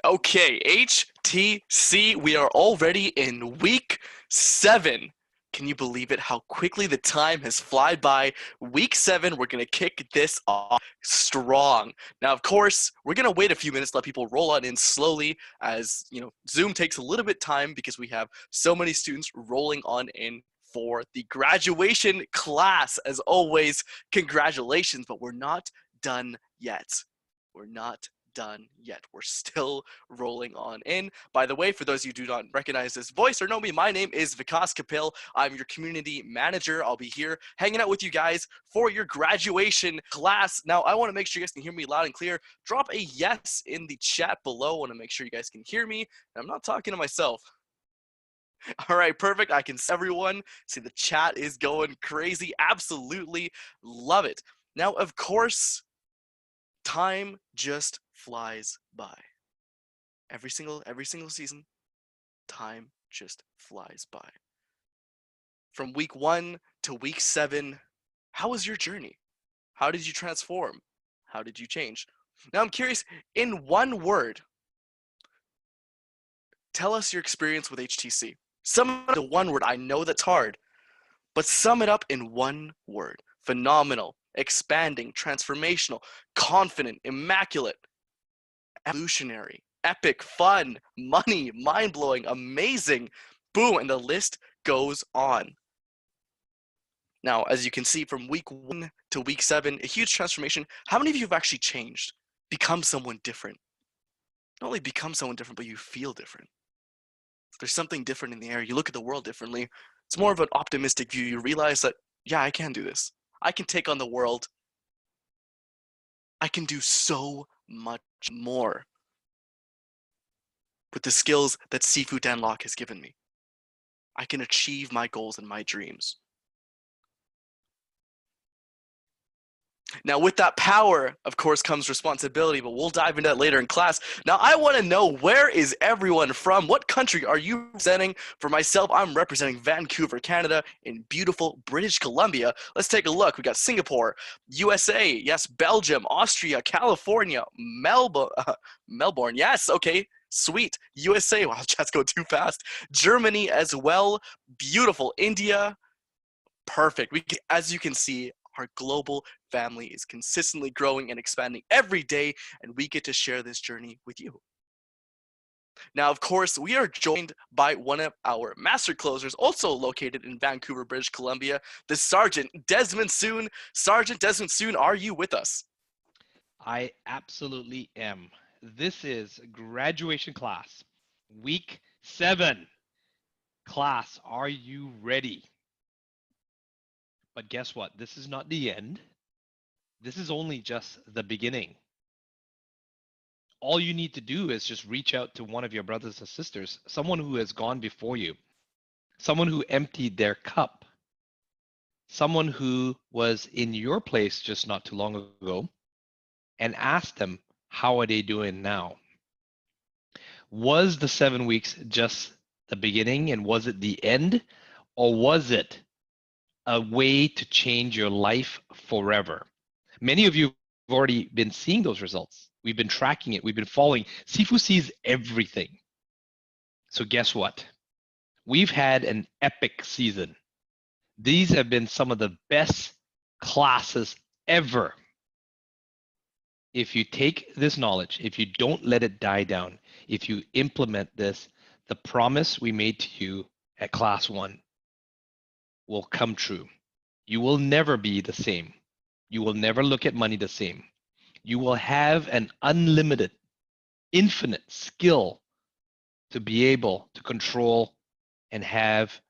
Okay, HTC, we are already in week 7. Can you believe it? How quickly the time has flied by. Week 7, we're going to kick this off strong. Now, of course, we're going to wait a few minutes, let people roll on in slowly as, Zoom takes a little bit time because we have so many students rolling on in for the graduation class. As always, congratulations, but we're not done yet. We're not done yet. We're still rolling on in. By the way, for those of you who do not recognize this voice or know me, my name is Vikas Kapil. I'm your community manager. I'll be here hanging out with you guys for your graduation class. Now, I want to make sure you guys can hear me loud and clear. Drop a yes in the chat below. I want to make sure you guys can hear me. And I'm not talking to myself. All right, perfect. I can see everyone. See, the chat is going crazy. Absolutely love it. Now, of course, time just flies by. Every single season, time just flies by. From week 1 to week 7, how was your journey? How did you transform? How did you change? Now I'm curious, in one word, tell us your experience with HTC. Sum it in one word. I know that's hard, but sum it up in one word. Phenomenal, expanding, transformational, confident, immaculate, evolutionary, epic, fun, money, mind-blowing, amazing, boom, and the list goes on. Now, as you can see, from week 1 to week 7, a huge transformation. How many of you have actually changed, become someone different? Not only become someone different, but you feel different. There's something different in the air. You look at the world differently. It's more of an optimistic view. You realize that, yeah, I can do this. I can take on the world. I can do so much more with the skills that Sifu Danlock has given me. I can achieve my goals and my dreams. Now, with that power, of course, comes responsibility, but we'll dive into that later in class. Now, I want to know, where is everyone from? What country are you representing? For myself, I'm representing Vancouver, Canada, in beautiful British Columbia. Let's take a look. We got Singapore, USA, yes, Belgium, Austria, California, Melbourne, yes, okay. Sweet. USA, wow, chat's go too fast. Germany as well. Beautiful. India, perfect. As you can see, our global family is consistently growing and expanding every day, and we get to share this journey with you. Now, of course, we are joined by one of our master closers, also located in Vancouver, British Columbia, the Sergeant Desmond Soon. Sergeant Desmond Soon, are you with us? I absolutely am. This is graduation class, week 7. Class, are you ready? But guess what? This is not the end. This is only just the beginning. All you need to do is just reach out to one of your brothers and sisters, someone who has gone before you, someone who emptied their cup, someone who was in your place just not too long ago, and ask them, how are they doing now? Was the 7 weeks just the beginning and was it the end? Or was it a way to change your life forever? Many of you have already been seeing those results. We've been tracking it. We've been following. Sifu sees everything. So guess what? We've had an epic season. These have been some of the best classes ever. If you take this knowledge, if you don't let it die down, if you implement this, the promise we made to you at class 1 will come true. You will never be the same. You will never look at money the same. You will have an unlimited, infinite skill to be able to control and have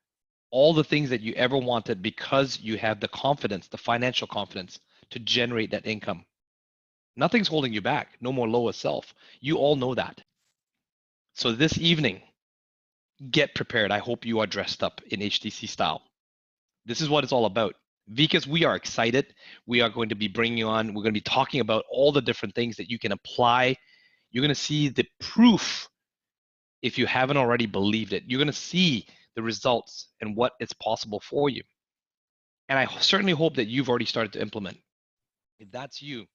all the things that you ever wanted because you have the confidence, the financial confidence to generate that income. Nothing's holding you back. No more lower self. You all know that. So this evening, get prepared. I hope you are dressed up in HTC style. This is what it's all about. Because we are excited. We are going to be bringing on, we're going to be talking about all the different things that you can apply. You're going to see the proof if you haven't already believed it. You're going to see the results and what is possible for you. And I certainly hope that you've already started to implement. If that's you,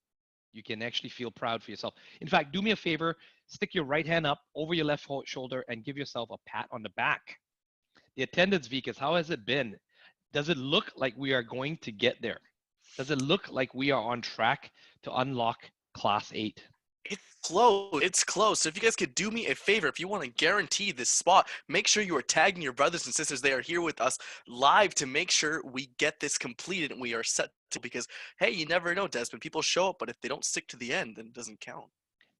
You can actually feel proud for yourself. In fact, do me a favor, stick your right hand up over your left shoulder and give yourself a pat on the back. The attendance, Vikas, how has it been? Does it look like we are going to get there? Does it look like we are on track to unlock Class 8? It's close. It's close. So if you guys could do me a favor, if you want to guarantee this spot, make sure you are tagging your brothers and sisters. They are here with us live to make sure we get this completed and we are set to, because, hey, you never know, Desmond. People show up, but if they don't stick to the end, then it doesn't count.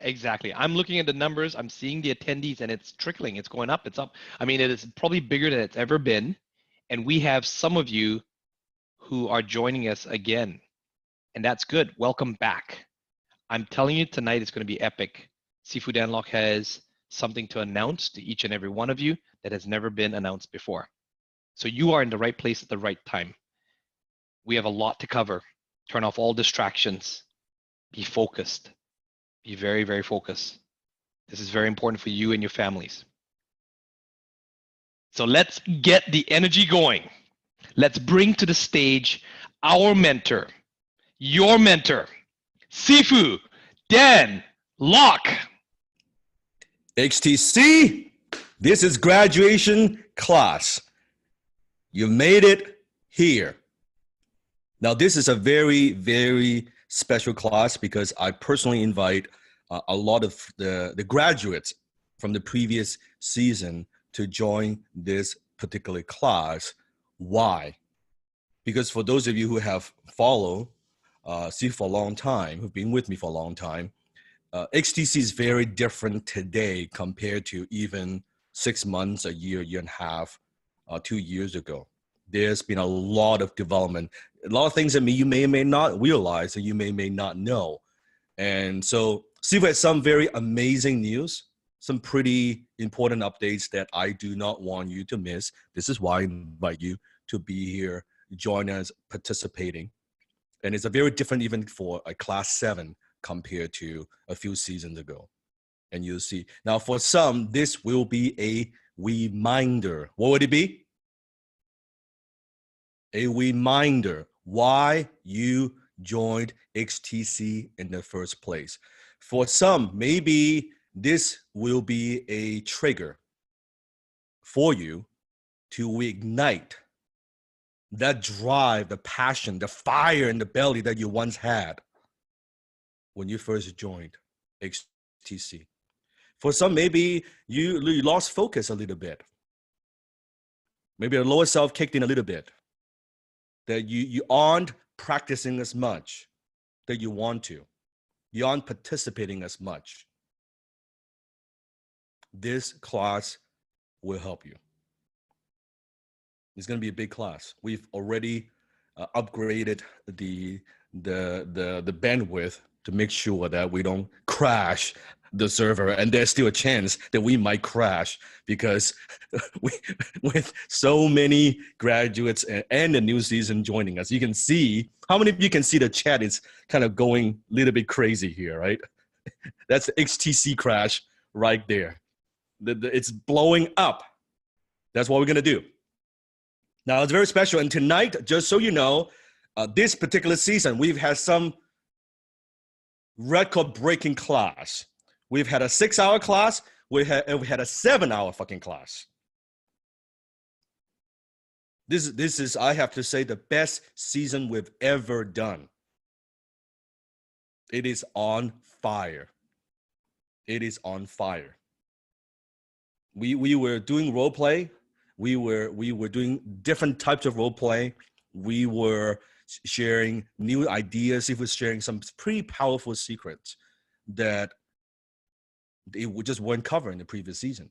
Exactly. I'm looking at the numbers. I'm seeing the attendees and it's trickling. It's going up. It's up. I mean, it is probably bigger than it's ever been. And we have some of you who are joining us again. And that's good. Welcome back. I'm telling you, tonight is going to be epic. Seafood Unlock has something to announce to each and every one of you that has never been announced before. So you are in the right place at the right time. We have a lot to cover. Turn off all distractions. Be focused. Be very, very focused. This is very important for you and your families. So let's get the energy going. Let's bring to the stage our mentor, your mentor, Sifu Dan Lok. HTC, this is graduation class. You made it here. Now, this is a very, very special class because I personally invite a lot of the graduates from the previous season to join this particular class. Why? Because for those of you who have followed Steve for a long time, who've been with me for a long time, HTC is very different today compared to even 6 months, a year and a half, 2 years ago. There's been a lot of development, a lot of things that you may or may not realize and you may not know. And so Steve has some very amazing news, some pretty important updates that I do not want you to miss. This is why I invite you to be here, join us, participating. And it's a very different even for a class 7 compared to a few seasons ago. And you'll see. Now, for some, this will be a reminder. What would it be? A reminder why you joined HTC in the first place. For some, maybe this will be a trigger for you to reignite that drive, the passion, the fire in the belly that you once had when you first joined HTC. For some, maybe you lost focus a little bit. Maybe the lower self kicked in a little bit. That you aren't practicing as much that you want to. You aren't participating as much. This class will help you. It's going to be a big class. We've already upgraded the bandwidth to make sure that we don't crash the server, and there's still a chance that we might crash because with so many graduates and the new season joining us, you can see how many of you can see the chat is kind of going a little bit crazy here, right? That's the HTC crash right there. It's blowing up. That's what we're gonna do. Now it's very special, and tonight, just so you know, this particular season we've had some record-breaking class. We've had a 6-hour class. We had a 7-hour fucking class. This is, I have to say, the best season we've ever done. It is on fire. It is on fire. We were doing role play. We were doing different types of role play. We were sharing new ideas. He was sharing some pretty powerful secrets that they just weren't covered in the previous season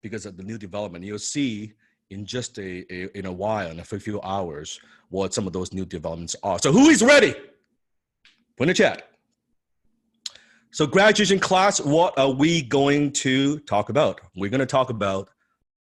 because of the new development. You'll see in just in a while, in a few hours, what some of those new developments are. So who is ready? Put in the chat. So graduation class, what are we going to talk about? We're going to talk about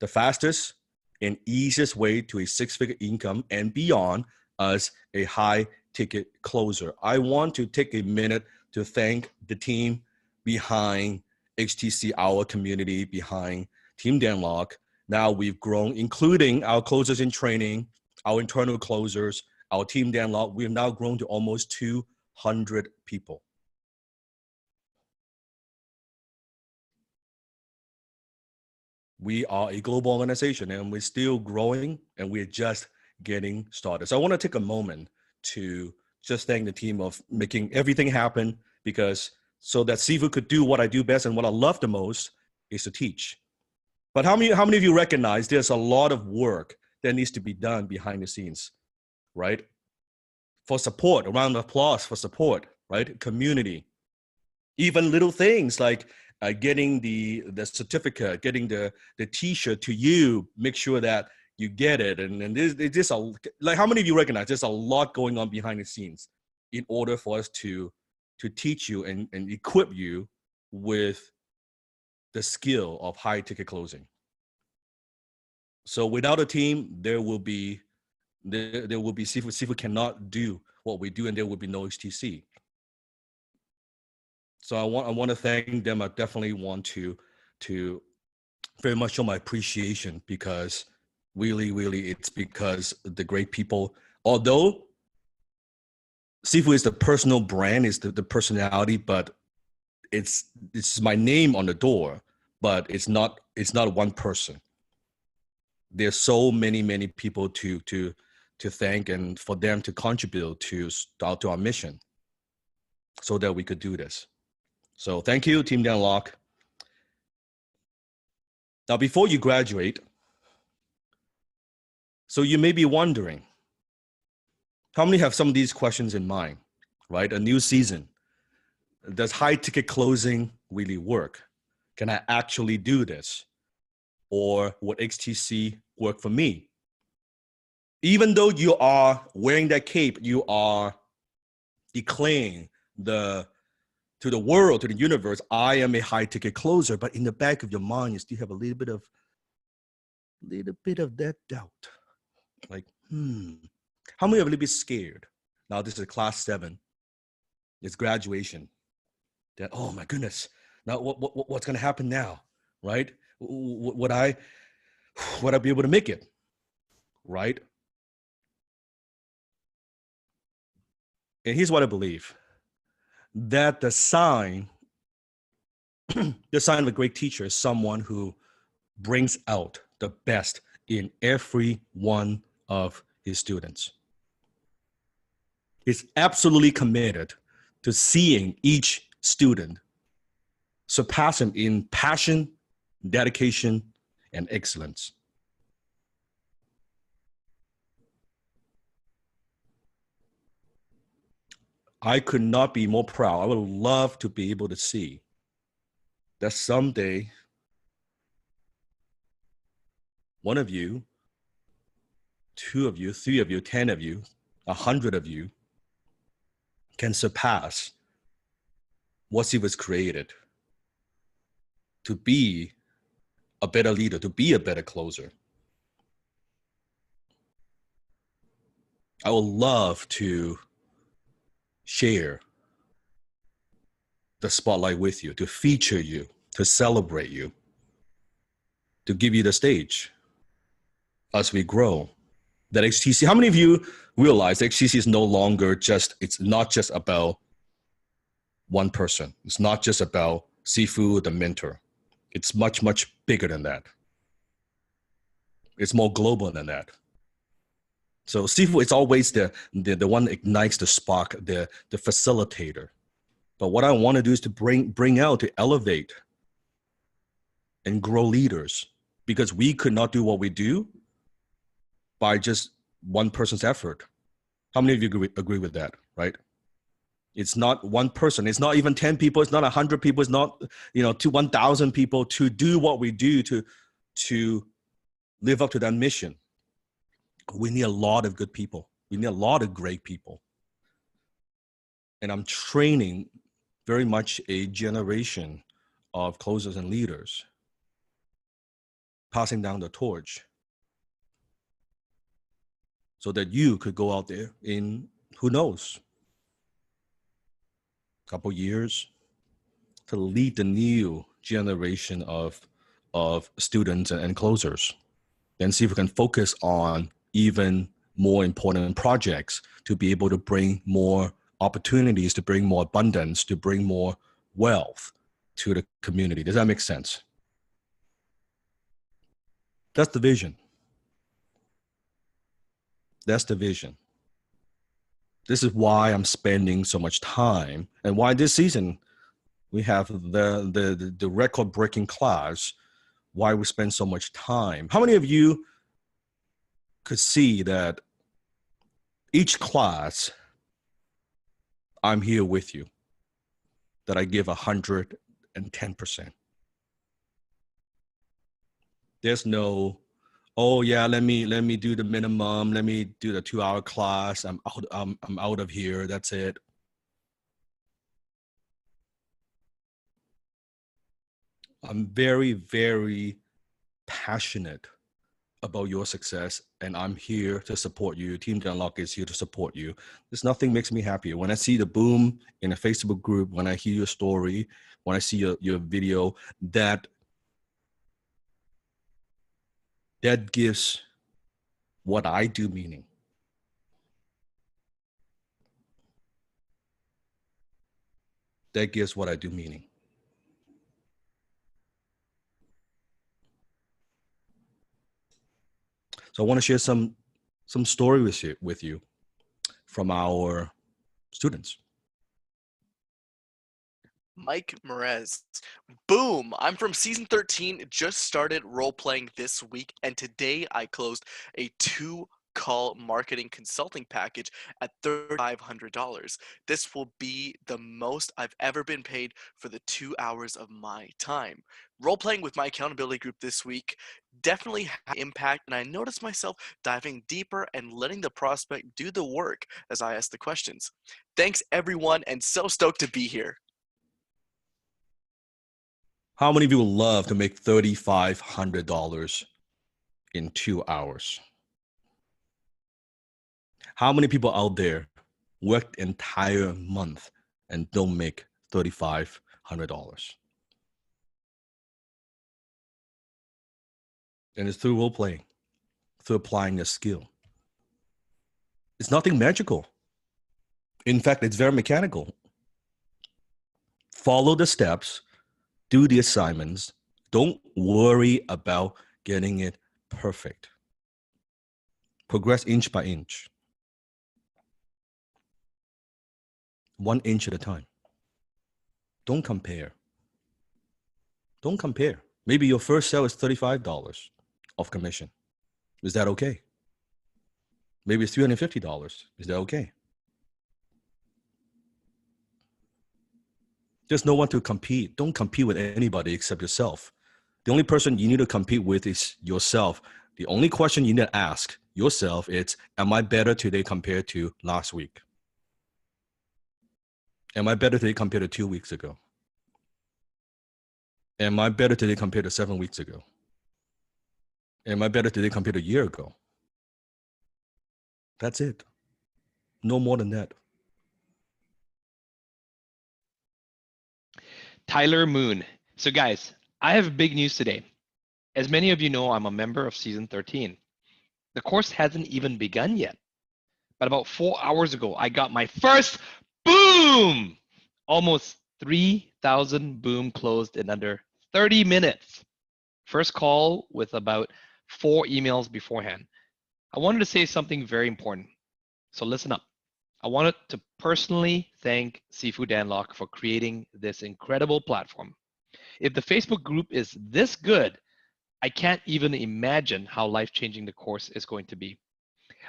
the fastest and easiest way to a 6-figure income and beyond as a high-ticket closer. I want to take a minute to thank the team behind HTC, our community behind Team Dan Lok. Now we've grown, including our closers in training, our internal closers, our Team Dan Lok. We've now grown to almost 200 people. We are a global organization and we're still growing and we're just getting started. So I want to take a moment to just thank the team of making everything happen, because so that Sifu could do what I do best and what I love the most is to teach. But how many of you recognize there's a lot of work that needs to be done behind the scenes, right? For support, a round of applause for support, right? Community, even little things like getting the certificate, getting the t-shirt to you, make sure that you get it. And there's just like, how many of you recognize there's a lot going on behind the scenes in order for us to teach you and equip you with the skill of high ticket closing. So without a team, there will be Sifu. Sifu cannot do what we do, and there will be no HTC. So I want to thank them. I definitely want to very much show my appreciation, because really it's because the great people, although Sifu is the personal brand, is the personality, but it's my name on the door, but it's not one person. There's so many people to thank, and for them to contribute to our mission so that we could do this. So thank you, Team Dan Lok. Now, before you graduate, so you may be wondering, how many have some of these questions in mind, right? A new season. Does high ticket closing really work? Can I actually do this? Or would HTC work for me? Even though you are wearing that cape, you are declaring to the world, to the universe, I am a high ticket closer, but in the back of your mind, you still have a little bit of that doubt. Like, how many are a little bit scared? Now this is class 7. It's graduation. That, oh my goodness, now what's going to happen now, right? Would I be able to make it, right? And here's what I believe, that the sign of a great teacher is someone who brings out the best in every one of his students. Is absolutely committed to seeing each student surpass him in passion, dedication, and excellence. I could not be more proud. I would love to be able to see that someday one of you, 2 of you, 3 of you, 10 of you, 100 of you can surpass what he was created to be a better leader, to be a better closer. I would love to share the spotlight with you, to feature you, to celebrate you, to give you the stage as we grow. That HTC, how many of you realize that HTC is no longer it's not just about one person. It's not just about Sifu, the mentor. It's much bigger than that. It's more global than that. So Sifu is always the one that ignites the spark, the facilitator. But what I want to do is to bring out, to elevate and grow leaders, because we could not do what we do by just one person's effort. How many of you agree with that, right? It's not one person. It's not even 10 people. It's not 100 people. It's not, 1,000 people to do what we do, to live up to that mission. We need a lot of good people. We need a lot of great people. And I'm training very much a generation of closers and leaders, passing down the torch so that you could go out there in, who knows, a couple years to lead the new generation of students and closers, and see if we can focus on even more important projects to be able to bring more opportunities, to bring more abundance, to bring more wealth to the community. Does that make sense? That's the vision. That's the vision. This is why I'm spending so much time, and why this season we have the record-breaking class. Why we spend so much time. How many of you could see that each class I'm here with you, that I give 110%? There's no, oh yeah, let me do the minimum, let me do the 2-hour class, I'm out of here, that's it. I'm very, very passionate about your success, and I'm here to support you. Team Unlock is here to support you. There's nothing makes me happier. When I see the boom in a Facebook group, when I hear your story, when I see your video, that gives what I do meaning. That gives what I do meaning. So I want to share some story with you from our students. Mike Merez. Boom! I'm from season 13, just started role playing this week, and today I closed a 2-call marketing consulting package at $3,500. This will be the most I've ever been paid for the 2 hours of my time. Role playing with my accountability group this week definitely had an impact, and I noticed myself diving deeper and letting the prospect do the work as I asked the questions. Thanks everyone, and so stoked to be here. How many of you would love to make $3,500 in 2 hours? How many people out there work the entire month and don't make $3,500? And it's through role playing, through applying a skill. It's nothing magical. In fact, it's very mechanical. Follow the steps, do the assignments. Don't worry about getting it perfect. Progress inch by inch. 1 inch at a time. Don't compare. Don't compare. Maybe your first sale is $35 of commission. Is that okay? Maybe it's $350. Is that okay? There's no one to compete. Don't compete with anybody except yourself. The only person you need to compete with is yourself. The only question you need to ask yourself is, am I better today compared to last week? Am I better today compared to 2 weeks ago? Am I better today compared to 7 weeks ago? Am I better today compared to a year ago? That's it. No more than that. Tyler Moon. So guys, I have big news today. As many of you know, I'm a member of season 13. The course hasn't even begun yet. But about 4 hours ago, I got my first boom! Almost 3,000 boom closed in under 30 minutes. First call with about 4 emails beforehand. I wanted to say something very important. So listen up. I wanted to personally thank Sifu Danlock for creating this incredible platform. If the Facebook group is this good, I can't even imagine how life-changing the course is going to be.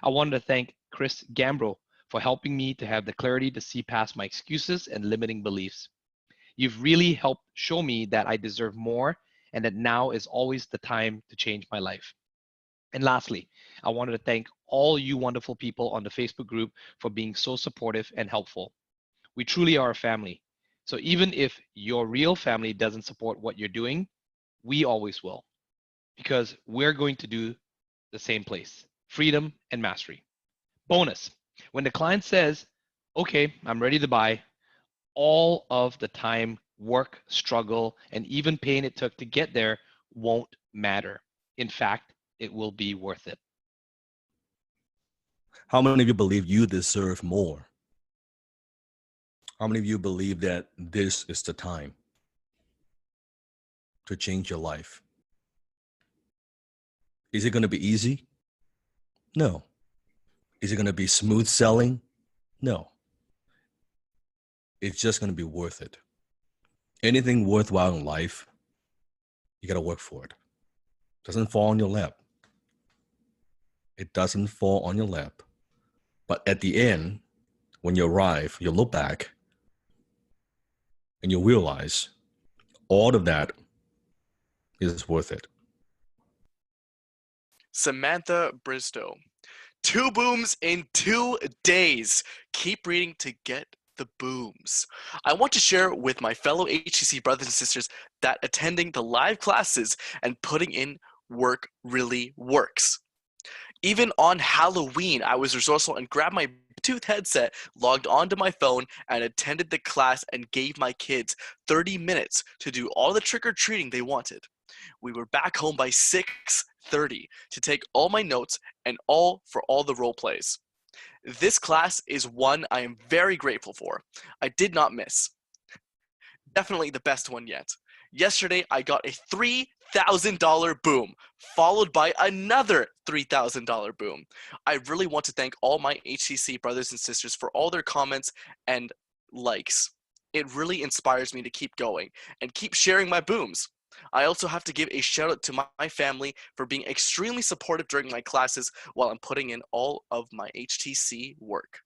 I wanted to thank Chris Gambro for helping me to have the clarity to see past my excuses and limiting beliefs. You've really helped show me that I deserve more and that now is always the time to change my life. And lastly, I wanted to thank all you wonderful people on the Facebook group for being so supportive and helpful. We truly are a family. So even if your real family doesn't support what you're doing, we always will, because we're going to do the same place: freedom and mastery. Bonus, when the client says, okay, I'm ready to buy, all of the time, work, struggle, and even pain it took to get there won't matter. In fact, it will be worth it. How many of you believe you deserve more? How many of you believe that this is the time to change your life? Is it going to be easy? No. Is it going to be smooth selling? No. It's just going to be worth it. Anything worthwhile in life, you got to work for it. It doesn't fall on your lap. It doesn't fall on your lap. But at the end, when you arrive, you'll look back and you'll realize all of that is worth it. Samantha Bristow. 2 booms in 2 days. Keep reading to get the booms. I want to share with my fellow HTC brothers and sisters that attending the live classes and putting in work really works. Even on Halloween, I was resourceful and grabbed my Bluetooth headset, logged onto my phone, and attended the class and gave my kids 30 minutes to do all the trick-or-treating they wanted. We were back home by 6:30 to take all my notes and all for all the role plays. This class is one I am very grateful for. I did not miss. Definitely the best one yet. Yesterday, I got a $3,000 boom, followed by another $3,000 boom. I really want to thank all my HTC brothers and sisters for all their comments and likes. It really inspires me to keep going and keep sharing my booms. I also have to give a shout out to my family for being extremely supportive during my classes while I'm putting in all of my HTC work.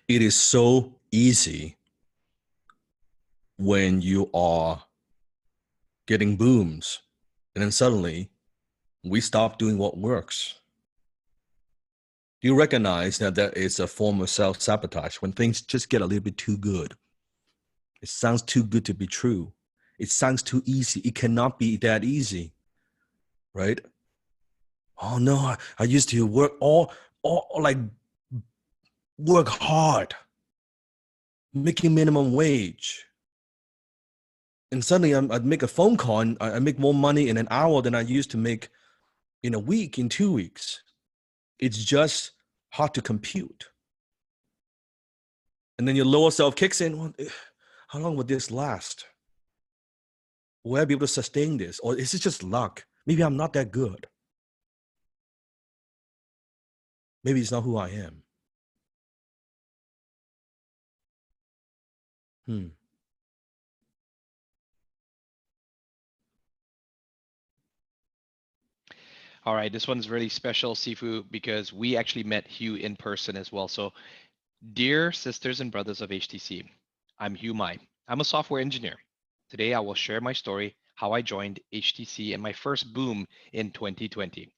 It is so easy when you are getting booms and then suddenly we stop doing what works. Do you recognize that that is a form of self-sabotage when things just get a little bit too good? It sounds too good to be true. It sounds too easy. It cannot be that easy, right? Oh no, I used to work work hard, making minimum wage. And suddenly I'd make a phone call and I make more money in an hour than I used to make in a week, in 2 weeks. It's just hard to compute. And then your lower self kicks in. Well, how long would this last? Will I be able to sustain this? Or is it just luck? Maybe I'm not that good. Maybe it's not who I am. All right, this one's really special, Sifu, because we actually met Hugh in person as well. So, dear sisters and brothers of HTC, I'm Hugh Mai. I'm a software engineer. Today, I will share my story, how I joined HTC and my first boom in 2020.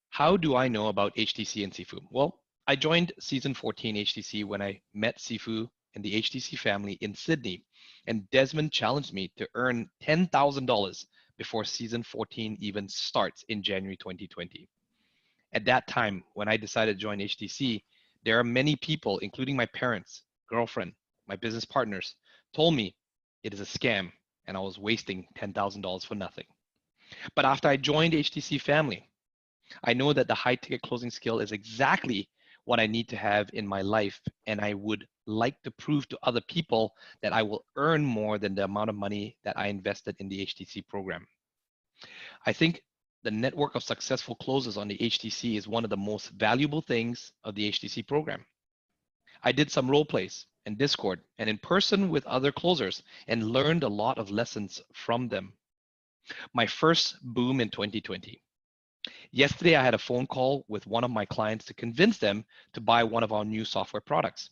How do I know about HTC and Sifu? Well, I joined Season 14 HTC when I met Sifu and the HTC family in Sydney, and Desmond challenged me to earn $10,000 before Season 14 even starts in January 2020. At that time, when I decided to join HTC, there are many people, including my parents, girlfriend, my business partners, told me it is a scam and I was wasting $10,000 for nothing. But after I joined HTC family, I know that the high ticket closing skill is exactly what I need to have in my life, and I would like to prove to other people that I will earn more than the amount of money that I invested in the HTC program. I think the network of successful closers on the HTC is one of the most valuable things of the HTC program. I did some role plays in Discord and in person with other closers and learned a lot of lessons from them. My first boom in 2020. Yesterday, I had a phone call with one of my clients to convince them to buy one of our new software products.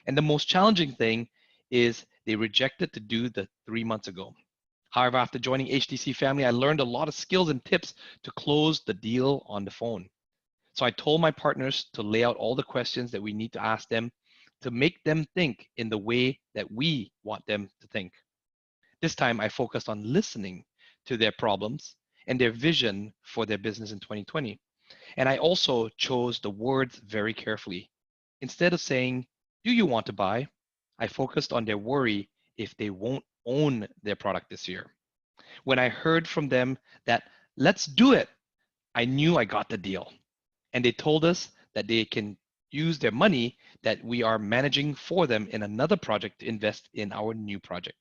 And the most challenging thing is they rejected to do the 3 months ago. However, after joining HTC family, I learned a lot of skills and tips to close the deal on the phone. So I told my partners to lay out all the questions that we need to ask them to make them think in the way that we want them to think. This time, I focused on listening to their problems and their vision for their business in 2020. And I also chose the words very carefully. Instead of saying, do you want to buy? I focused on their worry if they won't own their product this year. When I heard from them that, let's do it, I knew I got the deal. And they told us that they can use their money that we are managing for them in another project to invest in our new project.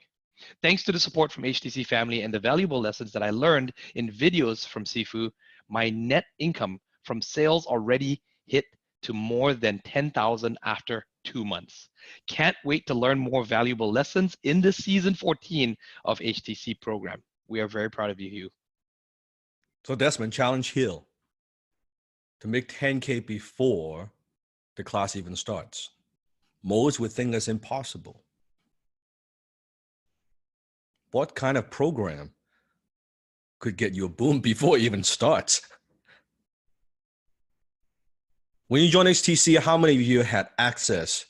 Thanks to the support from HTC family and the valuable lessons that I learned in videos from Sifu, my net income from sales already hit to more than 10,000 after 2 months. Can't wait to learn more valuable lessons in the season 14 of HTC program. We are very proud of you, Hugh. So Desmond, challenge Hill to make 10K before the class even starts. Most would think that's impossible. What kind of program could get you a boom before it even starts? When you joined HTC, how many of you had access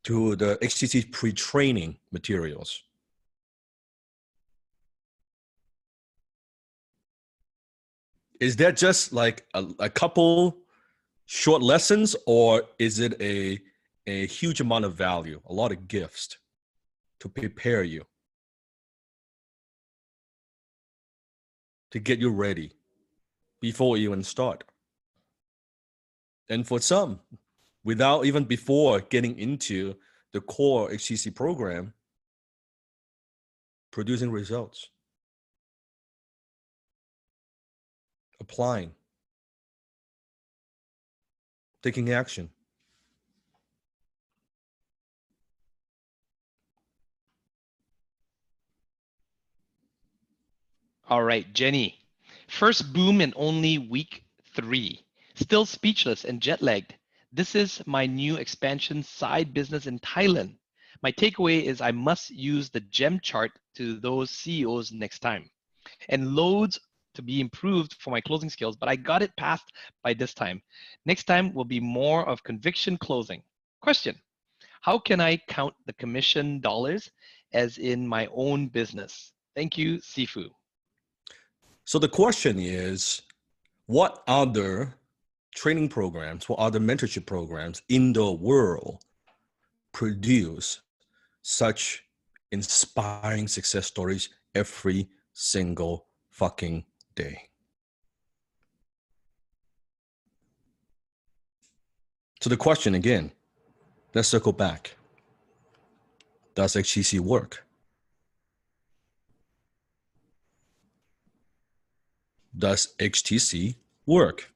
to the HTC pre-training materials? Is that just like a couple short lessons, or is it a huge amount of value, a lot of gifts to prepare you, to get you ready before you even start? And for some, without even before getting into the core HTC program, producing results, applying, taking action. All right, Jenny. First boom in only week 3. Still speechless and jet lagged. This is my new expansion side business in Thailand. My takeaway is I must use the GEM chart to those CEOs next time. And loads to be improved for my closing skills, but I got it passed by this time. Next time will be more of conviction closing. Question: how can I count the commission dollars as in my own business? Thank you, Sifu. So the question is, what other training programs, what other mentorship programs in the world produce such inspiring success stories every single fucking day? So the question again, let's circle back. Does HTC work? Does HTC work?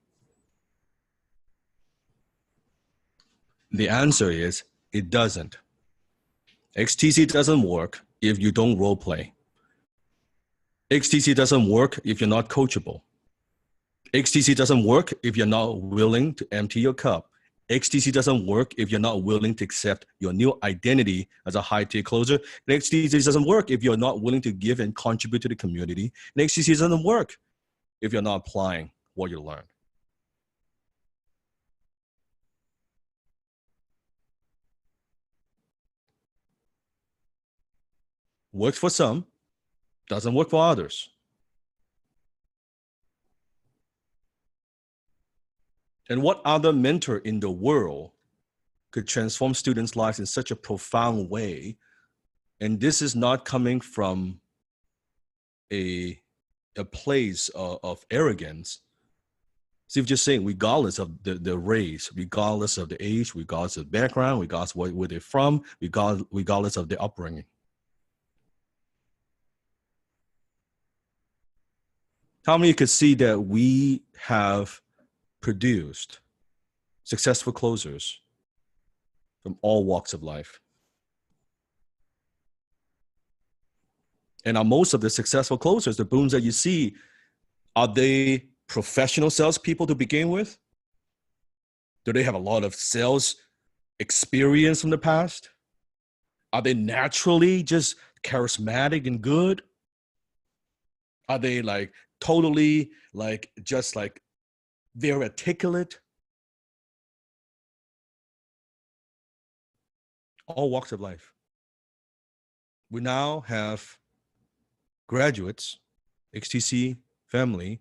The answer is it doesn't. HTC doesn't work if you don't role play. HTC doesn't work if you're not coachable. HTC doesn't work if you're not willing to empty your cup. HTC doesn't work if you're not willing to accept your new identity as a high-tier closer. And HTC doesn't work if you're not willing to give and contribute to the community. And HTC doesn't work if you're not applying what you learned. Works for some, doesn't work for others. And what other mentor in the world could transform students' lives in such a profound way? And this is not coming from a place of arrogance. So if you're saying, regardless of the race, regardless of the age, regardless of the background, regardless of where they're from, regardless of their upbringing. How many could see that we have produced successful closers from all walks of life? And are most of the successful closers, the booms that you see, are they professional salespeople to begin with? Do they have a lot of sales experience from the past? Are they naturally just charismatic and good? Are they like totally like just like very articulate? All walks of life. We now have graduates, HTC family,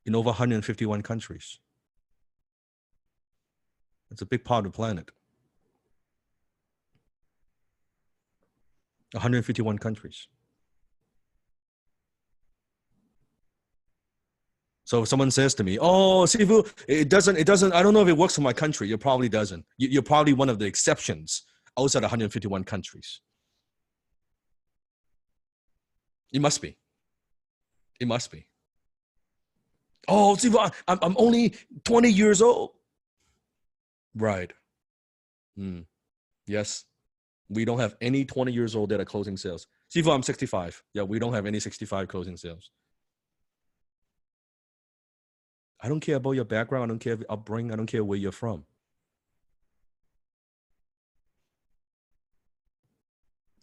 in over 151 countries. It's a big part of the planet. 151 countries. So if someone says to me, oh, Sifu, it doesn't, I don't know if it works for my country. It probably doesn't. You're probably one of the exceptions outside 151 countries. It must be. It must be. Oh, see, I'm only 20 years old. Right. Yes. We don't have any 20 years old that are closing sales. Sifu, I'm 65. Yeah, we don't have any 65 closing sales. I don't care about your background. I don't care your upbringing. I don't care where you're from.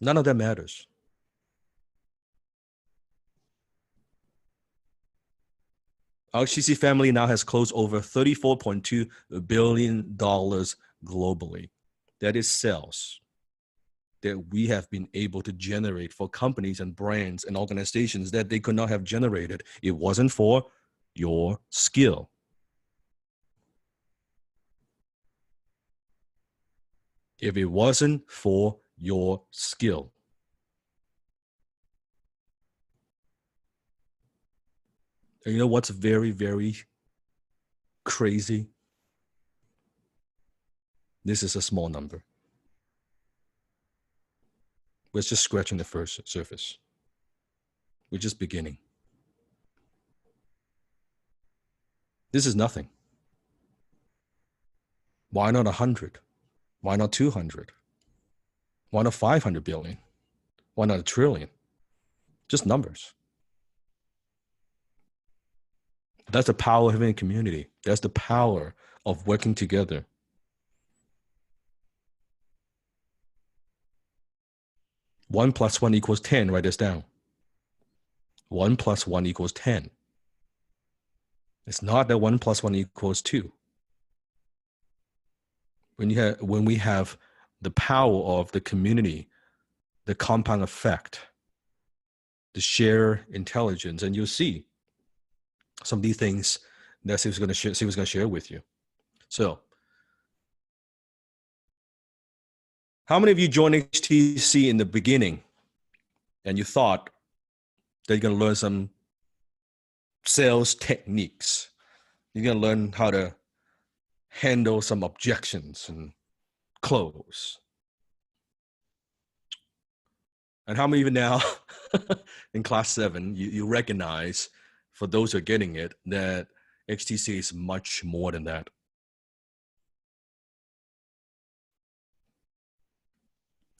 None of that matters. Our HTC family now has closed over $34.2 billion globally. That is sales that we have been able to generate for companies and brands and organizations that they could not have generated. It wasn't for your skill. If it wasn't for your skill. And you know what's very, very crazy? This is a small number. We're just scratching the first surface. We're just beginning. This is nothing. Why not 100? Why not 200? Why not 500 billion? Why not a trillion? Just numbers. That's the power of having a community. That's the power of working together. One plus one equals 10. Write this down. 1 plus 1 equals 10. It's not that 1 plus 1 equals 2. When we have the power of the community, the compound effect, the share intelligence, and you'll see some of these things that Steve was going to share with you. So, how many of you joined HTC in the beginning and you thought that you're going to learn some sales techniques? You're going to learn how to handle some objections and close. And how many of you now in class 7, you recognize, for those who are getting it, that HTC is much more than that.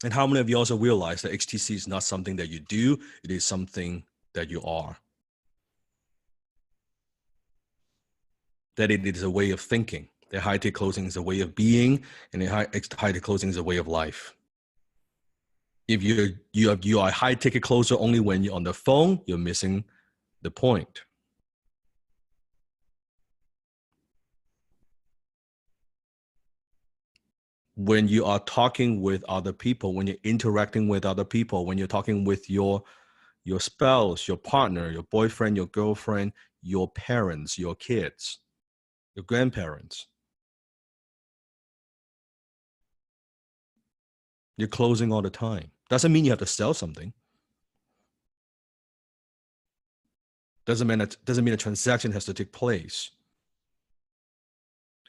And how many of you also realize that HTC is not something that you do, it is something that you are? That it is a way of thinking. That high-tech closing is a way of being, and high-tech closing is a way of life. If you are a high-ticket closer only when you're on the phone, you're missing the point. When you are talking with other people, when you're interacting with other people, when you're talking with your spouse, your partner, your boyfriend, your girlfriend, your parents, your kids, your grandparents, you're closing all the time. Doesn't mean you have to sell something. Doesn't mean a transaction has to take place.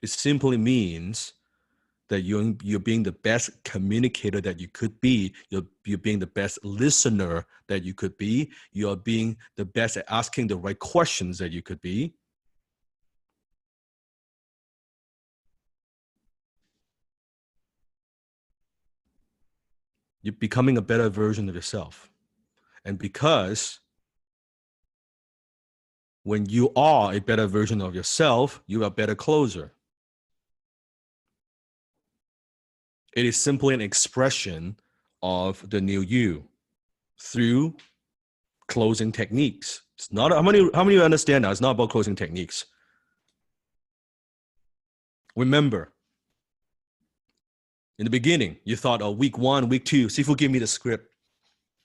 It simply means that you're being the best communicator that you could be. You're being the best listener that you could be. You're being the best at asking the right questions that you could be. You're becoming a better version of yourself. And because when you are a better version of yourself, you are a better closer. It is simply an expression of the new you through closing techniques. It's not how many of you understand now? It's not about closing techniques. Remember, in the beginning, you thought, oh, week 1, week 2, Sifu, give me the script.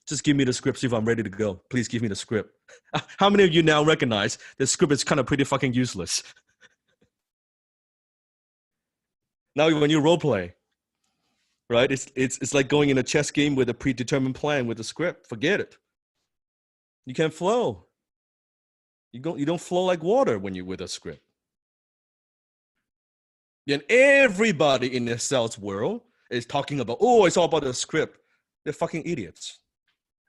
Just give me the script, Sifu, I'm ready to go. Please give me the script. How many of you now recognize the script is kind of pretty fucking useless? Now, when you role play, right? It's like going in a chess game with a predetermined plan with a script. Forget it. You can't flow. You don't flow like water when you're with a script. Then everybody in the sales world is talking about, oh, it's all about the script. They're fucking idiots.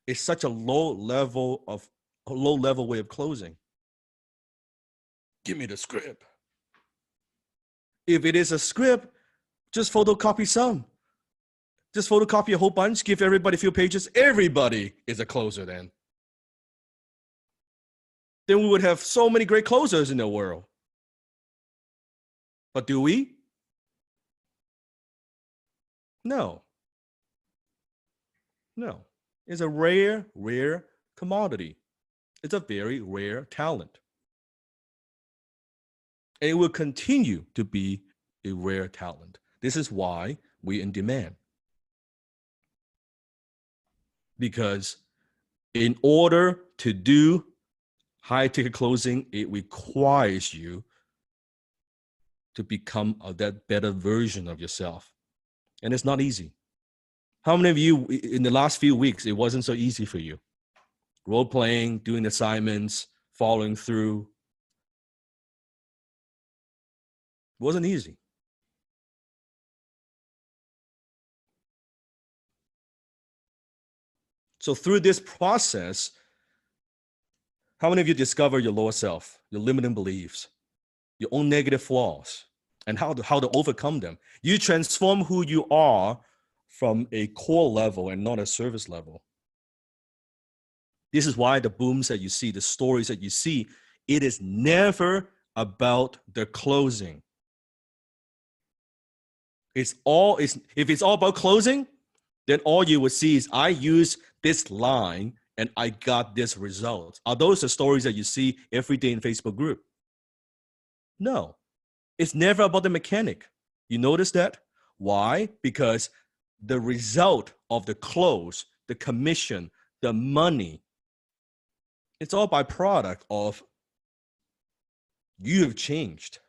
is such a low level way of closing. Give me the script. If it is a script, just photocopy some. Just photocopy a whole bunch, give everybody a few pages. Everybody is a closer then. Then we would have so many great closers in the world. But do we? No. No. It's a rare commodity. It's a very rare talent. And it will continue to be a rare talent. This is why we're in demand. Because in order to do high ticket closing, it requires you to become that better version of yourself. And it's not easy. How many of you in the last few weeks, it wasn't so easy for you? Role playing, doing assignments, following through. It wasn't easy. So through this process, how many of you discover your lower self, your limiting beliefs, your own negative flaws, and how to overcome them? You transform who you are from a core level and not a service level. This is why the booms that you see, the stories that you see, it is never about the closing. If it's all about closing, then all you would see is I use this line and I got this result. Are those the stories that you see every day in Facebook group? No, it's never about the mechanic. You notice that? Why? Because the result of the close, the commission, the money, it's all byproduct of you have changed.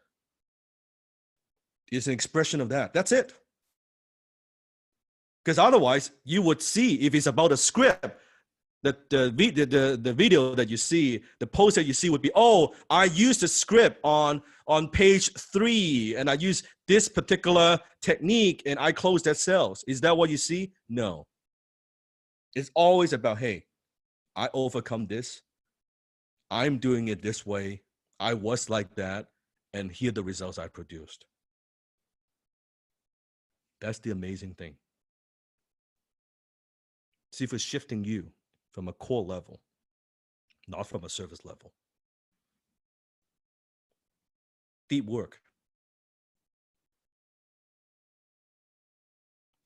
It's an expression of that. That's it. Because otherwise, you would see if it's about a script, the video that you see, the post that you see would be, oh, I used the script on page 3, and I use this particular technique, and I closed that sales. Is that what you see? No. It's always about, hey, I overcome this. I'm doing it this way. I was like that, and here are the results I produced. That's the amazing thing. See if it's shifting you from a core level, not from a service level. Deep work.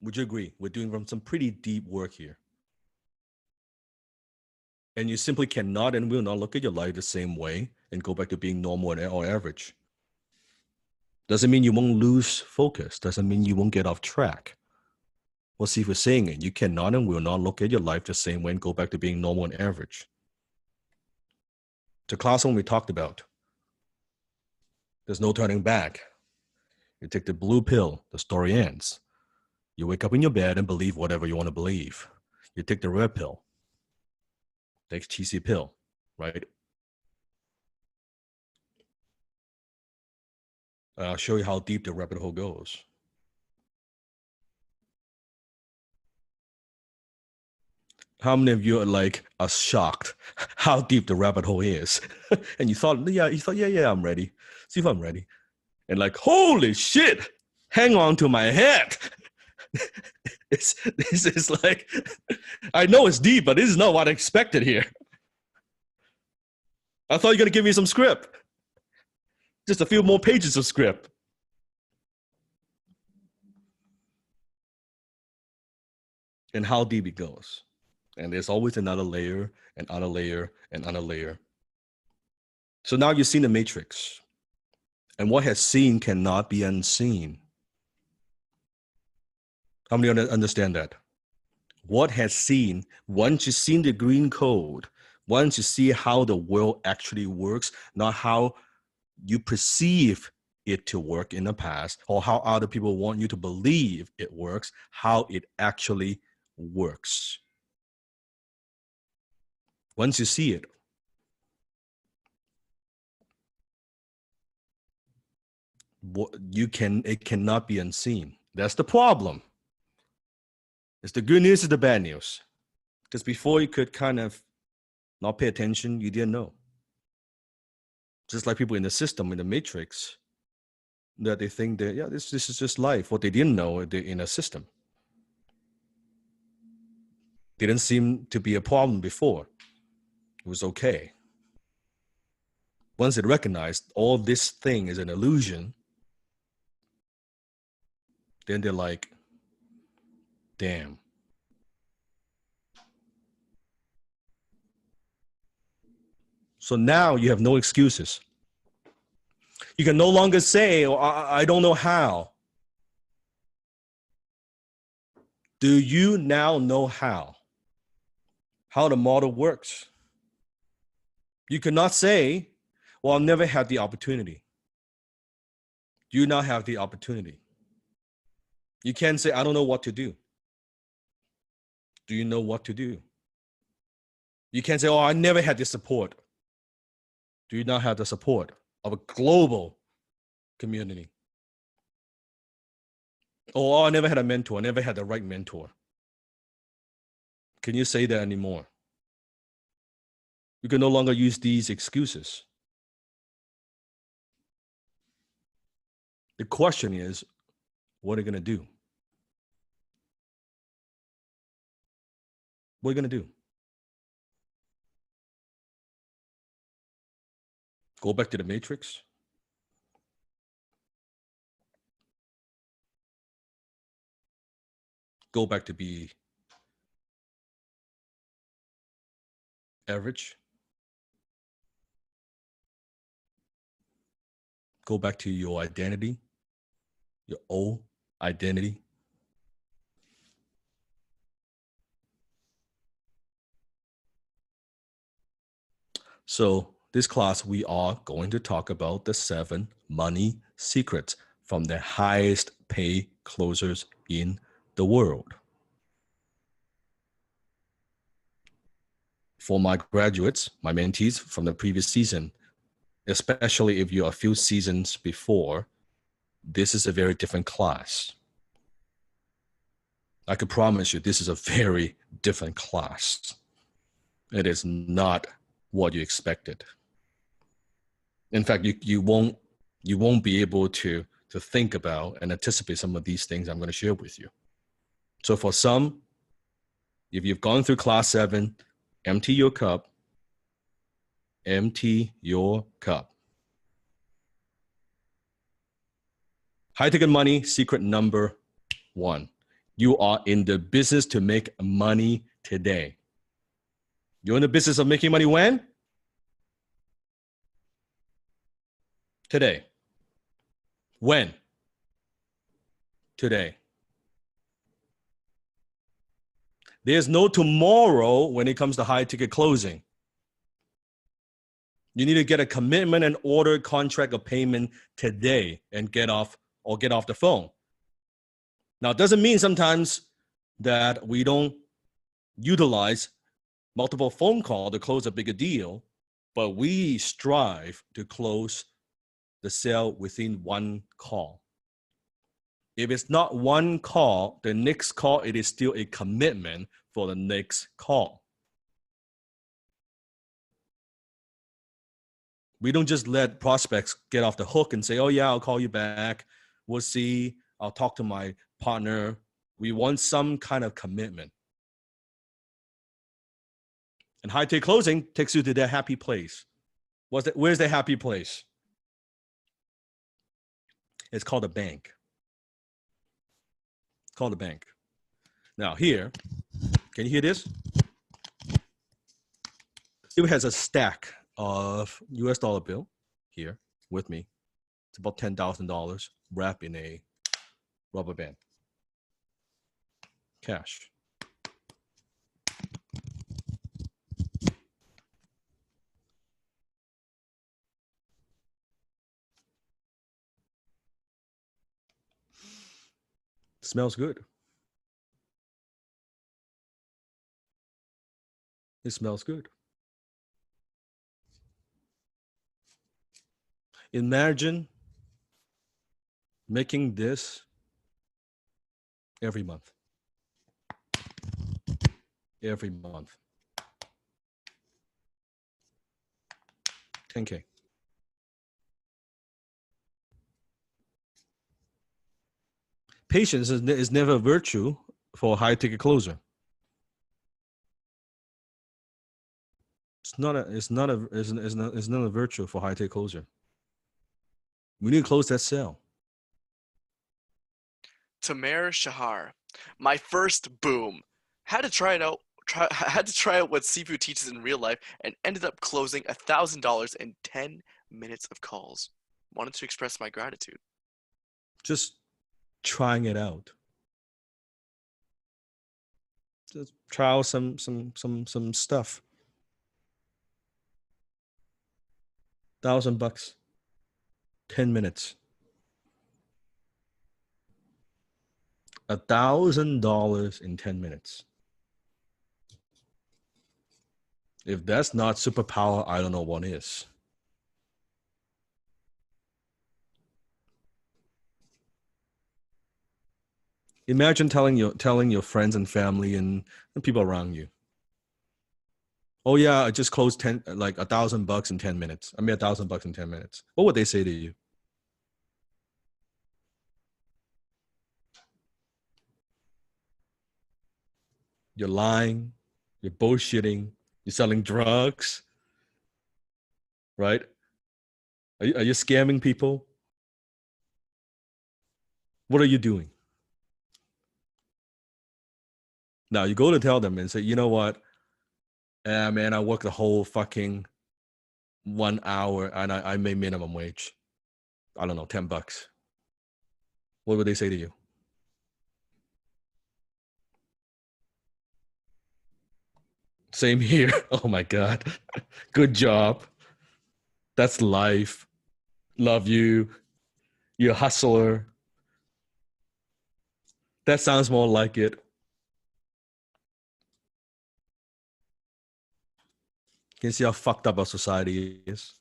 Would you agree? We're doing some pretty deep work here. And you simply cannot and will not look at your life the same way and go back to being normal or average. Doesn't mean you won't lose focus. Doesn't mean you won't get off track. Well, see if we're saying it. You cannot and will not look at your life the same way and go back to being normal and average. The class one we talked about. There's no turning back. You take the blue pill, the story ends. You wake up in your bed and believe whatever you want to believe. You take the red pill, the HTC pill, right? I'll show you how deep the rabbit hole goes. How many of you are shocked how deep the rabbit hole is? And you thought, yeah, I'm ready. See if I'm ready. And holy shit, hang on to my head. This is I know it's deep, but this is not what I expected here. I thought you were going to give me some script. Just a few more pages of script. And how deep it goes. And there's always another layer, and another layer, and another layer. So now you've seen the matrix. And what has seen cannot be unseen. How many understand that? What has seen, once you've seen the green code, once you see how the world actually works, not how you perceive it to work in the past, or how other people want you to believe it works, how it actually works. Once you see it, it cannot be unseen. That's the problem. It's the good news, it's the bad news. Because before you could kind of not pay attention, you didn't know. Just like people in the system, in the matrix, that they think that, yeah, this is just life. What they didn't know, they're in a system. Didn't seem to be a problem before. It was okay. Once it recognized all this thing is an illusion, then they're like, damn. So now you have no excuses. You can no longer say, oh, I don't know how. Do you now know how the model works? You cannot say, well, I've never had the opportunity. You now have the opportunity. You can't say, I don't know what to do. Do you know what to do? You can't say, oh, I never had this support. Do you now have the support of a global community? Oh, I never had a mentor. I never had the right mentor. Can you say that anymore? You can no longer use these excuses. The question is, what are you going to do? What are you going to do? Go back to the matrix? Go back to be average? Go back to your identity, your old identity? So this class, we are going to talk about the 7 money secrets from the highest pay closers in the world. For my graduates, my mentees from the previous season, especially if you're a few seasons before, this is a very different class. I could promise you this is a very different class. It is not what you expected. In fact, you won't be able to think about and anticipate some of these things I'm going to share with you. So for some, if you've gone through class 7, empty your cup. Empty your cup. High ticket money secret number 1. You are in the business to make money today. You're in the business of making money when? Today. When? Today. There's no tomorrow when it comes to high ticket closing. You need to get a commitment and order contract of payment today and get off the phone. Now, it doesn't mean sometimes that we don't utilize multiple phone calls to close a bigger deal, but we strive to close the sale within 1 call. If it's not 1 call, the next call, it is still a commitment for the next call. We don't just let prospects get off the hook and say, oh yeah, I'll call you back. We'll see. I'll talk to my partner. We want some kind of commitment. And high ticket closing takes you to that happy place. Where's the happy place? It's called a bank. It's called a bank. Now here, can you hear this? It has a stack of US dollar bill here with me. It's about $10,000 wrapped in a rubber band. Cash. Smells good. It smells good. Imagine making this every month. every month. 10K. Patience is never a virtue for a high ticket closer. It's not a virtue for high ticket closer. We need to close that sale. Tamer Shahar, my first boom. Had to try out what Sifu teaches in real life and ended up closing $1,000 in 10 minutes of calls. Wanted to express my gratitude. Just trying it out. Just try out some stuff. $1,000, 10 minutes. $1,000 in 10 minutes. If that's not superpower, I don't know what is. Imagine telling your friends and family and people around you, oh yeah, I just closed $1,000 in 10 minutes. I made $1,000 in 10 minutes. What would they say to you? You're lying, you're bullshitting, you're selling drugs, right? Are you scamming people? What are you doing? Now you go to tell them and say, you know what? Man, I worked the whole fucking 1 hour and I made minimum wage. I don't know, $10. What would they say to you? Same here. Oh my God. Good job. That's life. Love you. You're a hustler. That sounds more like it. You can see how fucked up our society is.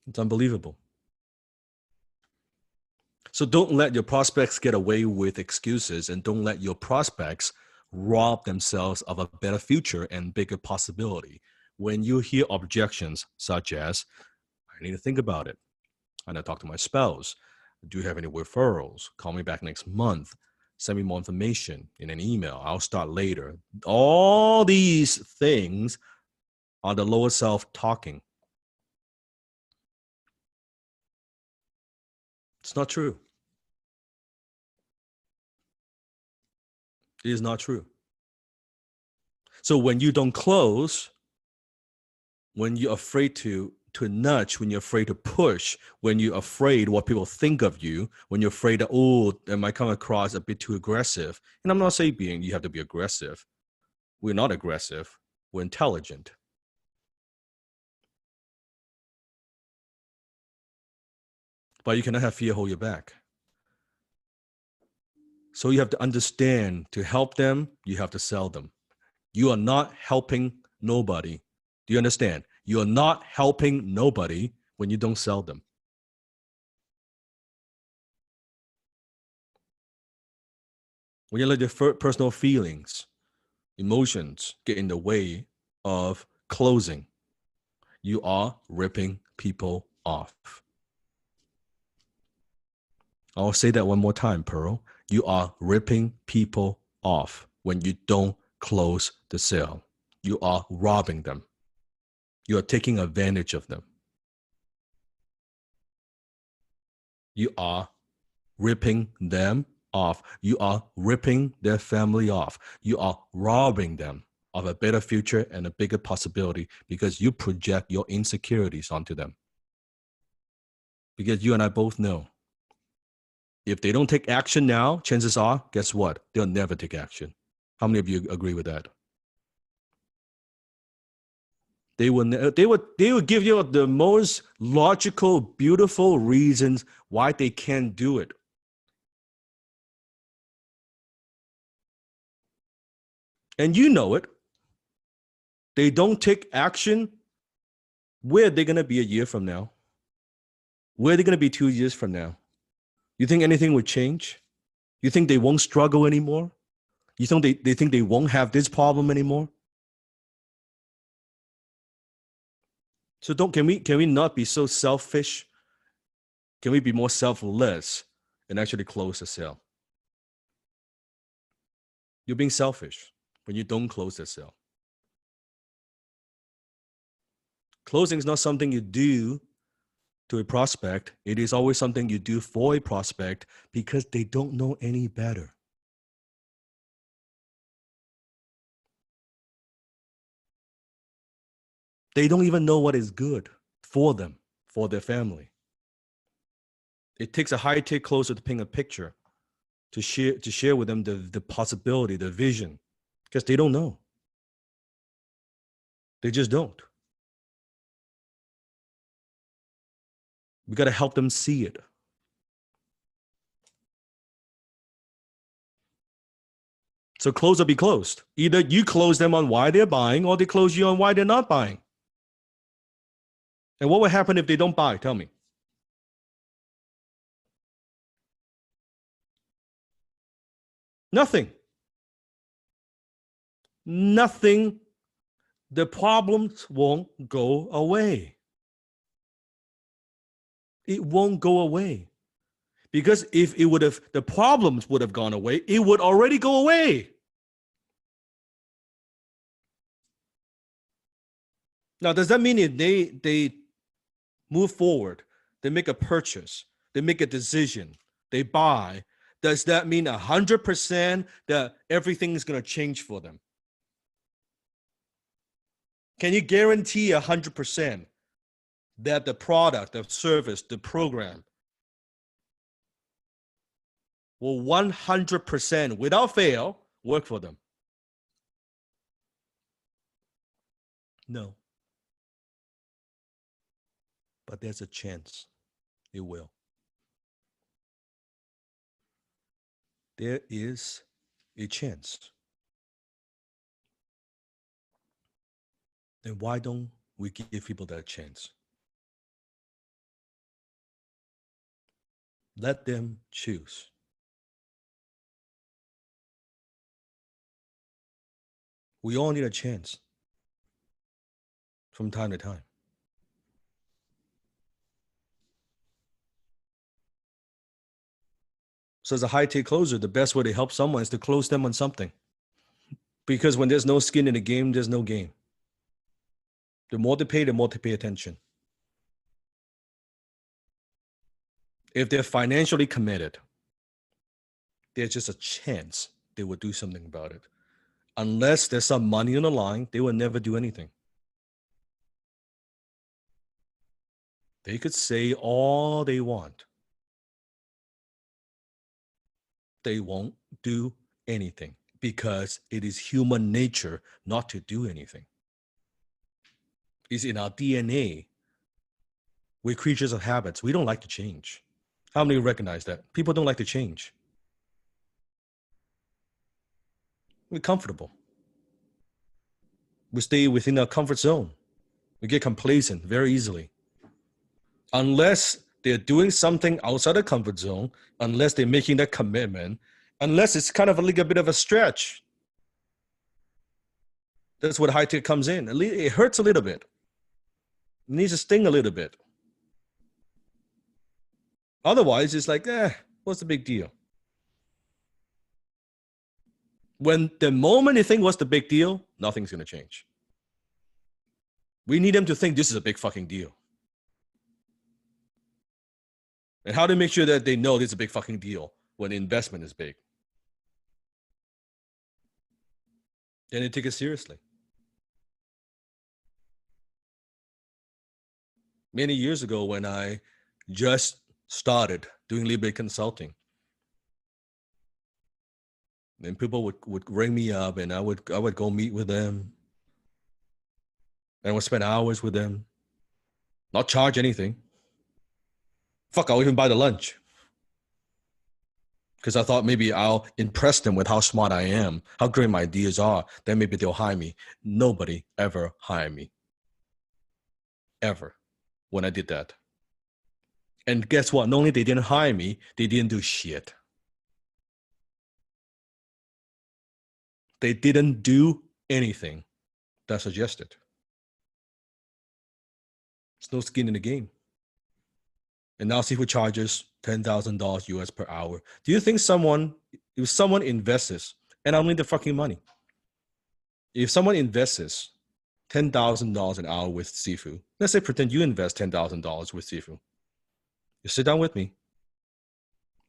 It's unbelievable. So don't let your prospects get away with excuses, and don't let your prospects rob themselves of a better future and bigger possibility. When you hear objections such as, I need to think about it, I need to talk to my spouse, do you have any referrals, call me back next month, send me more information in an email, I'll start later. All these things are the lower self talking. It's not true. It is not true. So when you don't close, when you're afraid to nudge, when you're afraid to push, when you're afraid what people think of you, when you're afraid that, oh, that might come across a bit too aggressive. And I'm not saying you have to be aggressive. We're not aggressive. We're intelligent. But you cannot have fear hold you back. So you have to understand, to help them, you have to sell them. You are not helping nobody. Do you understand? You are not helping nobody when you don't sell them. When you let your personal feelings, emotions get in the way of closing, you are ripping people off. I'll say that one more time, Pearl. You are ripping people off when you don't close the sale. You are robbing them. You are taking advantage of them. You are ripping them off. You are ripping their family off. You are robbing them of a better future and a bigger possibility because you project your insecurities onto them. Because you and I both know, if they don't take action now, chances are, guess what? They'll never take action. How many of you agree with that? They will give you the most logical, beautiful reasons why they can't do it. And you know it. They don't take action. Where are they going to be a year from now? Where are they going to be 2 years from now? You think anything would change? You think they won't struggle anymore? You think they think they won't have this problem anymore? So can we not be so selfish? Can we be more selfless and actually close the sale? You're being selfish when you don't close the sale. Closing is not something you do to a prospect. It is always something you do for a prospect because they don't know any better. They don't even know what is good for them, for their family. It takes a high-tech closer to paint a picture, to share with them the possibility, the vision, because they don't know. They just don't. We got to help them see it. So close or be closed. Either you close them on why they're buying or they close you on why they're not buying. And what will happen if they don't buy? Tell me. Nothing. Nothing. The problems won't go away. It won't go away. Because if it would have, the problems would have gone away, it would already go away. Now, does that mean if they move forward, they make a purchase, they make a decision, they buy, does that mean 100% that everything is going to change for them? Can you guarantee 100% that the product, the service, the program will 100% without fail work for them? No. But there's a chance it will. There is a chance. Then why don't we give people that chance? Let them choose. We all need a chance from time to time. So as a high-tech closer, the best way to help someone is to close them on something. Because when there's no skin in the game, there's no game. The more they pay attention. If they're financially committed, there's just a chance they will do something about it. Unless there's some money on the line, they will never do anything. They could say all they want. They won't do anything because it is human nature not to do anything. It's in our DNA. We're creatures of habits. We don't like to change. How many recognize that? People don't like to change. We're comfortable. We stay within our comfort zone. We get complacent very easily. Unless they're doing something outside the comfort zone, unless they're making that commitment, unless it's kind of like a bit of a stretch. That's what high tech comes in. It hurts a little bit. It needs to sting a little bit. Otherwise, it's like, what's the big deal? When the moment you think what's the big deal, nothing's going to change. We need them to think this is a big fucking deal. And how to make sure that they know this is a big fucking deal when the investment is big. And they take it seriously. Many years ago when I just started doing Libre consulting, and people would ring me up and I would go meet with them. And I would spend hours with them. Not charge anything. Fuck, I'll even buy the lunch. Because I thought maybe I'll impress them with how smart I am, how great my ideas are. Then maybe they'll hire me. Nobody ever hired me. Ever. When I did that. And guess what? Not only they didn't hire me, they didn't do shit. They didn't do anything that suggested. There's no skin in the game. And now seafood charges $10,000 US per hour. Do you think if someone invests, and I don't need the fucking money, if someone invests $10,000 an hour with seafood, let's say pretend you invest $10,000 with seafood. You sit down with me,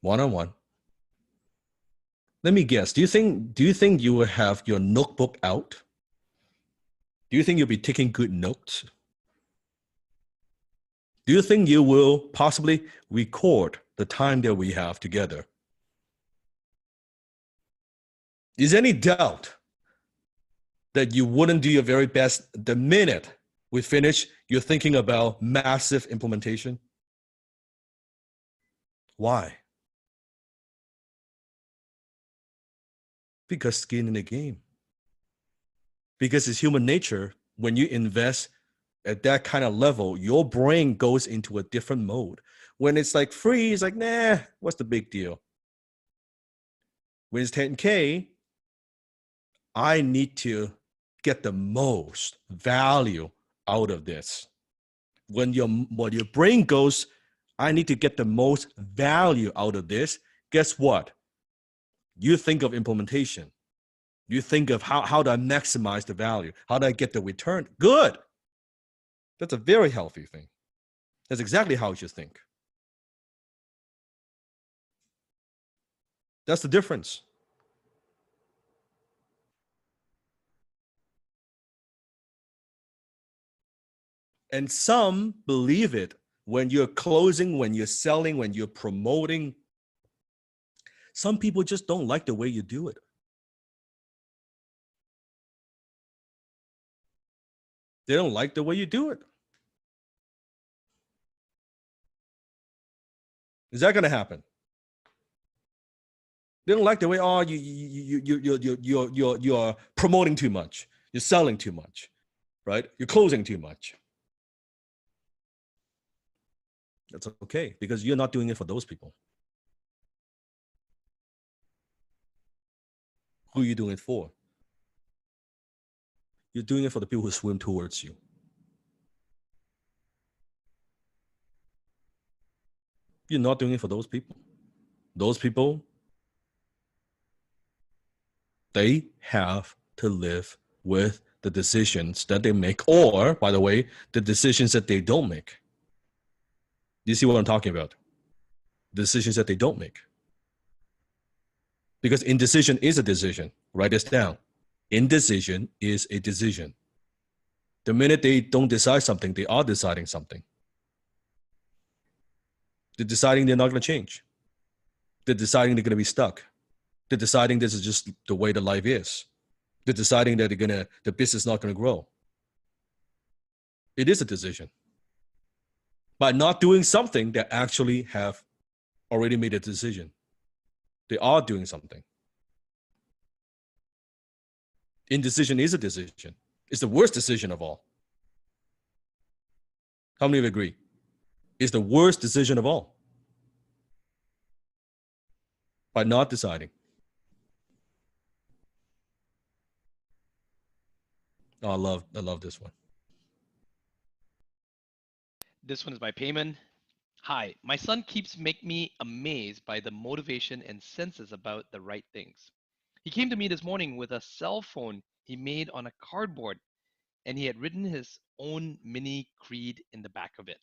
one-on-one. Let me guess. Do you think you will have your notebook out? Do you think you'll be taking good notes? Do you think you will possibly record the time that we have together? Is there any doubt that you wouldn't do your very best the minute we finish? You're thinking about massive implementation? Why? Because skin in the game. Because it's human nature. When you invest at that kind of level, your brain goes into a different mode. When it's like free, it's like, nah, what's the big deal? When it's 10K, I need to get the most value out of this. When your brain goes, I need to get the most value out of this, guess what? You think of implementation. You think of how do I maximize the value? How do I get the return? Good. That's a very healthy thing. That's exactly how you should think. That's the difference. And some believe it when you're closing, when you're selling, when you're promoting. Some people just don't like the way you do it. They don't like the way you do it. Is that going to happen? They don't like the way, oh, you're promoting too much. You're selling too much, right? You're closing too much. That's okay, because you're not doing it for those people. Who are you doing it for? You're doing it for the people who swim towards you. You're not doing it for those people. Those people, they have to live with the decisions that they make, or, by the way, the decisions that they don't make. Do you see what I'm talking about? Decisions that they don't make. Because indecision is a decision. Write this down. Indecision is a decision. The minute they don't decide something, they are deciding something. They're deciding they're not going to change. They're deciding they're going to be stuck. They're deciding this is just the way the life is. They're deciding that the business is not going to grow. It is a decision. By not doing something, they actually have already made a decision. They are doing something. Indecision is a decision. It's the worst decision of all. How many of you agree? It's the worst decision of all. By not deciding. Oh, I love this one. This one is by Payman. Hi, my son keeps making me amazed by the motivation and senses about the right things. He came to me this morning with a cell phone he made on a cardboard, and he had written his own mini creed in the back of it.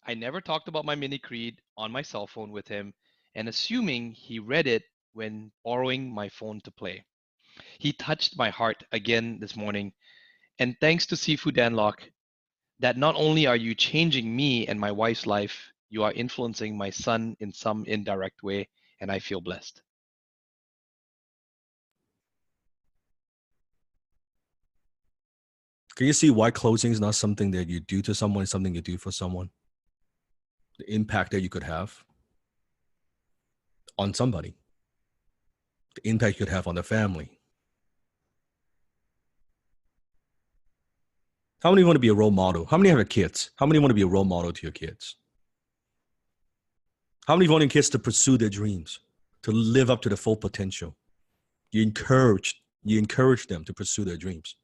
I never talked about my mini creed on my cell phone with him, and assuming he read it when borrowing my phone to play. He touched my heart again this morning, and thanks to Seafood Danlock, that not only are you changing me and my wife's life, you are influencing my son in some indirect way, and I feel blessed. Can you see why closing is not something that you do to someone, it's something you do for someone? The impact that you could have on somebody, the impact you could have on the family. How many want to be a role model? How many have kids? How many want to be a role model to your kids? How many want your kids to pursue their dreams, to live up to the full potential? You encourage You encourage them to pursue their dreams.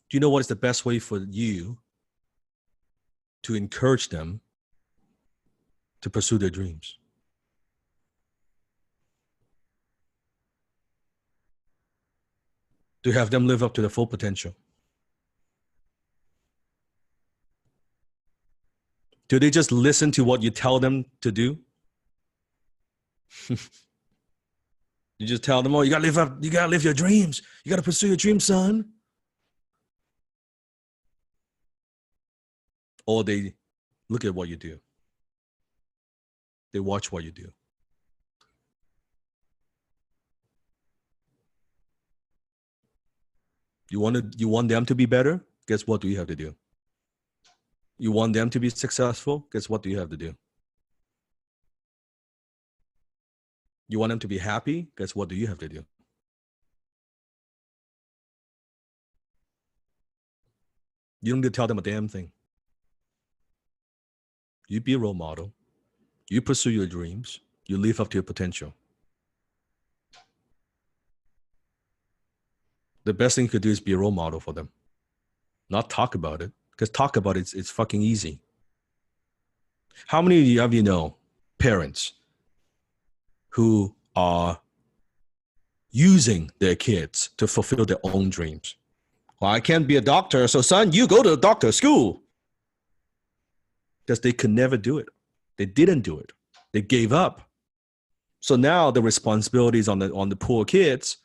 Do you know what is the best way for you to encourage them to pursue their dreams? To have them live up to their full potential. Do they just listen to what you tell them to do? You just tell them, oh, you gotta live your dreams. You gotta pursue your dreams, son. Or they look at what you do. They watch what you do. You want them to be better? Guess what do you have to do? You want them to be successful? Guess what do you have to do? You want them to be happy? Guess what do you have to do? You don't need to tell them a damn thing. You be a role model. You pursue your dreams. You live up to your potential. The best thing you could do is be a role model for them. Not talk about it. Because talk about it, it's fucking easy. How many of you know parents who are using their kids to fulfill their own dreams? Well, I can't be a doctor, so son, you go to a doctor school. Because they could never do it. They didn't do it. They gave up. So now the responsibility is on the poor kids.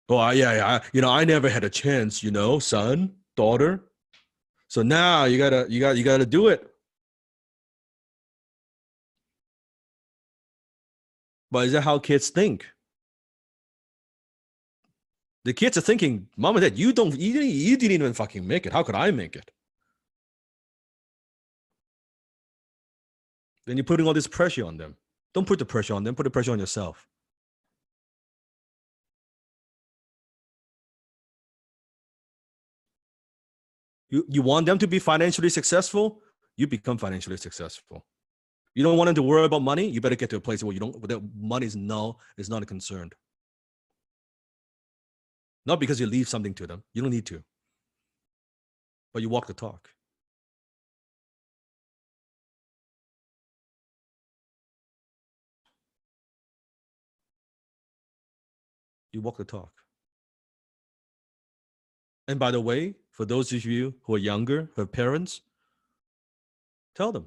Oh, I never had a chance, son, daughter. So now you gotta do it. But is that how kids think? The kids are thinking, Mom and Dad, you didn't even fucking make it. How could I make it? Then you're putting all this pressure on them. Don't put the pressure on them. Put the pressure on yourself. You want them to be financially successful? You become financially successful. You don't want them to worry about money? You better get to a place where money is not a concern. Not because you leave something to them. You don't need to. But you walk the talk. You walk the talk. And by the way, for those of you who are younger, who have parents, tell them,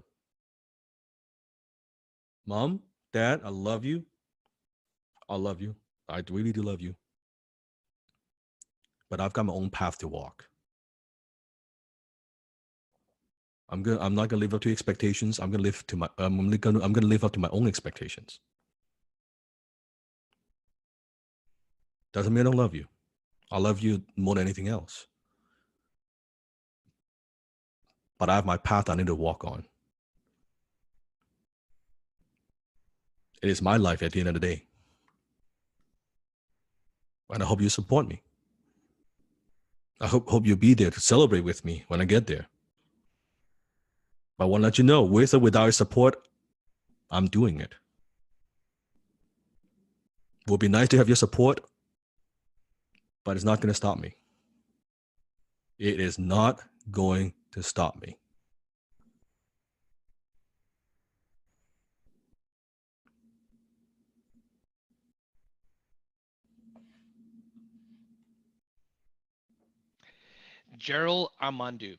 Mom, Dad, I love you. I love you. I really do love you. But I've got my own path to walk. I'm not gonna live up to expectations. I'm gonna live up to my own expectations. Doesn't mean I don't love you. I love you more than anything else. But I have my path I need to walk on. It is my life at the end of the day. And I hope you support me. I hope you'll be there to celebrate with me when I get there. But I want to let you know, with or without your support, I'm doing it. It would be nice to have your support, but it's not going to stop me. It is not going to stop me. Gerald Armandu.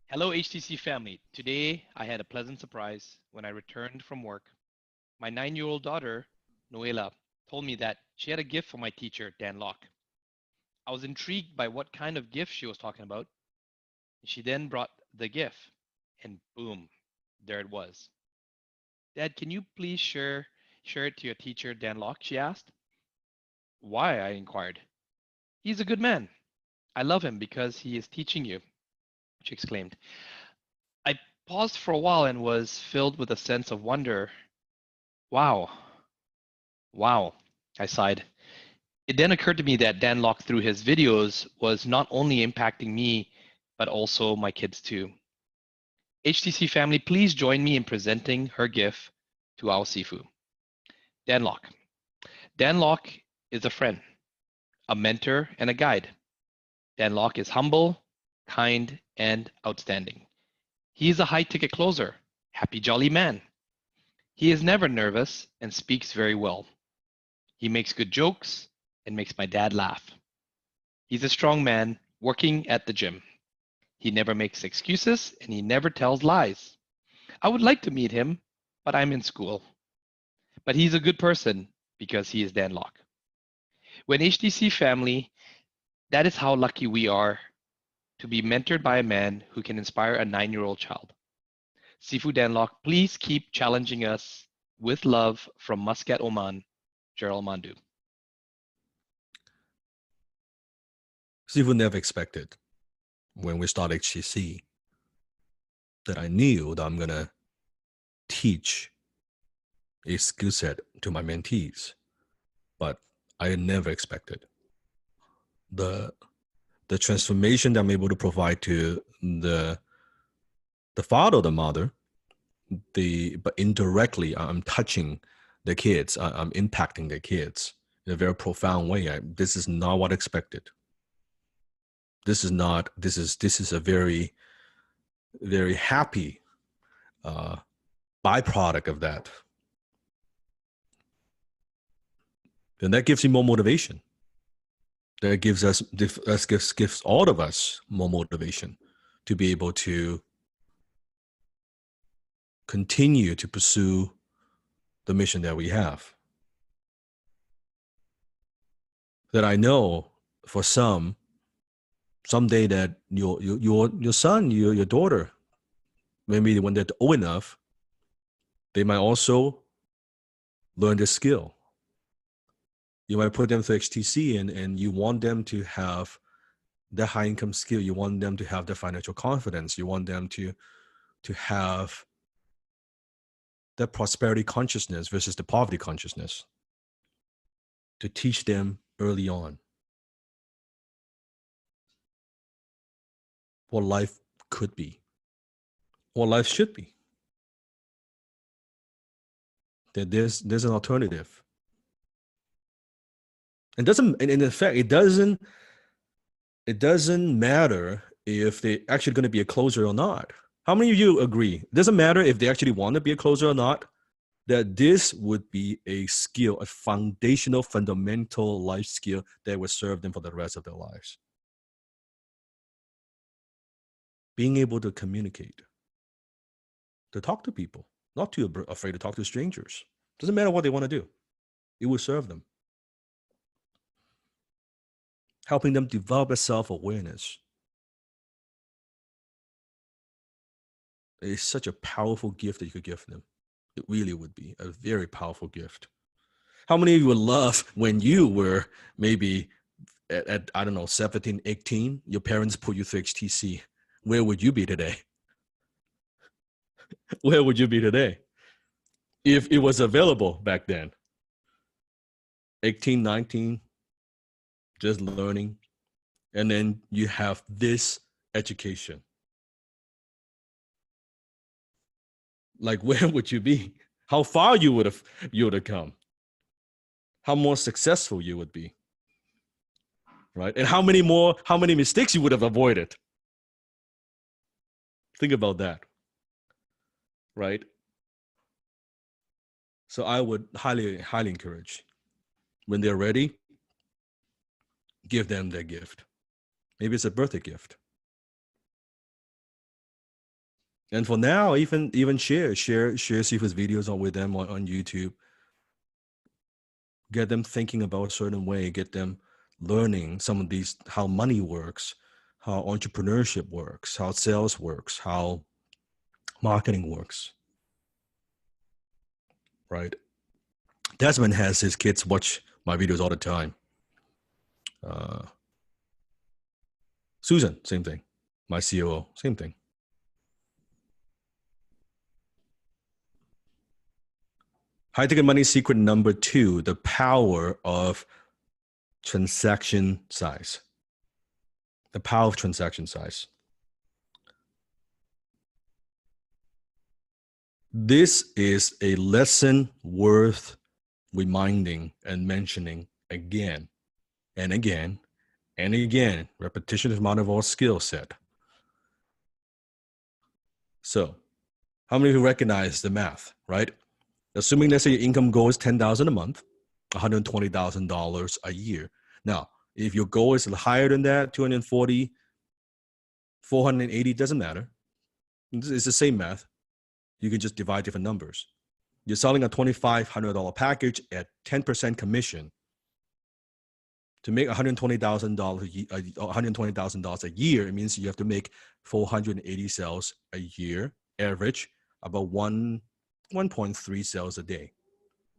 Hello, HTC family. Today, I had a pleasant surprise when I returned from work. My 9-year-old daughter, Noela, told me that she had a gift for my teacher, Dan Locke. I was intrigued by what kind of gift she was talking about. She then brought the gift, and boom, there it was. Dad, can you please share it to your teacher, Dan Locke? She asked. Why? I inquired. He's a good man. I love him because he is teaching you, she exclaimed. I paused for a while and was filled with a sense of wonder. Wow, I sighed. It then occurred to me that Dan Locke, through his videos, was not only impacting me, but also my kids too. HTC family, please join me in presenting her gift to our Sifu. Dan Locke. Dan Locke is a friend, a mentor, and a guide. Dan Lok is humble, kind, and outstanding. He is a high-ticket closer, happy, jolly man. He is never nervous and speaks very well. He makes good jokes and makes my dad laugh. He's a strong man working at the gym. He never makes excuses and he never tells lies. I would like to meet him, but I'm in school. But he's a good person because he is Dan Lok. When HTC family, that is how lucky we are to be mentored by a man who can inspire a 9-year-old child. Sifu Dan Lok, please keep challenging us with love from Muscat, Oman, Gerald Mandu. Sifu never expected when we started HTC that I knew that I'm going to teach a skill set to my mentees, but I never expected the transformation that I'm able to provide to the father or the mother. But indirectly, I'm touching the kids. I'm impacting the kids in a very profound way. This is not what I expected. This is not. This is a very, very happy byproduct of that. And that gives you more motivation. That gives gives all of us more motivation to be able to continue to pursue the mission that we have. That I know for someday that your son, your daughter, maybe when they're old enough, they might also learn this skill. You might put them through HTC and you want them to have the high income skill. You want them to have the financial confidence. You want them to have the prosperity consciousness versus the poverty consciousness, to teach them early on what life could be, what life should be. That there's an alternative. And in fact, it doesn't matter if they're actually going to be a closer or not. How many of you agree? It doesn't matter if they actually want to be a closer or not, that this would be a skill, a foundational, fundamental life skill that would serve them for the rest of their lives. Being able to communicate, to talk to people, not too afraid to talk to strangers. Doesn't matter what they want to do. It will serve them. Helping them develop a self-awareness is such a powerful gift that you could give them. It really would be a very powerful gift. How many of you would love when you were maybe at I don't know, 17, 18, your parents put you through HTC? Where would you be today? Where would you be today? If it was available back then. 18, 19, just learning. And then you have this education. Like, where would you be? How far you would have come? How more successful you would be, right? And how many mistakes you would have avoided? Think about that, right? So I would highly, highly encourage, when they're ready, give them their gift. Maybe it's a birthday gift. And for now, even share Sifu's videos with them on YouTube. Get them thinking about a certain way. Get them learning some of these, how money works, how entrepreneurship works, how sales works, how marketing works. Right? Desmond has his kids watch my videos all the time. Susan, same thing. My COO, same thing. High ticket money secret number 2, the power of transaction size. The power of transaction size. This is a lesson worth reminding and mentioning again and again and again. Repetition is mother of all skill set. So how many of you recognize the math, right? Assuming let's say your income goal is $10,000 a month, $120,000 a year. Now, if your goal is higher than that, 240, 480, doesn't matter. It's the same math. You can just divide different numbers. You're selling a $2,500 package at 10% commission. To make $120,000 a year, it means you have to make 480 sales a year, average about 1.3 sales a day.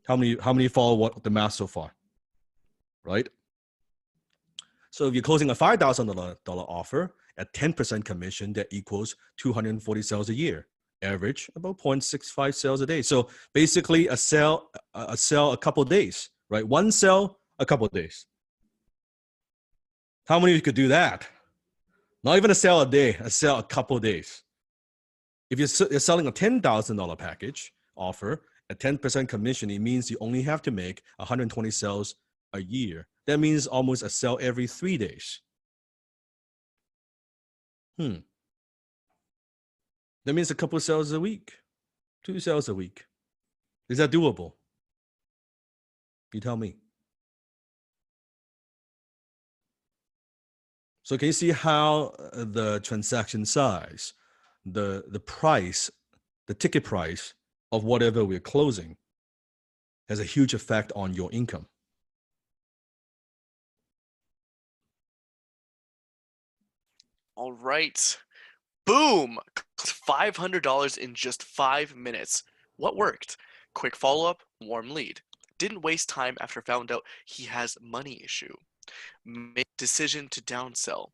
How many follow what the math so far? Right? So if you're closing a $5,000 offer at 10% commission, that equals 240 sales a year. Average about 0.65 sales a day. So basically a sale a couple of days, right? One sale a couple of days. How many of you could do that? Not even a sale a day, a sale a couple of days. If you're selling a $10,000 package offer at 10% commission, it means you only have to make 120 sales a year. That means almost a sale every 3 days. That means a couple of sales a week, 2 sales a week. Is that doable? You tell me. So can you see how the transaction size, the price, the ticket price of whatever we're closing has a huge effect on your income? All right. Boom! $500 in just 5 minutes. What worked? Quick follow-up, warm lead. Didn't waste time after found out he has money issue. Made decision to downsell.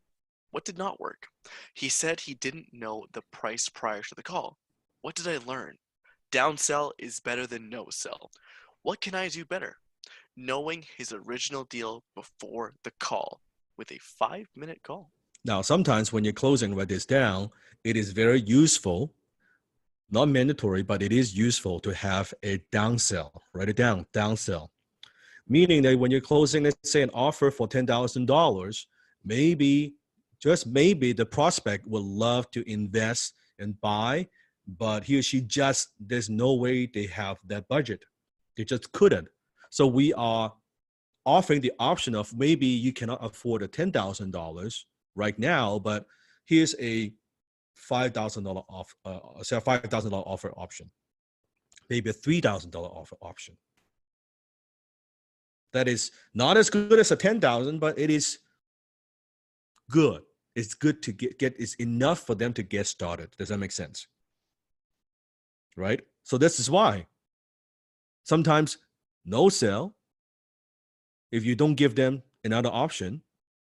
What did not work? He said he didn't know the price prior to the call. What did I learn? Downsell is better than no sell. What can I do better? Knowing his original deal before the call with a 5-minute call. Now, sometimes when you're closing, write this down. It is very useful, not mandatory, but it is useful to have a downsell. Write it down, downsell. Meaning that when you're closing, let's say, an offer for $10,000, maybe, just maybe, the prospect would love to invest and buy, but he or she just, there's no way they have that budget. They just couldn't. So we are offering the option of maybe you cannot afford a $10,000 right now, but here's a $5,000 off, say a $5,000 offer option, maybe a $3,000 offer option. That is not as good as a 10,000, but it is good. It's good to get, it's enough for them to get started. Does that make sense? Right? So this is why sometimes no sell, if you don't give them another option,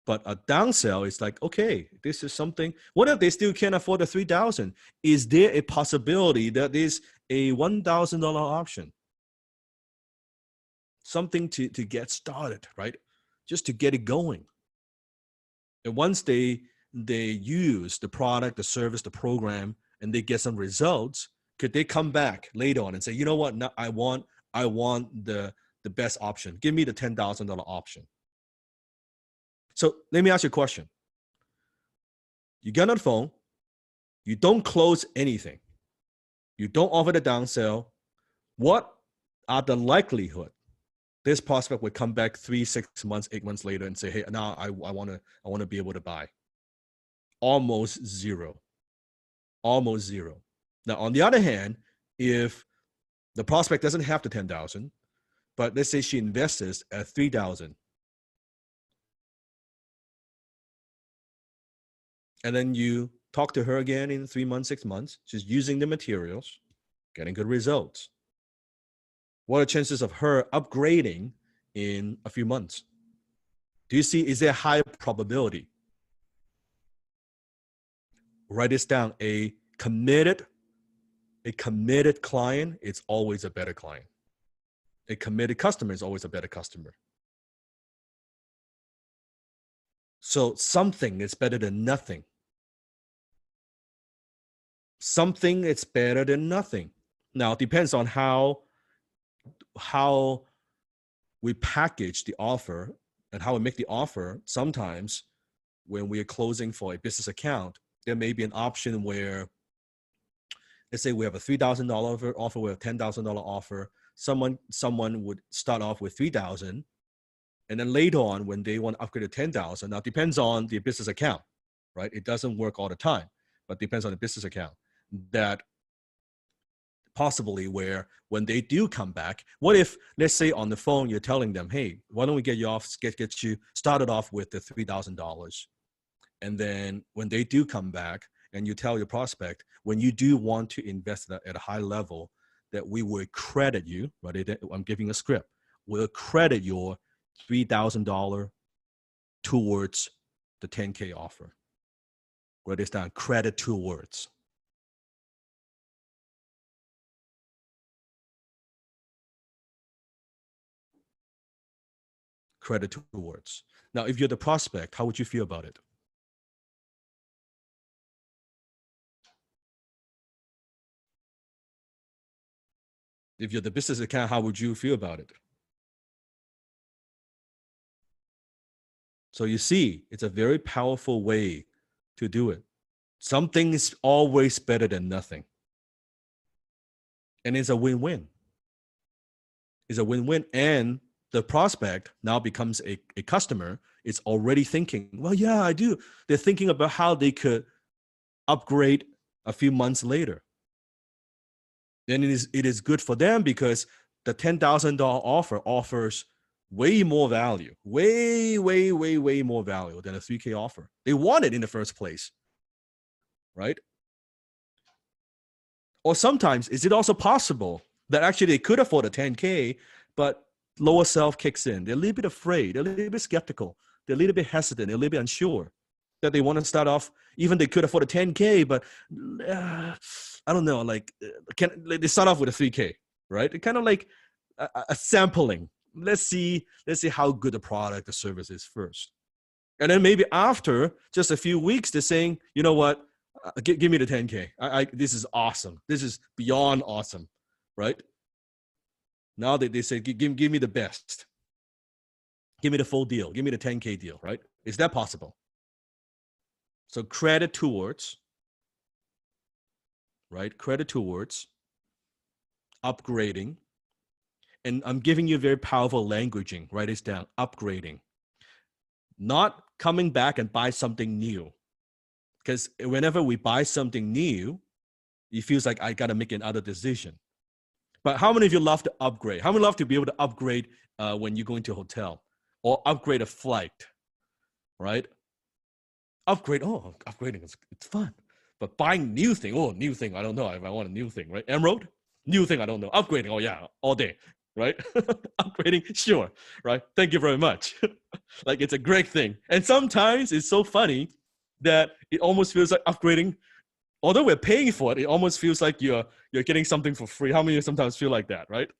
but a downsell is like, okay, this is something. What if they still can't afford the 3,000? Is there a possibility that there's a $1,000 option? Something to get started, right? Just to get it going. And once they use the product, the service, the program, and they get some results, could they come back later on and say, you know what? No, I want the best option. Give me the $10,000 option. So let me ask you a question. You get on the phone, you don't close anything, you don't offer the downsell. What are the likelihood this prospect would come back 3, 6 months, 8 months later and say, hey, now I want to be able to buy? Almost zero. Almost zero. Now, on the other hand, if the prospect doesn't have the 10,000, but let's say she invests at 3,000, and then you talk to her again in 3 months, 6 months, she's using the materials, getting good results. What are the chances of her upgrading in a few months? Do you see, is there a high probability? Write this down. A committed client is always a better client. A committed customer is always a better customer. So something is better than nothing. Something is better than nothing. Now, it depends on how we package the offer and how we make the offer. Sometimes when we are closing for a business account, there may be an option where, let's say we have a $3,000 offer, we have a $10,000 offer. Someone would start off with 3,000, and then later on when they want to upgrade to 10,000, now it depends on the business account, right? It doesn't work all the time, but depends on the business account. That possibly where when they do come back, what if, let's say on the phone, you're telling them, hey, why don't we get you started off with the $3,000. And then when they do come back and you tell your prospect, when you do want to invest at a high level, that we will credit you, right? I'm giving a script. We'll credit your $3,000 towards the 10K offer. Write this down, credit towards. Credit towards. Now, if you're the prospect, how would you feel about it? If you're the business account, how would you feel about it? So you see, it's a very powerful way to do it. Something is always better than nothing. And it's a win-win. It's a win-win. And the prospect now becomes a customer. It's already thinking, well, yeah, I do. They're thinking about how they could upgrade a few months later. Then it is good for them because the $10,000 offer offers way more value, way more value than a 3K offer. They want it in the first place, right? Or sometimes, is it also possible that actually they could afford a 10K, but lower self kicks in? They're a little bit afraid, they're a little bit skeptical, they're a little bit hesitant, they're a little bit unsure that they want to start off, even they could afford a 10K, but I don't know, like, they start off with a 3K, right? It's kind of like a sampling. Let's see how good the product, the service is first. And then maybe after just a few weeks, they're saying, you know what, give me the 10K. This is awesome. This is beyond awesome, right? Now they say, give me the best. Give me the full deal. Give me the 10K deal, right? Is that possible? So credit towards, right? Credit towards upgrading. And I'm giving you very powerful languaging. Write this down, upgrading. Not coming back and buy something new. Because whenever we buy something new, it feels like I got to make another decision. But how many of you love to upgrade? How many love to be able to upgrade when you go into a hotel or upgrade a flight, right? Upgrading, it's fun. But buying new thing, I don't know if I want a new thing, right? Emerald, new thing, I don't know. Upgrading, oh yeah, all day, right? Upgrading, sure, right? Thank you very much. Like, it's a great thing. And sometimes it's so funny that it almost feels like upgrading, although we're paying for it, it almost feels like you're getting something for free. How many of you sometimes feel like that, right?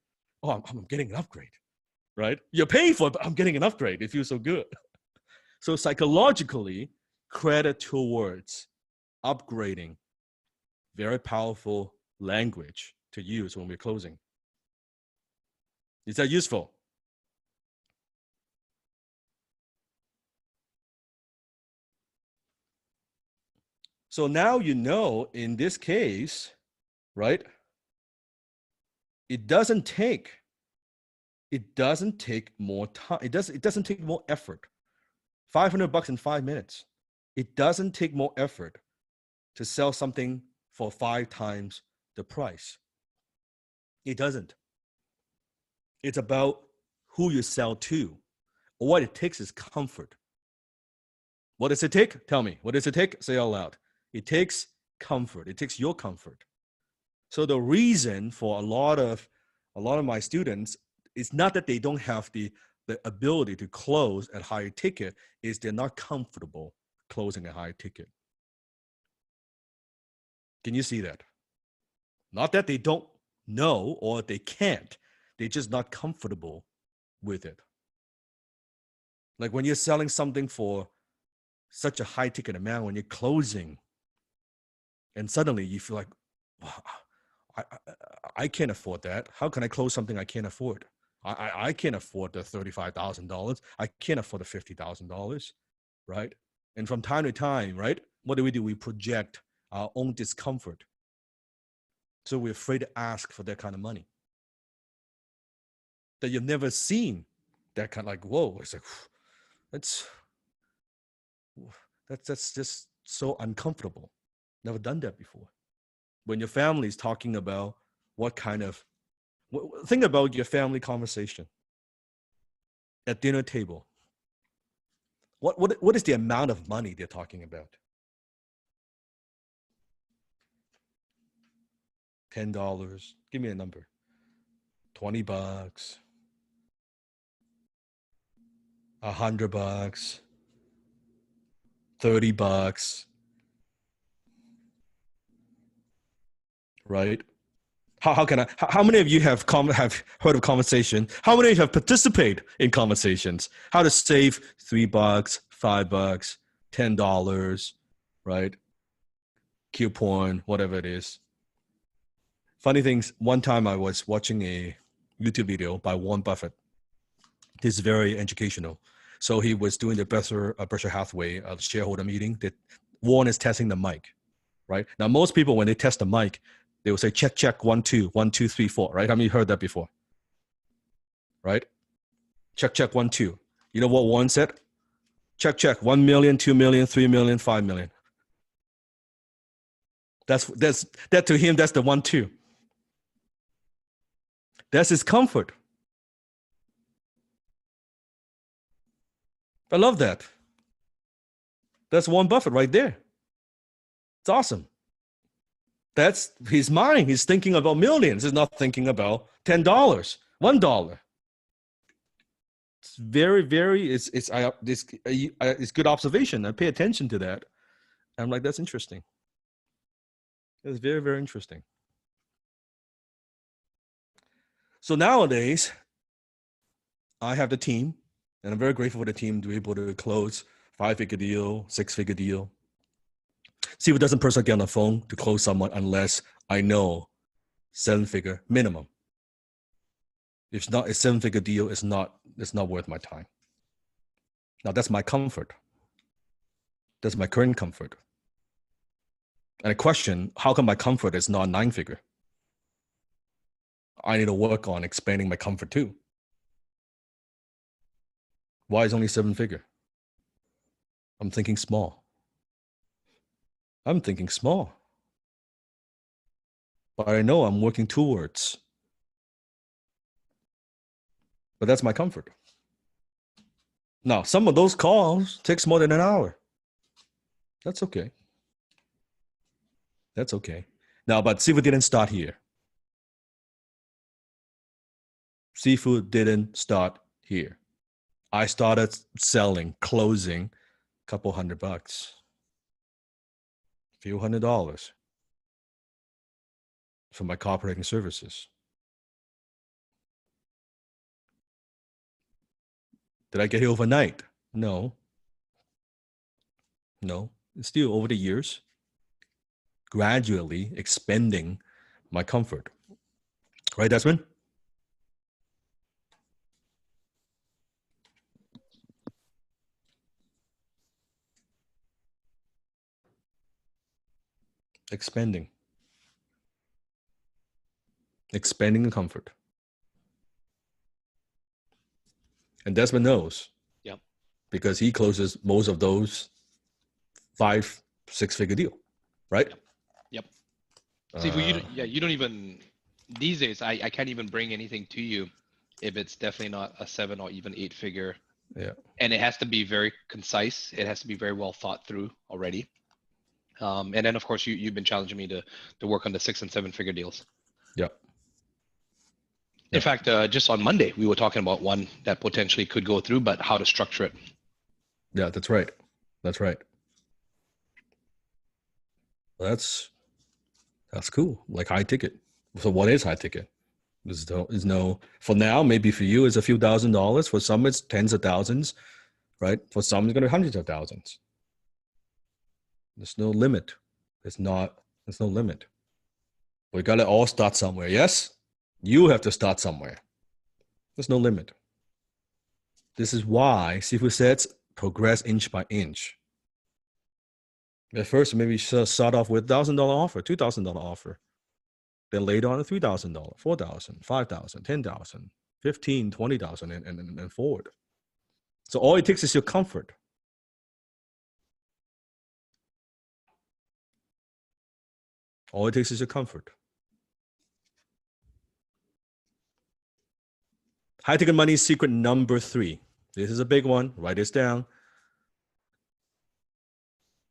Oh, I'm getting an upgrade, right? You're paying for it, but I'm getting an upgrade. It feels so good. So psychologically, credit towards upgrading, very powerful language to use when we're closing. Is that useful? So now you know, in this case, right? It doesn't take more time. It doesn't take more effort. $500 in 5 minutes. It doesn't take more effort to sell something for 5 times the price. It doesn't. It's about who you sell to. What it takes is comfort. What does it take? Tell me. What does it take? Say it out loud. It takes comfort. It takes your comfort. So the reason for a lot of my students is not that they don't have the ability to close at higher ticket, is they're not comfortable closing a higher ticket. Can you see that? Not that they don't know or they can't. They're just not comfortable with it. Like when you're selling something for such a high ticket amount, when you're closing, and suddenly you feel like, wow, I can't afford that. How can I close something I can't afford? I can't afford the $35,000. I can't afford the $50,000, right? And from time to time, right, what do? We project our own discomfort. So we're afraid to ask for that kind of money that you've never seen. That kind of like, whoa, it's like, that's just so uncomfortable. Never done that before. When your family is talking about what kind of, think about your family conversation at dinner table. What is the amount of money they're talking about? $10. Give me a number. $20. $100. $30. Right? How many of you have heard of conversation? How many of you have participated in conversations? How to save $3, $5, $10, right? Coupon, whatever it is. Funny things, one time I was watching a YouTube video by Warren Buffett. This is very educational. So he was doing the Berkshire Hathaway shareholder meeting that Warren is testing the mic, right? Now, most people, when they test the mic, they will say, check, check, 1, 2, 1, 2, 3, 4, right? How many heard that before? Right? Check, check, 1, 2. You know what Warren said? Check, check, 1 million, 2 million, 3 million, 5 million. That to him, that's the 1, 2. That's his comfort. I love that. That's Warren Buffett right there. It's awesome. That's his mind. He's thinking about millions. He's not thinking about $10, $1. It's very, very. It's good observation. I pay attention to that. I'm like, that's interesting. It's very, very interesting. So nowadays, I have the team, and I'm very grateful for the team to be able to close 5-figure deal, 6-figure deal. See, it doesn't personally get on the phone to close someone unless I know 7-figure minimum. If it's not a 7-figure deal, it's not worth my time. Now that's my comfort. That's my current comfort. And I question, how come my comfort is not 9-figure? I need to work on expanding my comfort too. Why is only 7-figure? I'm thinking small. But I know I'm working towards. But that's my comfort. Now, some of those calls takes more than an hour. That's okay. Now, but Seafood didn't start here. Seafood didn't start here. I started selling, closing a couple $100, few $100 for my cooperating services. Did I get it overnight? No. It's still over the years, gradually expanding my comfort. Right, Desmond? Expanding the comfort. And Desmond knows. Yep. Because he closes most of those 5-6-figure deal, right? Yep. See, you don't even, these days, I can't even bring anything to you if it's definitely not a 7 or even 8-figure. Yeah. And it has to be very concise. It has to be very well thought through already. And then, of course, you've been challenging me to work on the 6- and 7-figure deals. Yeah. In fact, just on Monday, we were talking about one that potentially could go through, but how to structure it. Yeah, that's right. That's cool. Like high ticket. So what is high ticket? There's no, for now, maybe for you it's a few $1,000s. For some it's tens of thousands, right? For some it's going to be hundreds of thousands. There's no limit. There's no limit. We got to all start somewhere. Yes? You have to start somewhere. There's no limit. This is why Sifu says progress inch by inch. At first, maybe start off with $1,000 offer, $2,000 offer. Then later on, $3,000, $4,000, $5,000, $10,000, $15,000, $20,000, and forward. So all it takes is your comfort. All it takes is your comfort. High ticket money secret number 3. This is a big one. Write this down.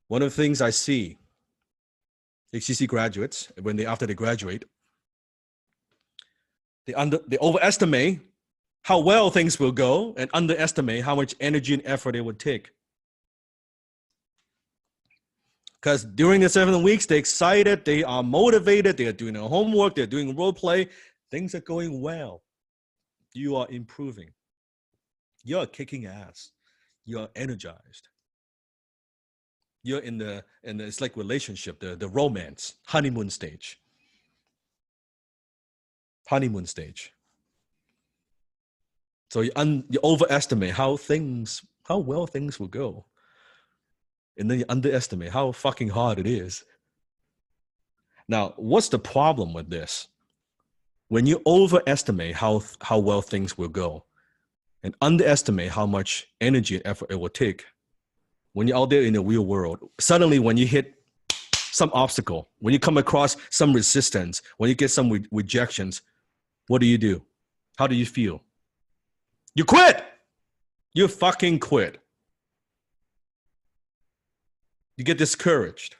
One of the things I see HCC graduates, after they graduate, they overestimate how well things will go and underestimate how much energy and effort it would take. Because during the 7 weeks, they're excited, they are motivated, they are doing their homework, they're doing role play, things are going well. You are improving. You're kicking ass. You're energized. You're in the it's like relationship, the romance, honeymoon stage. Honeymoon stage. So you overestimate how well things will go. And then you underestimate how fucking hard it is. Now, what's the problem with this? When you overestimate how well things will go and underestimate how much energy and effort it will take, when you're out there in the real world, suddenly when you hit some obstacle, when you come across some resistance, when you get some rejections, what do? How do you feel? You quit. You fucking quit. You get discouraged.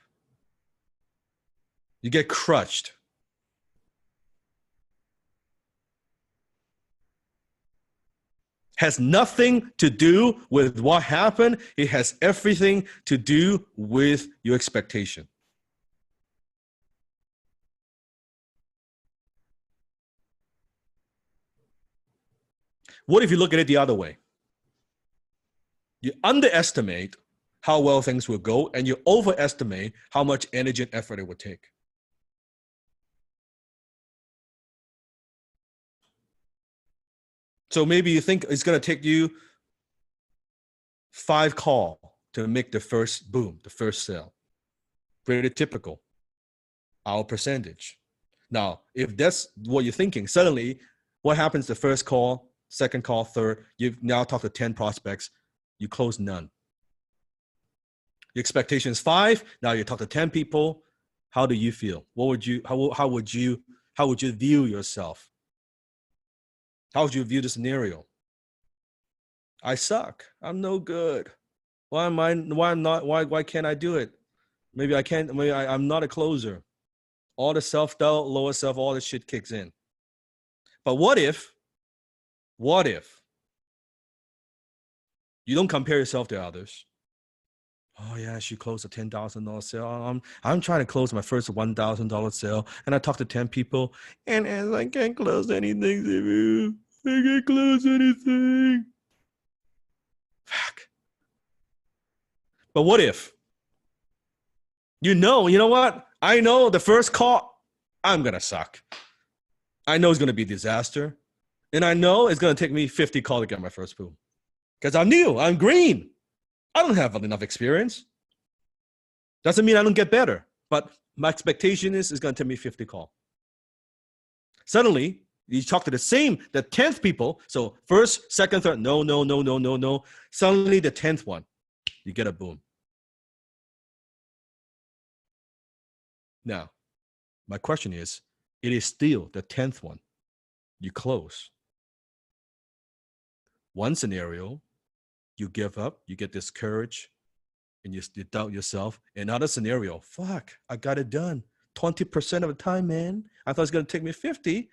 You get crushed. Has nothing to do with what happened. It has everything to do with your expectation. What if you look at it the other way? You underestimate how well things will go, and you overestimate how much energy and effort it would take. So maybe you think it's going to take you 5 calls to make the first boom, the first sale. Pretty typical. Our percentage. Now, if that's what you're thinking, suddenly what happens the first call, second call, third, you've now talked to 10 prospects, you close none. Your expectation is 5, now you talk to 10 people. How do you feel? How would you view yourself? How would you view the scenario? I suck. I'm no good. Why can't I do it? Maybe I can't, maybe I'm not a closer. All the self-doubt, lower self, all this shit kicks in. But what if you don't compare yourself to others? Oh yeah, she closed a $10,000 sale. I'm trying to close my first $1,000 sale, and I talked to 10 people, and I can't close anything. I can't close anything. Fuck. But what if? You know what? I know the first call, I'm gonna suck. I know it's gonna be a disaster, and I know it's gonna take me 50 calls to get my first boom, because I'm new. I'm green. I don't have enough experience. Doesn't mean I don't get better, but my expectation is it's going to take me 50 calls. Suddenly, you talk to the 10th people. So first, second, third, no. Suddenly, the 10th one, you get a boom. Now, my question is, it is still the 10th one. You close. One scenario, you give up, you get discouraged, and you doubt yourself. Another scenario, fuck, I got it done. 20% of the time, man. I thought it was going to take me 50.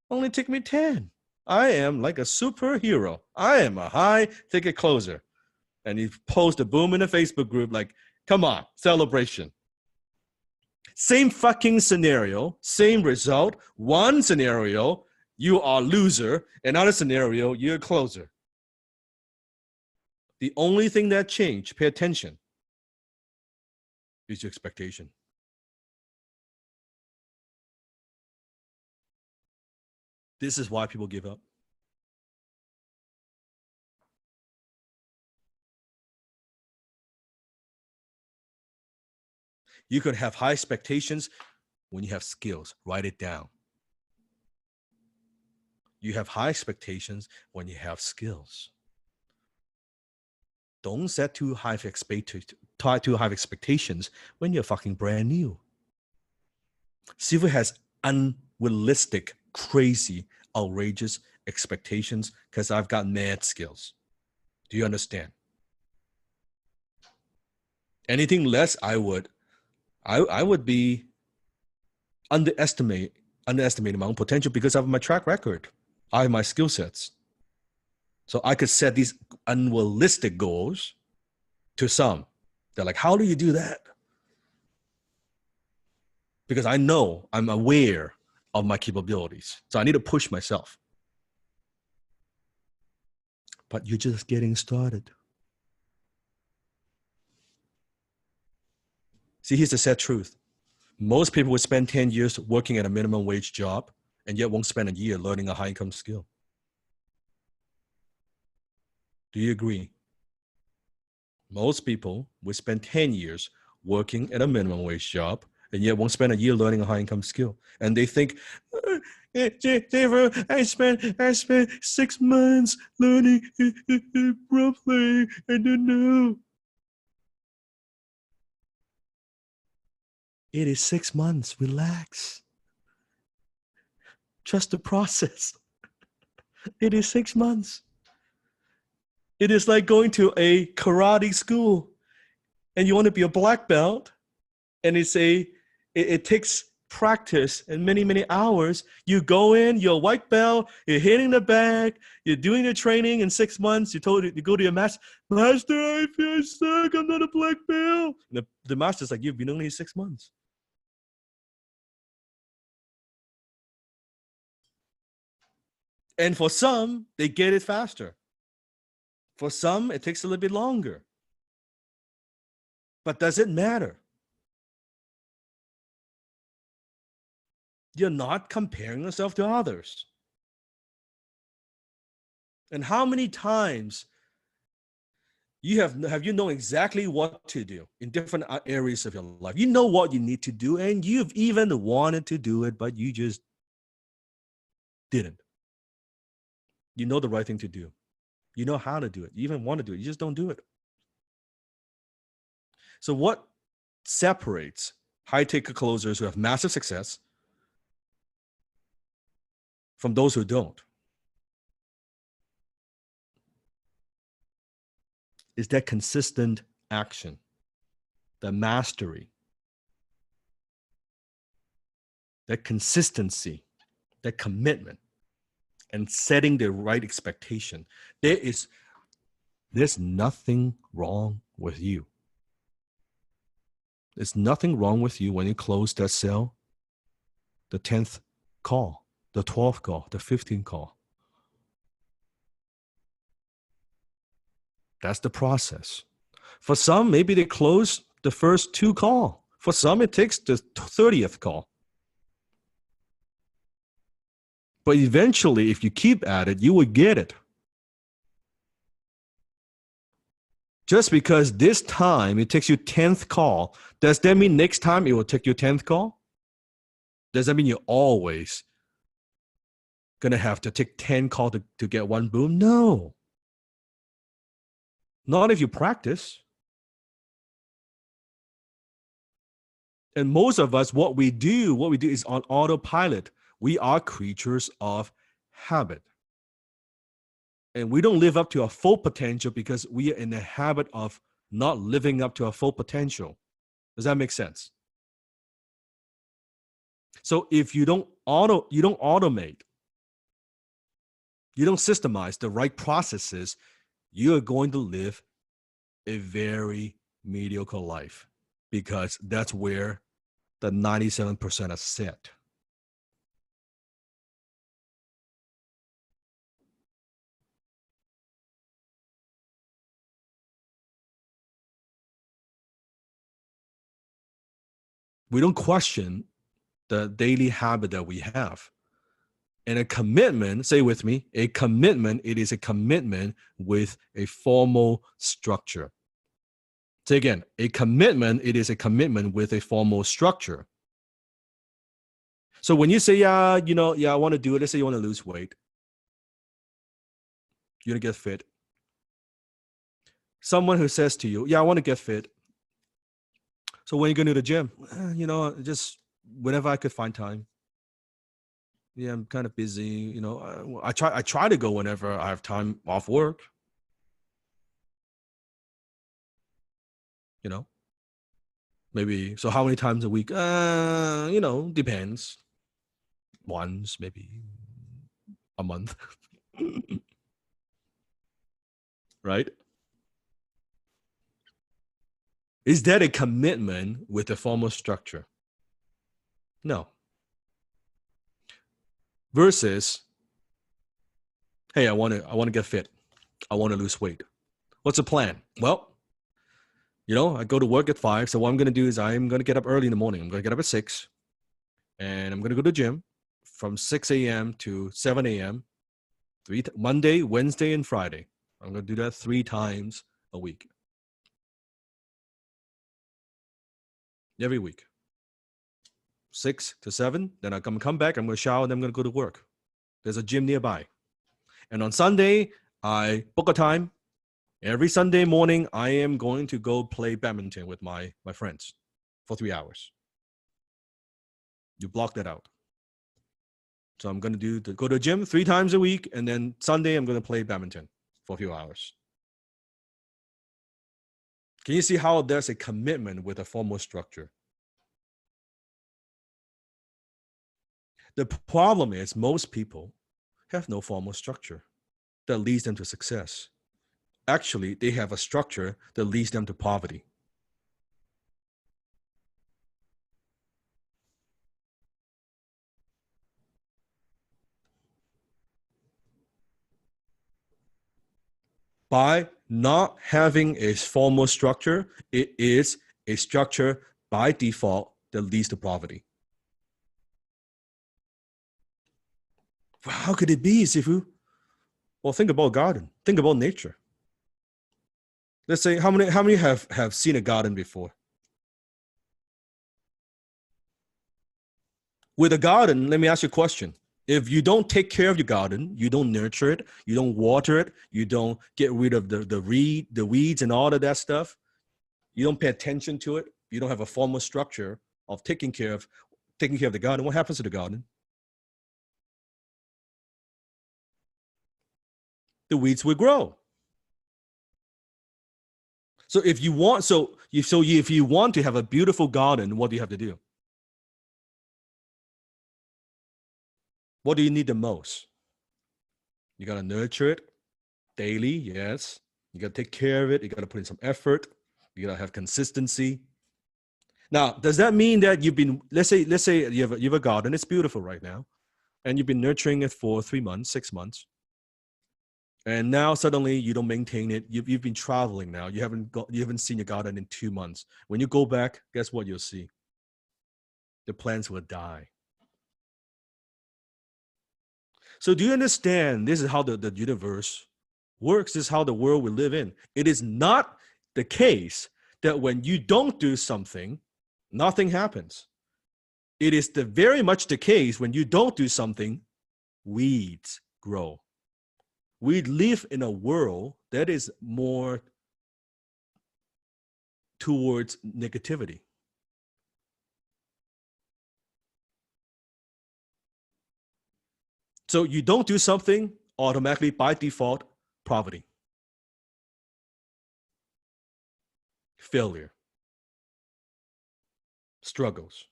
Only took me 10. I am like a superhero. I am a high ticket closer. And you post a boom in a Facebook group like, come on, celebration. Same fucking scenario, same result. One scenario, you are a loser. Another scenario, you're a closer. The only thing that changed, pay attention, is your expectation. This is why people give up. You could have high expectations when you have skills. Write it down. You have high expectations when you have skills. Don't set too high expectations when you're fucking brand new. Sifu has unrealistic, crazy, outrageous expectations because I've got mad skills. Do you understand? Anything less, I would be underestimating my own potential because of my track record. I have my skill sets. So I could set these unrealistic goals to some. They're like, how do you do that? Because I know, I'm aware of my capabilities. So I need to push myself. But you're just getting started. See, here's the sad truth. Most people would spend 10 years working at a minimum wage job and yet won't spend a year learning a high income skill. Do you agree? Most people would spend 10 years working at a minimum wage job and yet won't spend a year learning a high income skill. And they think, Jennifer, I spent 6 months learning role playing. I don't know. It is 6 months. Relax. Trust the process. It is 6 months. It is like going to a karate school and you want to be a black belt, and it takes practice and many, many hours. You go in, you're a white belt, you're hitting the bag, you're doing your training in 6 months. You go to your master, I feel stuck, I'm not a black belt. And the master's like, you've been only 6 months. And for some, they get it faster. For some, it takes a little bit longer. But does it matter? You're not comparing yourself to others. And how many times have you known exactly what to do in different areas of your life? You know what you need to do, and you've even wanted to do it, but you just didn't. You know the right thing to do. You know how to do it. You even want to do it. You just don't do it. So what separates high-ticket closers who have massive success from those who don't is that consistent action, the mastery, that consistency, that commitment, and setting the right expectation. There's nothing wrong with you. There's nothing wrong with you when you close that sale, the 10th call, the 12th call, the 15th call. That's the process. For some, maybe they close the first 2 calls. For some, it takes the 30th call. But eventually, if you keep at it, you will get it. Just because this time it takes you 10th call, does that mean next time it will take you 10th call? Does that mean you're always going to have to take 10 calls to get 1 boom? No. Not if you practice. And most of us, what we do is on autopilot. We are creatures of habit. And we don't live up to our full potential because we are in the habit of not living up to our full potential. Does that make sense? So if you don't automate, you don't systemize the right processes, you are going to live a very mediocre life, because that's where the 97% are set. We don't question the daily habit that we have. And a commitment, say with me, a commitment, it is a commitment with a formal structure. So again, a commitment, it is a commitment with a formal structure. So when you say, yeah, I want to do it. Let's say you want to lose weight. You want to get fit. Someone who says to you, yeah, I want to get fit. So when you go to the gym, just whenever I could find time. Yeah, I'm kind of busy. I try to go whenever I have time off work. Maybe. So how many times a week? Depends. Once, maybe a month. Right? Is that a commitment with a formal structure? No. Versus, hey, I want to get fit. I want to lose weight. What's the plan? Well, I go to work at 5. So what I'm going to do is I'm going to get up early in the morning. I'm going to get up at 6. And I'm going to go to the gym from 6 a.m. to 7 a.m. Monday, Wednesday, and Friday. I'm going to do that 3 times a week. Every week. 6 to 7. Then I come back. I'm going to shower. And I'm going to go to work. There's a gym nearby. And on Sunday, I book a time. Every Sunday morning, I am going to go play badminton with my friends for 3 hours. You block that out. So I'm going to go to the gym 3 times a week. And then Sunday, I'm going to play badminton for a few hours. Can you see how there's a commitment with a formal structure? The problem is most people have no formal structure that leads them to success. Actually, they have a structure that leads them to poverty. By not having a formal structure, it is a structure by default that leads to poverty. How could it be, Sifu? Well, think about garden. Think about nature. Let's say how many have seen a garden before? With a garden, let me ask you a question. If you don't take care of your garden, you don't nurture it, you don't water it, you don't get rid of the weeds and all of that stuff, you don't pay attention to it, you don't have a formal structure of taking care of the garden, what happens to the garden? The weeds will grow. So if you want to have a beautiful garden, what do you have to do? What do you need the most? You got to nurture it daily, yes. You got to take care of it. You got to put in some effort. You got to have consistency. Now, does that mean that let's say you have a garden, it's beautiful right now, and you've been nurturing it for 3 months, 6 months, and now suddenly you don't maintain it. You've been traveling now. You haven't seen your garden in 2 months. When you go back, guess what you'll see? The plants will die. So do you understand? This is how the universe works. This is how the world we live in. It is not the case that when you don't do something, nothing happens. It is very much the case when you don't do something, weeds grow. We live in a world that is more towards negativity. So you don't do something, automatically by default, poverty, failure, struggles.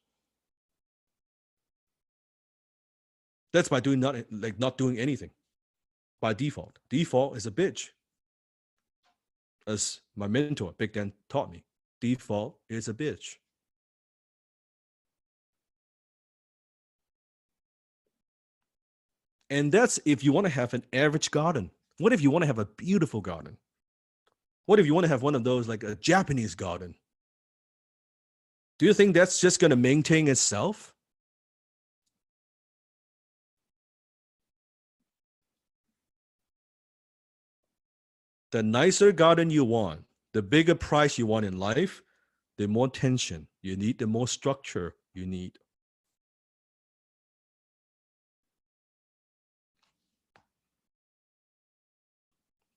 That's by not doing anything. By default. Default is a bitch. As my mentor, Big Dan, taught me. Default is a bitch. And that's if you want to have an average garden. What if you want to have a beautiful garden? What if you want to have one of those like a Japanese garden? Do you think that's just going to maintain itself? The nicer garden you want, The bigger price you want in life, the more tension you need, the more structure you need.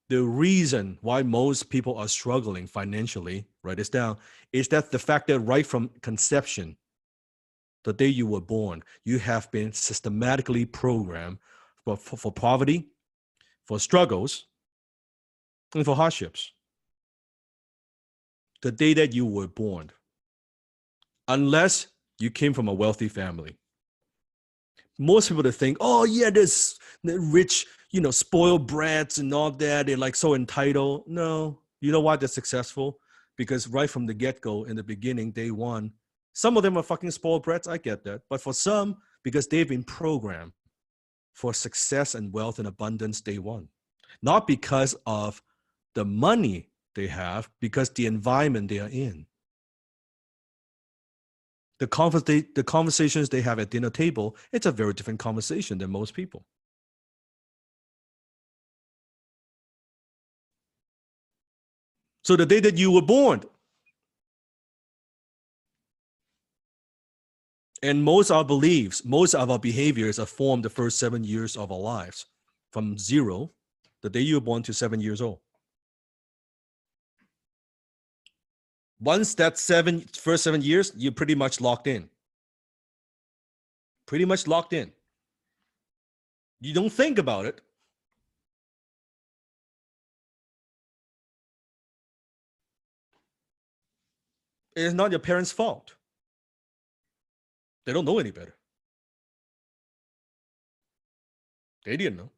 The reason why most people are struggling financially, write this down, is that the fact that right from conception, the day you were born, you have been systematically programmed for poverty, for struggles, and for hardships. The day that you were born, unless you came from a wealthy family. Most people that think, oh yeah, there's rich, spoiled brats and all that. They're like so entitled. No, you know why they're successful? Because right from the get-go, in the beginning, day one, some of them are fucking spoiled brats. I get that. But for some, because they've been programmed for success and wealth and abundance day one. Not because of the money they have, because the environment they are in. The conversations they have at dinner table, it's a very different conversation than most people. So the day that you were born, and most of our beliefs, most of our behaviors are formed the first 7 years of our lives, from zero, the day you were born, to 7 years old. Once that first 7 years, you're pretty much locked in. Pretty much locked in. You don't think about it. It's not your parents' fault. They don't know any better. They didn't know.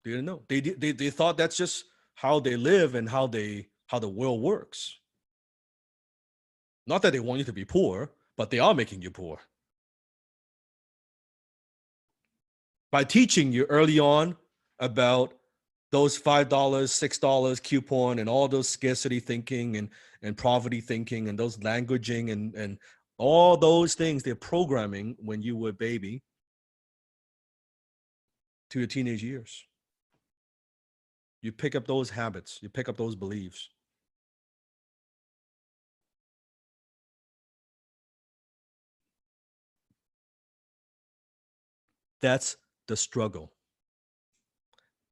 They didn't know. They thought that's just how they live and how the world works. Not that they want you to be poor, but they are making you poor. By teaching you early on about those $5, $6 coupon and all those scarcity thinking and poverty thinking and those languaging and all those things they're programming when you were a baby to your teenage years. You pick up those habits, you pick up those beliefs. That's the struggle.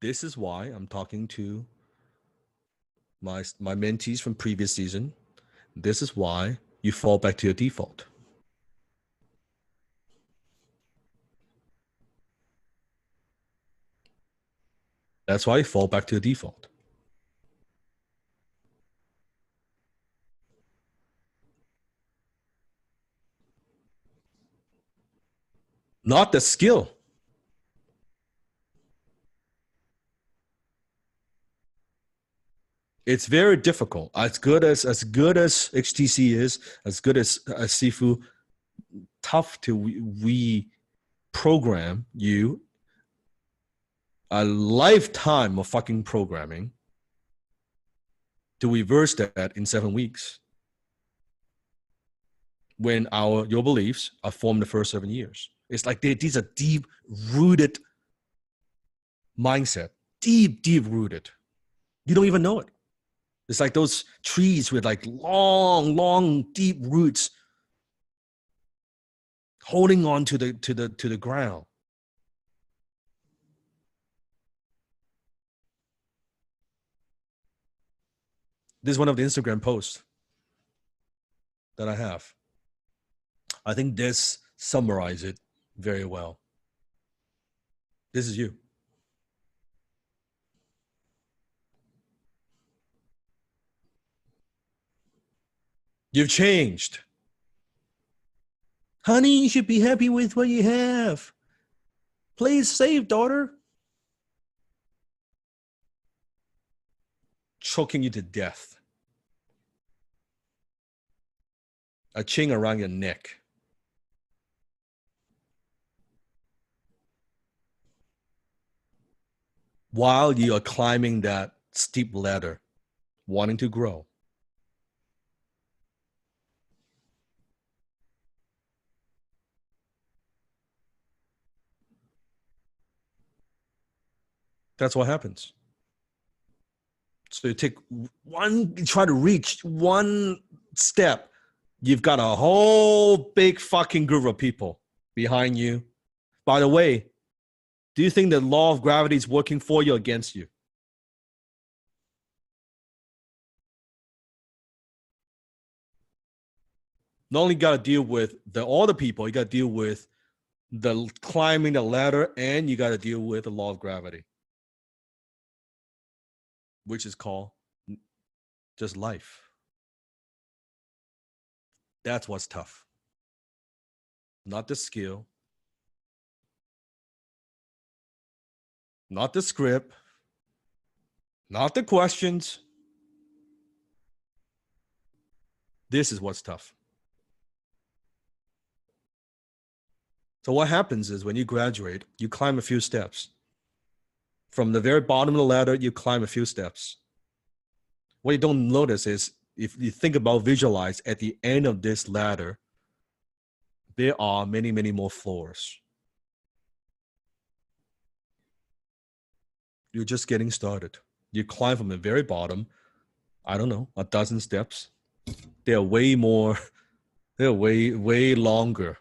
This is why I'm talking to my mentees from previous season. This is why you fall back to your default. That's why you fall back to the default. Not the skill. It's very difficult. As good as HTC is, as good as Sifu, tough to reprogram you. A lifetime of fucking programming to reverse that in 7 weeks. When your beliefs are formed the first 7 years. It's like these are deep-rooted mindset. Deep rooted. You don't even know it. It's like those trees with like long, deep roots holding on to the ground. This is one of the Instagram posts that I have. I think this summarizes it very well. This is you. You've changed. Honey, you should be happy with what you have. Play it safe, daughter. Choking you to death. A chain around your neck. While you are climbing that steep ladder, wanting to grow. That's what happens. So you take one, you try to reach one step. You've got a whole big fucking group of people behind you. By the way, do you think the law of gravity is working for you or against you? Not only got to deal with all the people, you got to deal with the climbing the ladder, and you got to deal with the law of gravity, which is called just life. That's what's tough. Not the skill, not the script, not the questions. This is what's tough. So what happens is when you graduate, you climb a few steps. From the very bottom of the ladder, you climb a few steps. What you don't notice is if you think about, visualize at the end of this ladder, there are many, many more floors. You're just getting started. You climb from the very bottom, I don't know, 1,000 steps. They're way more, they're way longer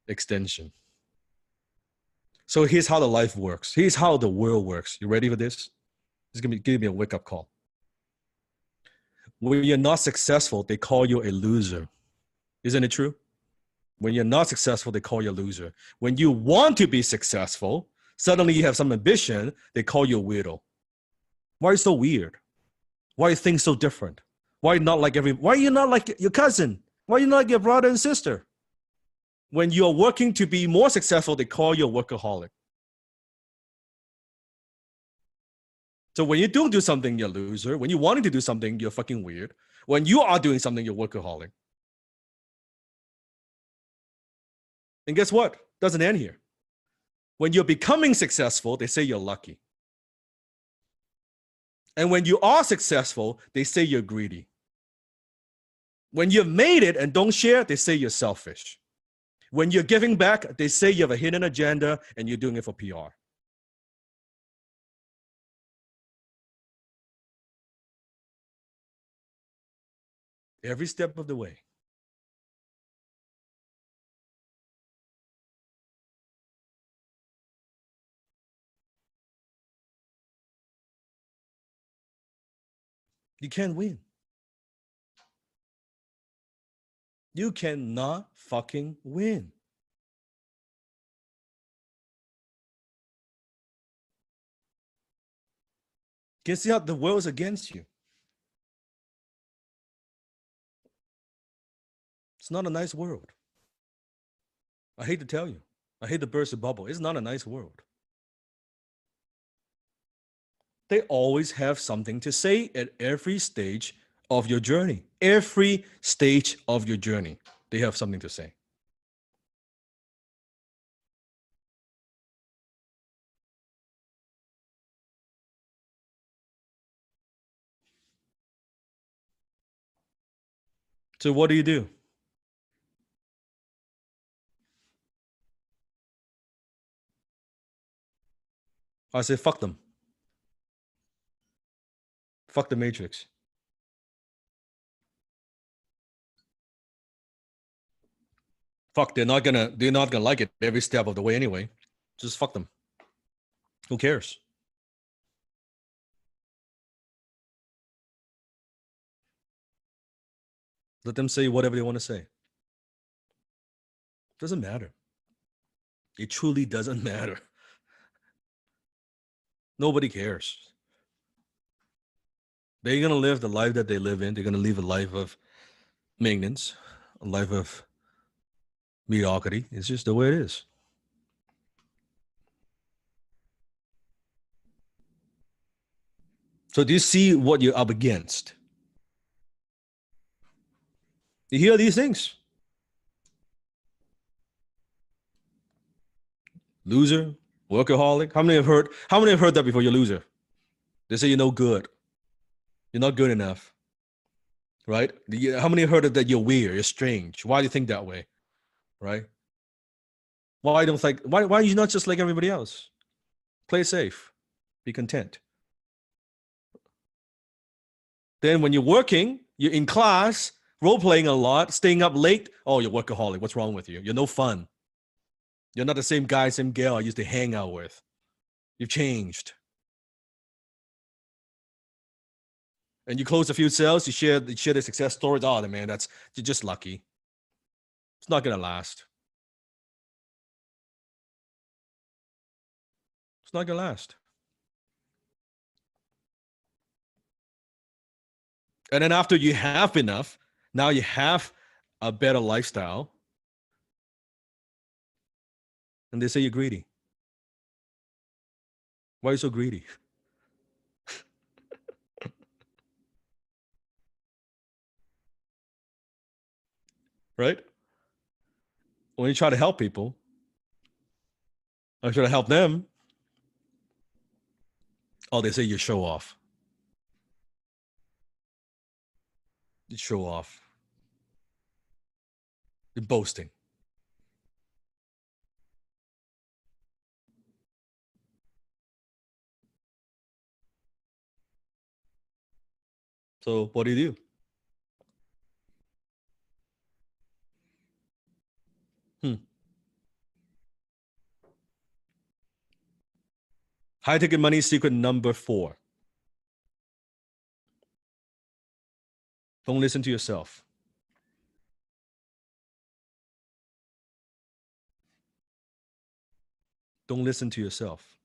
extension. So here's how the life works. Here's how the world works. You ready for this? This is gonna give me a wake-up call. When you're not successful, they call you a loser. Isn't it true? When you're not successful, they call you a loser. When you want to be successful, suddenly you have some ambition, they call you a weirdo. Why are you so weird? Why are you think so different? Why are you not like why are you not like your cousin? Why are you not like your brother and sister? When you're working to be more successful, they call you a workaholic. So when you don't do something, you're a loser. When you're wanting to do something, you're fucking weird. When you are doing something, you're workaholic. And guess what? Doesn't end here. When you're becoming successful, they say you're lucky. And when you are successful, they say you're greedy. When you've made it and don't share, they say you're selfish. When you're giving back, they say you have a hidden agenda and you're doing it for PR. Every step of the way. You can't win. You cannot fucking win. You can see how the world is against you. It's not a nice world. I hate to tell you. I hate to burst the bubble. It's not a nice world. They always have something to say at every stage of your journey. Every stage of your journey, they have something to say. So what do? I say, fuck them. Fuck the matrix. Fuck, they're not gonna like it every step of the way anyway. Just fuck them. Who cares? Let them say whatever they want to say. Doesn't matter. It truly doesn't matter. Nobody cares. They're gonna live the life that they live in. They're gonna live a life of maintenance, a life of mediocrity. It's just the way it is. So do you see what you're up against? You hear these things? Loser, workaholic. How many have heard that before? You're a loser. They say you're no good. You're not good enough. Right? How many have heard that you're weird, you're strange? Why do you think that way? Right? Why are you not just like everybody else? Play safe. Be content. Then when you're working, you're in class, role playing a lot, staying up late. Oh, you're workaholic. What's wrong with you? You're no fun. You're not the same guy, same girl I used to hang out with. You've changed. And you close a few sales, you share the success stories. Oh, man, you're just lucky. It's not gonna last. It's not gonna last. And then after you have enough, now you have a better lifestyle. And they say you're greedy. Why are you so greedy? Right? When you try to help people, I try to help them. Oh, they say you show off. You show off. You're boasting. So what do you do? High ticket money secret number 4. Don't listen to yourself. Don't listen to yourself.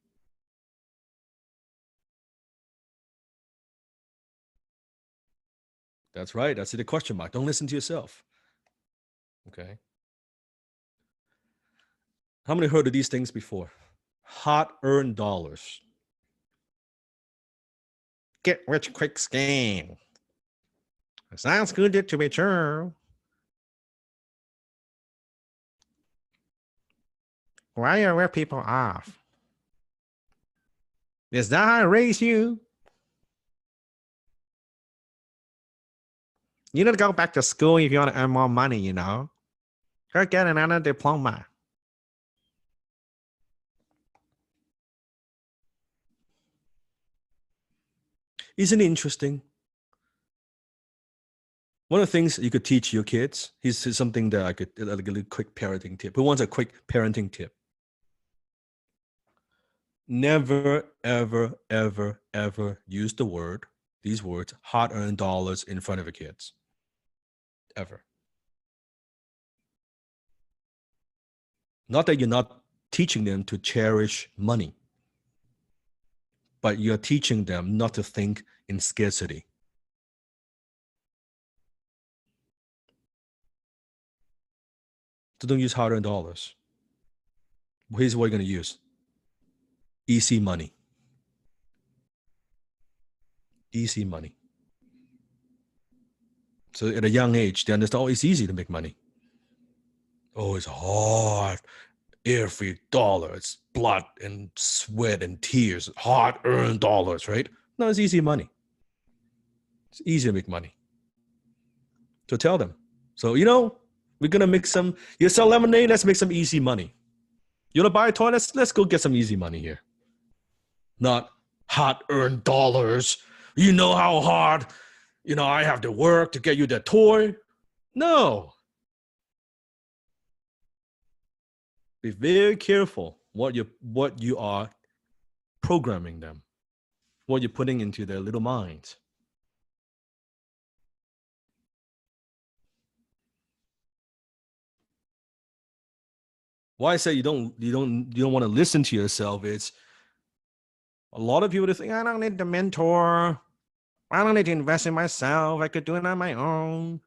That's right. That's the question mark. Don't listen to yourself. Okay. How many heard of these things before? Hard-earned dollars. Get rich quick scheme. Sounds good to be true. Why you rip people off? Is that how I raise you? You need to go back to school if you want to earn more money, you know. Go get another diploma. Isn't it interesting? One of the things you could teach your kids, here's something that I could, like a little quick parenting tip. Who wants a quick parenting tip? Never, ever, ever, ever use these words, hard-earned dollars in front of your kids. Ever. Not that you're not teaching them to cherish money, but you're teaching them not to think in scarcity. So don't use hard-earned dollars. Here's what you're going to use. Easy money. Easy money. So at a young age, they understand, oh, it's easy to make money. Oh, it's hard. Every dollar, it's blood and sweat and tears, hard-earned dollars, right? No, it's easy money. It's easy to make money. So tell them. So, we're going to make some, you sell lemonade, let's make some easy money. You want to buy a toy? Let's go get some easy money here. Not hard-earned dollars. You know how hard, I have to work to get you that toy. No. Be very careful what you are programming them, what you're putting into their little minds. Why I say you don't want to listen to yourself, it's a lot of people think, I don't need the mentor. I don't need to invest in myself. I could do it on my own.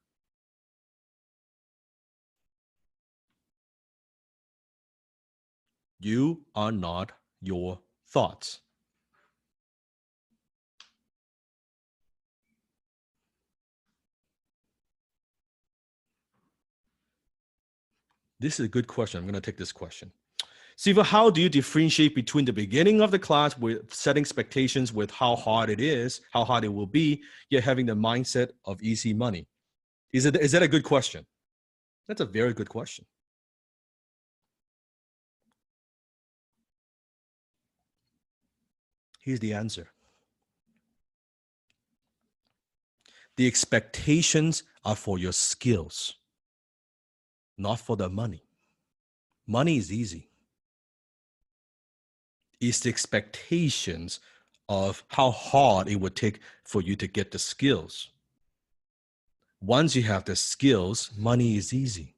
You are not your thoughts. This is a good question. I'm going to take this question. Siva, how do you differentiate between the beginning of the class with setting expectations with how hard it is, how hard it will be, yet having the mindset of easy money? Is that a good question? That's a very good question. Here's the answer. the expectations are for your skills, not for the money. Money is easy. It's the expectations of how hard it would take for you to get the skills. Once you have the skills, money is easy.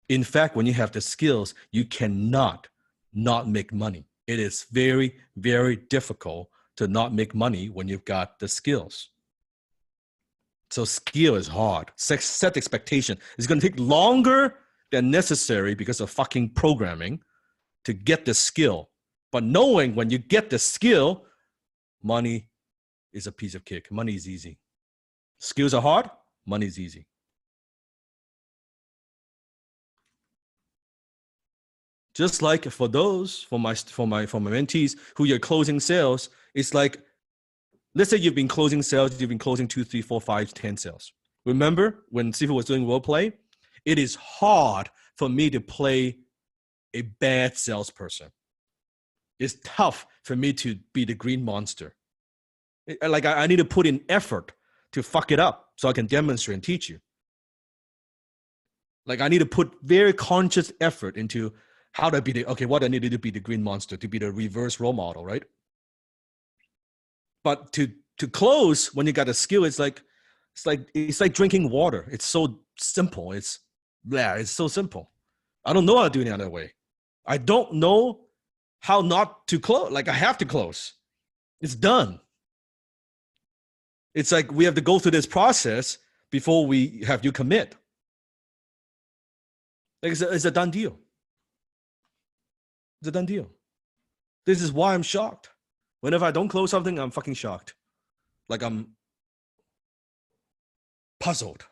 In fact, when you have the skills, you cannot not make money. It is very, very difficult to not make money when you've got the skills. So skill is hard. Set expectation. It's going to take longer than necessary because of fucking programming to get the skill. But knowing when you get the skill, money is a piece of cake. Money is easy. Skills are hard. Money is easy. Just like for my mentees who you're closing sales, it's like, let's say you've been closing sales, you've been closing 2, 3, 4, 5, 10 sales. Remember when Sifu was doing role play? It is hard for me to play a bad salesperson. It's tough for me to be the green monster. I need to put in effort to fuck it up so I can demonstrate and teach you. Like I need to put very conscious effort into how to be what I need to do to be the green monster, to be the reverse role model, right? But to close when you got a skill, it's like drinking water. It's so simple. It's so simple. I don't know how to do it any other way. I don't know how not to close. Like I have to close. It's done. It's like we have to go through this process before we have you commit. Like it's a done deal. It's a done deal. This is why I'm shocked. Whenever I don't close something, I'm fucking shocked. Like I'm puzzled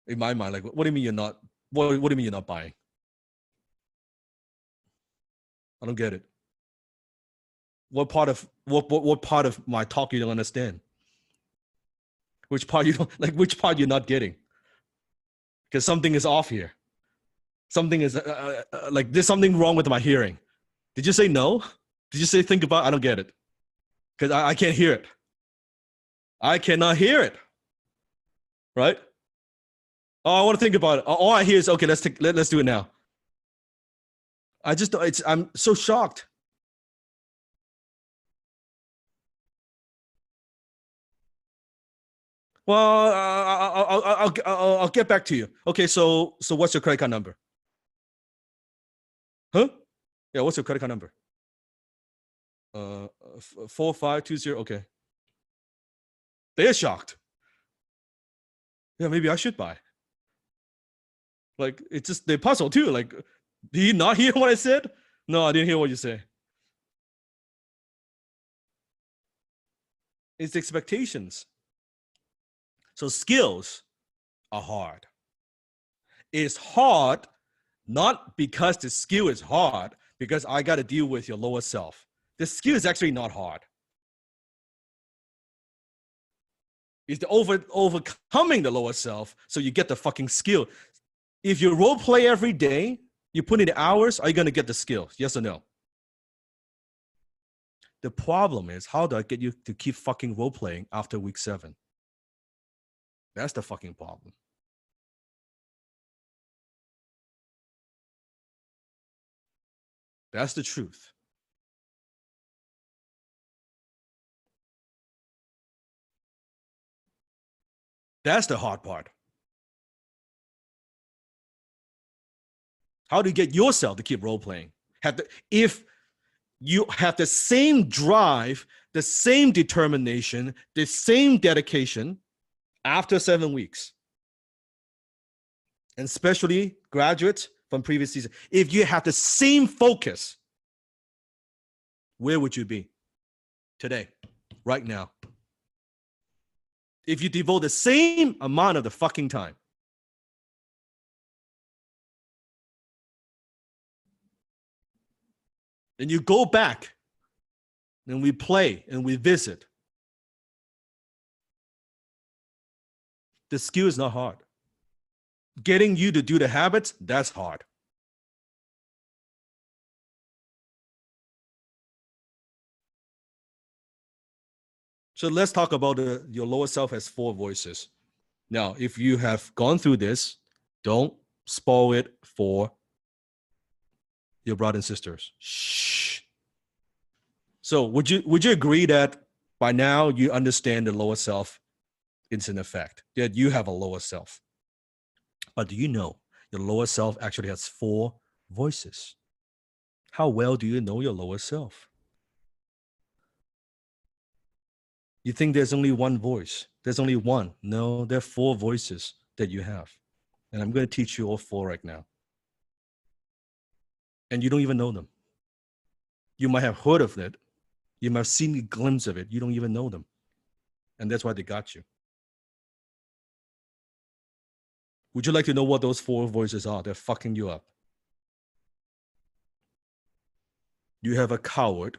in my mind. Like, what do you mean you're not? What do you mean you're not buying? I don't get it. What part of my talk you don't understand? Which part you don't like? Which part you're not getting? Because something is off here. Something is like there's something wrong with my hearing. Did you say no? Did you say think about? I don't get it. Because I can't hear it. I cannot hear it. Right? Oh, I want to think about it. All I hear is okay. Let's do it now. I'm so shocked. Well, I'll get back to you. Okay, so what's your credit card number? Huh? Yeah, what's your credit card number? 4520. Okay. They're shocked. Yeah, maybe I should buy. Like it's just they're puzzled too. Like, did you not hear what I said? No, I didn't hear what you say. It's expectations. So skills are hard. It's hard not because the skill is hard, because I got to deal with your lower self. The skill is actually not hard. It's the overcoming the lower self so you get the fucking skill. If you role play every day, you put in the hours, are you going to get the skill? Yes or no? The problem is, how do I get you to keep fucking role playing after week 7? That's the fucking problem. That's the truth. That's the hard part. How do you get yourself to keep role playing? If you have the same drive, the same determination, the same dedication after 7 weeks, and especially graduates from previous season, if you have the same focus, where would you be today, right now? If you devote the same amount of the fucking time. And you go back and we play and we visit. The skill is not hard. Getting you to do the habits, that's hard. So let's talk about your lower self has 4 voices. Now, if you have gone through this, don't spoil it for your brothers and sisters. Shh. So would you agree that by now you understand the lower self is in effect, that you have a lower self? But do you know your lower self actually has 4 voices? How well do you know your lower self? You think there's only one voice. There's only one. No, there are 4 voices that you have. And I'm going to teach you all 4 right now. And you don't even know them. You might have heard of it. You might have seen a glimpse of it. You don't even know them. And that's why they got you. Would you like to know what those 4 voices are? They're fucking you up. You have a coward,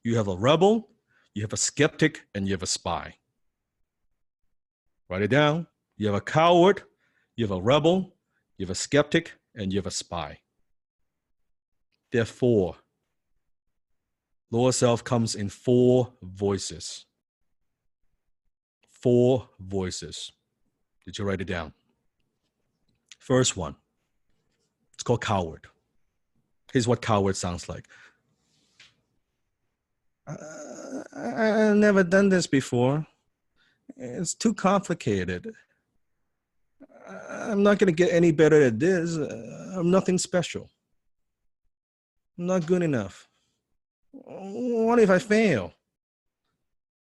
you have a rebel, you have a skeptic, and you have a spy. Write it down. You have a coward, you have a rebel, you have a skeptic, and you have a spy. Therefore, lower self comes in 4 voices. 4 voices. Did you write it down? First one, it's called coward. Here's what coward sounds like. I've never done this before. It's too complicated. I'm not going to get any better at this. I'm nothing special. I'm not good enough. What if I fail?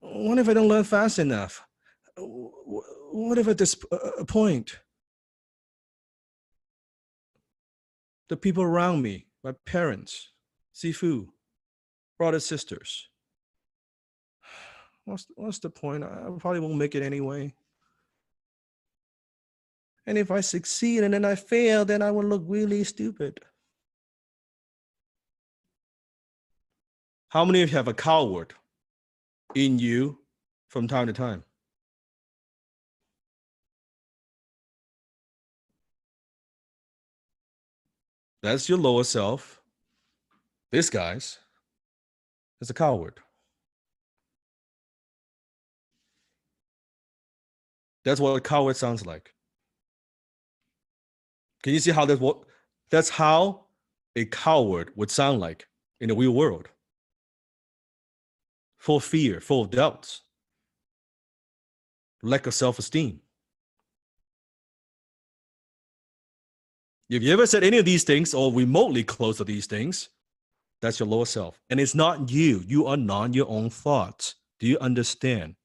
What if I don't learn fast enough? What if I disappoint? The people around me, my parents, Sifu, brothers, sisters. What's the point? I probably won't make it anyway. And if I succeed and then I fail, then I will look really stupid. How many of you have a coward in you from time to time? That's your lower self. This guy's is a coward. That's what a coward sounds like. Can you see how that's how a coward would sound like in the real world? Full of fear, full of doubts, lack of self-esteem. If you ever said any of these things or remotely close to these things, that's your lower self. And it's not you. You are not your own thoughts. Do you understand?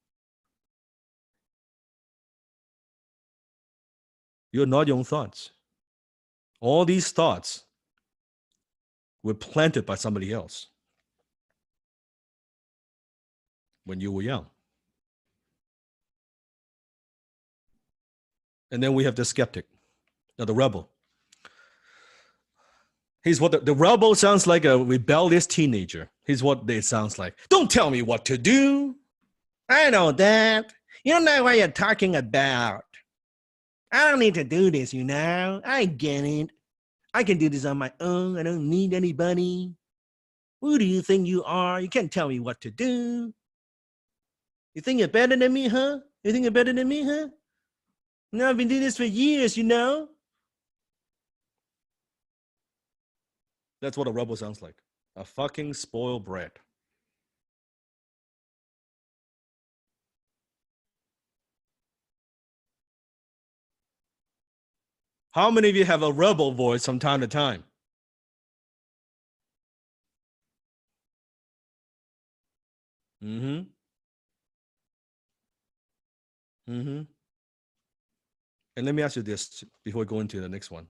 You're not your own thoughts. All these thoughts were planted by somebody else when you were young. And then we have the skeptic, now the rebel. Here's what the rebel sounds like, a rebellious teenager. Here's what it sounds like. Don't tell me what to do. I know that. You know what you're talking about. I don't need to do this, you know. I get it. I can do this on my own. I don't need anybody. Who do you think you are? You can't tell me what to do. You think you're better than me, huh? You think you're better than me, huh? No, I've been doing this for years, you know. That's what a rebel sounds like. A fucking spoiled brat. How many of you have a rebel voice from time to time? Mm-hmm. Mm-hmm. And let me ask you this before we go into the next one.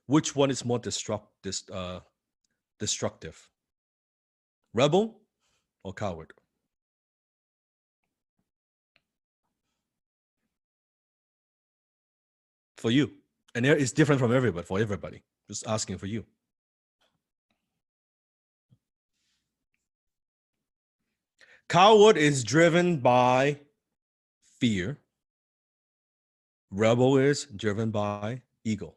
Which one is more destructive? Rebel or coward? For you. And it's different from everybody, for everybody. Just asking for you. Coward is driven by fear. Rebel is driven by ego.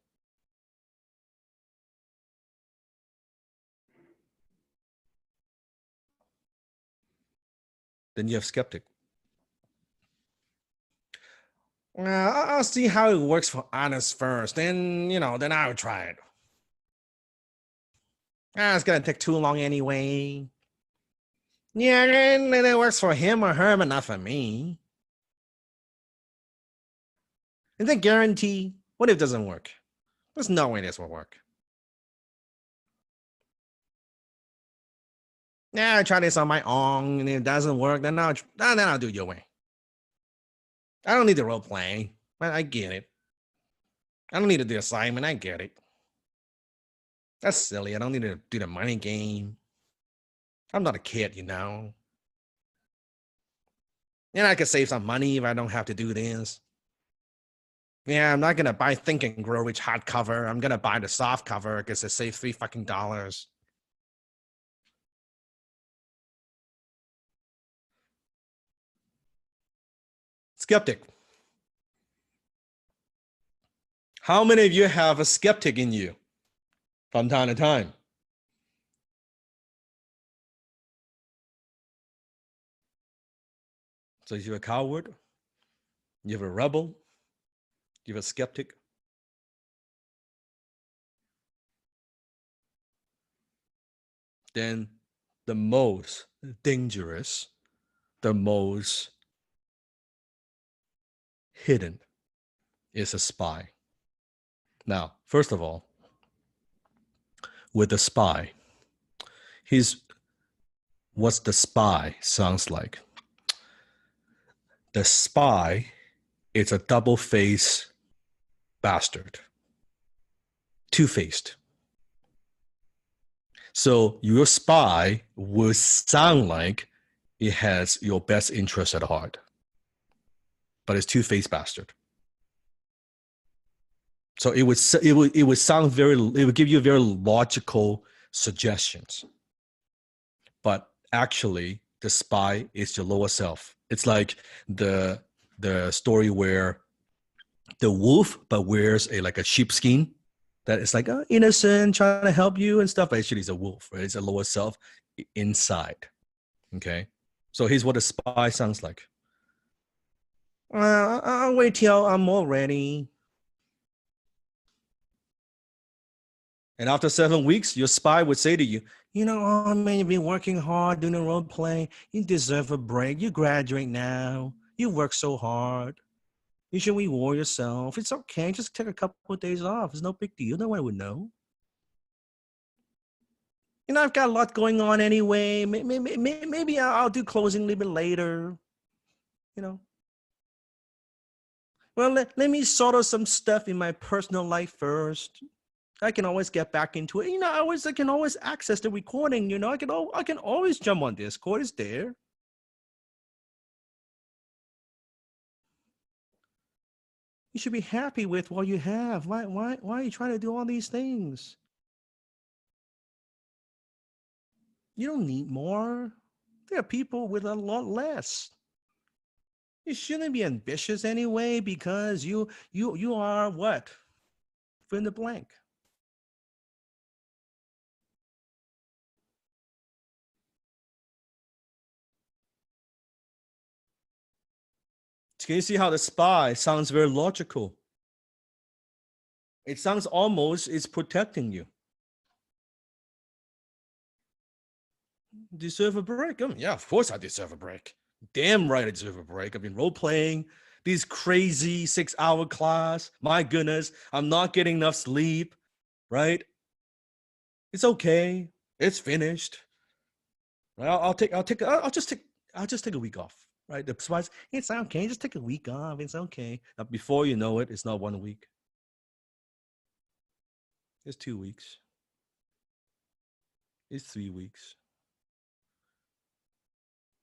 Then you have skeptic. I'll see how it works for honest first. Then, then I'll try it. It's going to take too long anyway. Yeah, then it works for him or her, but not for me. Is that guarantee? What if it doesn't work? There's no way this will work. Yeah, I try this on my own, and if it doesn't work, then I'll do it your way. I don't need the role play. I get it. I don't need to do the assignment. I get it. That's silly. I don't need to do the money game. I'm not a kid, And I could save some money if I don't have to do this. Yeah, I'm not gonna buy Think and Grow Rich hardcover. I'm gonna buy the soft cover because it saves $3 fucking. Skeptic. How many of you have a skeptic in you from time to time? So you're a coward, you have a rebel, you have a skeptic. Then the most dangerous, the most hidden is a spy. Now, first of all, with the spy, what's the spy sounds like. The spy is a double-faced bastard, two-faced. So your spy will sound like it has your best interest at heart, but it's two-faced bastard. So it would give you very logical suggestions, but actually the spy is your lower self. It's like the story where the wolf but wears like a sheepskin that is like innocent, trying to help you and stuff, but actually it's a wolf, right? It's a lower self inside. Okay, so here's what a spy sounds like. I'll wait till I'm more ready. And after 7 weeks, your spy would say to you, oh man, you've been working hard doing a role play. You deserve a break. You graduate now. You work so hard. You should reward yourself. It's okay. Just take a couple of days off. It's no big deal. No one would know. I've got a lot going on anyway. Maybe I'll do closing a little bit later. Well, let me sort out some stuff in my personal life first. I can always get back into it. I can always access the recording. I can always jump on Discord. It's there. You should be happy with what you have. Why are you trying to do all these things? You don't need more. There are people with a lot less. You shouldn't be ambitious anyway because you are what? Fill in the blank. Can you see how the spy sounds very logical? It sounds almost it's protecting you. Deserve a break? Yeah, of course I deserve a break. Damn right I deserve a break. I've been role-playing these crazy 6-hour class. My goodness, I'm not getting enough sleep, right? It's okay. It's finished. I'll just take a week off. Right? The spies, it's okay. Just take a week off. It's okay. Now, before you know it, it's not 1 week. It's 2 weeks. It's 3 weeks.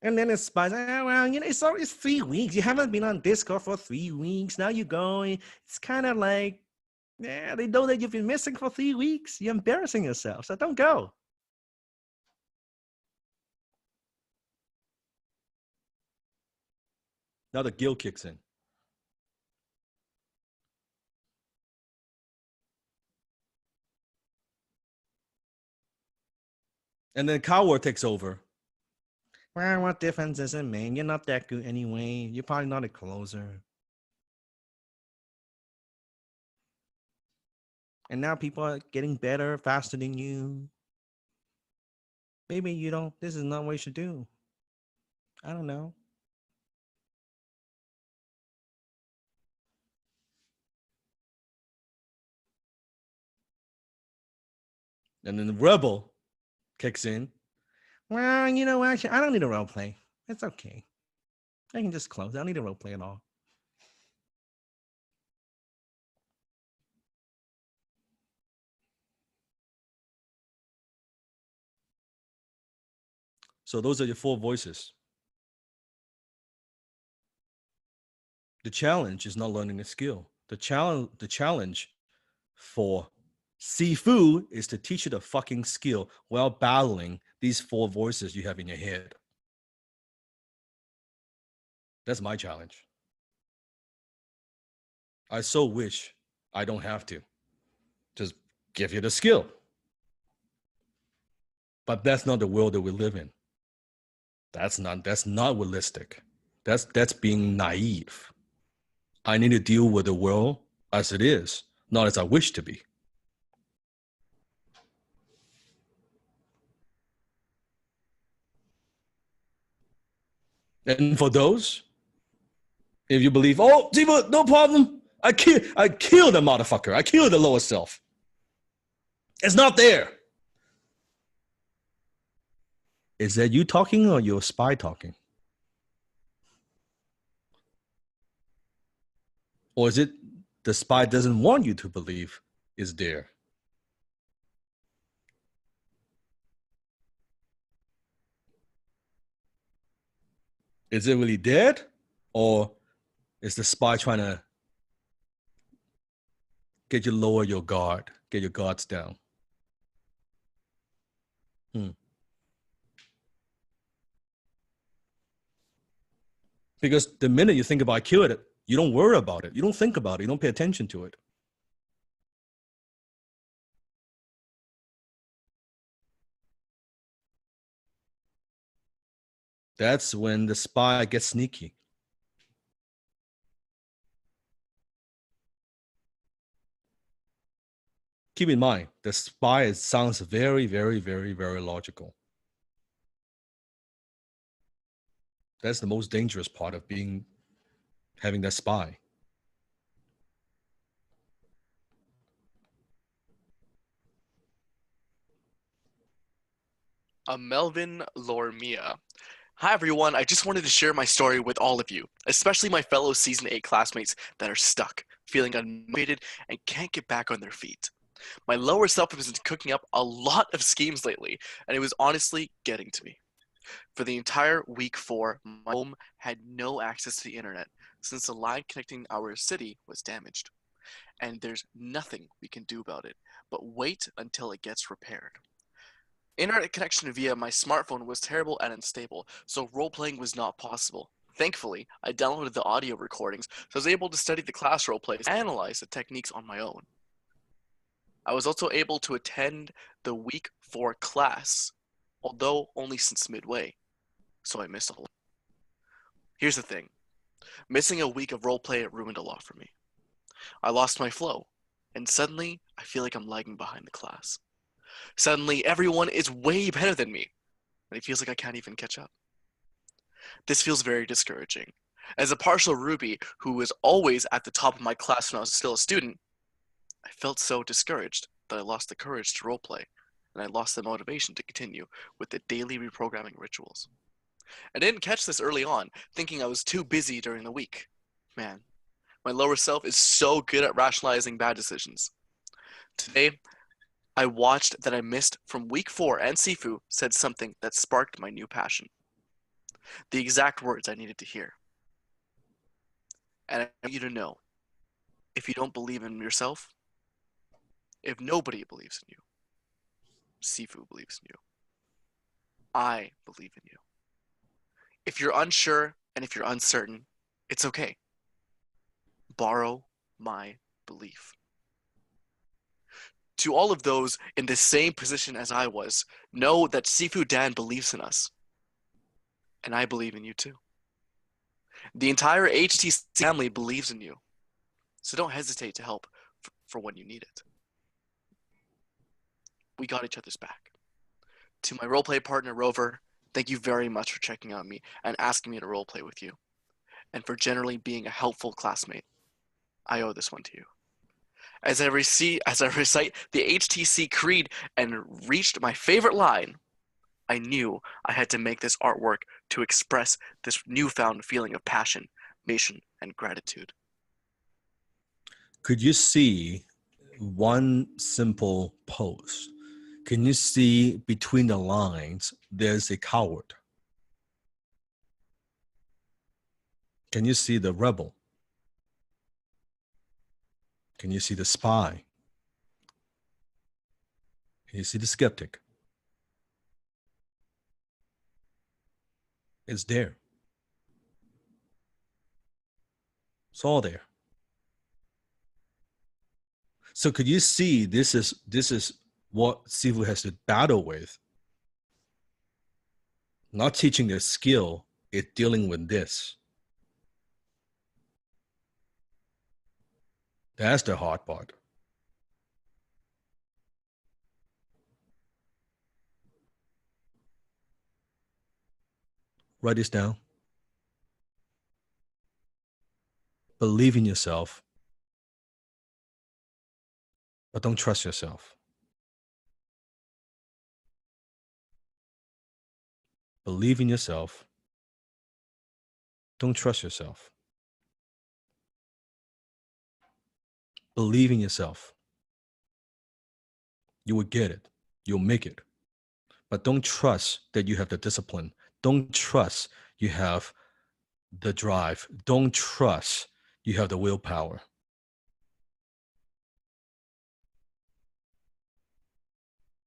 And then the spies, it's 3 weeks. You haven't been on Discord for 3 weeks. Now you're going. It's kind of like, they know that you've been missing for 3 weeks. You're embarrassing yourself. So don't go. Now the guilt kicks in. And then coward takes over. Well, what difference does it make? You're not that good anyway. You're probably not a closer. And now people are getting better faster than you. Maybe you don't. This is not what you should do. I don't know. And then the rebel kicks in. Well, you know, actually, I don't need a role play. It's okay. I can just close. I don't need a role play at all. So those are your four voices. The challenge is not learning a skill. The challenge for Sifu is to teach you the fucking skill while battling these four voices you have in your head. That's my challenge. I so wish I don't have to. Just give you the skill. But that's not the world that we live in. That's not realistic. That's being naive. I need to deal with the world as it is, not as I wish to be. And for those, if you believe, oh, Ziva, no problem. I killed the motherfucker. I killed the lower self. It's not there. Is that you talking or your spy talking? Or is it the spy doesn't want you to believe is there? Is it really dead? Or is the spy trying to get you lower your guard, get your guards down? Because the minute you think about killing it, you don't worry about it. You don't think about it. You don't pay attention to it. That's when the spy gets sneaky. Keep in mind, the spy sounds very, very, very, very logical. That's the most dangerous part of having that spy. Melvin Lormia. Hi everyone, I just wanted to share my story with all of you, especially my fellow Season 8 classmates that are stuck, feeling unmotivated, and can't get back on their feet. My lower self has been cooking up a lot of schemes lately, and it was honestly getting to me. For the entire week 4, my home had no access to the internet since the line connecting our city was damaged. And there's nothing we can do about it, but wait until it gets repaired. Internet connection via my smartphone was terrible and unstable, so role-playing was not possible. Thankfully, I downloaded the audio recordings, so I was able to study the class roleplays and analyze the techniques on my own. I was also able to attend the week 4 class, although only since midway, so I missed a lot. Here's the thing. Missing a week of roleplay ruined a lot for me. I lost my flow, and suddenly I feel like I'm lagging behind the class. Suddenly everyone is way better than me, and it feels like I can't even catch up. This feels very discouraging. As a partial Ruby who was always at the top of my class when I was still a student, I felt so discouraged that I lost the courage to roleplay, and I lost the motivation to continue with the daily reprogramming rituals. I didn't catch this early on, thinking I was too busy during the week. Man, my lower self is so good at rationalizing bad decisions. Today, I watched that I missed from week 4 and Sifu said something that sparked my new passion. The exact words I needed to hear. And I want you to know, if you don't believe in yourself, if nobody believes in you, Sifu believes in you. I believe in you. If you're unsure and if you're uncertain, it's okay. Borrow my belief. To all of those in the same position as I was, know that Sifu Dan believes in us. And I believe in you too. The entire HTC family believes in you. So don't hesitate to help for when you need it. We got each other's back. To my roleplay partner, Rover, thank you very much for checking on me and asking me to roleplay with you. And for generally being a helpful classmate. I owe this one to you. As I recite the HTC creed and reached my favorite line, I knew I had to make this artwork to express this newfound feeling of passion, mission, and gratitude. Could you see one simple post? Can you see between the lines, there's a coward? Can you see the rebel? Can you see the spy? Can you see the skeptic? It's there. It's all there. So could you see this is what Sifu has to battle with? Not teaching their skill, it's dealing with this. That's the hard part. Write this down. Believe in yourself, but don't trust yourself. Believe in yourself. Don't trust yourself. Believe in yourself. You will get it. You'll make it. But don't trust that you have the discipline. Don't trust you have the drive. Don't trust you have the willpower.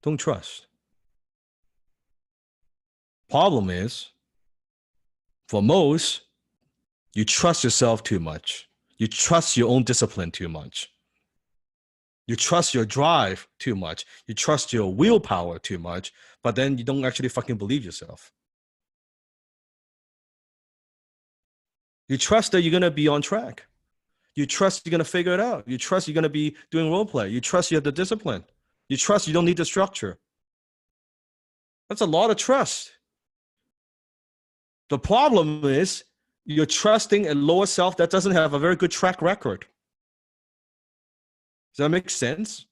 Don't trust. Problem is, for most, you trust yourself too much. You trust your own discipline too much. You trust your drive too much. You trust your willpower too much, but then you don't actually fucking believe yourself. You trust that you're going to be on track. You trust you're going to figure it out. You trust you're going to be doing role play. You trust you have the discipline. You trust you don't need the structure. That's a lot of trust. The problem is you're trusting a lower self that doesn't have a very good track record. Does that make sense?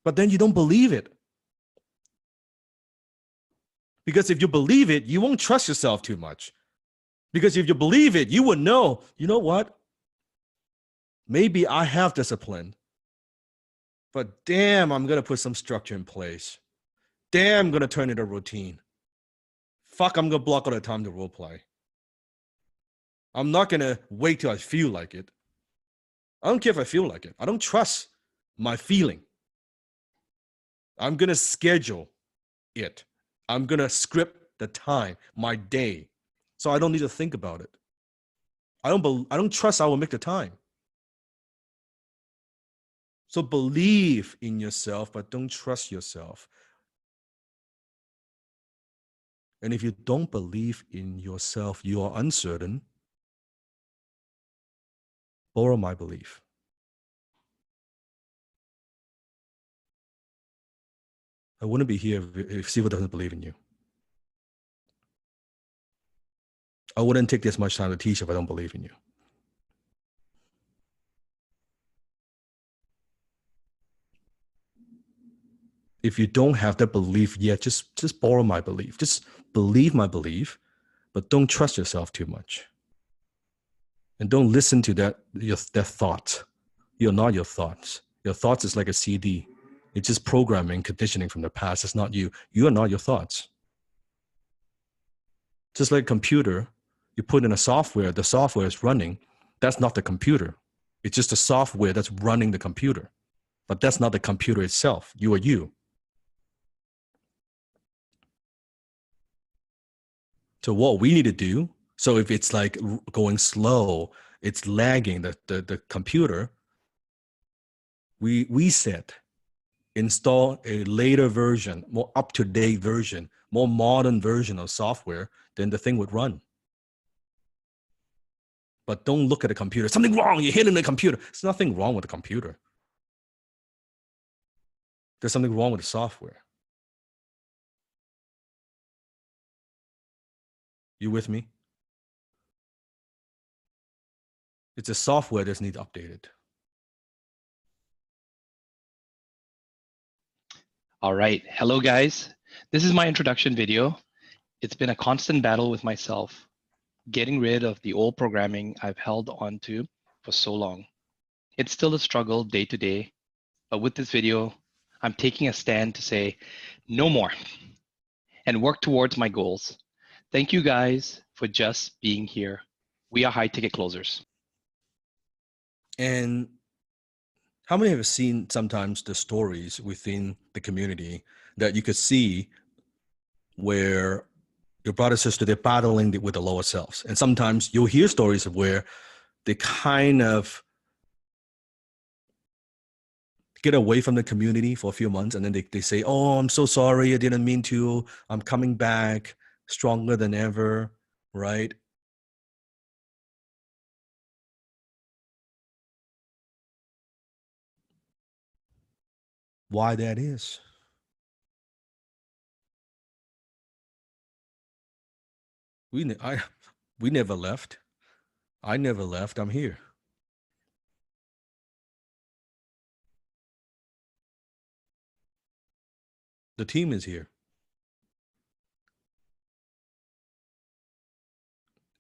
But then you don't believe it. Because if you believe it, you won't trust yourself too much. Because if you believe it, you would know, you know what? Maybe I have discipline. But damn, I'm going to put some structure in place. Damn, I'm going to turn it a routine. Fuck, I'm going to block all the time to role play. I'm not going to wait till I feel like it. I don't care if I feel like it. I don't trust my feeling. I'm going to schedule it. I'm going to script the time, my day, so I don't need to think about it. I don't trust I will make the time. So believe in yourself, but don't trust yourself. And if you don't believe in yourself, you are uncertain. Borrow my belief. I wouldn't be here if Sifu doesn't believe in you. I wouldn't take this much time to teach if I don't believe in you. If you don't have that belief yet, just borrow my belief. Just believe my belief, but don't trust yourself too much. And don't listen to that thought. You're not your thoughts. Your thoughts is like a CD. It's just programming, conditioning from the past. It's not you. You are not your thoughts. Just like a computer, you put in a software, the software is running. That's not the computer. It's just the software that's running the computer. But that's not the computer itself. You are you. So what we need to do, so if it's like going slow, it's lagging the computer, we set install a later version, more up-to-date version, more modern version of software, then the thing would run. But don't look at the computer. Something wrong. You're hitting the computer. There's nothing wrong with the computer. There's something wrong with the software. You with me? It's the software that needs updated. All right. Hello, guys. This is my introduction video. It's been a constant battle with myself, getting rid of the old programming I've held on to for so long. It's still a struggle day to day, but with this video, I'm taking a stand to say no more and work towards my goals. Thank you guys for just being here. We are High Ticket Closers. And how many have seen sometimes the stories within the community that you could see where your brother, sister, they're battling with the lower selves. And sometimes you'll hear stories of where they kind of get away from the community for a few months. And then they say, oh, I'm so sorry. I didn't mean to. I'm coming back stronger than ever, right? Why that is? We never left. I never left. I'm here. The team is here.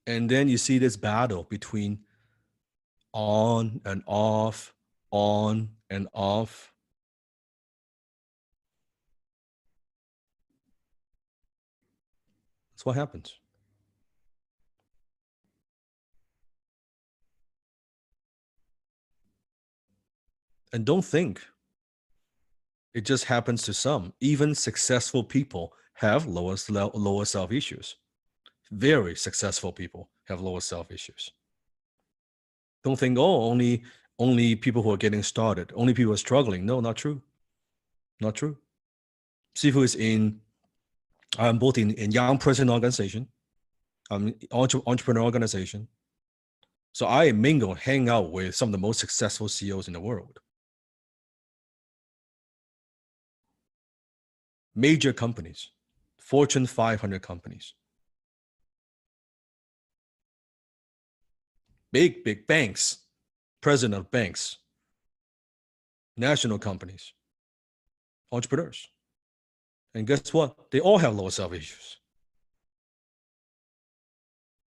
And then you see this battle between on and off, on and off. That's what happens. And don't think it just happens to some. Even successful people have lower self issues. Very successful people have lower self issues. Don't think, oh, only people who are getting started, only people who are struggling. No, not true. Not true. Sifu is I'm both in young person organization, entrepreneur organization. So I mingle, hang out with some of the most successful CEOs in the world. Major companies, Fortune 500 companies. Big banks, president of banks, national companies, entrepreneurs. And guess what? They all have lower self issues.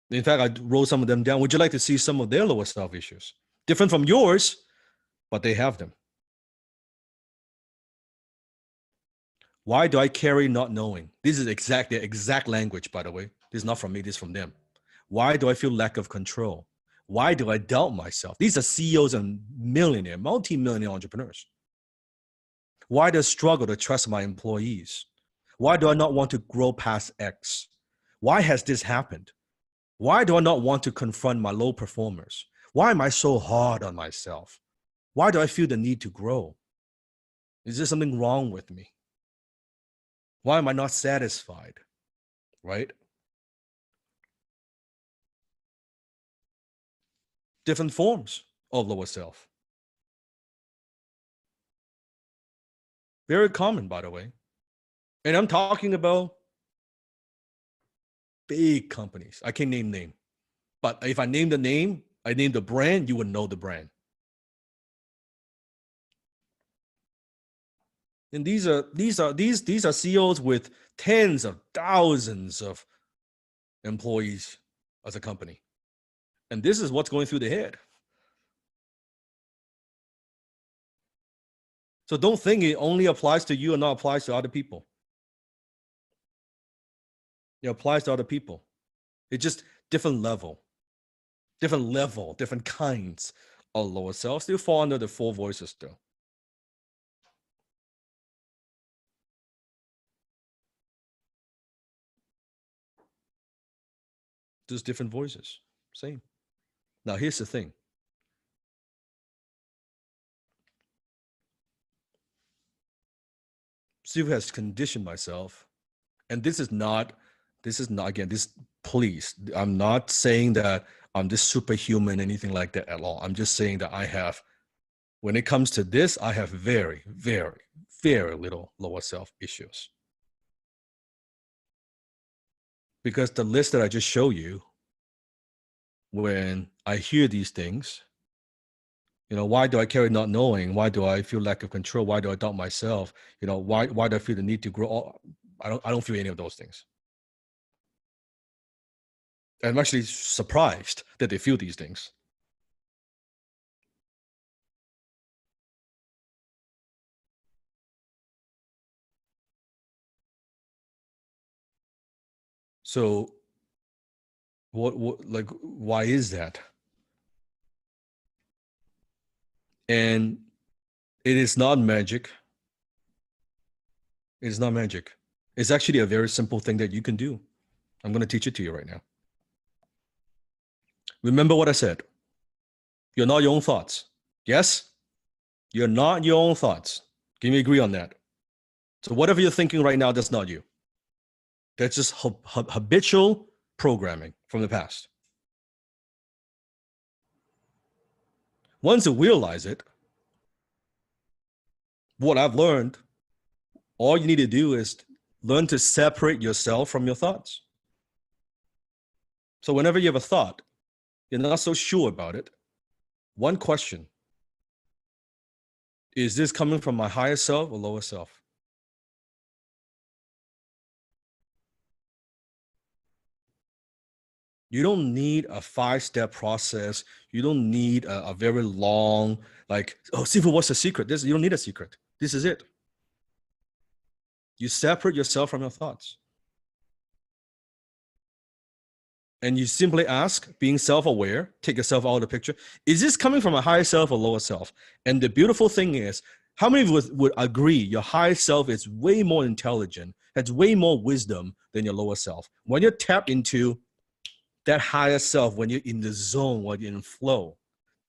In fact, I wrote some of them down. Would you like to see some of their lower self issues? Different from yours, but they have them. Why do I carry not knowing? This is the exact language, by the way. This is not from me, this is from them. Why do I feel lack of control? Why do I doubt myself? These are CEOs and millionaire, multi-millionaire entrepreneurs. Why do I struggle to trust my employees? Why do I not want to grow past X? Why has this happened? Why do I not want to confront my low performers? Why am I so hard on myself? Why do I feel the need to grow? Is there something wrong with me? Why am I not satisfied? Right? Different forms of lower self. Very common, by the way. And I'm talking about big companies. I can't name. But if I name the name, I name the brand, you would know the brand. And these are CEOs with tens of thousands of employees as a company. And this is what's going through their head. So don't think it only applies to you and not applies to other people. It applies to other people. It's just different level, different kinds of lower self. Still fall under the four voices though. Just different voices, same. Now here's the thing. Steve has conditioned myself, and this is not again, this, please, I'm not saying that I'm this superhuman, anything like that at all. I'm just saying that I have, when it comes to this, I have very, very, very little lower self issues. Because the list that I just showed you, when I hear these things, why do I carry not knowing? Why do I feel lack of control? Why do I doubt myself? Why do I feel the need to grow? I don't feel any of those things. I'm actually surprised that they feel these things. So why is that? And it is not magic. It is not magic. It's actually a very simple thing that you can do. I'm going to teach it to you right now. Remember what I said. You're not your own thoughts. Yes? You're not your own thoughts. Can we agree on that? So whatever you're thinking right now, that's not you. That's just habitual programming from the past. Once you realize it, what I've learned, all you need to do is learn to separate yourself from your thoughts. So whenever you have a thought, you're not so sure about it, one question: is this coming from my higher self or lower self? You don't need a 5-step process. You don't need a very long, Sifu, what's the secret? You don't need a secret. This is it. You separate yourself from your thoughts. And you simply ask, being self-aware, take yourself out of the picture, is this coming from a higher self or lower self? And the beautiful thing is, how many of you would agree your higher self is way more intelligent, has way more wisdom than your lower self? When you're tapped into that higher self, when you're in the zone, when you're in flow,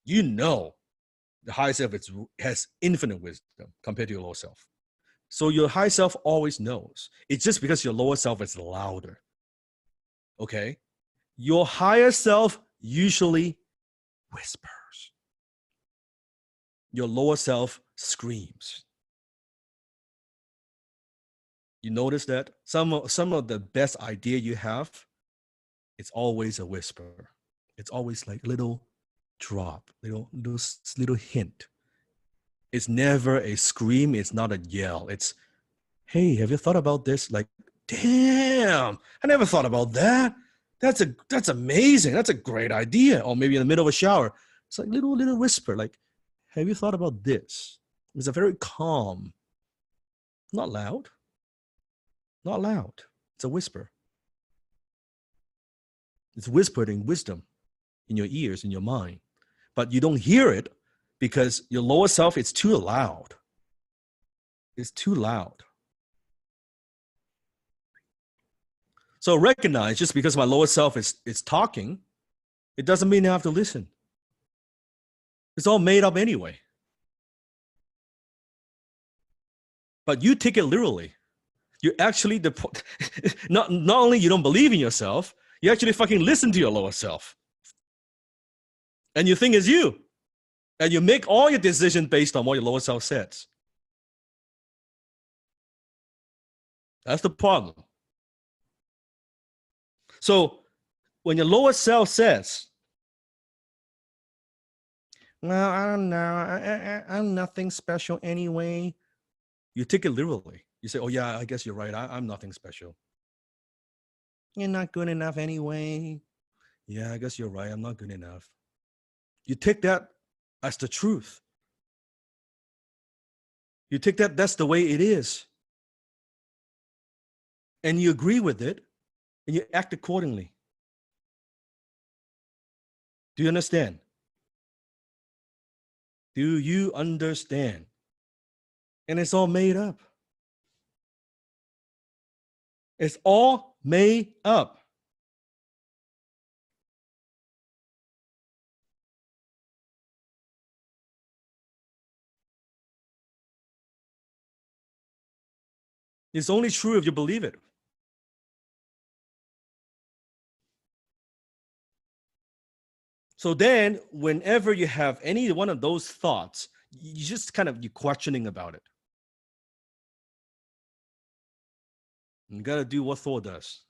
the higher self has infinite wisdom compared to your lower self. So your higher self always knows. It's just because your lower self is louder. Okay? Your higher self usually whispers. Your lower self screams. You notice that some of the best idea you have, it's always a whisper. It's always like a little drop, little hint. It's never a scream. It's not a yell. It's, hey, have you thought about this? Like, damn, I never thought about that. That's amazing. That's a great idea. Or maybe in the middle of a shower, it's like little whisper, like, have you thought about this? It's a very calm, not loud. It's a whisper. It's whispering wisdom in your ears, in your mind. But you don't hear it because your lower self is too loud. It's too loud. So recognize, just because my lower self is talking, it doesn't mean I have to listen. It's all made up anyway. But you take it literally. You actually, not only you don't believe in yourself, you actually fucking listen to your lower self. And you think it's you. And you make all your decisions based on what your lower self says. That's the problem. So when your lower self says, well, I don't know, I'm nothing special anyway, you take it literally. You say, oh yeah, I guess you're right. I'm nothing special. You're not good enough anyway. Yeah, I guess you're right. I'm not good enough. You take that as the truth. You take that's the way it is. And you agree with it and you act accordingly. Do you understand? Do you understand? And it's all made up. It's all made up. It's only true if you believe it. So then, whenever you have any one of those thoughts, you just kind of, you're questioning about it. You got to do what Thor does.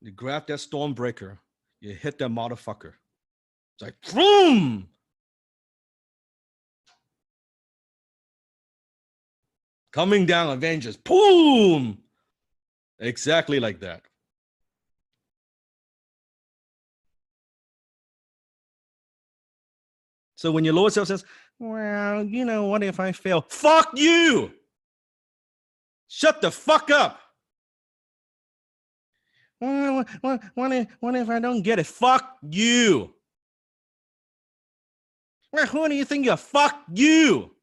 You grab that Stormbreaker, you hit that motherfucker. It's like, boom! Coming down, Avengers, boom! Exactly like that. So when your lower self says, well, you know, what if I fail? Fuck you! Shut the fuck up! Well, what if I don't get it? Fuck you! Well, who do you think you're? Fuck you!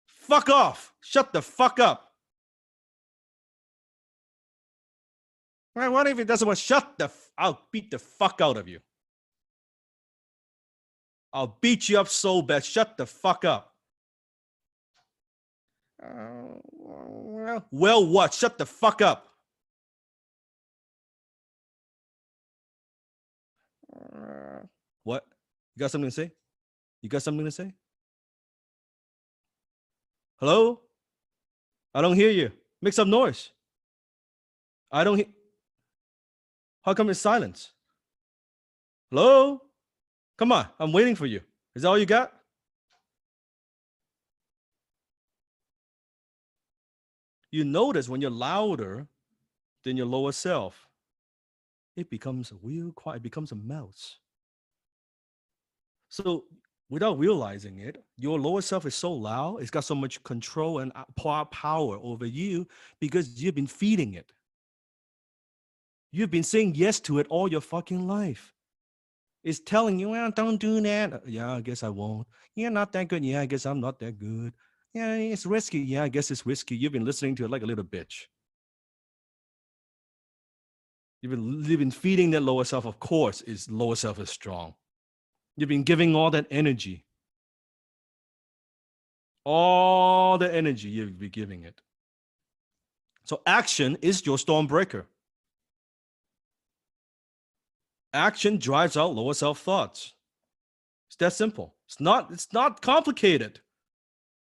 Fuck off! Shut the fuck up! Well, what if it doesn't want? Shut the I'll beat the fuck out of you. I'll beat you up so bad. Shut the fuck up. Well, what? Shut the fuck up. What? You got something to say? You got something to say? Hello? I don't hear you. Make some noise. I don't hear. How come it's silence? Hello? Come on, I'm waiting for you. Is that all you got? You notice when you're louder than your lower self, it becomes real quiet, it becomes a mouse. So without realizing it, your lower self is so loud, it's got so much control and power over you because you've been feeding it. You've been saying yes to it all your fucking life. It's telling you, well, don't do that. Yeah, I guess I won't. You're not that good. Yeah, I guess I'm not that good. Yeah, it's risky. Yeah, I guess it's risky. You've been listening to it like a little bitch. You've been feeding that lower self. Of course, its lower self is strong. You've been giving all that energy. All the energy you've been giving it. So action is your Stormbreaker. Action drives out lower self thoughts. It's that simple. It's not complicated.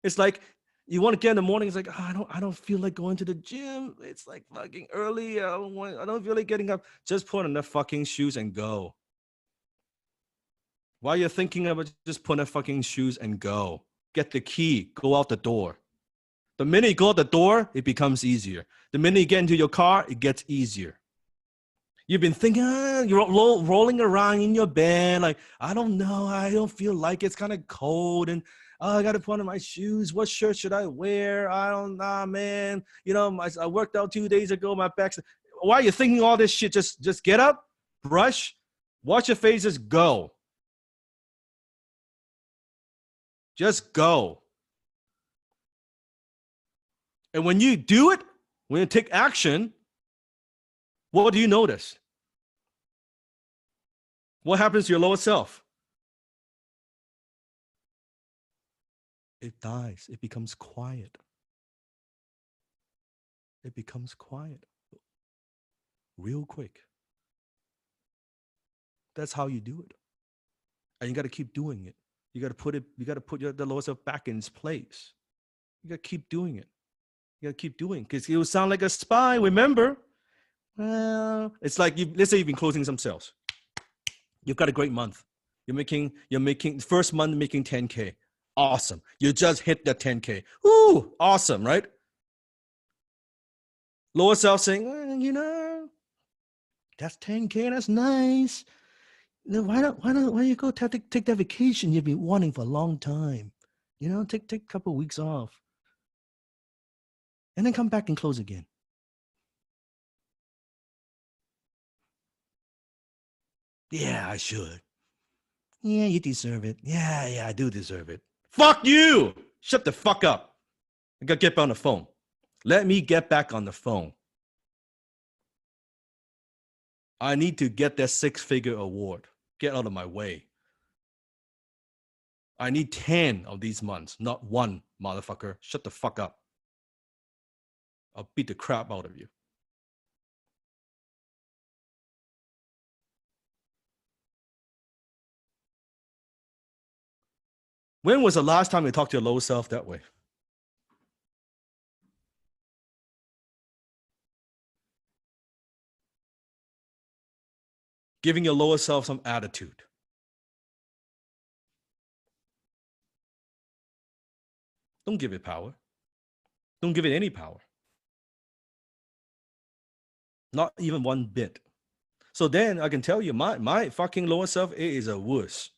It's like you want to get in the morning. It's like, oh, I don't feel like going to the gym. It's like fucking early. I don't feel like getting up. Just put on the fucking shoes and go. While you're thinking about, just put on the fucking shoes and go. Get the key. Go out the door. The minute you go out the door, it becomes easier. The minute you get into your car, it gets easier. You've been thinking, you're rolling around in your bed, like, I don't know, I don't feel like it's kind of cold, and I got to put on my shoes. What shirt should I wear? I don't know, man. You know, I worked out 2 days ago. My back's. Why are you thinking all this shit? Just get up, brush, wash your face, just go. Just go. And when you do it, when you take action, what do you notice? What happens to your lower self? It dies. It becomes quiet. It becomes quiet real quick. That's how you do it. And you got to keep doing it. You got to put the lower self back in its place. You got to keep doing it. You got to keep doing it because it will sound like a spy, remember? Well, it's like let's say you've been closing some sales. You've got a great month. You're making first month making 10K. Awesome. You just hit that 10K. Ooh, awesome, right? Lower self saying, well, you know, that's 10K, that's nice. Why don't you go take that vacation you've been wanting for a long time? You know, take a couple of weeks off. And then come back and close again. Yeah, I should. Yeah, you deserve it. Yeah, I do deserve it. Fuck you! Shut the fuck up. I gotta get back on the phone. Let me get back on the phone. I need to get that 6-figure award. Get out of my way. I need 10 of these months, not one, motherfucker. Shut the fuck up. I'll beat the crap out of you. When was the last time you talked to your lower self that way? Giving your lower self some attitude. Don't give it power. Don't give it any power. Not even one bit. So then I can tell you, my fucking lower self, it is a wuss.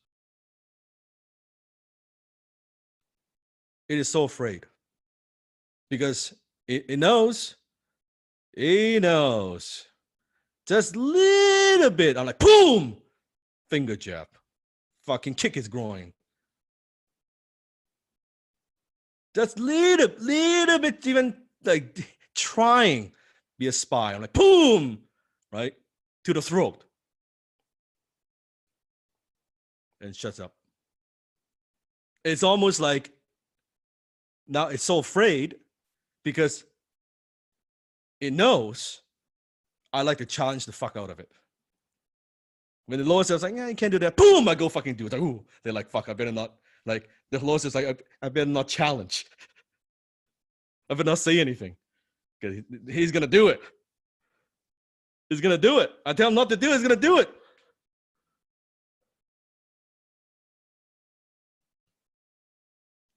It is so afraid. Because it knows. It knows. Just little bit. I'm like, boom! Finger jab. Fucking kick his groin. Just little bit, even like trying be a spy. I'm like, boom! Right? To the throat. And shuts up. It's almost like now it's so afraid because it knows I like to challenge the fuck out of it. When the lower self's like, yeah, you can't do that. Boom! I go fucking do it. Like, ooh. They're like, fuck, I better not. Like, the lower self's like, I better not challenge. I better not say anything. Because he's going to do it. He's going to do it. I tell him not to do it, he's going to do it.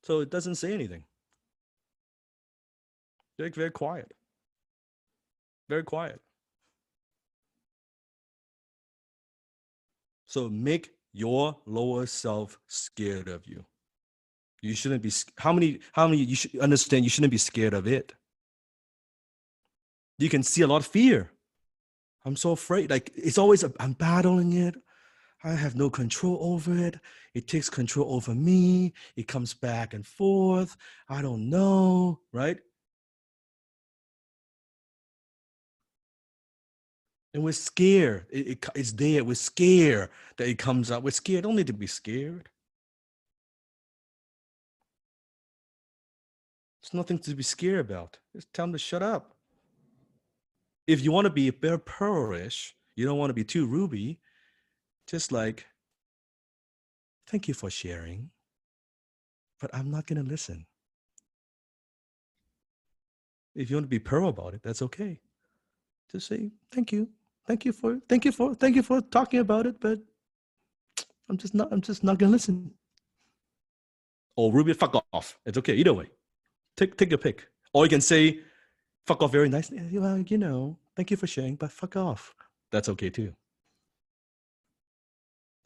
So it doesn't say anything. They're very quiet. Very quiet. So make your lower self scared of you. You shouldn't be. How many you should understand you shouldn't be scared of it. You can see a lot of fear. I'm so afraid. Like it's always I'm battling it. I have no control over it. It takes control over me. It comes back and forth. I don't know, right? And we're scared. It's there. We're scared that it comes out. We're scared. Don't need to be scared. There's nothing to be scared about. Just tell them to shut up. If you want to be a better pearlish, you don't want to be too ruby, just like, thank you for sharing, but I'm not going to listen. If you want to be pearl about it, that's okay. Just say, thank you. Thank you for talking about it, but I'm just not going to listen. Or ruby, fuck off. It's okay. Either way. Take your pick. Or you can say, fuck off very nicely. Well, you know, thank you for sharing, but fuck off. That's okay too.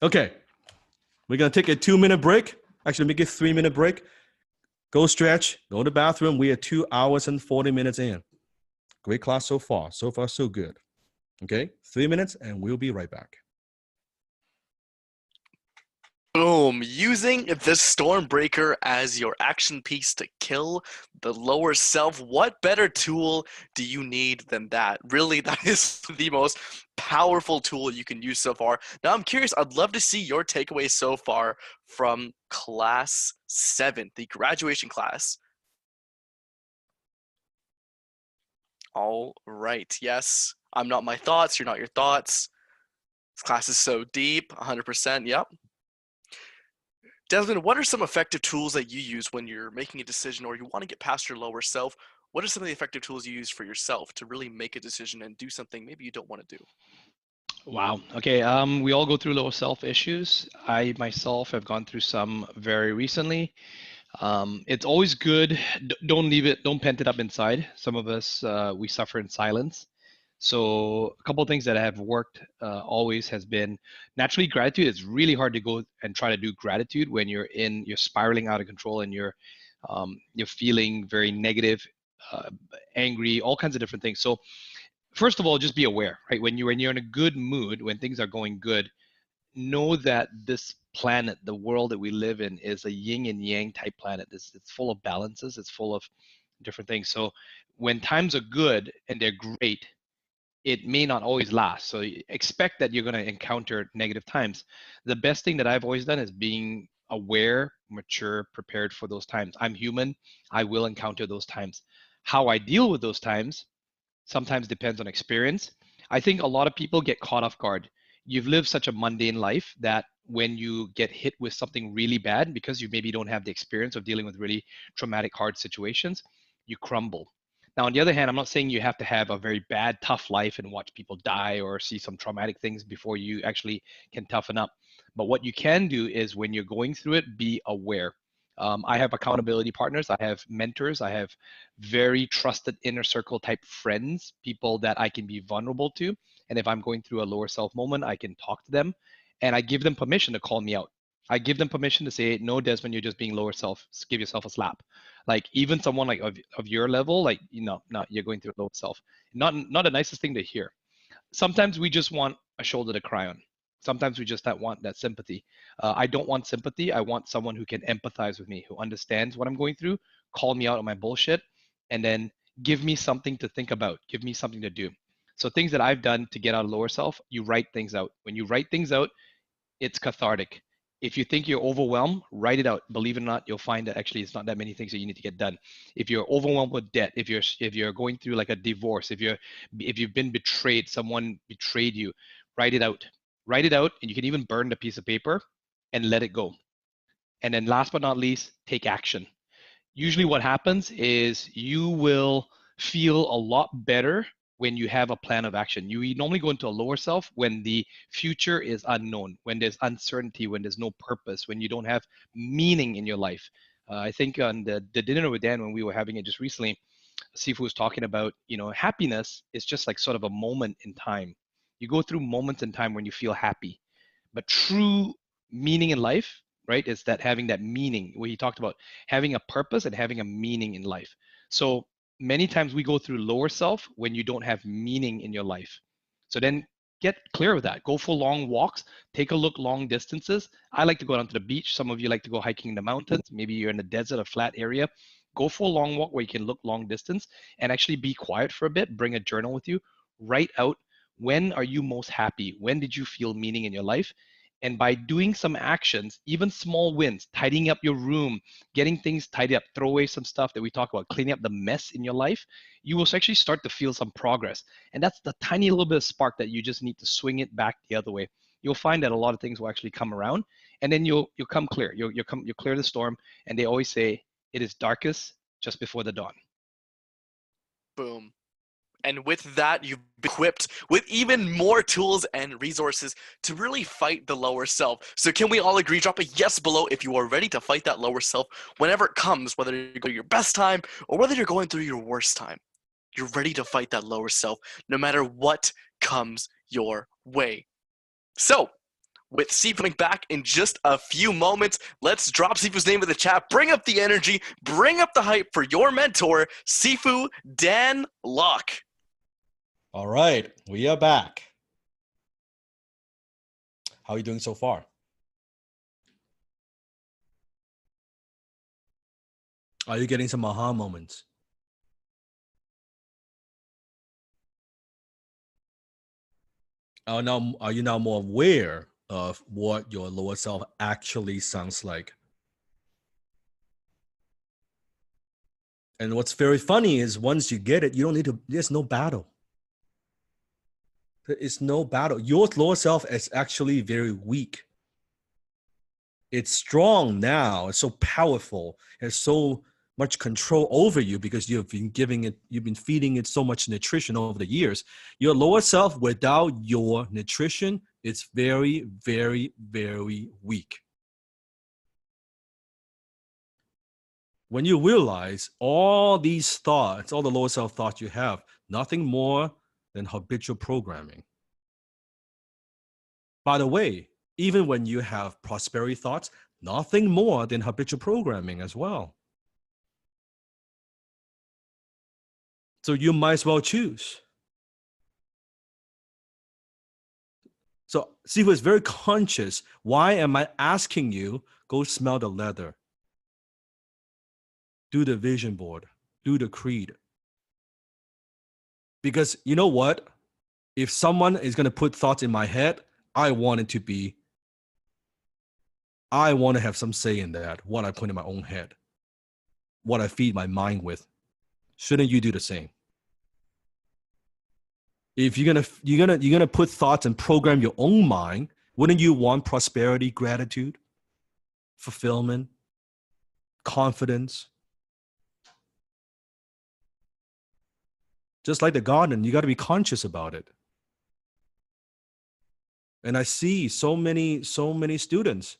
Okay. We're going to take a 2-minute break. Actually, make it 3-minute break. Go stretch. Go to the bathroom. We are 2 hours and 40 minutes in. Great class so far. So far, so good. Okay. 3 minutes and we'll be right back. Boom. Using the Stormbreaker as your action piece to kill the lower self. What better tool do you need than that? Really, that is the most powerful tool you can use so far. Now, I'm curious. I'd love to see your takeaways so far from Class 7, the graduation class. All right. Yes. I'm not my thoughts. You're not your thoughts. This class is so deep. 100%. Yep. Desmond, what are some effective tools that you use when you're making a decision or you want to get past your lower self? What are some of the effective tools you use for yourself to really make a decision and do something maybe you don't want to do? Wow. Okay. We all go through lower self issues. I myself have gone through some very recently. It's always good. Don't leave it. Don't pent it up inside. Some of us, we suffer in silence. So a couple of things that have worked always has been naturally gratitude. It's really hard to go and try to do gratitude when you're spiraling out of control and you're feeling very negative, angry, all kinds of different things. So first of all, just be aware, right? When you're in a good mood, when things are going good, know that this planet, the world that we live in, is a yin and yang type planet. It's full of balances. It's full of different things. So when times are good and they're great, it may not always last. So expect that you're going to encounter negative times. The best thing that I've always done is being aware, mature, prepared for those times. I'm human. I will encounter those times. How I deal with those times sometimes depends on experience. I think a lot of people get caught off guard. You've lived such a mundane life that when you get hit with something really bad, because you maybe don't have the experience of dealing with really traumatic, hard situations, you crumble. Now, on the other hand, I'm not saying you have to have a very bad, tough life and watch people die or see some traumatic things before you actually can toughen up. But what you can do is when you're going through it, be aware. I have accountability partners, I have mentors, I have very trusted inner circle type friends, people that I can be vulnerable to. And if I'm going through a lower self moment, I can talk to them and I give them permission to call me out. I give them permission to say, no, Desmond, you're just being lower self. Give yourself a slap. Like even someone like of your level, like, not you're going through lower self. Not the nicest thing to hear. Sometimes we just want a shoulder to cry on. Sometimes we just don't want that sympathy. I don't want sympathy. I want someone who can empathize with me, who understands what I'm going through, call me out on my bullshit, and then give me something to think about, give me something to do. So things that I've done to get out of lower self, you write things out. When you write things out, it's cathartic. If you think you're overwhelmed, write it out. Believe it or not, you'll find that actually it's not that many things that you need to get done. If you're overwhelmed with debt, if you're going through like a divorce, if you've been betrayed, someone betrayed you, write it out. Write it out, and you can even burn the piece of paper and let it go. And then last but not least, take action. Usually what happens is you will feel a lot better when you have a plan of action. You normally go into a lower self when the future is unknown, when there's uncertainty, when there's no purpose, when you don't have meaning in your life. I think on the dinner with Dan, when we were having it just recently, Sifu was talking about, happiness is just like sort of a moment in time. You go through moments in time when you feel happy, but true meaning in life, right, is that having that meaning where he talked about having a purpose and having a meaning in life. So many times we go through lower self when you don't have meaning in your life. So then get clear of that. Go for long walks, take a look long distances. I like to go down to the beach. Some of you like to go hiking in the mountains. Maybe you're in a desert, a flat area. Go for a long walk where you can look long distance and actually be quiet for a bit. Bring a journal with you. Write out, when are you most happy? When did you feel meaning in your life? And by doing some actions, even small wins, tidying up your room, getting things tidied up, throw away some stuff that we talk about, cleaning up the mess in your life, you will actually start to feel some progress. And that's the tiny little bit of spark that you just need to swing it back the other way. You'll find that a lot of things will actually come around, and then you'll come clear. You'll clear the storm. And they always say it is darkest just before the dawn. Boom. And with that, you've been equipped with even more tools and resources to really fight the lower self. So can we all agree, drop a yes below if you are ready to fight that lower self whenever it comes, whether you're going through your best time or whether you're going through your worst time. You're ready to fight that lower self no matter what comes your way. So, with Sifu coming back in just a few moments, let's drop Sifu's name in the chat, bring up the energy, bring up the hype for your mentor, Sifu Dan Lok. All right, we are back. How are you doing so far? Are you getting some aha moments? Are you now more aware of what your lower self actually sounds like? And what's very funny is once you get it, you don't need to, there's no battle. There is no battle. Your lower self is actually very weak. It's strong now. It's so powerful. It's so much control over you because you've been feeding it so much nutrition over the years. Your lower self without your nutrition, it's very, very, very weak. When you realize all these thoughts, all the lower self thoughts you have, nothing more than habitual programming. By the way, even when you have prosperity thoughts, nothing more than habitual programming as well. So you might as well choose. So Sifu is very conscious. Why am I asking you, go smell the leather? Do the vision board, do the creed. Because you know what? If someone is going to put thoughts in my head, I want it to be, I want to have some say in that, what I put in my own head, what I feed my mind with. Shouldn't you do the same? If you're gonna put thoughts and program your own mind, wouldn't you want prosperity, gratitude, fulfillment, confidence? Just like the garden, you got to be conscious about it. And I see so many students,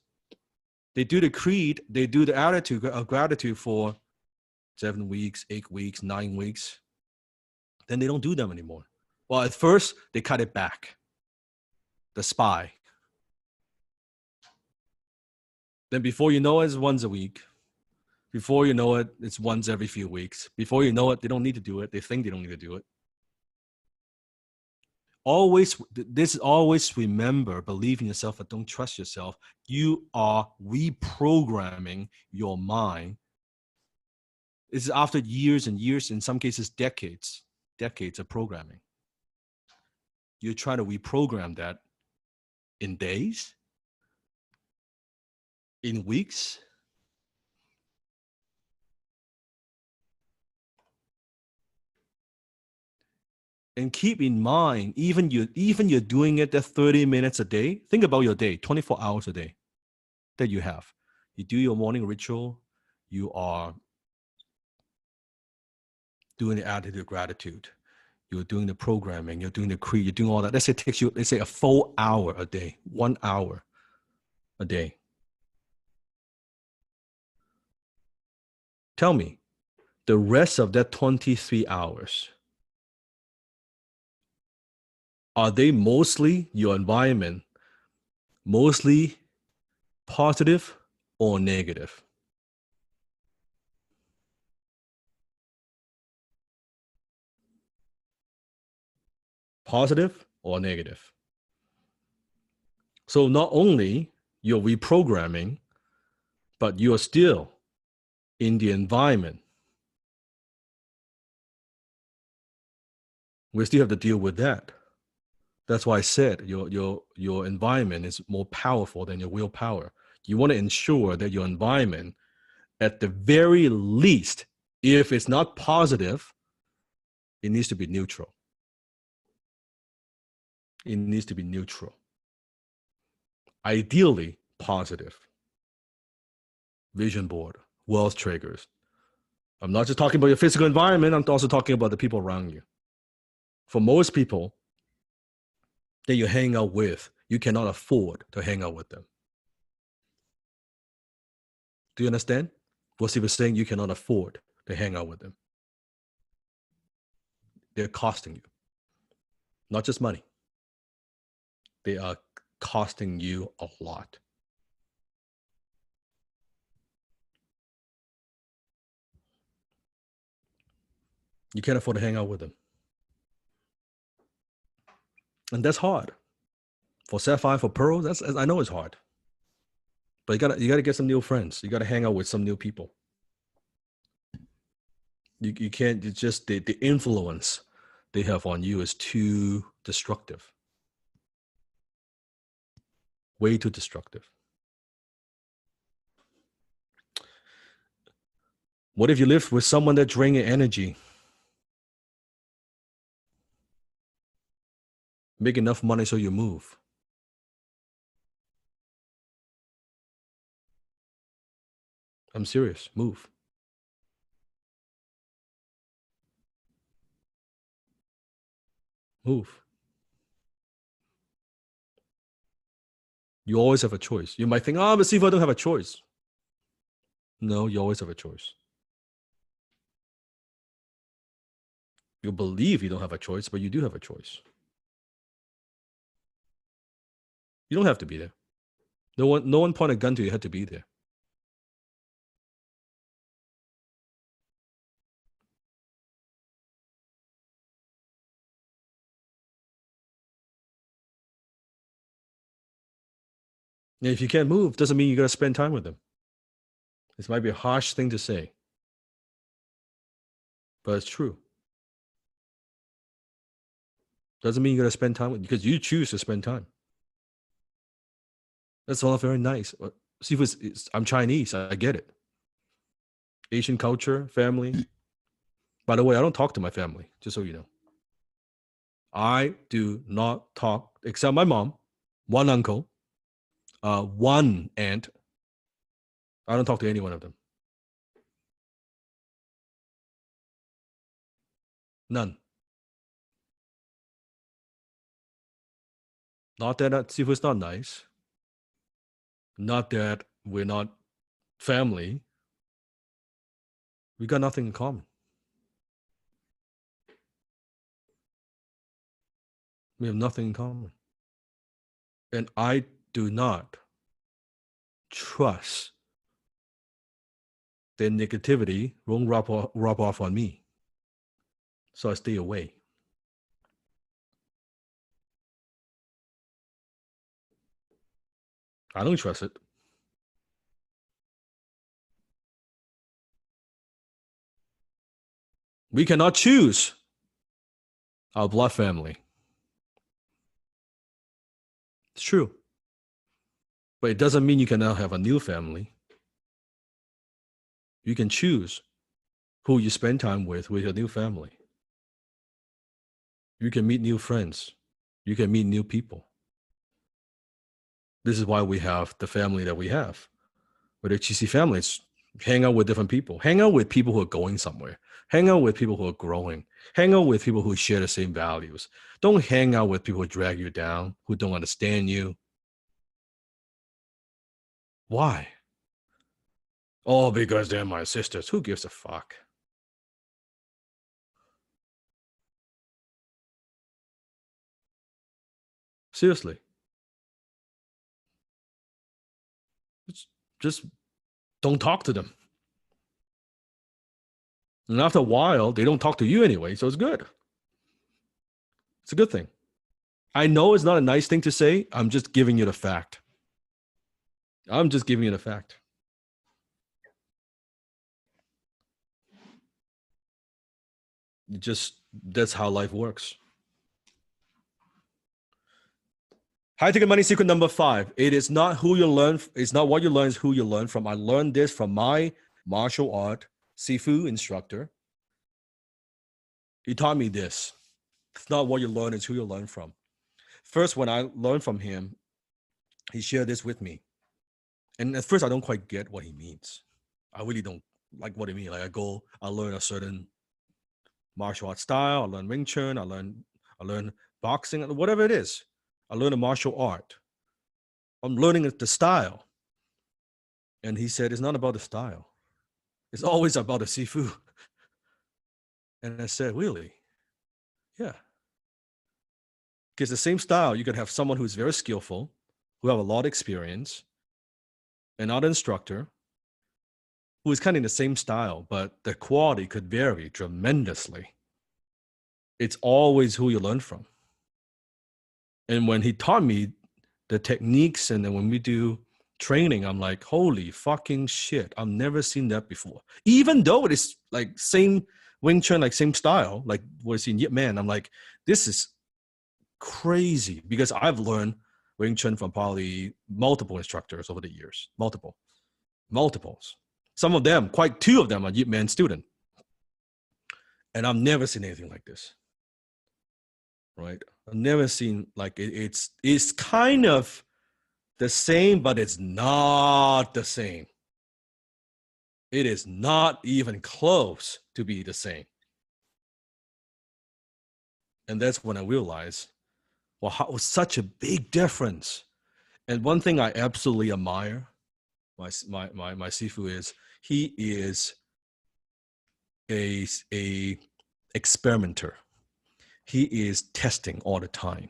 they do the creed, they do the attitude of gratitude for 7 weeks, 8 weeks, 9 weeks. Then they don't do them anymore. Well, at first, they cut it back. The spy. Then before you know it, it's once a week. Before you know it, it's once every few weeks. Before you know it, they don't need to do it. They think they don't need to do it. Always remember, believe in yourself, but don't trust yourself. You are reprogramming your mind. This is after years and years, in some cases, decades of programming. You're trying to reprogram that in days, in weeks. And keep in mind, even you're doing it that 30 minutes a day. Think about your day, 24 hours a day that you have. You do your morning ritual. You are doing the attitude of gratitude. You're doing the programming. You're doing the creed. You're doing all that. Let's say it takes you, let's say, a full hour a day, 1 hour a day. Tell me, the rest of that 23 hours, are they mostly your environment, mostly positive or negative? Positive or negative? So not only you're reprogramming, but you're still in the environment. We still have to deal with that. That's why I said your environment is more powerful than your willpower. You want to ensure that your environment, at the very least, if it's not positive, it needs to be neutral. It needs to be neutral. Ideally positive. Vision board, wealth triggers. I'm not just talking about your physical environment, I'm also talking about the people around you. For most people that you hang out with, you cannot afford to hang out with them. Do you understand? What Steve is saying, you cannot afford to hang out with them. They're costing you. Not just money. They are costing you a lot. You can't afford to hang out with them. And that's hard. For Sapphire, for Pearl, I know it's hard. But you gotta get some new friends. You gotta hang out with some new people. You can't, it's just the influence they have on you is too destructive. Way too destructive. What if you live with someone that drains your energy? Make enough money so you move. I'm serious. Move. Move. You always have a choice. You might think, but see if I don't have a choice. No, you always have a choice. You believe you don't have a choice, but you do have a choice. You don't have to be there. No one point a gun to your head to be there. And if you can't move, doesn't mean you got to spend time with them. This might be a harsh thing to say, but it's true. Doesn't mean you got to spend time with, because you choose to spend time. That's all very nice. See, I'm Chinese. I get it. Asian culture, family. By the way, I don't talk to my family, just so you know. I do not talk, except my mom, one uncle, one aunt. I don't talk to any one of them. None. Not that Sifu's not nice. Not that we're not family. We got nothing in common. We have nothing in common. And I do not trust their negativity won't rub off on me. So I stay away. I don't trust it. We cannot choose our blood family. It's true. But it doesn't mean you cannot have a new family. You can choose who you spend time with your new family. You can meet new friends. You can meet new people. This is why we have the family that we have. With HTC families, hang out with different people. Hang out with people who are going somewhere. Hang out with people who are growing. Hang out with people who share the same values. Don't hang out with people who drag you down, who don't understand you. Why? Oh, because they're my sisters. Who gives a fuck? Seriously. Just don't talk to them. And after a while, they don't talk to you anyway, so it's good. It's a good thing. I know it's not a nice thing to say. I'm just giving you the fact. I'm just giving you the fact. That's how life works. High ticket money secret number 5. It is not who you learn. It's not what you learn, it's who you learn from. I learned this from my martial art Sifu instructor. He taught me this. It's not what you learn, it's who you learn from. First, when I learned from him, he shared this with me. And at first, I don't quite get what he means. I really don't like what he means. Like I learn a certain martial art style. I learn Wing Chun. I learn boxing, whatever it is. I learn a martial art. I'm learning the style. And he said, it's not about the style. It's always about the Sifu. And I said, really? Yeah. Because the same style, you could have someone who's very skillful, who have a lot of experience, another instructor who is kind of in the same style, but the quality could vary tremendously. It's always who you learn from. And when he taught me the techniques and then when we do training, I'm like, holy fucking shit, I've never seen that before. Even though it is like same Wing Chun, like same style, like what's in Yip Man, I'm like, this is crazy because I've learned Wing Chun from probably multiple instructors over the years, multiples. Some of them, quite 2 of them are Yip Man student. And I've never seen anything like this, right? I've never seen like it's kind of the same, but it's not the same. It is not even close to be the same. And that's when I realized, well, how was such a big difference. And one thing I absolutely admire my Sifu is he is a experimenter. He is testing all the time.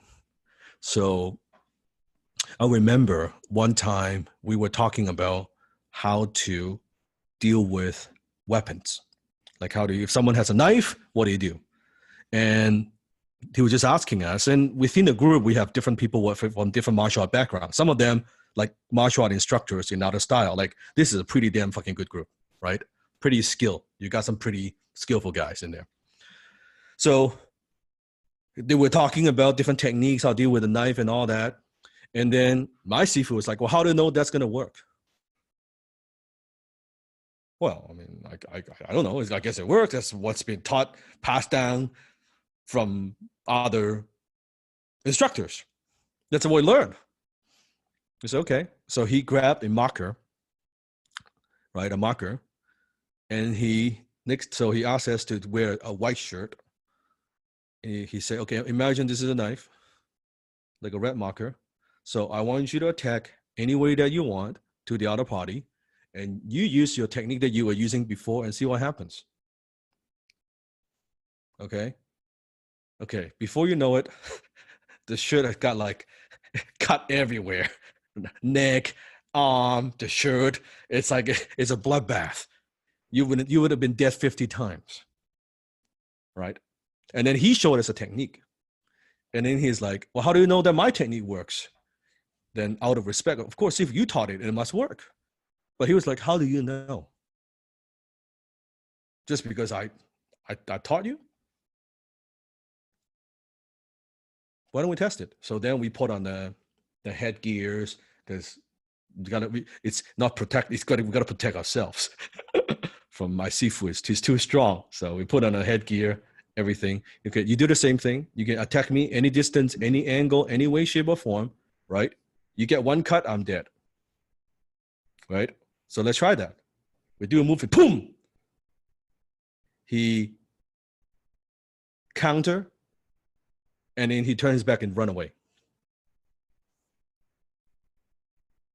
So I remember one time we were talking about how to deal with weapons. Like if someone has a knife, what do you do? And he was just asking us, and within the group, we have different people from different martial art backgrounds. Some of them, like martial art instructors in other style, like this is a pretty damn fucking good group, right? Pretty skilled. You got some pretty skillful guys in there. So they were talking about different techniques, how to deal with a knife and all that. And then my Sifu was like, well, how do you know that's going to work? Well, I mean, I don't know. I guess it works. That's what's been taught, passed down from other instructors. That's what we learned. He said, okay. So he grabbed a marker, right? A marker. And so he asked us to wear a white shirt. And he said, okay, imagine this is a knife, like a red marker. So I want you to attack any way that you want to the other party. And you use your technique that you were using before and see what happens. Okay. Okay. Before you know it, the shirt has got like cut everywhere. Neck, arm, the shirt. It's like it's a bloodbath. You would have been dead 50 times. Right? And then he showed us a technique. And then he's like, well, how do you know that my technique works? Then out of respect, of course, if you taught it, it must work. But he was like, how do you know? Just because I taught you? Why don't we test it? So then we put on the headgears, because it's not protect. We got to protect ourselves from my sifu. He's too strong. So we put on a headgear, everything. Okay, you do the same thing. You can attack me any distance, any angle, any way, shape, or form. Right? You get one cut, I'm dead. Right? So let's try that. We do a move, boom. He counter, and then he turns back and run away.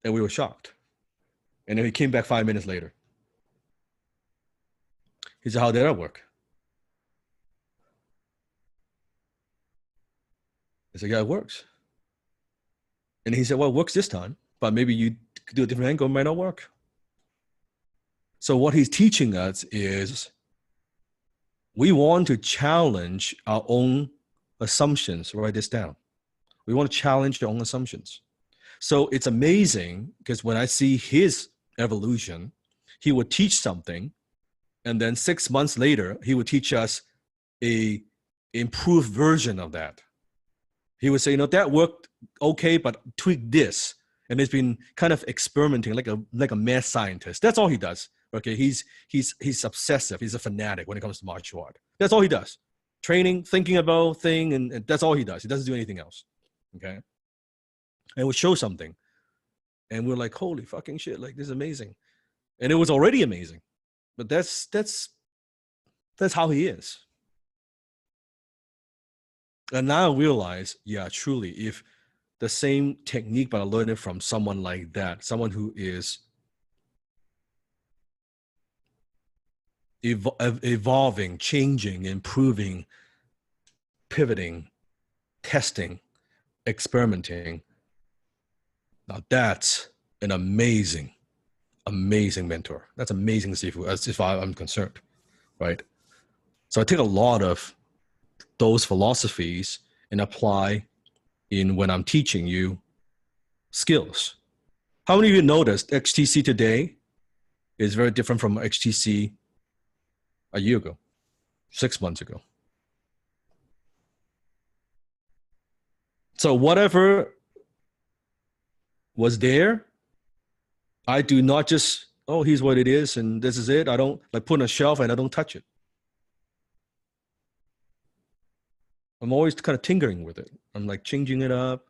And we were shocked. And then he came back 5 minutes later. He said, how did that work? I said, yeah, it works. And he said, well, it works this time, but maybe you could do a different angle, it might not work. So what he's teaching us is we want to challenge our own assumptions. Write this down. We want to challenge our own assumptions. So it's amazing because when I see his evolution, he would teach something, and then 6 months later, he would teach us a improved version of that. He would say, that worked okay, but tweak this. And he's been kind of experimenting like a mad scientist. That's all he does. Okay, he's obsessive. He's a fanatic when it comes to martial art. That's all he does. Training, thinking about thing, and that's all he does. He doesn't do anything else. Okay. And we show something. And we're like, holy fucking shit, like this is amazing. And it was already amazing. But that's how he is. And now I realize, yeah, truly, if the same technique, but I learned it from someone like that, someone who is evolving, changing, improving, pivoting, testing, experimenting. Now that's an amazing mentor. That's amazing sifu, as if I'm concerned, right? So I take a lot of those philosophies and apply in when I'm teaching you skills. How many of you noticed XTC today is very different from XTC a year ago, 6 months ago? So whatever was there, I do not just, here's what it is and this is it. I don't like put on a shelf and I don't touch it. I'm always kind of tinkering with it. I'm like changing it up,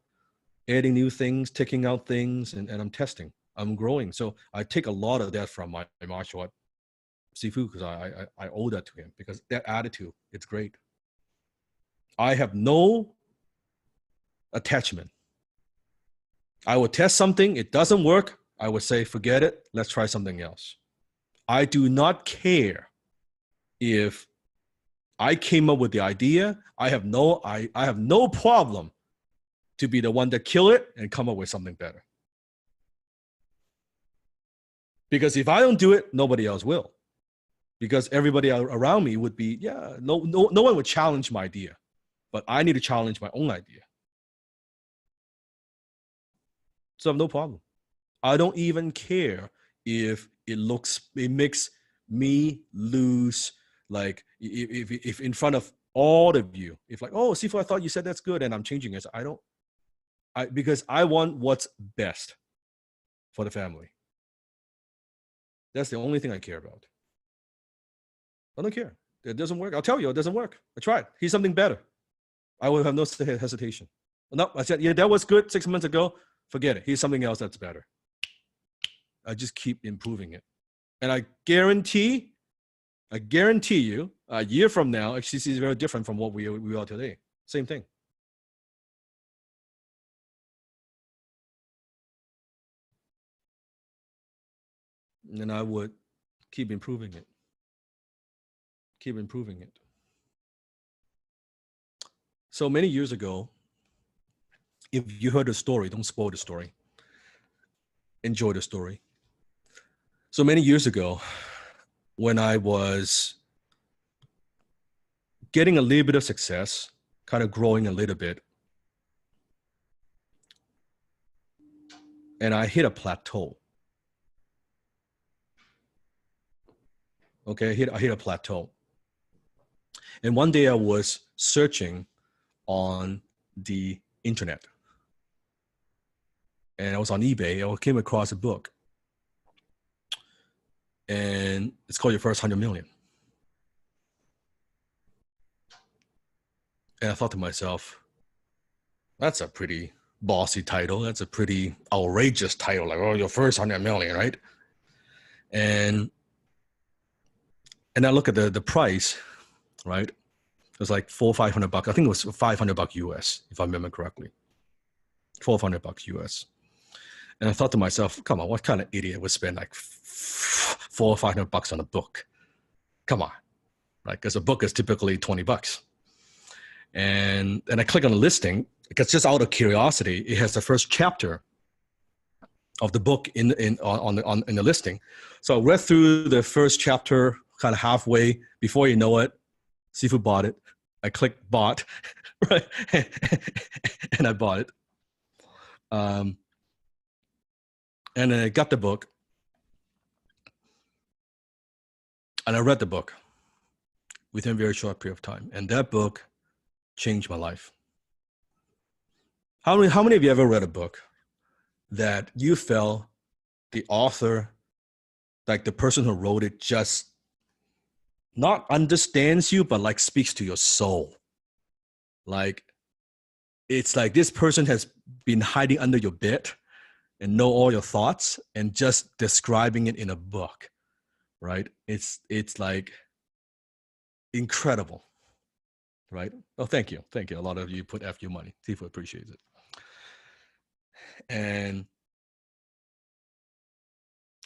adding new things, taking out things, and I'm testing. I'm growing. So I take a lot of that from my martial art sifu because I owe that to him because that attitude, it's great. I have no attachment. I will test something, it doesn't work, I would say, forget it, let's try something else. I do not care if I came up with the idea. I have no problem to be the one that kill it and come up with something better. Because if I don't do it, nobody else will. Because everybody around me would be, no one would challenge my idea, but I need to challenge my own idea. So I have no problem. I don't even care if it makes me lose. Like if in front of all of you, if like, Sifu, I thought you said that's good and I'm changing it. Because I want what's best for the family. That's the only thing I care about. I don't care. It doesn't work. I'll tell you, it doesn't work. I tried. He's something better. I would have no hesitation. No, I said, yeah, that was good 6 months ago. Forget it. Here's something else that's better. I just keep improving it. And I guarantee you, a year from now, HTC is very different from what we are today. Same thing. And I would keep improving it. Keep improving it. So many years ago, if you heard the story, don't spoil the story. Enjoy the story. So many years ago, when I was getting a little bit of success, kind of growing a little bit, and I hit a plateau. Okay, I hit a plateau. And one day I was searching on the internet. And I was on eBay. I came across a book. And it's called Your First 100 Million. And I thought to myself, that's a pretty bossy title. That's a pretty outrageous title. Like, oh, your first 100 million, right? And I look at the price, right? It was like $400 or $500. I think it was $500 US, if I remember correctly. $400 US. And I thought to myself, come on, what kind of idiot would spend like $400 or $500 on a book? Come on, right? Because a book is typically $20. And I click on the listing because just out of curiosity, it has the first chapter of the book in the listing. So I read through the first chapter kind of halfway. Before you know it, Seafood bought it. I clicked bought, right? And I bought it. And I got the book. And I read the book within a very short period of time. And that book changed my life. How many of you ever read a book that you felt the author, like the person who wrote it, just not understands you, but like speaks to your soul? Like, it's like this person has been hiding under your bed and know all your thoughts and just describing it in a book, right? It's like incredible, right? Oh, thank you. Thank you. A lot of you put FU money. Tifu appreciates it. And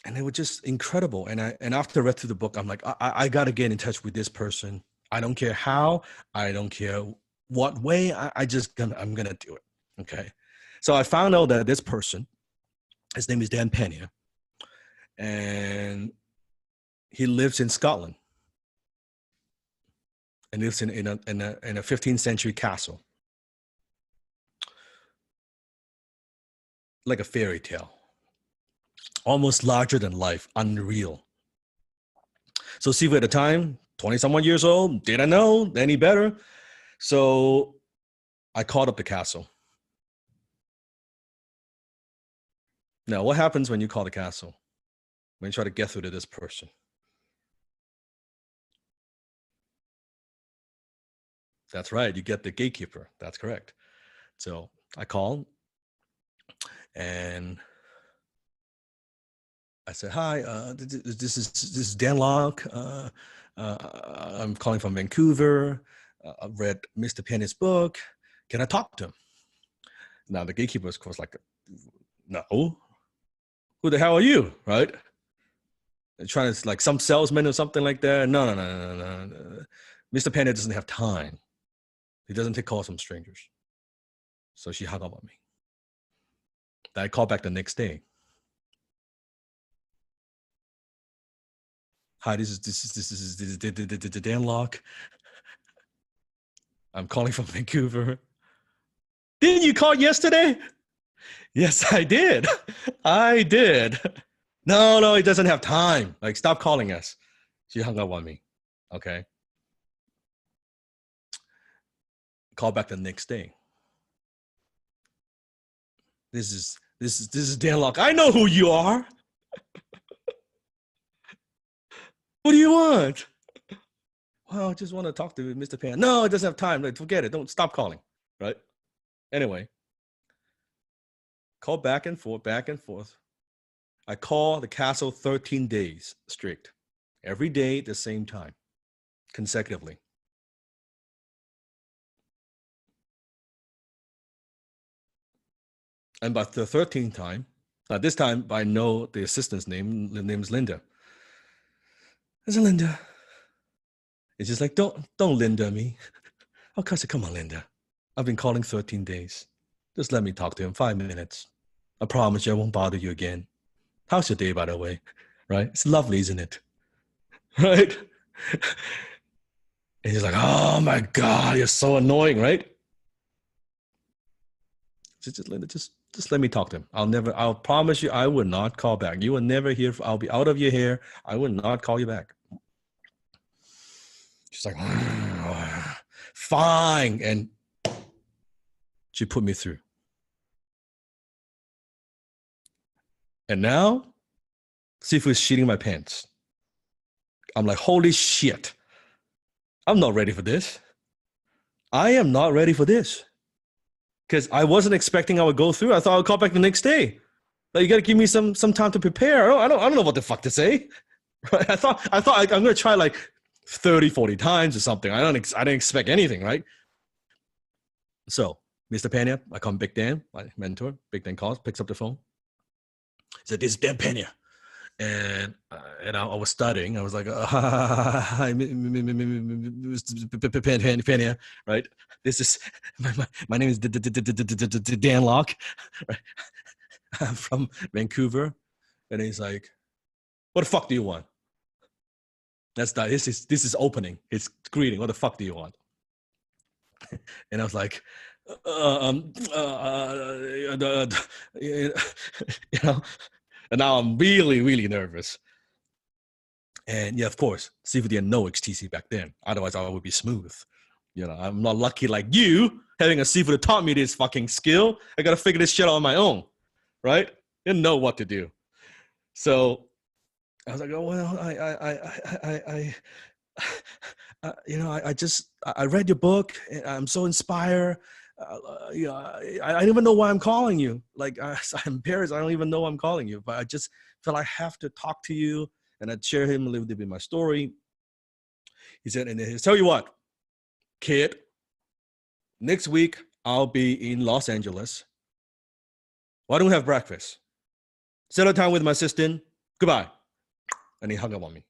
it was just incredible. And after I read through the book, I'm like, I got to get in touch with this person. I don't care how, I don't care what way, I'm going to do it. Okay. So I found out that this person, his name is Dan Pena, and he lives in Scotland and lives in a 15th century castle, like a fairy tale, almost larger than life, unreal. So Sifu at the time, 20-somewhat years old, didn't know any better. So I called up the castle. Now, what happens when you call the castle? When you try to get through to this person? That's right, you get the gatekeeper. That's correct. So I called and I said, hi, this is Dan Locke. I'm calling from Vancouver. I read Mr. Pena's book. Can I talk to him? Now the gatekeeper was, of course, like, no. Who the hell are you, right? They're trying to, like, some salesman or something like that. No. Mr. Pena doesn't have time. He doesn't take calls from strangers. So she hung up on me. Then I called back the next day. Hi, this is Dan Locke. I'm calling from Vancouver. Didn't you call yesterday? Yes, I did. I did. No, he doesn't have time. Like, stop calling us. She hung up on me. Okay. Call back the next day. This is Dan Locke. I know who you are. What do you want? Well, I just want to talk to Mr. Pan. No, it doesn't have time. Like, forget it. Don't stop calling. Right? Anyway, call back and forth, back and forth. I call the castle 13 days straight. Every day at the same time, consecutively. And by the 13th time, this time I know the assistant's name. The name's Linda. I said, Linda. It's just like, don't Linda me. Oh, I said, come on, Linda. I've been calling 13 days. Just let me talk to him 5 minutes. I promise you I won't bother you again. How's your day, by the way? Right? It's lovely, isn't it? Right? And he's like, oh my God, you're so annoying, right? Just Linda, just let me talk to him. I'll promise you I will not call back. You will never hear, I'll be out of your hair. I will not call you back. She's like, fine. And she put me through. And now, Sifu is shitting my pants. I'm like, holy shit. I'm not ready for this. I am not ready for this. Because I wasn't expecting I would go through. I thought I would call back the next day. Like, you got to give me some time to prepare. I don't know what the fuck to say. Right? I thought I'm going to try like 30, 40 times or something. I didn't expect anything, right? So, Mr. Pena, I call Big Dan, my mentor. Big Dan calls, picks up the phone. He said, this is Dan Pena. And I was studying. I was like, hi, Mr. Pena, right? This is, my name is Dan Locke. Right? I'm from Vancouver. And he's like, what the fuck do you want? This is opening. It's greeting. What the fuck do you want? And I was like, you know, and now I'm really, really nervous. And yeah, of course, Sifu didn't know XTC back then. Otherwise, I would be smooth. You know, I'm not lucky like you, having a Sifu that taught me this fucking skill. I got to figure this shit out on my own, right? Didn't know what to do. So I was like, oh, well, I read your book and I'm so inspired. You know, I don't even know why I'm calling you. Like, I'm embarrassed. I don't even know I'm calling you, but I just felt I have to talk to you. And I'd share him a little bit of my story. He said, and he'll tell you what, kid, next week I'll be in Los Angeles. Why don't we have breakfast? Settle time with my assistant. Goodbye. And he hung up on me.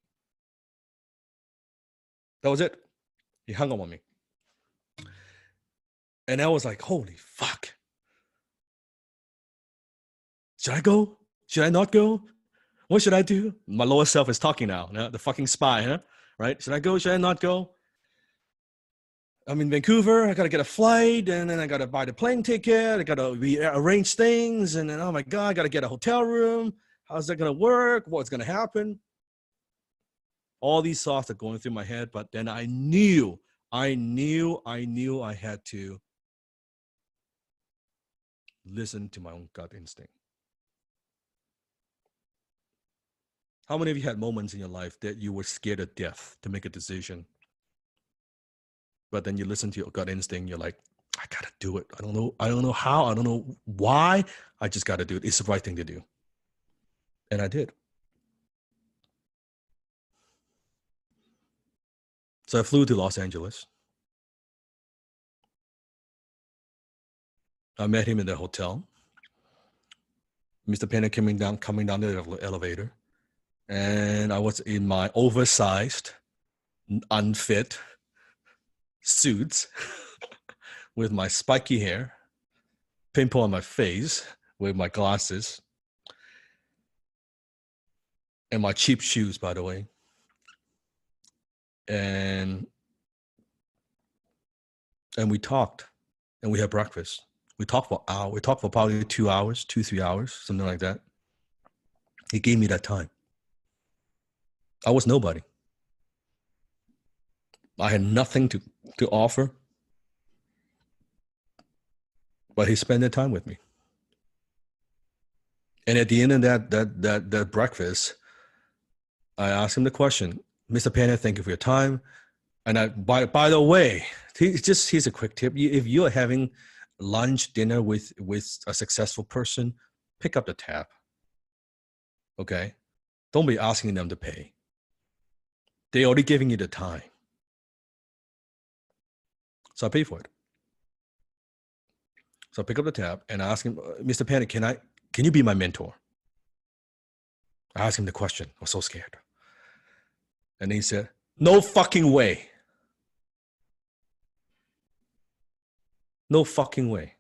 That was it. He hung up on me. And I was like, holy fuck. Should I go? Should I not go? What should I do? My lower self is talking now. The fucking spy, huh? Right? Should I go? Should I not go? I'm in Vancouver. I got to get a flight. And then I got to buy the plane ticket. I got to rearrange things. And then, oh my God, I got to get a hotel room. How's that going to work? What's going to happen? All these thoughts are going through my head. But then I knew I had to listen to my own gut instinct. How many of you had moments in your life that you were scared of death to make a decision? But then you listen to your gut instinct, you're like, I gotta do it. I don't know how, I don't know why. I just gotta do it. It's the right thing to do. And I did. So I flew to Los Angeles. I met him in the hotel. Mr. Pena coming down the elevator. And I was in my oversized, unfit suits with my spiky hair, pimple on my face with my glasses, and my cheap shoes, by the way. And we talked, and we had breakfast. We talked for hours. We talked for probably 2 hours, 3 hours, something like that. He gave me that time. I was nobody. I had nothing to offer. But he spent that time with me. And at the end of that breakfast, I asked him the question, Mr. Pena, thank you for your time. And by the way, here's a quick tip. If you're having lunch, dinner with a successful person, pick up the tab. Okay? Don't be asking them to pay. They're already giving you the time. So I pay for it. So I pick up the tab and I ask him, Mr. Pena, can you be my mentor? I asked him the question. I was so scared. And he said, no fucking way. No fucking way.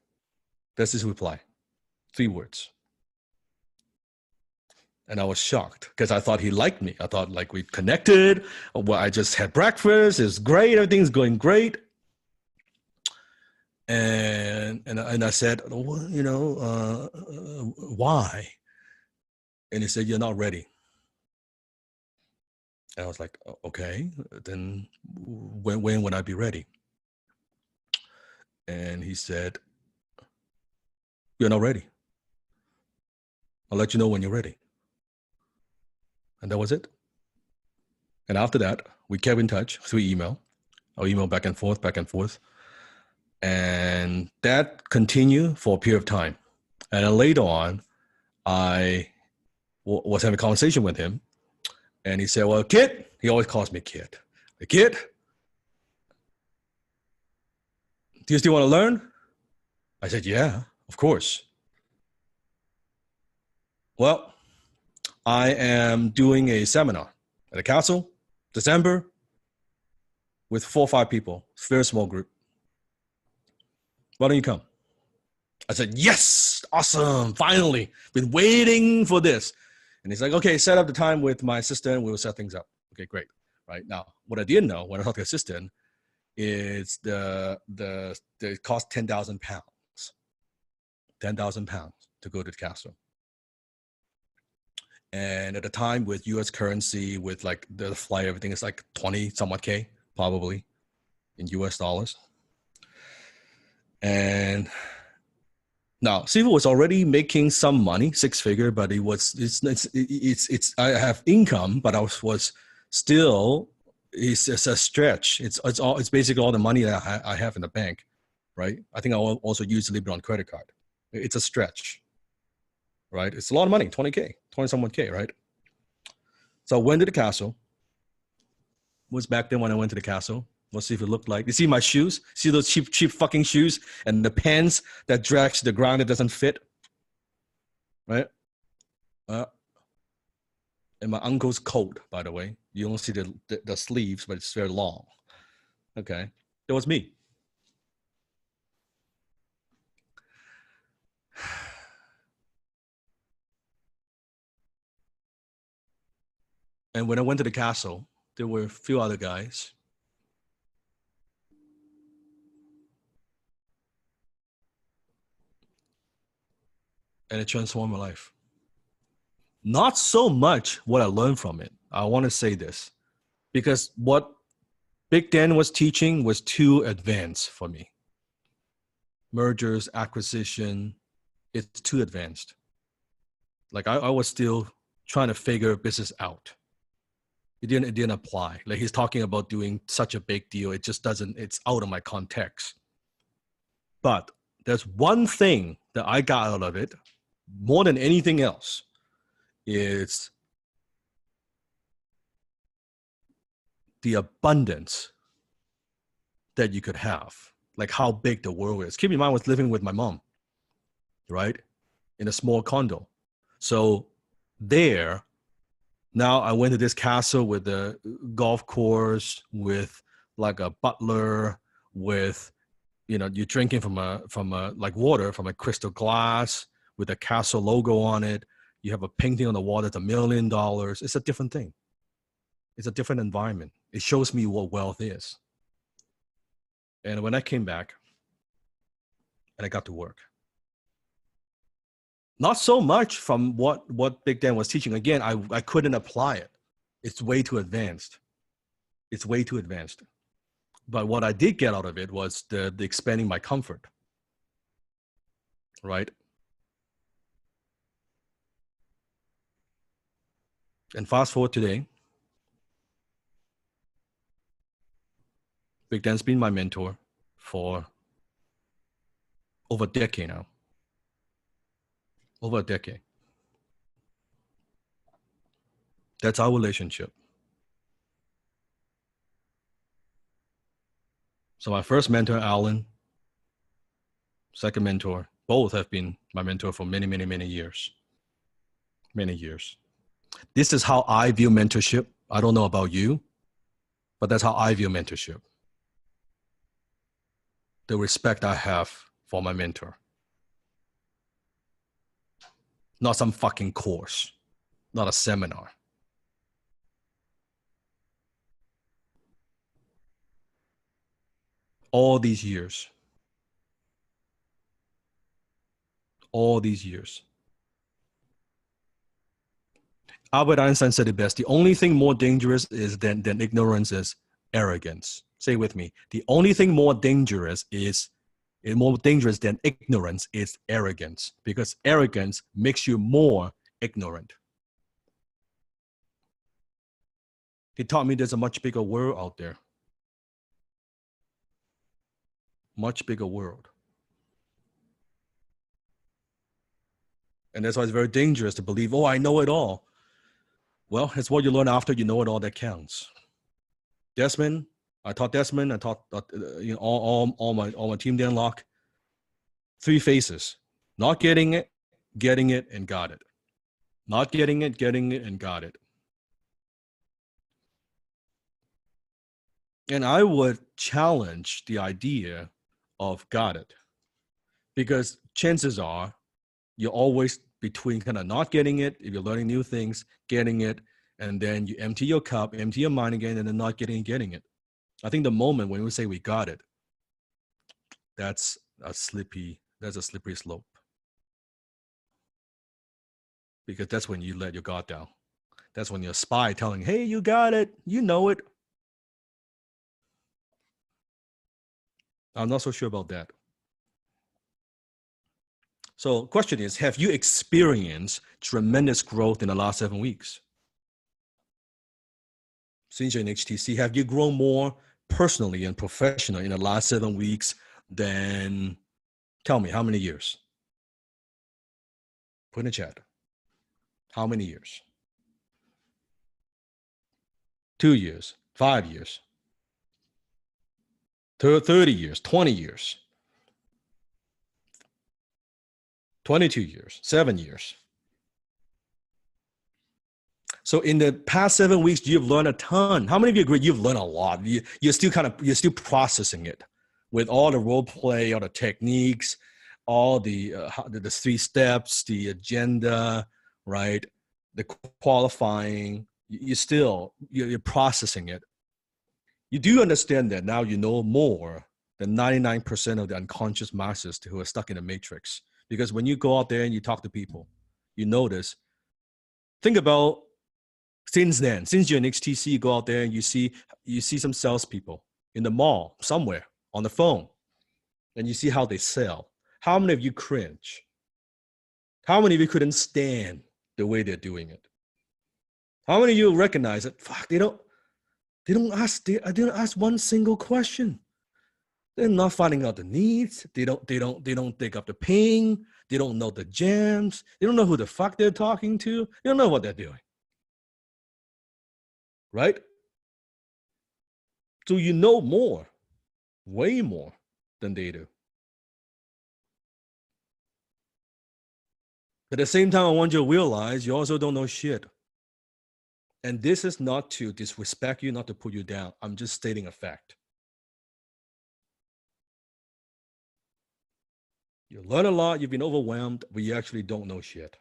That's his reply. 3 words. And I was shocked because I thought he liked me. I thought like we connected. Well, I just had breakfast. It's great. Everything's going great. And I said, well, why? And he said, you're not ready. And I was like, okay, then when would I be ready? And he said, you're not ready. I'll let you know when you're ready. And that was it. And after that, we kept in touch through email. I'll email back and forth. And that continued for a period of time. And then later on, I was having a conversation with him. And he said, well, Kid, he always calls me Kid. The Kid, do you still want to learn? I said, yeah, of course. Well, I am doing a seminar at a castle, December, with 4 or 5 people. It's a very small group. Why don't you come? I said, yes, awesome, finally. Been waiting for this. And he's like, okay, set up the time with my assistant. We will set things up. Okay, great. Right now, what I didn't know when I talked to the assistant is the cost 10,000 pounds. 10,000 pounds to go to the castle. And at the time with US currency, with like the flight, everything is like 20 somewhat K, probably in US dollars. And now Sifu was already making some money, 6-figure, but it's I have income, but I was still, it's a stretch. It's basically all the money that I have in the bank, right? I think I will also use a little bit on credit card. It's a stretch, right? It's a lot of money, 20K, 20 somewhat K, right? So I went to the castle. It was back then when I went to the castle. Let's see if it looked like. You see my shoes? See those cheap fucking shoes? And the pants that drags to the ground, it doesn't fit, right? And my uncle's coat, by the way. You don't see the sleeves, but it's very long. Okay, that was me. And when I went to the castle, there were a few other guys. And it transformed my life. Not so much what I learned from it. I want to say this, because what Big Dan was teaching was too advanced for me. Mergers, acquisition, it's too advanced. Like I was still trying to figure business out. It didn't apply. Like he's talking about doing such a big deal. It just doesn't, it's out of my context. But there's one thing that I got out of it more than anything else. It's the abundance that you could have, like how big the world is. Keep in mind, I was living with my mom, right? In a small condo. So there, now I went to this castle with a golf course, with like a butler, with, you're drinking from a like water from a crystal glass with a castle logo on it. You have a painting on the wall that's $1 million. It's a different thing. It's a different environment. It shows me what wealth is. And when I came back and I got to work, not so much from what Big Dan was teaching. Again, I couldn't apply it. It's way too advanced. It's way too advanced. But what I did get out of it was the expanding my comfort, right? And fast forward today, Big Dan's been my mentor for over a decade now. Over a decade. That's our relationship. So my first mentor, Alan, second mentor, both have been my mentor for many, many, many years. Many years. This is how I view mentorship. I don't know about you, but that's how I view mentorship. The respect I have for my mentor. Not some fucking course, not a seminar. All these years. Albert Einstein said it best. The only thing more dangerous than ignorance is arrogance. Say with me. The only thing more dangerous than ignorance is arrogance, because arrogance makes you more ignorant. He taught me there's a much bigger world out there. Much bigger world. And that's why it's very dangerous to believe, oh, I know it all. Well, it's what you learn after you know it all that counts. Desmond, I taught all my team Denlock. 3 phases. Not getting it, and got it. Not getting it, and got it. And I would challenge the idea of got it. Because chances are you're always between kind of not getting it, if you're learning new things, getting it, and then you empty your cup, empty your mind again, and then not getting it. I think the moment when we say we got it, that's a slippery slope. Because that's when you let your guard down. That's when your spy telling, hey, you got it, you know it. I'm not so sure about that. So question is, have you experienced tremendous growth in the last 7 weeks? Since you're in HTC, have you grown more personally and professionally in the last 7 weeks than, tell me, how many years? Put in the chat. How many years? 2 years, 5 years, 30 years, 20 years, 22 years, 7 years. So in the past 7 weeks, you've learned a ton. How many of you agree you've learned a lot? You're still processing it with all the role play, all the techniques, all the 3 steps, the agenda, right? The qualifying. You're processing it. You do understand that now you know more than 99% of the unconscious masses who are stuck in the matrix. Because when you go out there and you talk to people, you notice. Think about since you're in HTC, you go out there and you see some salespeople in the mall somewhere on the phone, and you see how they sell. How many of you cringe? How many of you couldn't stand the way they're doing it? How many of you recognize that? Fuck, they don't ask one single question. They're not finding out the needs. They don't dig up the pain. They don't know the gems. They don't know who the fuck they're talking to. They don't know what they're doing. Right? So you know more, way more than they do. At the same time, I want you to realize you also don't know shit. And this is not to disrespect you, not to put you down. I'm just stating a fact. You learn a lot, you've been overwhelmed, but you actually don't know shit.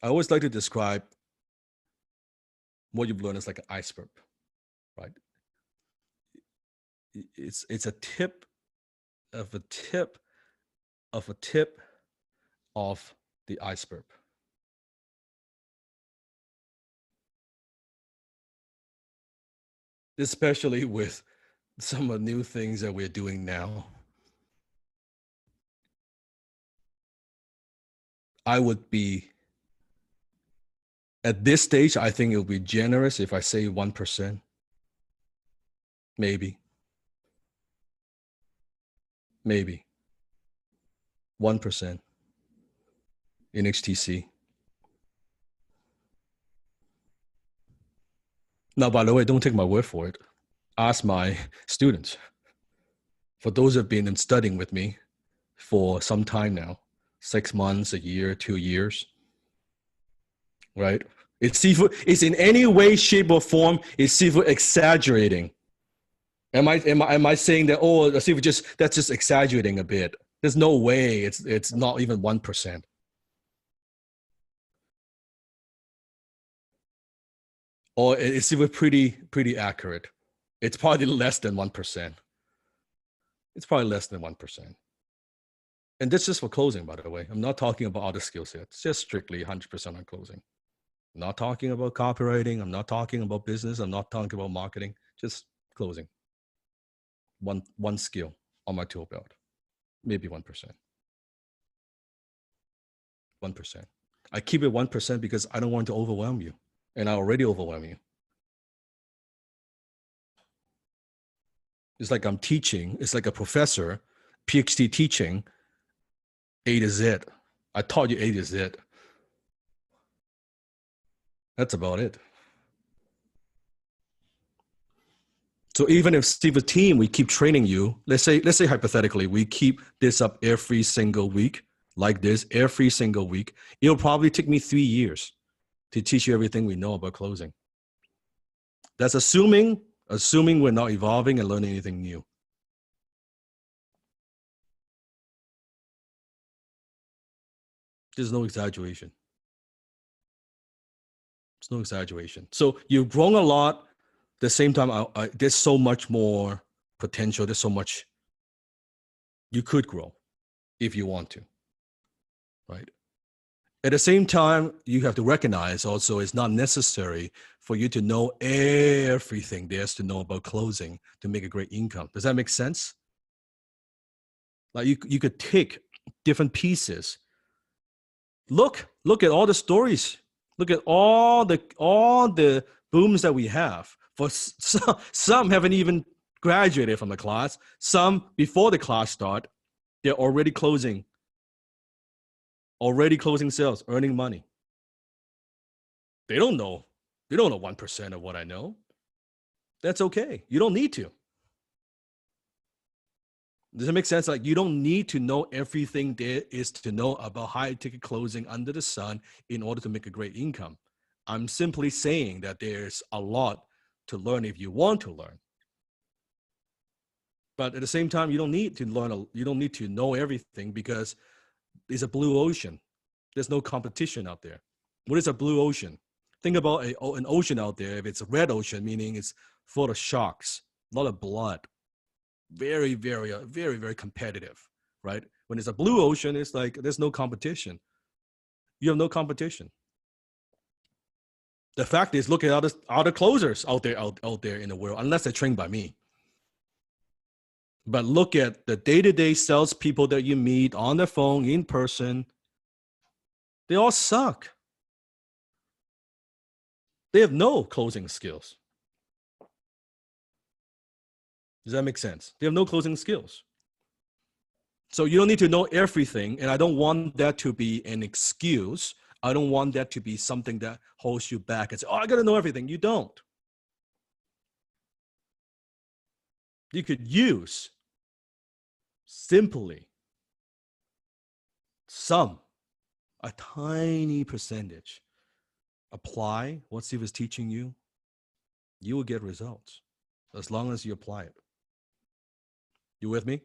I always like to describe what you've learned as like an iceberg, right? It's a tip of a tip of a tip of the iceberg. Especially with some of the new things that we're doing now. I would be At this stage, I think it will be generous if I say 1%. Maybe. Maybe. 1% in HTC. Now, by the way, don't take my word for it. Ask my students. For those who have been studying with me for some time now, 6 months, a year, 2 years, right? Is in any way, shape, or form, is Sifu exaggerating? Am I saying that, oh, Sifu that's just exaggerating a bit? There's no way it's not even 1%. Or is Sifu pretty accurate? It's probably less than 1%. It's probably less than 1%. And this is for closing, by the way. I'm not talking about other skill sets, just strictly 100% on closing. I'm not talking about copywriting. I'm not talking about business. I'm not talking about marketing, just closing. One skill on my tool belt, maybe 1%. 1%. I keep it 1% because I don't want to overwhelm you, and I already overwhelm you. It's like I'm teaching. It's like a professor, PhD teaching A to Z. I taught you A to Z. That's about it. So even if Steve's team, we keep training you, let's say hypothetically, we keep this up every single week, like this, every single week, it'll probably take me 3 years to teach you everything we know about closing. That's assuming we're not evolving and learning anything new. There's no exaggeration. There's no exaggeration. So you've grown a lot. At the same time, there's so much more potential. There's so much you could grow if you want to, right? At the same time, you have to recognize also it's not necessary for you to know everything there's to know about closing to make a great income. Does that make sense? Like you could take different pieces. Look at all the stories. Look at all the booms that we have. For some haven't even graduated from the class. Some before the class start, they're already closing sales, earning money. They don't know 1% of what I know. That's okay. You don't need to. Does it make sense? Like you don't need to know everything there is to know about high ticket closing under the sun in order to make a great income. I'm simply saying that there's a lot to learn if you want to learn. But at the same time, you don't need to learn. You don't need to know everything because it's a blue ocean. There's no competition out there. What is a blue ocean? Think about an ocean out there. If it's a red ocean, meaning it's full of sharks, a lot of blood, very, very, very, very competitive, right? When it's a blue ocean, it's like there's no competition. You have no competition. The fact is, look at other closers out there in the world, unless they're trained by me. But look at the day-to-day salespeople that you meet on the phone, in person. They all suck. They have no closing skills. Does that make sense? They have no closing skills. So you don't need to know everything, and I don't want that to be an excuse. I don't want that to be something that holds you back and say, oh, I got to know everything. You don't. You could use simply a tiny percentage. Apply what Steve is teaching you. You will get results as long as you apply it. You with me?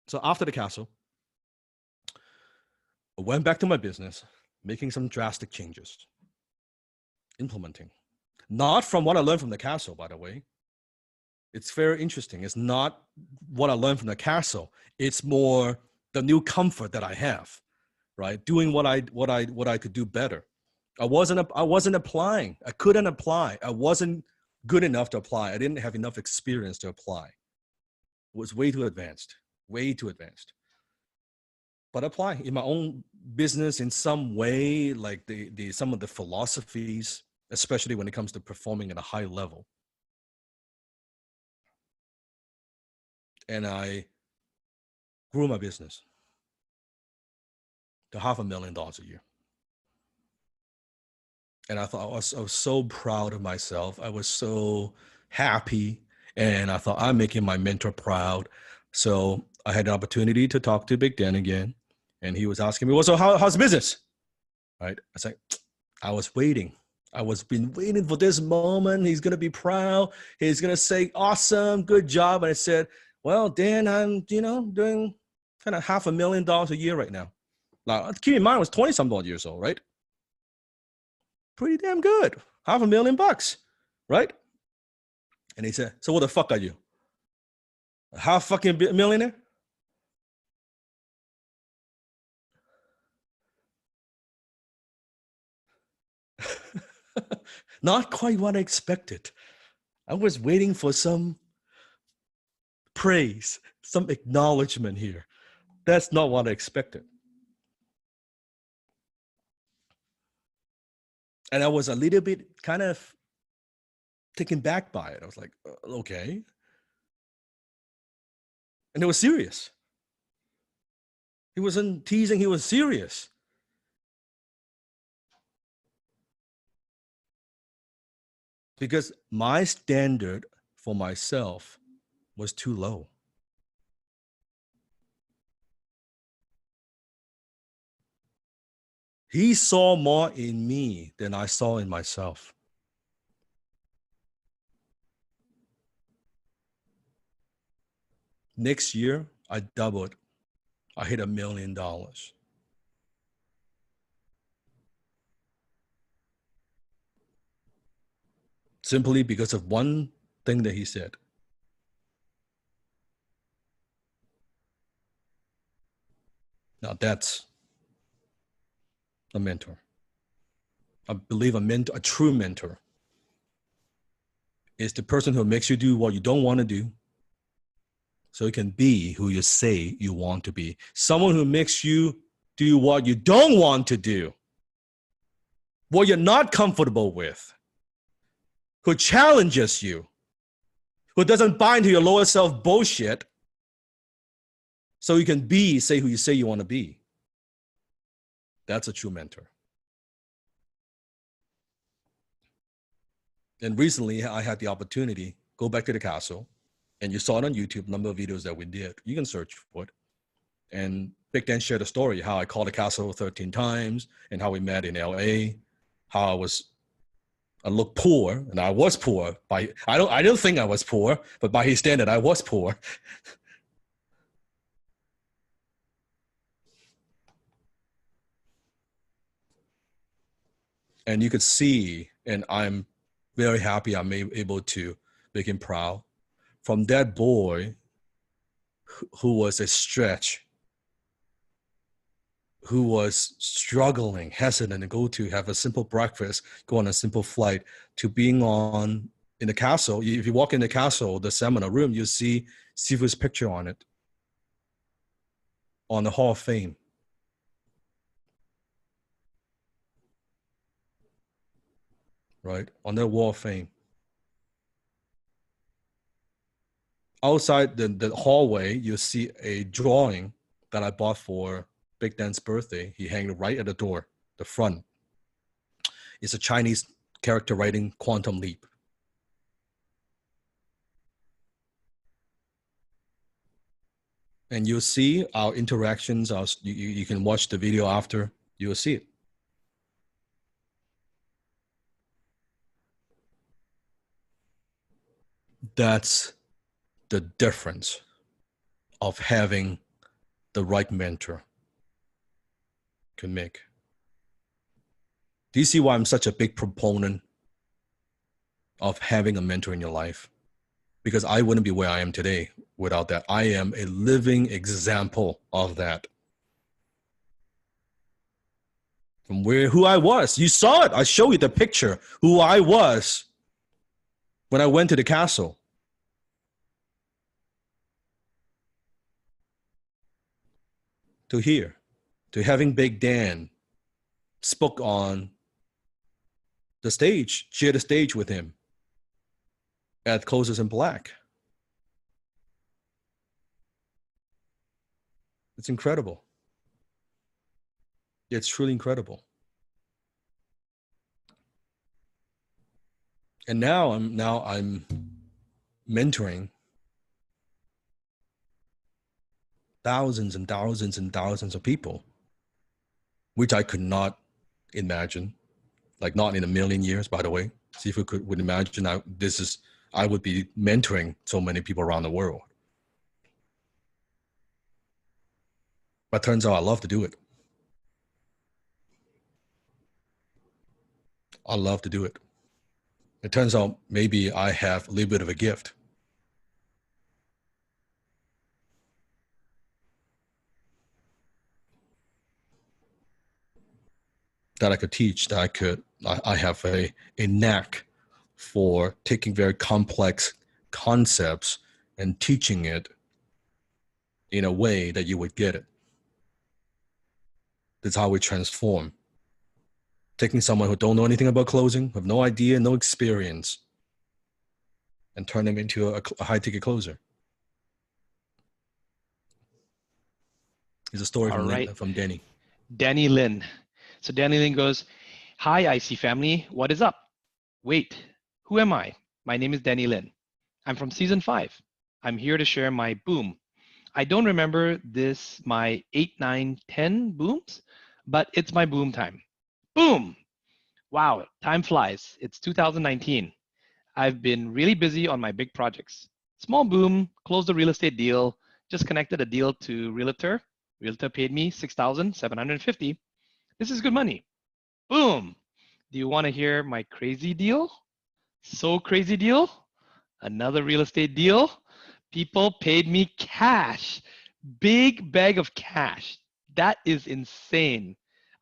So after the castle, I went back to my business, making some drastic changes, implementing. Not from what I learned from the castle, by the way. It's very interesting. It's not what I learned from the castle. It's more the new comfort that I have, right? Doing what I could do better. I wasn't applying. I couldn't apply. I wasn't good enough to apply. I didn't have enough experience to apply. It was way too advanced. Way too advanced. but apply in my own business in some way, like the some of the philosophies, especially when it comes to performing at a high level. And I grew my business to $500,000 a year. And I thought I was so proud of myself. I was so happy. And I thought, I'm making my mentor proud. So I had the opportunity to talk to Big Dan again. And he was asking me, well, so how's business? Right? I said, I was waiting. I was been waiting for this moment. He's going to be proud. He's going to say, awesome, good job. And I said, well, Dan, I'm, doing kind of $500,000 a year right now. Now, keep in mind, I was 20-some years old, right? Pretty damn good. $500,000, right? And he said, so what the fuck are you? A half fucking millionaire? Not quite what I expected. I was waiting for some praise, some acknowledgement here. That's not what I expected. And I was a little bit kind of taken back by it. I was like, okay. And it was serious. He wasn't teasing, he was serious. Because my standard for myself was too low. He saw more in me than I saw in myself. Next year, I doubled. I hit $1 million. Simply because of one thing that he said. Now that's a mentor. I believe a true mentor is the person who makes you do what you don't want to do so you can be who you say you want to be. Someone who makes you do what you don't want to do, what you're not comfortable with, who challenges you, who doesn't buy into your lower self bullshit so you can say who you say you want to be. That's a true mentor. And recently I had the opportunity, go back to the castle, and you saw it on YouTube, number of videos that we did. You can search for it. And Big Dan shared a story, how I called the castle 13 times and how we met in LA, how I looked poor, and I was poor. I don't think I was poor, but by his standard, I was poor. And you could see, and I'm very happy I'm able to make him proud. From that boy who was a stretch, who was struggling, hesitant to go to have a simple breakfast, go on a simple flight, to being in the castle. If you walk in the castle, the seminar room, you see Sifu's picture on it, on the Hall of Fame. Right? On the Wall of Fame. Outside the hallway, you see a drawing that I bought for Big Dan's birthday. He hanged right at the door, the front. It's a Chinese character writing Quantum Leap. And you'll see our interactions. You can watch the video after. You'll see it. That's the difference of having the right mentor can make. Do you see why I'm such a big proponent of having a mentor in your life? Because I wouldn't be where I am today without that. I am a living example of that. From who I was. You saw it. I showed you the picture, who I was when I went to the castle. To here. to having Big Dan spoke on the stage, share the stage with him at Closers in Black. It's incredible. It's truly incredible. And now I'm mentoring thousands and thousands and thousands of people, which I could not imagine, like not in a million years, by the way. See if we would imagine I would be mentoring so many people around the world. But turns out I love to do it. I love to do it. It turns out maybe I have a little bit of a gift. That I could teach, I have a knack for taking very complex concepts and teaching it in a way that you would get it. That's how we transform. Taking someone who don't know anything about closing, have no idea, no experience, and turn them into a high-ticket closer. It's a story from Danny. Danny Lin. So Danny Lin goes, "Hi, IC family. What is up? Wait, who am I? My name is Danny Lin. I'm from season 5. I'm here to share my boom. I don't remember my 8, 9, 10 booms, but it's my boom time. Boom! Wow, time flies. It's 2019. I've been really busy on my big projects. Small boom, closed a real estate deal, just connected a deal to Realtor. Realtor paid me $6,750. This is good money. Boom! Do you want to hear my crazy deal? So crazy deal? Another real estate deal. People paid me cash. Big bag of cash. That is insane.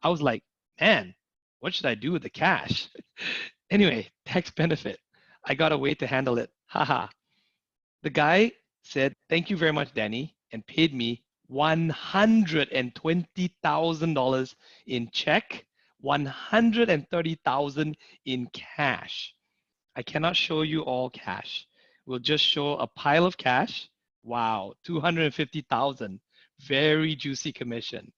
I was like, man, what should I do with the cash? Anyway, tax benefit. I got a way to handle it. Haha. The guy said, thank you very much, Danny, and paid me $120,000 in check, $130,000 in cash. I cannot show you all cash. We'll just show a pile of cash. Wow, $250,000. Very juicy commission.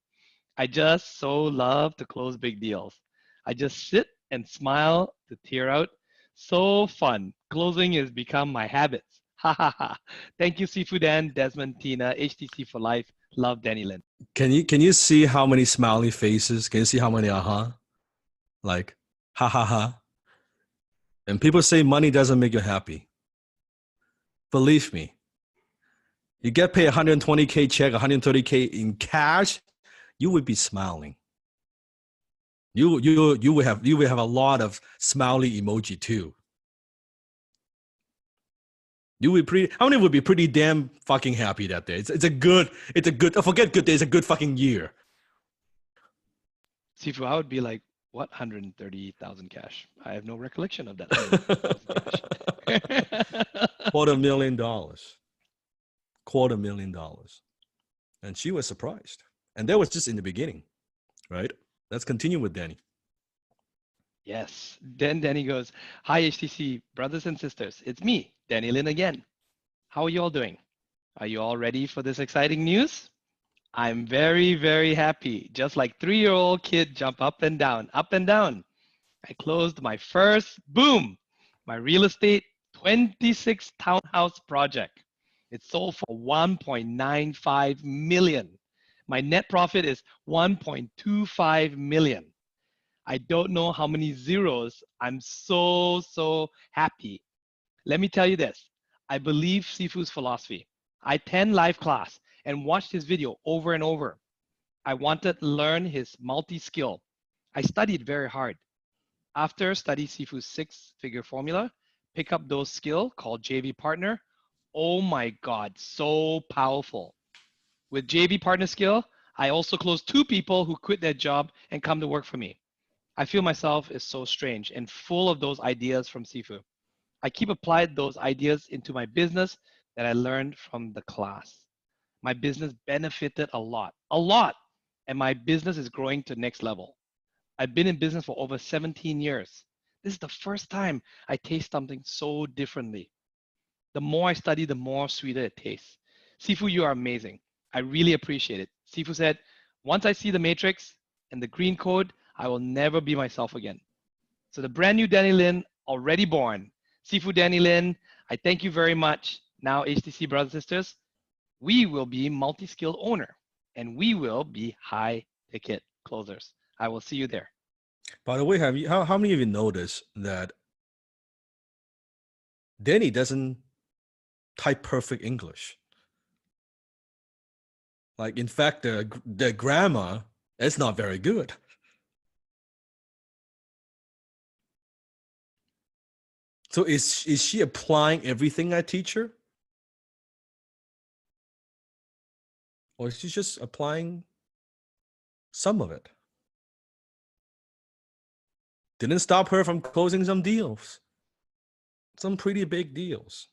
I just so love to close big deals. I just sit and smile to tear out. So fun. Closing has become my habits. Ha ha ha. Thank you, Sifu Dan, Desmond, Tina, HTC for life. Love, Danny Lin. Can you see how many smiley faces? Can you see how many like ha ha ha? And people say money doesn't make you happy. Believe me, you get paid $120K check, $130K in cash, you would be smiling. You would have a lot of smiley emoji too. You would how many would be pretty damn fucking happy that day? It's a good, forget good day, it's a good fucking year. Sifu, I would be like, what 130,000 cash? I have no recollection of that. $250,000. And she was surprised. And that was just in the beginning, right? Let's continue with Danny. Yes. Then Danny goes, hi, HTC brothers and sisters. It's me, Danny Lin again. How are you all doing? Are you all ready for this exciting news? I'm very, very happy. Just like 3-year-old kid jump up and down, up and down. I closed my first boom, my real estate 26 townhouse project. It sold for $1.95 million. My net profit is $1.25 million. I don't know how many zeros. I'm so happy. Let me tell you this. I believe Sifu's philosophy. I attend live class and watched his video over and over. I wanted to learn his multi-skill. I studied very hard. After studying Sifu's 6-figure formula, pick up those skills called JV Partner. Oh my God, so powerful. With JV Partner skill, I also closed 2 people who quit their job and come to work for me. I feel myself is so strange and full of those ideas from Sifu. I keep applied those ideas into my business that I learned from the class. My business benefited a lot, and my business is growing to next level. I've been in business for over 17 years. This is the first time I taste something so differently. The more I study, the more sweeter it tastes. Sifu, you are amazing. I really appreciate it. Sifu said, once I see the matrix and the green code, I will never be myself again. So the brand new Danny Lin, already born. Sifu Danny Lin, I thank you very much. Now, HTC brothers and sisters, we will be multi-skilled owner and we will be high ticket closers. I will see you there. By the way, how many of you noticed that Danny doesn't type perfect English? Like, in fact, the grammar is not very good. So is she applying everything I teach her? Or is she just applying some of it? Didn't stop her from closing some deals. Some pretty big deals.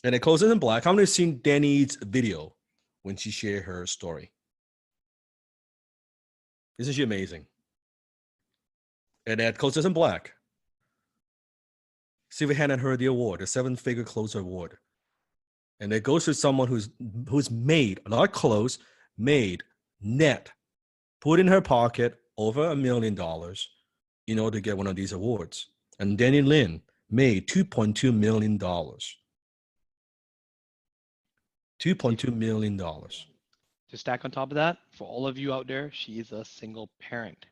And it closes in black. How many have seen Danny's video when she shared her story? Isn't she amazing? And that closes in black. See, we handed her the award, the 7-figure closer award. And it goes to someone who's made, not close, made net, put in her pocket over $1 million in order to get one of these awards. And Danny Lin made $2.2 million. $2.2 million. To stack on top of that, for all of you out there, she is a single parent.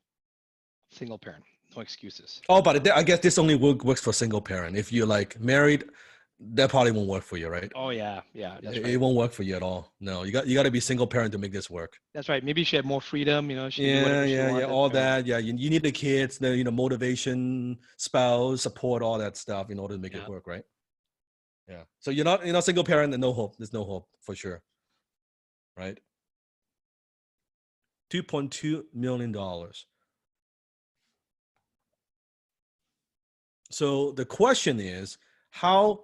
Single parent, no excuses. Oh, but I guess this only works for single parent. If you're like married, that probably won't work for you, right? Oh yeah, that's right. It won't work for you at all. No, you got to be single parent to make this work. That's right. Maybe she had more freedom, you know. She can do whatever she wants. All that. Yeah, you need the kids, the motivation, spouse, support, all that stuff in order to make it work, right? Yeah. So you're not single parent and no hope. There's no hope for sure, right? $2.2 million. So the question is how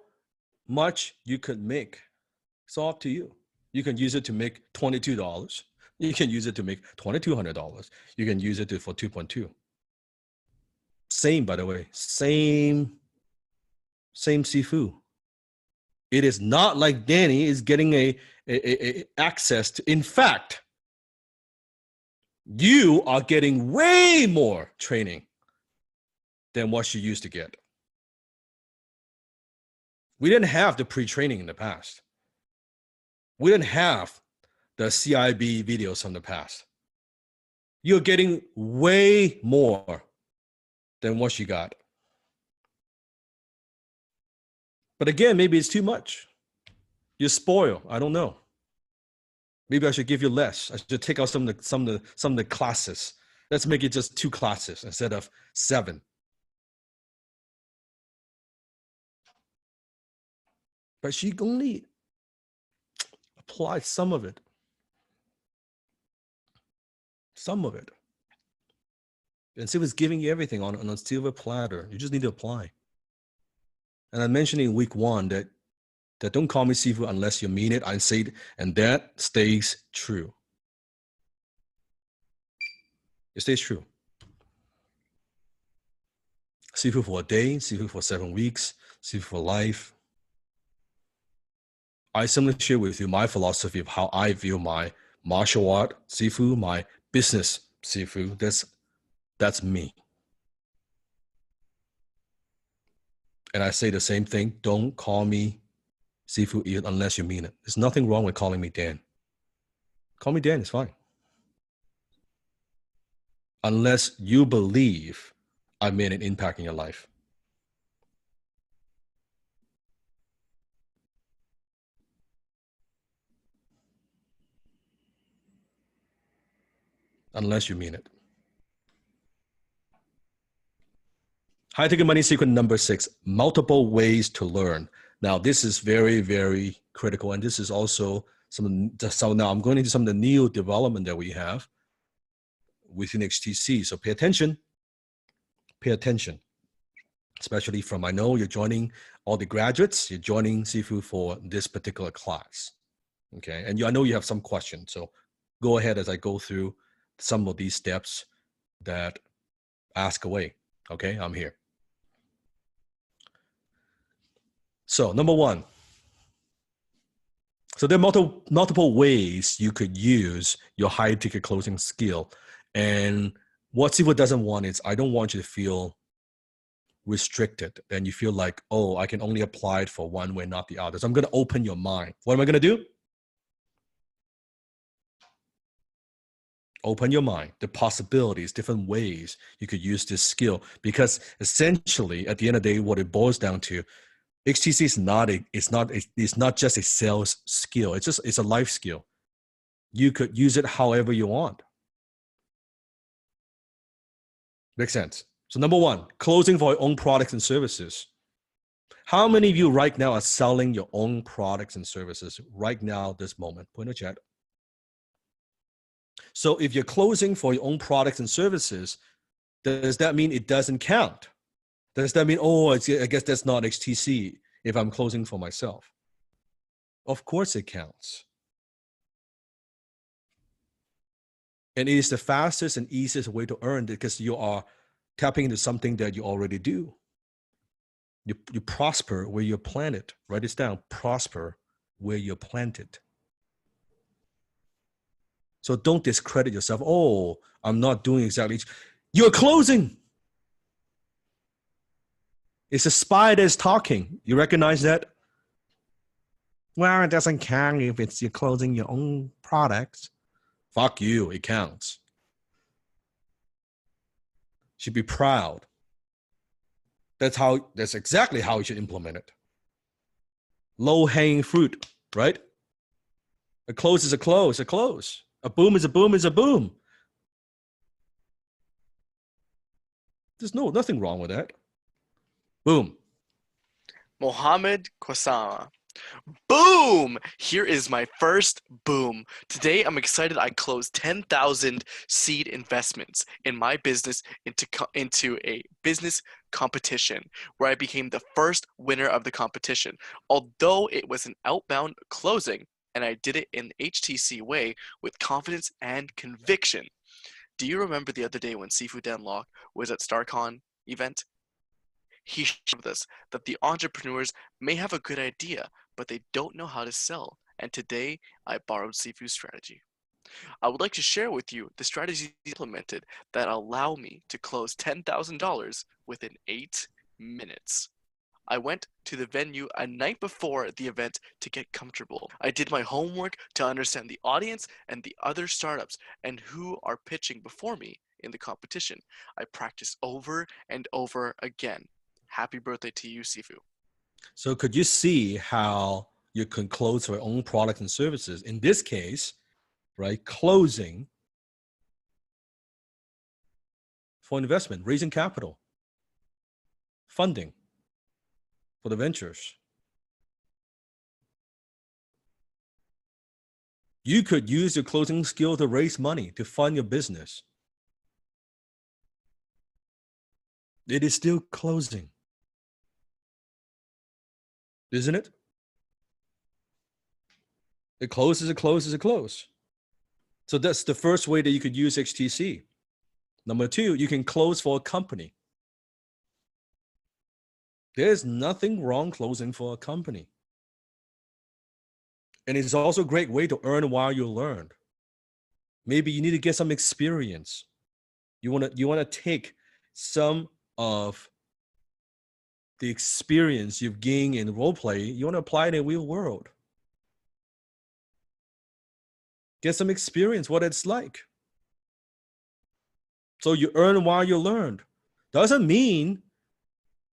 much you could make. It's all up to you. You can use it to make $22. You can use it to make $2,200. You can use it for 2.2. Same, by the way, same Sifu. It is not like Danny is getting a access to. In fact, you are getting way more training than what she used to get. We didn't have the pre-training in the past. We didn't have the CIB videos from the past. You're getting way more than what she got. But again, maybe it's too much. You're spoiled. I don't know. Maybe I should give you less. I should take out some of the classes. Let's make it just 2 classes instead of 7. But she only applied some of it. Some of it. And she was giving you everything on a silver platter. You just need to apply. And I mentioned in week 1 that don't call me Sifu unless you mean it. I say it, and that stays true. It stays true. Sifu for a day, Sifu for 7 weeks, Sifu for life. I simply share with you my philosophy of how I view my martial art Sifu, my business Sifu. That's me. And I say the same thing. Don't call me Sifu unless you mean it. There's nothing wrong with calling me Dan. Call me Dan, it's fine. Unless you believe I made an impact in your life. Unless you mean it. High ticket money secret number 6, multiple ways to learn. Now, this is very, very critical. And this is also so now I'm going into some of the new development that we have within HTC. So pay attention, especially from, I know you're joining all the graduates, you're joining Sifu for this particular class. Okay. And I know you have some questions. So go ahead as I go through some of these steps that ask away. Okay. I'm here. So number one. So there are multiple ways you could use your high ticket closing skill. And what Sifu doesn't want is, I don't want you to feel restricted and you feel like, oh, I can only apply it for one way, not the other. So I'm going to open your mind. What am I going to do? Open your mind, the possibilities, different ways you could use this skill. Because essentially, at the end of the day, what it boils down to, HTC is not just a sales skill. It's a life skill. You could use it however you want. Makes sense. So number one, closing for your own products and services. How many of you right now are selling your own products and services right now, this moment? Put in the chat. So if you're closing for your own products and services, does that mean it doesn't count? Does that mean, oh, I guess that's not HTC if I'm closing for myself? Of course it counts. And it is the fastest and easiest way to earn because you are tapping into something that you already do. You prosper where you're planted. Write this down. Prosper where you're planted. So don't discredit yourself. Oh, I'm not doing exactly. You're closing. It's a spy that's talking. You recognize that? Well, it doesn't count if it's you're closing your own products. Fuck you, it counts. Should be proud. That's exactly how you should implement it. Low-hanging fruit, right? A close is a close, a close. A boom is a boom is a boom. There's nothing wrong with that. Boom. Mohammed Kosama. Boom! Here is my first boom. Today, I'm excited I closed 10,000 seed investments in my business into a business competition where I became the first winner of the competition. Although it was an outbound closing, and I did it in the HTC way with confidence and conviction. Do you remember the other day when Sifu Denlock was at StarCon event? He showed us that the entrepreneurs may have a good idea, but they don't know how to sell. And today, I borrowed Sifu's strategy. I would like to share with you the strategies implemented that allow me to close $10,000 within 8 minutes. I went to the venue a night before the event to get comfortable. I did my homework to understand the audience and the other startups and who are pitching before me in the competition. I practiced over and over again. Happy birthday to you, Sifu. So could you see how you can close for your own products and services? In this case, right, closing for investment, raising capital, funding for the ventures. You could use your closing skill to raise money to fund your business. It is still closing, isn't it? It closes, it closes, it closes. So that's the first way that you could use HTC. Number two, you can close for a company. There's nothing wrong closing for a company. And it's also a great way to earn while you learn. Maybe you need to get some experience. You want to take some of the experience you've gained in role play, you want to apply it in real world. Get some experience, what it's like. So you earn while you learn. Doesn't mean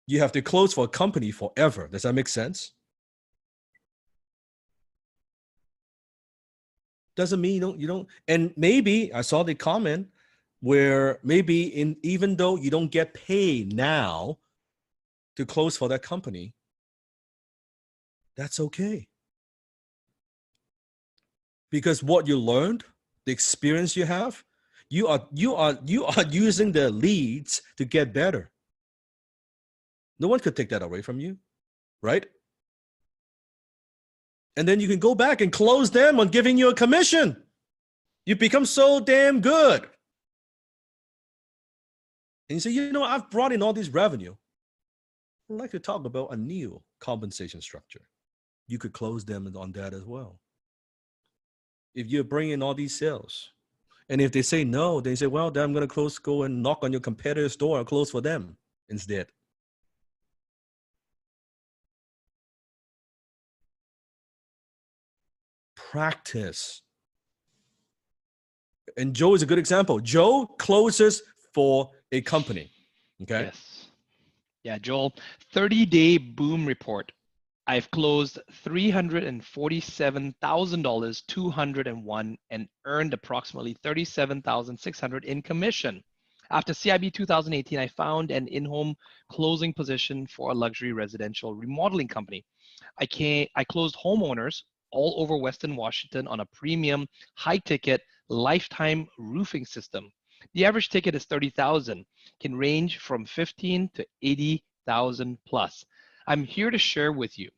you have to close for a company forever. Does that make sense? Doesn't mean you don't. And maybe I saw the comment where maybe even though you don't get paid now to close for that company, that's okay. Because what you learned, the experience you have, you are using the leads to get better. No one could take that away from you, right? And then you can go back and close them on giving you a commission. You become so damn good. And you say, you know, I've brought in all this revenue. I'd like to talk about a new compensation structure. You could close them on that as well. If you're bringing all these sales, and if they say no, they say, well, then I'm going to go and knock on your competitor's door and close for them instead. Practice. And Joe is a good example. Joe closes for a company. Okay. Yes. Yeah, Joel, 30-day boom report. I've closed $347,000, 201, and earned approximately $37,600 in commission. After CIB 2018, I found an in-home closing position for a luxury residential remodeling company. I closed homeowners all over Western Washington on a premium, high-ticket, lifetime roofing system. The average ticket is $30,000, can range from $15,000 to $80,000 plus. I'm here to share with you,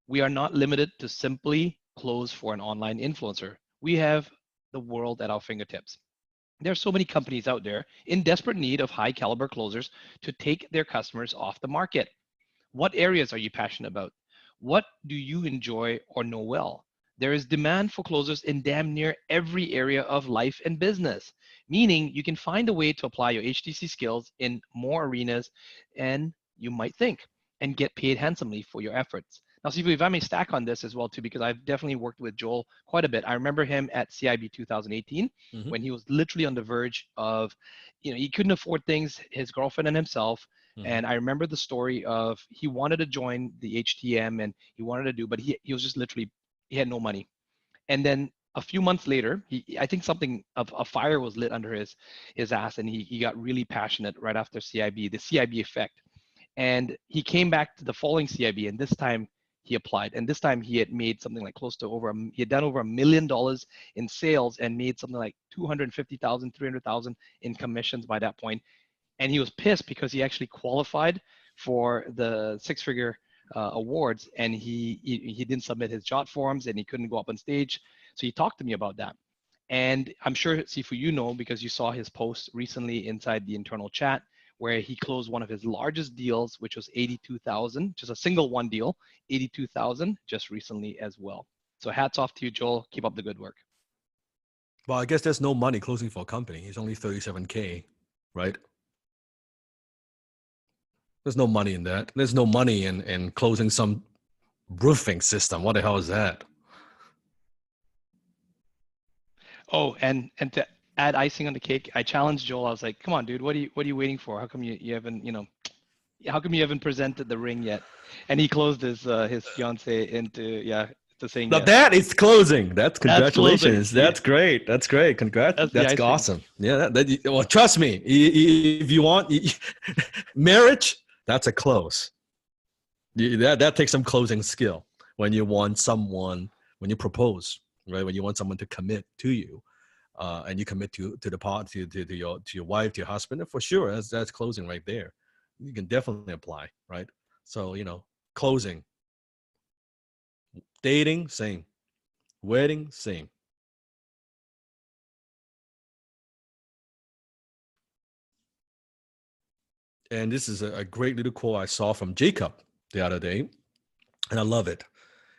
we are not limited to simply close for an online influencer. We have the world at our fingertips. There are so many companies out there in desperate need of high caliber closers to take their customers off the market. What areas are you passionate about? What do you enjoy or know well? There is demand for closers in damn near every area of life and business, meaning you can find a way to apply your HTC skills in more arenas and you might think, and get paid handsomely for your efforts. Now, Sifu, if I may stack on this as well too, because I've definitely worked with Joel quite a bit. I remember him at CIB 2018 when he was literally on the verge of, he couldn't afford things, his girlfriend and himself. And I remember the story of he wanted to join the HTM and he wanted to do, but he was just literally, he had no money. And then a few months later, I think something of a fire was lit under his ass, and he got really passionate right after CIB, the CIB effect. And he came back to the following CIB, and this time he applied. And this time he had made something like close to he had done over $1 million in sales and made something like 250,000, 300,000 in commissions by that point. And he was pissed because he actually qualified for the six-figure awards, and he didn't submit his JOT forms, and he couldn't go up on stage. So he talked to me about that. And I'm sure, Sifu, you know, because you saw his post recently inside the internal chat, where he closed one of his largest deals, which was 82,000, just a single one deal, 82,000 just recently as well. So hats off to you, Joel. Keep up the good work. Well, I guess there's no money closing for a company. It's only 37K, right? There's no money in that. There's no money in closing some roofing system. What the hell is that? Oh, and to add icing on the cake, I challenged Joel. I was like, "Come on, dude, what are you waiting for? How come you haven't, how come you haven't presented the ring yet?" And he closed his fiance into saying now yes. That is closing. That's congratulations. Closing. That's great. That's great. Congrats. That's awesome. Yeah. Well, trust me. If you want marriage, that's a close. That takes some closing skill when you want someone, when you propose, right? When you want someone to commit to you, and you commit to the part to your wife, to your husband, for sure. That's closing right there. You can definitely apply, right? So closing. Dating, same. Wedding, same. And this is a great little quote I saw from Jacob the other day, and I love it.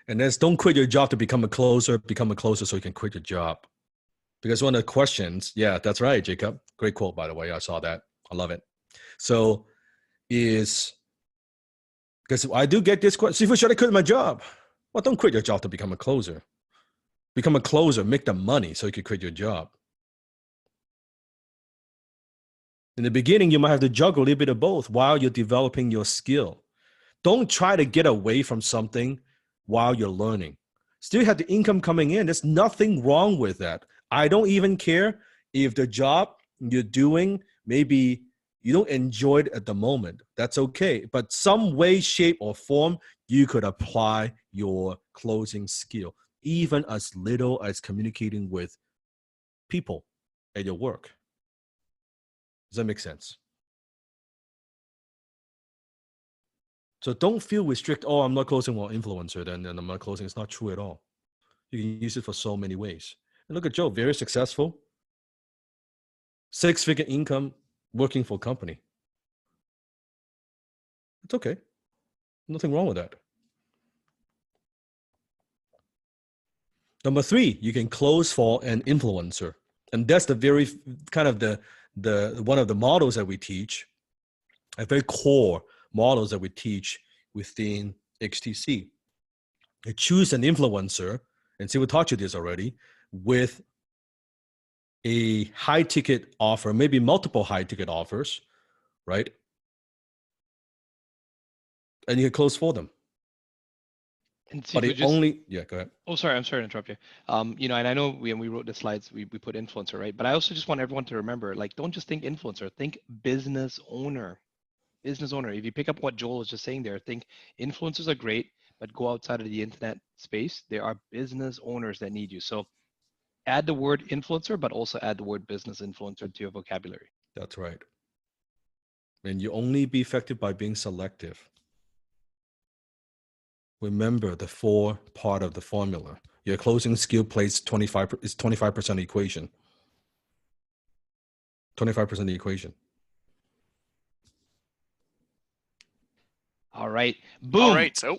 And that's, don't quit your job to become a closer so you can quit your job. Because one of the questions, yeah, that's right, Jacob. Great quote, by the way. I saw that. I love it. So because I do get this question, should I quit my job? Well, don't quit your job to become a closer. Become a closer, make the money so you can quit your job. In the beginning, you might have to juggle a little bit of both while you're developing your skill. Don't try to get away from something while you're learning. Still have the income coming in. There's nothing wrong with that. I don't even care if the job you're doing, maybe you don't enjoy it at the moment. That's okay. But some way, shape, or form, you could apply your closing skill, even as little as communicating with people at your work. Does that make sense? So don't feel restrict. Oh, I'm not closing for influencer, then I'm not closing. It's not true at all. You can use it for so many ways. And look at Joe, very successful, 6-figure income, working for a company. It's okay. Nothing wrong with that. Number 3, you can close for an influencer. And that's the very kind of the one of the models that we teach, a very core models that we teach within HTC. You choose an influencer, and see, we taught you this already, with a high ticket offer, maybe multiple high ticket offers, right? And you can close for them. And But Sifu, it only, yeah, go ahead. oh, sorry, I'm sorry to interrupt you. You know, and I know when we wrote the slides, we put influencer, right? But I also just want everyone to remember, like, don't just think influencer, think business owner. Business owner. If you pick up what Joel was just saying there, think influencers are great, but go outside of the internet space. There are business owners that need you. So add the word influencer, but also add the word business influencer to your vocabulary. That's right. And you only be effective by being selective. Remember the 4 part of the formula. Your closing skill plays 25% equation. 25% of the equation. All right. Boom. All right, so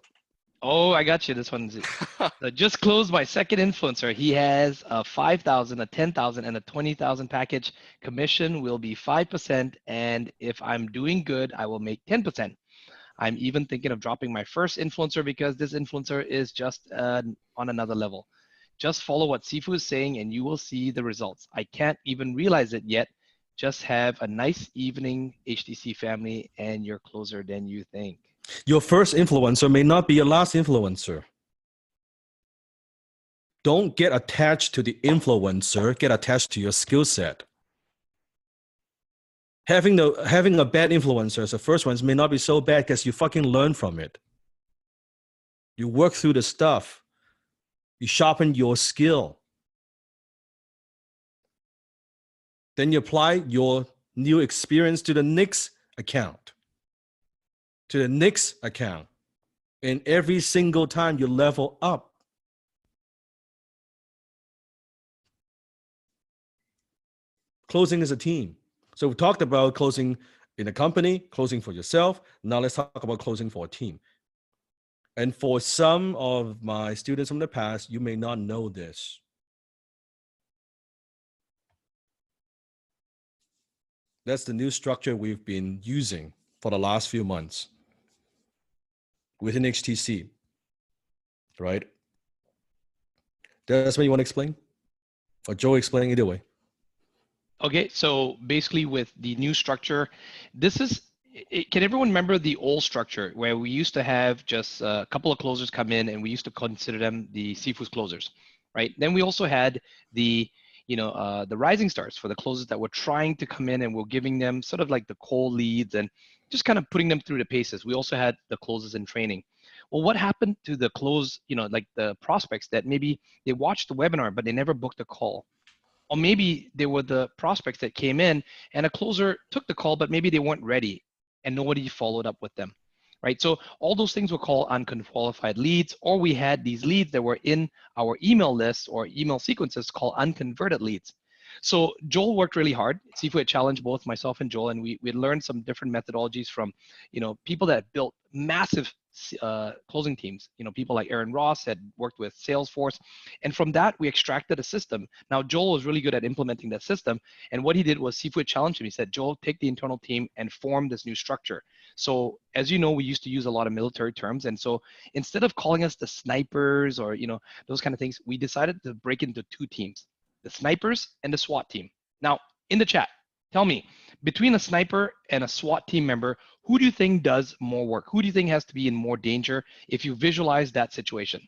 Oh, I got you. This one's I just closed my second influencer. He has a 5,000, a 10,000, and a 20,000 package. Commission will be 5%, and if I'm doing good, I will make 10%. I'm even thinking of dropping my first influencer because this influencer is just on another level. Just follow what Sifu is saying and you will see the results. I can't even realize it yet. Just have a nice evening, HTC family, and you're closer than you think. Your first influencer may not be your last influencer. Don't get attached to the influencer, get attached to your skill set. Having a bad influencer as the first ones may not be so bad because you fucking learn from it. You work through the stuff. You sharpen your skill. Then you apply your new experience to the next account. To the next account. And every single time you level up. Closing is a team. So we talked about closing in a company, closing for yourself. Now let's talk about closing for a team. And for some of my students from the past, you may not know this. That's the new structure we've been using for the last few months within HTC, right? That's what you want to explain? Or Joe explain either way. Okay, so basically with the new structure, can everyone remember the old structure where we used to have just a couple of closers come in and we used to consider them the Sifu's closers, right? Then we also had the rising stars for the closers that were trying to come in and we're giving them sort of like the cold leads and just kind of putting them through the paces. We also had the closers in training. Well, what happened to the like the prospects that maybe they watched the webinar, but they never booked a call? Or maybe they were the prospects that came in and a closer took the call, but maybe they weren't ready and nobody followed up with them, right? So all those things were called unqualified leads, or we had these leads that were in our email lists or email sequences called unconverted leads. So Joel worked really hard. Sifu had challenged both myself and Joel, and we learned some different methodologies from, people that built massive closing teams. People like Aaron Ross had worked with Salesforce, and from that we extracted a system. Now Joel was really good at implementing that system, and what he did was Sifu had challenged him. He said, "Joel, take the internal team and form this new structure." So as you know, we used to use a lot of military terms, and so instead of calling us the snipers or those kind of things, we decided to break into 2 teams. The snipers and the SWAT team. Now, in the chat, tell me, between a sniper and a SWAT team member, who do you think does more work? Who do you think has to be in more danger if you visualize that situation?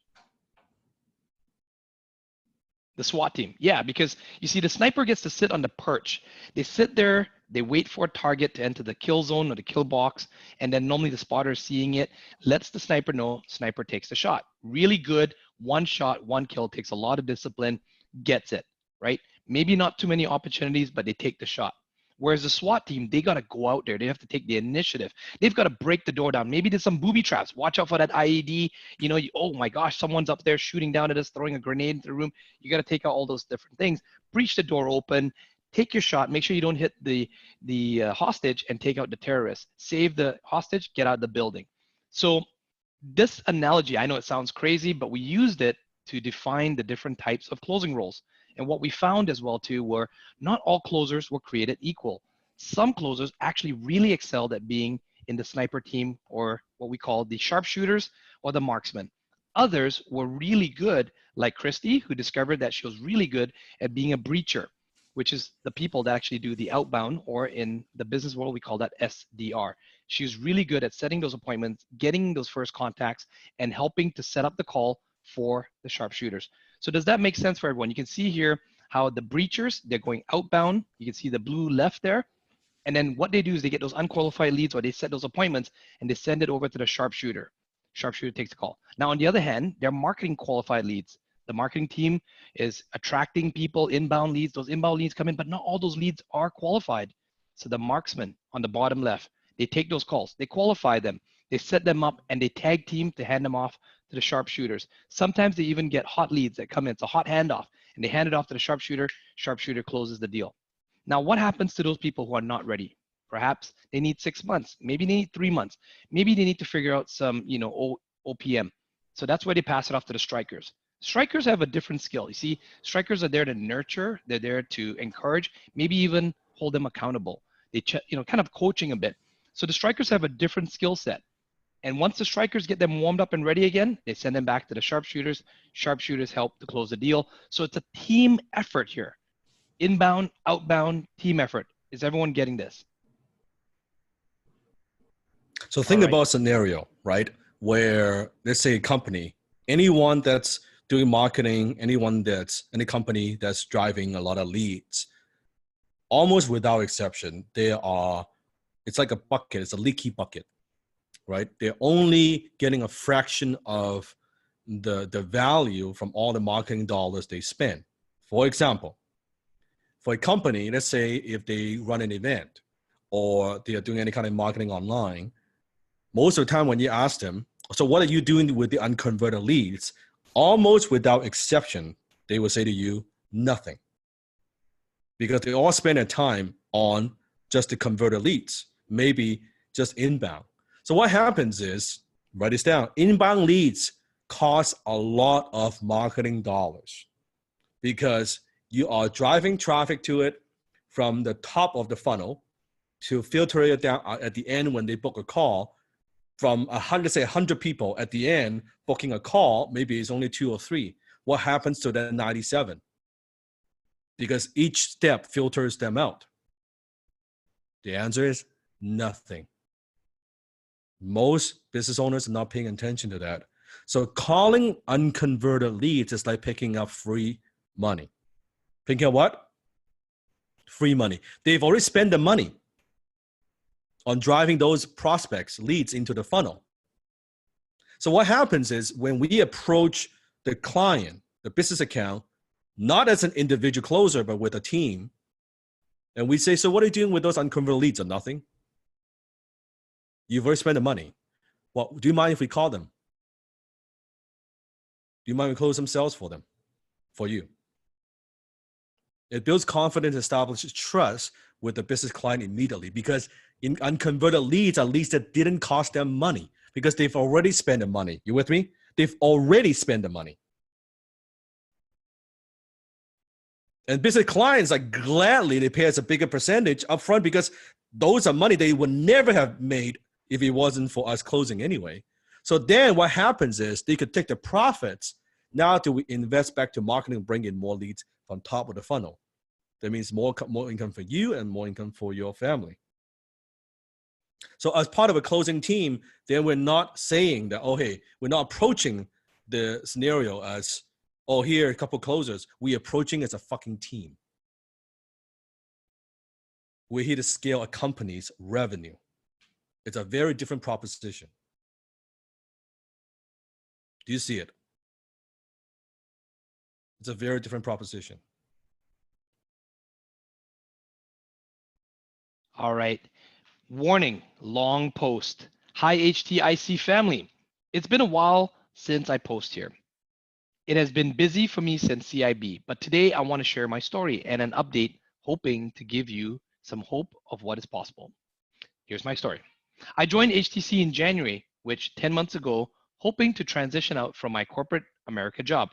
The SWAT team. Yeah, because you see, the sniper gets to sit on the perch. They sit there, they wait for a target to enter the kill zone or the kill box, and then normally the spotter seeing it lets the sniper know, sniper takes the shot. Really good, 1 shot, 1 kill, takes a lot of discipline, gets it. Right? Maybe not too many opportunities, but they take the shot. Whereas the SWAT team, they got to go out there. They have to take the initiative. They've got to break the door down. Maybe there's some booby traps. Watch out for that IED. Oh my gosh, someone's up there shooting down at us, throwing a grenade into the room. You got to take out all those different things. Breach the door open. Take your shot. Make sure you don't hit the hostage and take out the terrorist. Save the hostage. Get out of the building. So this analogy, I know it sounds crazy, but we used it to define the different types of closing roles. And what we found as well too were not all closers were created equal. Some closers actually really excelled at being in the sniper team, or what we call the sharpshooters or the marksmen. Others were really good, like Christy, who discovered that she was really good at being a breacher, which is the people that actually do the outbound, or in the business world, we call that SDR. She was really good at setting those appointments, getting those first contacts, and helping to set up the call for the sharpshooters. So does that make sense for everyone? You can see here how the breachers, they're going outbound. You can see the blue left there. And then what they do is they get those unqualified leads, or they set those appointments and they send it over to the sharpshooter. Sharpshooter takes the call. Now, on the other hand, they're marketing qualified leads. The marketing team is attracting people, inbound leads. Those inbound leads come in, but not all those leads are qualified. So the marksman on the bottom left, they take those calls, they qualify them, they set them up, and they tag team to hand them off to the sharpshooters. Sometimes they even get hot leads that come in. It's a hot handoff, and they hand it off to the sharpshooter. Sharpshooter closes the deal. Now, what happens to those people who are not ready? Perhaps they need 6 months. Maybe they need 3 months. Maybe they need to figure out some, OPM. So that's why they pass it off to the strikers. Strikers have a different skill. You see, strikers are there to nurture. They're there to encourage, maybe even hold them accountable. They, kind of coaching a bit. So the strikers have a different skill set. And once the strikers get them warmed up and ready again, they send them back to the sharpshooters. Sharpshooters help to close the deal. So it's a team effort here. Inbound, outbound, team effort. Is everyone getting this? So think about a scenario, right? Where let's say a company, anyone that's doing marketing, any company that's driving a lot of leads, almost without exception, it's like a bucket, it's a leaky bucket, right? They're only getting a fraction of the value from all the marketing dollars they spend. For example, for a company, let's say if they run an event or they are doing any kind of marketing online, most of the time when you ask them, so what are you doing with the unconverted leads? Almost without exception, they will say to you, nothing. Because they all spend their time on just the converted leads, maybe just inbound. So what happens is, write this down, inbound leads cost a lot of marketing dollars because you are driving traffic to it from the top of the funnel to filter it down at the end when they book a call. From 100 people at the end booking a call, maybe it's only 2 or 3. What happens to that 97? Because each step filters them out. The answer is nothing. Most business owners are not paying attention to that. So calling unconverted leads is like picking up free money. Picking up what? Free money. They've already spent the money on driving those prospects, leads into the funnel. So what happens is when we approach the client, the business account, not as an individual closer, but with a team, and we say, so what are you doing with those unconverted leads? Or nothing. You've already spent the money. Well, do you mind if we call them? Do you mind if we close some sales for them, for you? It builds confidence, establishes trust with the business client immediately, because in unconverted leads, at least it didn't cost them money because they've already spent the money. You with me? They've already spent the money. And business clients, like, gladly, they pay us a bigger percentage upfront because those are money they would never have made if it wasn't for us closing anyway. So then what happens is they could take the profits now to invest back to marketing, bring in more leads from top of the funnel. That means more income for you and more income for your family. So as part of a closing team, then we're not saying that, oh, hey, we're not approaching the scenario as, oh, here are a couple closers. We're approaching as a fucking team. We're here to scale a company's revenue. It's a very different proposition. Do you see it? It's a very different proposition. All right. Warning, long post. Hi, HTIC family. It's been a while since I post here. It has been busy for me since CIB, but today I want to share my story and an update, hoping to give you some hope of what is possible. Here's my story. I joined HTC in January, which 10 months ago, hoping to transition out from my corporate America job.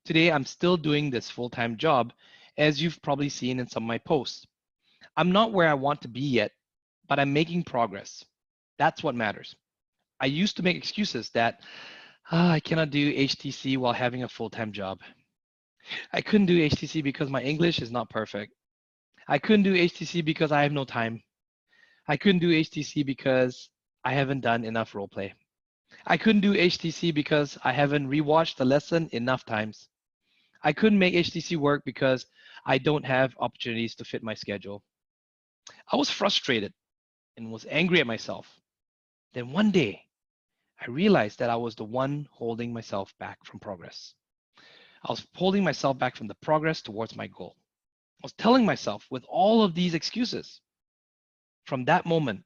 Today, I'm still doing this full-time job, as you've probably seen in some of my posts. I'm not where I want to be yet, but I'm making progress. That's what matters. I used to make excuses that I cannot do HTC while having a full-time job. I couldn't do HTC because my English is not perfect. I couldn't do HTC because I have no time. I couldn't do HTC because I haven't done enough role play. I couldn't do HTC because I haven't rewatched the lesson enough times. I couldn't make HTC work because I don't have opportunities to fit my schedule. I was frustrated and was angry at myself. Then one day, I realized that I was the one holding myself back from progress. I was holding myself back from the progress towards my goal. I was telling myself with all of these excuses. From that moment,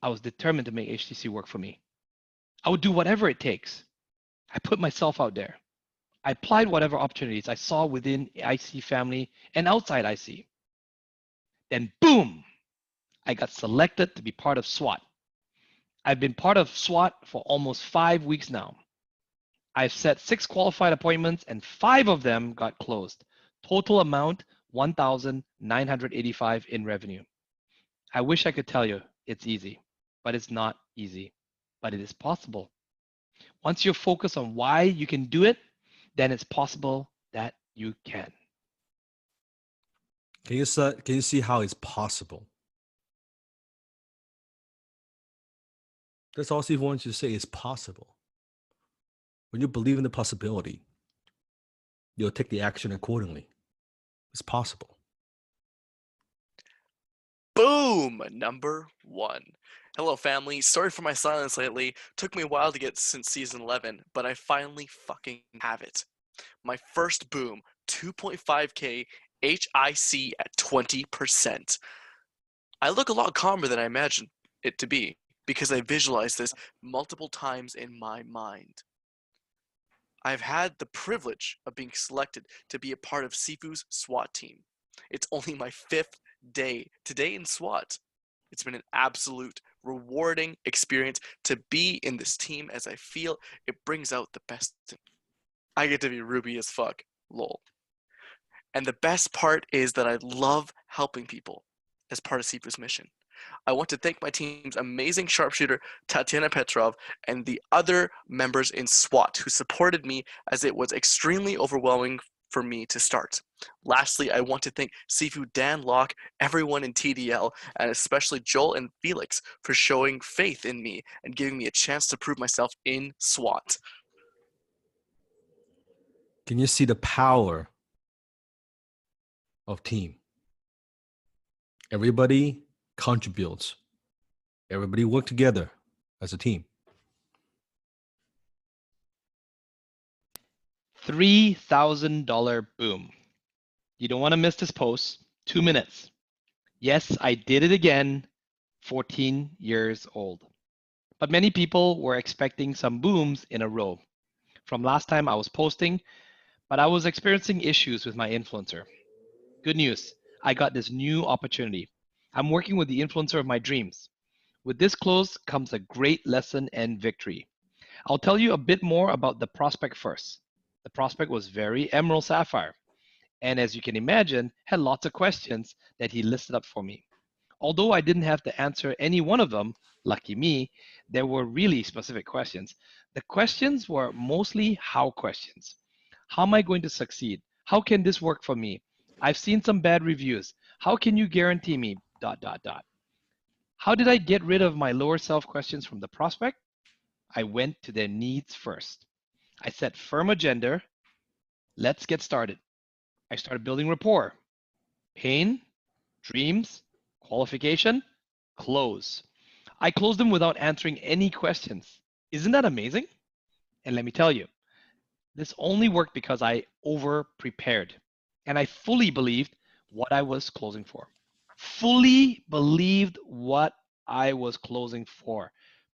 I was determined to make HTC work for me. I would do whatever it takes. I put myself out there. I applied whatever opportunities I saw within IC family and outside IC. Then boom, I got selected to be part of SWAT. I've been part of SWAT for almost 5 weeks now. I've set 6 qualified appointments and 5 of them got closed. Total amount, $1,985 in revenue. I wish I could tell you it's easy, but it's not easy, but it is possible. Once you're focused on why you can do it, then it's possible that you can. Can you see how it's possible? That's all Steve wants you to say is possible. When you believe in the possibility, you'll take the action accordingly. It's possible. Boom! Number 1. Hello, family. Sorry for my silence lately. Took me a while to get since season 11, but I finally fucking have it. My first boom, 2.5K HIC at 20%. I look a lot calmer than I imagined it to be because I visualized this multiple times in my mind. I've had the privilege of being selected to be a part of Sifu's SWAT team. It's only my 5th day today in SWAT. It's been an absolute rewarding experience to be in this team as I feel it brings out the best in me. I get to be Ruby as fuck. Lol. And the best part is that I love helping people as part of Sifu's mission. I want to thank my team's amazing sharpshooter, Tatiana Petrov, and the other members in SWAT who supported me as it was extremely overwhelming for me to start. Lastly, I want to thank Sifu Dan Locke, everyone in TDL, and especially Joel and Felix for showing faith in me and giving me a chance to prove myself in SWAT. Can you see the power of team? Everybody contributes. Everybody work together as a team. $3,000 boom. You don't want to miss this post. 2 minutes. Yes, I did it again. 14 years old. But many people were expecting some booms in a row. From last time I was posting, but I was experiencing issues with my influencer. Good news, I got this new opportunity. I'm working with the influencer of my dreams. With this close comes a great lesson and victory. I'll tell you a bit more about the prospect first. The prospect was very Emerald Sapphire, and as you can imagine, had lots of questions that he listed up for me. Although I didn't have to answer any one of them, lucky me, there were really specific questions. The questions were mostly how questions. How am I going to succeed? How can this work for me? I've seen some bad reviews. How can you guarantee me, ... How did I get rid of my lower self questions from the prospect? I went to their needs first. I set firm agenda. Let's get started. I started building rapport. Pain, dreams, qualification, close. I closed them without answering any questions. Isn't that amazing? And let me tell you, this only worked because I over-prepared and I fully believed what I was closing for. fully believed what I was closing for.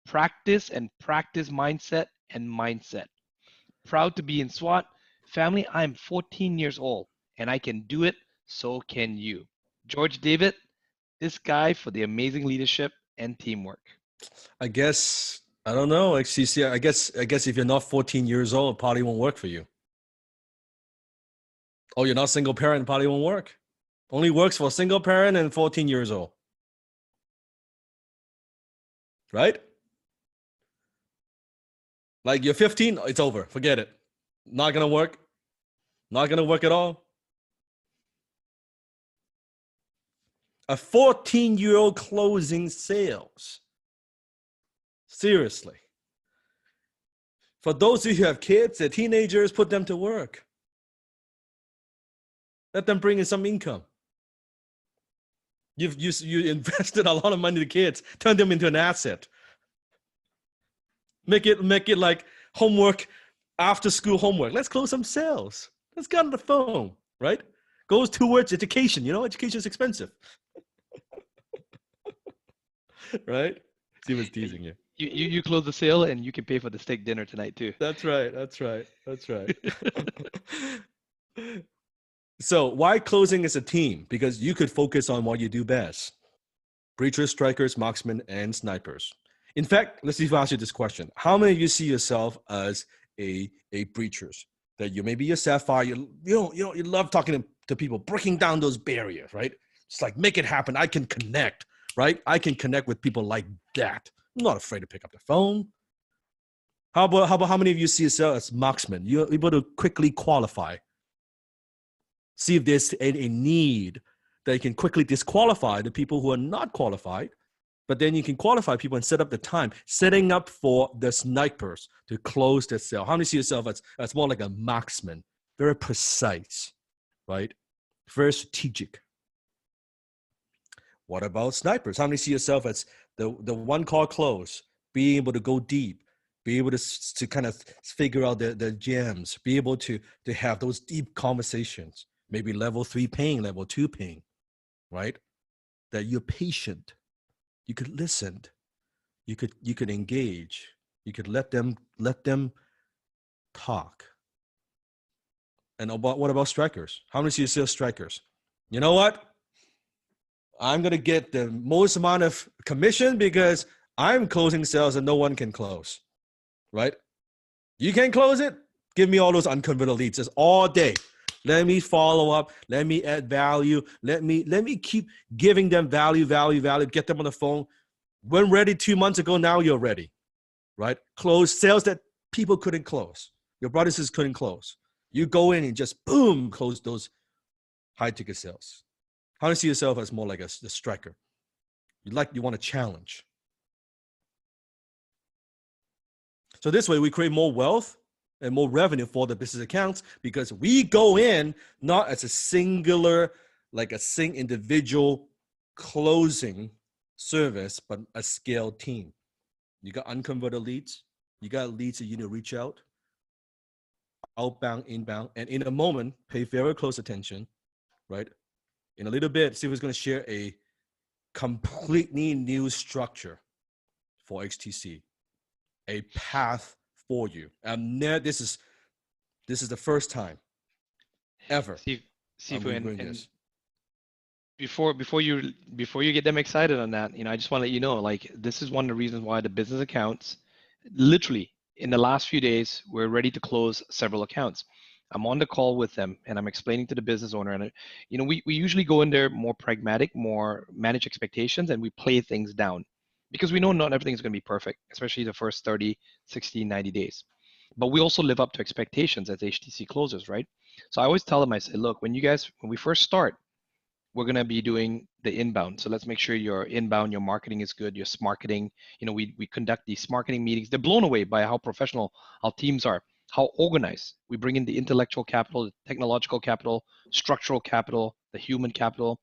Practice and practice mindset and mindset. Proud to be in SWAT. Family, I'm 14 years old and I can do it, so can you. George David, this guy for the amazing leadership and teamwork. I guess I don't know, XCC. I guess if you're not 14 years old, it probably won't work for you. Oh, you're not single parent, it probably won't work. Only works for single parent and 14 years old. Right? Like you're 15, it's over. Forget it. Not gonna work. Not gonna work at all. A 14-year-old closing sales. Seriously. For those of you who have kids, they're teenagers, put them to work. Let them bring in some income. You invested a lot of money to kids, turn them into an asset. Make it like homework, after school homework. Let's close some sales. Let's get on the phone, right? Goes towards education. You know, education is expensive. Right? He was teasing you. You close the sale and you can pay for the steak dinner tonight too. That's right. So why closing as a team? Because you could focus on what you do best. Breachers, strikers, marksmen, and snipers. In fact, let's see if I ask you this question. How many of you see yourself as a breachers? That you maybe a sapphire, you love talking to people, breaking down those barriers, right? It's like, make it happen. I can connect, right? I can connect with people like that. I'm not afraid to pick up the phone. How about how many of you see yourself as marksmen? You're able to quickly qualify. See if there's a need that you can quickly disqualify the people who are not qualified, but then you can qualify people and set up the time, setting up for the snipers to close the sale. How many see yourself as more like a marksman? Very precise, right? Very strategic. What about snipers? How many see yourself as the one call close, being able to go deep, be able to kind of figure out the gems, be able to have those deep conversations, maybe level 3 ping, level 2 ping, right? That you're patient, you could listen, you could engage, you could let them talk. And what about strikers? How many see yourself strikers? You know what? I'm going to get the most amount of commission because I'm closing sales and no one can close, right? You can close it. Give me all those unconverted leads just all day. Let me follow up. Let me add value. Let me keep giving them value. Get them on the phone. When ready 2 months ago, now you're ready, right? Close sales that people couldn't close. Your brothers couldn't close. You go in and just boom, close those high ticket sales. How do you see yourself as more like a striker? You want to challenge. So this way we create more wealth and more revenue for the business accounts because we go in not as a singular, like a single individual closing service, but a scaled team. You got unconverted leads. You got leads that you need to reach out, outbound, inbound, and in a moment, pay very close attention, right? In a little bit, Steve is going to share a completely new structure for XTC, a path for you. And this is the first time ever. Sifu, and before you get them excited on that, I just want to let you know, like, this is one of the reasons why the business accounts, literally in the last few days, we're ready to close several accounts. I'm on the call with them and I'm explaining to the business owner, and we usually go in there more pragmatic, more manage expectations, and we play things down because we know not everything is going to be perfect, especially the first 30, 60, 90 days. But we also live up to expectations as HTC closers, right? So I always tell them, I say, look, when we first start, we're going to be doing the inbound. So let's make sure your inbound, your marketing is good, your marketing, we conduct these marketing meetings. They're blown away by how professional our teams are, how organized. We bring in the intellectual capital, the technological capital, structural capital, the human capital,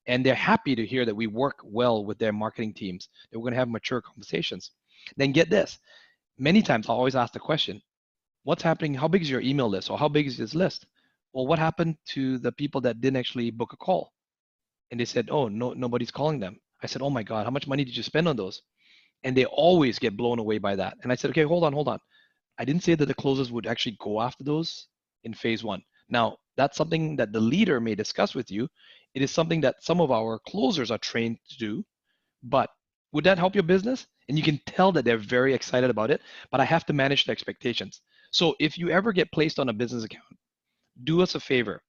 and they're happy to hear that we work well with their marketing teams, that we're going to have mature conversations. Then get this, many times I'll always ask the question, what's happening? How big is your email list, or how big is this list? Well, what happened to the people that didn't actually book a call? And they said, oh, no, nobody's calling them. I said, oh my God, how much money did you spend on those? And they always get blown away by that. And I said, okay, hold on. I didn't say that the closers would actually go after those in phase one. Now, that's something that the leader may discuss with you. It is something that some of our closers are trained to do, but would that help your business? And you can tell that they're very excited about it, but I have to manage the expectations. So if you ever get placed on a business account, do us a favor.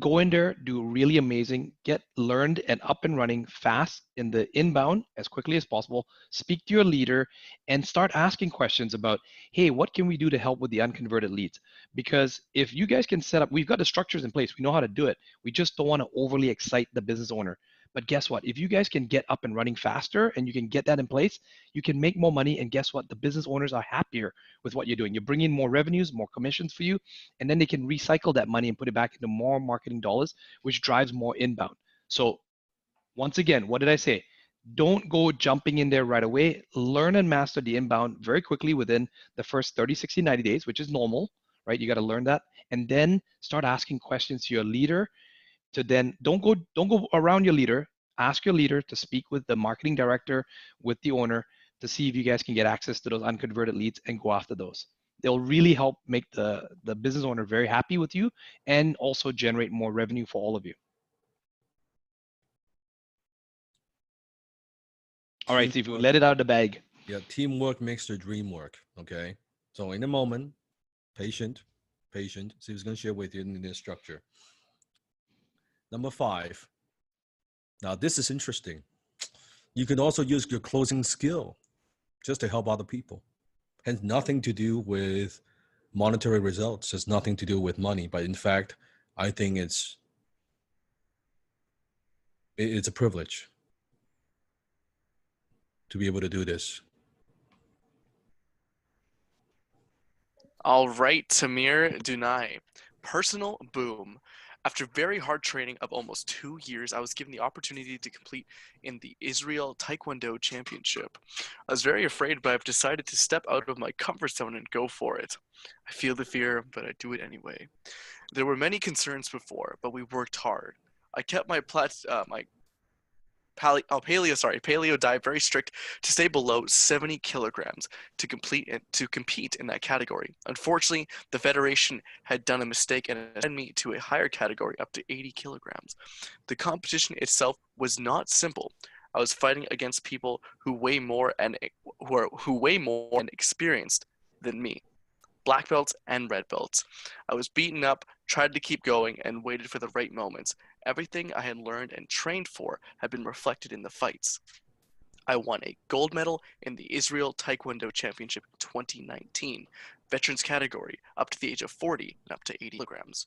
Go in there, do really amazing, get learned and up and running fast in the inbound as quickly as possible. Speak to your leader and start asking questions about, hey, what can we do to help with the unconverted leads? Because if you guys can set up, we've got the structures in place, we know how to do it. We just don't want to overly excite the business owner. But guess what? If you guys can get up and running faster and you can get that in place, you can make more money. And guess what? The business owners are happier with what you're doing. You're bringing more revenues, more commissions for you, and then they can recycle that money and put it back into more marketing dollars, which drives more inbound. So once again, what did I say? Don't go jumping in there right away. Learn and master the inbound very quickly within the first 30, 60, 90 days, which is normal, right? You got to learn that. And then start asking questions to your leader to then don't go around your leader. Ask your leader to speak with the marketing director, with the owner, to see if you guys can get access to those unconverted leads and go after those. They'll really help make the business owner very happy with you and also generate more revenue for all of you. All right, Sifu, let it out of the bag. Yeah, teamwork makes the dream work. Okay. So in a moment, patient. See who's going to share with you in this structure. Number 5. Now, this is interesting. You can also use your closing skill just to help other people. Has nothing to do with monetary results. Has nothing to do with money. But in fact, I think it's a privilege to be able to do this. All right, Tamir Dunai. Personal boom. After very hard training of almost 2 years, I was given the opportunity to compete in the Israel Taekwondo Championship. I was very afraid, but I've decided to step out of my comfort zone and go for it. I feel the fear, but I do it anyway. There were many concerns before, but we worked hard. I kept my paleo diet very strict to stay below 70 kilograms to compete in that category. Unfortunately, the federation had done a mistake and sent me to a higher category up to 80 kilograms. The competition itself was not simple. I was fighting against people who weigh more and experienced than me. Black belts and red belts. I was beaten up, tried to keep going, and waited for the right moments. Everything I had learned and trained for had been reflected in the fights. I won a gold medal in the Israel Taekwondo Championship 2019, veterans category, up to the age of 40 and up to 80 kilograms.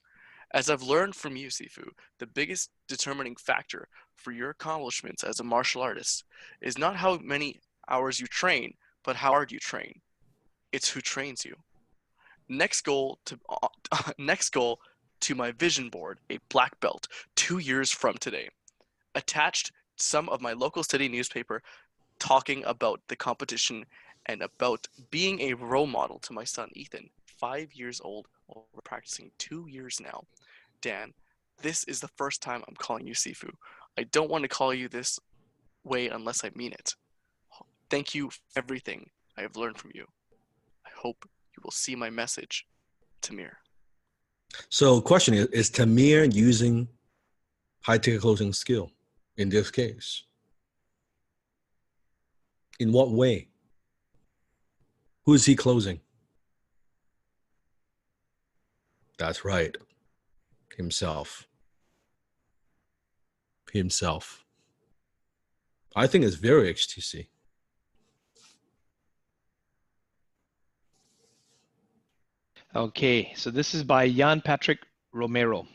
As I've learned from you, Sifu, the biggest determining factor for your accomplishments as a martial artist is not how many hours you train, but how hard you train. It's who trains you. Next goal to my vision board, a black belt, 2 years from today. Attached some of my local city newspaper talking about the competition and about being a role model to my son, Ethan, 5 years old, we're practicing 2 years now. Dan, this is the first time I'm calling you Sifu. I don't want to call you this way unless I mean it. Thank you for everything I have learned from you. I hope you will see my message, Tamir. So question is Tamir using high-ticket closing skill in this case? In what way? Who is he closing? That's right. Himself. I think it's very HTC. Okay, so this is by Jan Patrick Romero.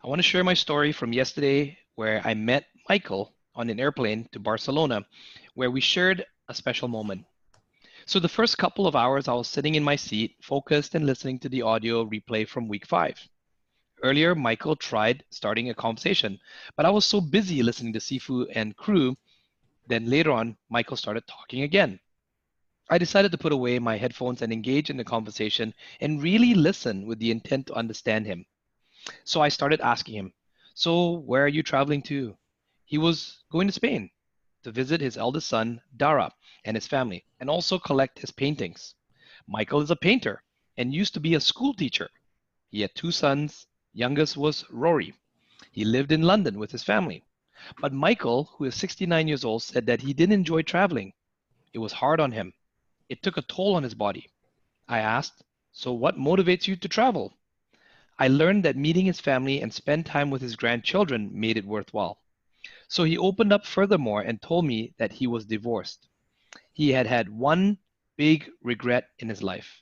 I want to share my story from yesterday where I met Michael on an airplane to Barcelona, where we shared a special moment. So the first couple of hours, I was sitting in my seat, focused and listening to the audio replay from week 5. Earlier, Michael tried starting a conversation, but I was so busy listening to Sifu and crew. Then later on, Michael started talking again. I decided to put away my headphones and engage in the conversation and really listen with the intent to understand him. So I started asking him, so where are you traveling to? He was going to Spain to visit his eldest son, Dara, and his family, and also collect his paintings. Michael is a painter and used to be a school teacher. He had two sons. Youngest was Rory. He lived in London with his family. But Michael, who is 69 years old, said that he didn't enjoy traveling. It was hard on him. It took a toll on his body. I asked, "So what motivates you to travel?" I learned that meeting his family and spend time with his grandchildren made it worthwhile. So he opened up furthermore and told me that he was divorced. He had had one big regret in his life,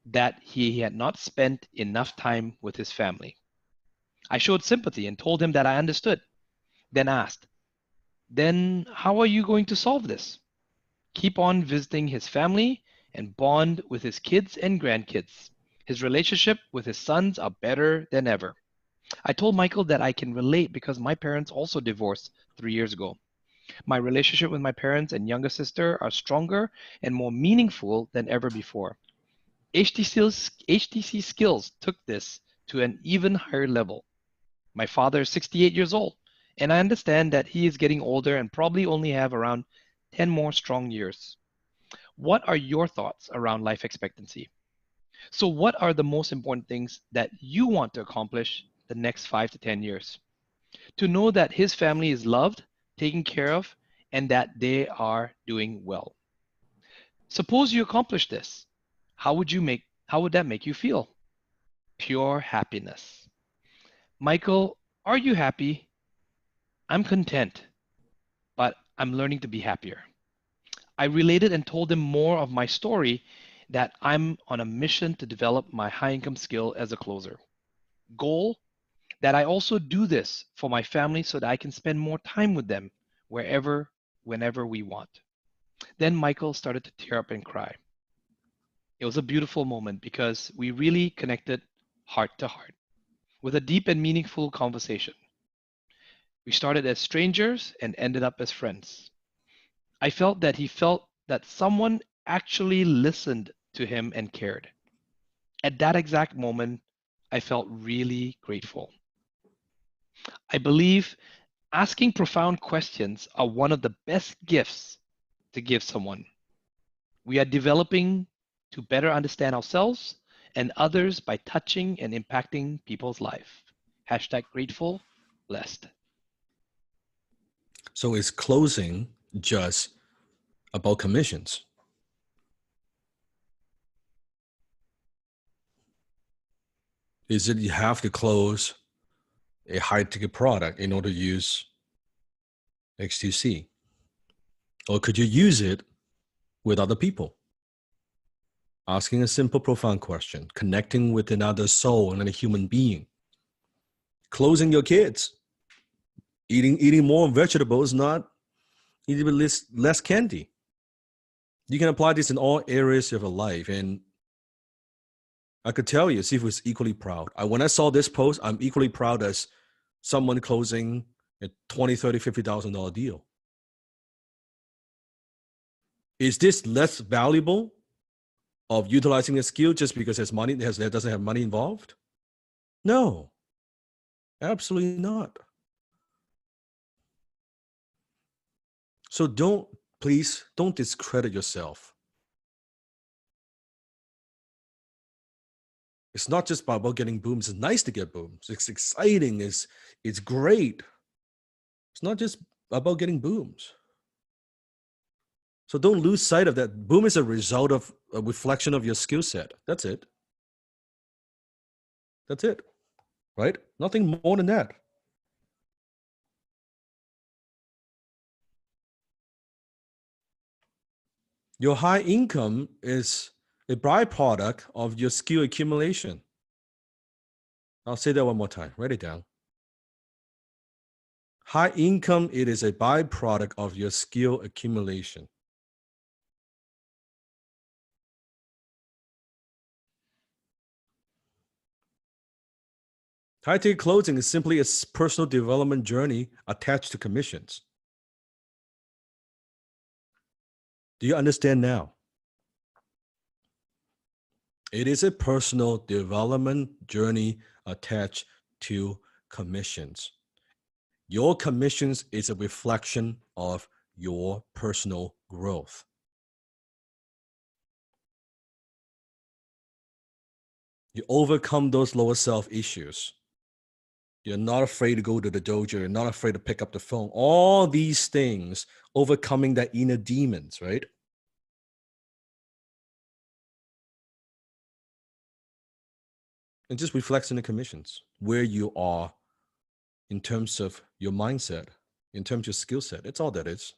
that he had not spent enough time with his family. I showed sympathy and told him that I understood, then asked, "Then how are you going to solve this?" Keep on visiting his family and bond with his kids and grandkids. His relationship with his sons are better than ever. I told Michael that I can relate because my parents also divorced 3 years ago. My relationship with my parents and younger sister are stronger and more meaningful than ever before. HTC Skills took this to an even higher level. My father is 68 years old, and I understand that he is getting older and probably only have around 10 more strong years. What are your thoughts around life expectancy? So, what are the most important things that you want to accomplish the next 5 to 10 years? To know that his family is loved, taken care of, and that they are doing well. Suppose you accomplish this. How would that make you feel? Pure happiness. Michael, are you happy? I'm content, but I'm learning to be happier. I related and told him more of my story, that I'm on a mission to develop my high income skill as a closer. Goal, that I also do this for my family so that I can spend more time with them wherever, whenever we want. Then Michael started to tear up and cry. It was a beautiful moment because we really connected heart to heart with a deep and meaningful conversation. We started as strangers and ended up as friends. I felt that he felt that someone actually listened to him and cared. At that exact moment, I felt really grateful. I believe asking profound questions are one of the best gifts to give someone. We are developing to better understand ourselves and others by touching and impacting people's life. Hashtag grateful, blessed. So is closing just about commissions? Is it you have to close a high ticket product in order to use X2C? Or could you use it with other people? Asking a simple, profound question, connecting with another soul and a human being. Closing your kids, eating more vegetables, not eating less candy. You can apply this in all areas of your life. And I could tell you, Sifu is equally proud. When I saw this post, I'm equally proud as someone closing a $20, $30, $50,000 deal. Is this less valuable of utilizing a skill just because it doesn't have money involved? No, absolutely not. So please don't discredit yourself. It's not just about getting booms. It's nice to get booms. It's exciting. It's great. It's not just about getting booms. So don't lose sight of that. Boom is a result of a reflection of your skill set. That's it. That's it. Right? Nothing more than that. Your high income is a byproduct of your skill accumulation. I'll say that one more time. Write it down. High income, it is a byproduct of your skill accumulation. High-ticket closing is simply a personal development journey attached to commissions. Do you understand now? It is a personal development journey attached to commissions. Your commissions is a reflection of your personal growth. You overcome those lower self issues. You're not afraid to go to the dojo. You're not afraid to pick up the phone. All these things, overcoming that inner demons, right? And just reflects in the commissions where you are in terms of your mindset, in terms of your skill set. It's all that is.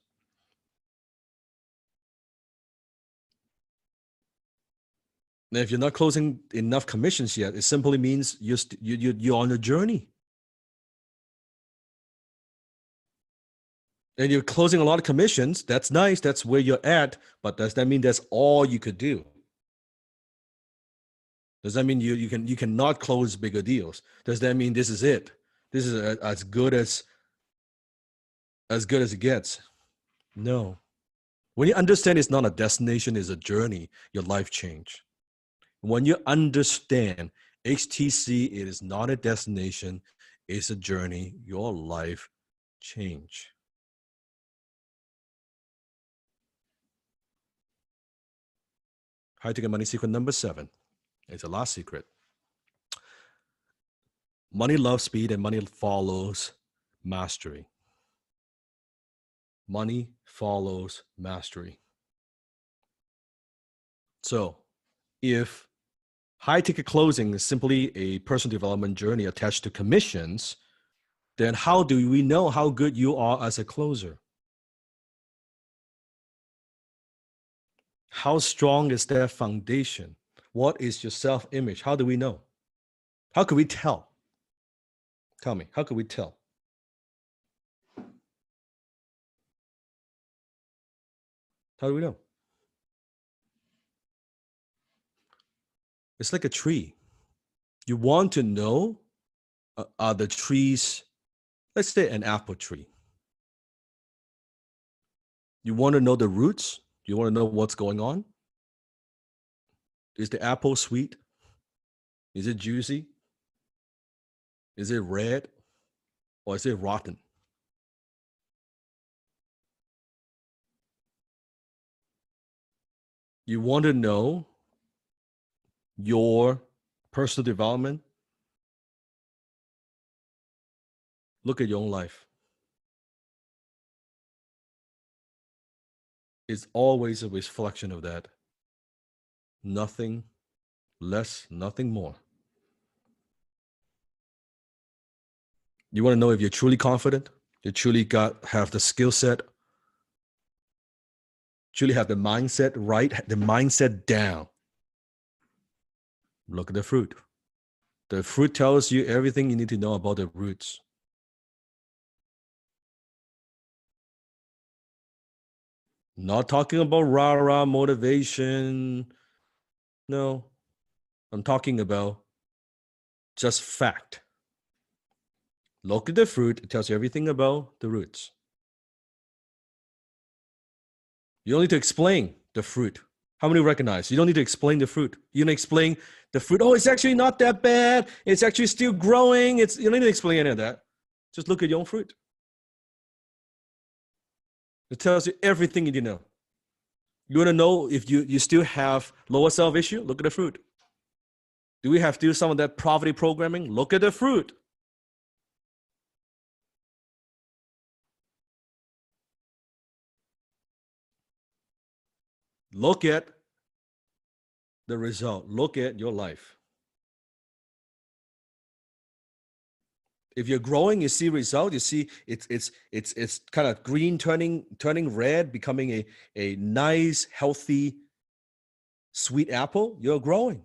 Now, if you're not closing enough commissions yet, it simply means you're on a journey. And you're closing a lot of commissions. That's nice. That's where you're at. But does that mean that's all you could do? Does that mean you cannot close bigger deals? Does that mean this is it? This is as good as it gets? No. When you understand it's not a destination, it's a journey, your life change. When you understand HTC, it is not a destination, it's a journey, your life change. High ticket money secret number 7. It's the last secret. Money loves speed and money follows mastery. Money follows mastery. So if high ticket closing is simply a personal development journey attached to commissions, then how do we know how good you are as a closer? How strong is that foundation? What is your self-image? How do we know? How could we tell? Tell me, how could we tell? How do we know? It's like a tree. You want to know, are the trees, let's say an apple tree. You want to know the roots? You want to know what's going on? Is the apple sweet? Is it juicy? Is it red? Or is it rotten? You want to know your personal development? Look at your own life. It's always a reflection of that. Nothing less, nothing more. You want to know if you're truly confident, you truly have the skill set, truly have the mindset right, the mindset down. Look at the fruit. The fruit tells you everything you need to know about the roots. Not talking about rah-rah motivation. No, I'm talking about just fact. Look at the fruit. It tells you everything about the roots. You don't need to explain the fruit. How many recognize? You don't need to explain the fruit. You don't explain the fruit. Oh, it's actually not that bad. It's actually still growing. You don't need to explain any of that. Just look at your own fruit. It tells you everything you need to know. You want to know if you still have lower self issue? Look at the fruit. Do we have to do some of that poverty programming? Look at the fruit. Look at the result. Look at your life. If you're growing, you see result. You see it's kind of green turning red, becoming a nice, healthy, sweet apple. You're growing.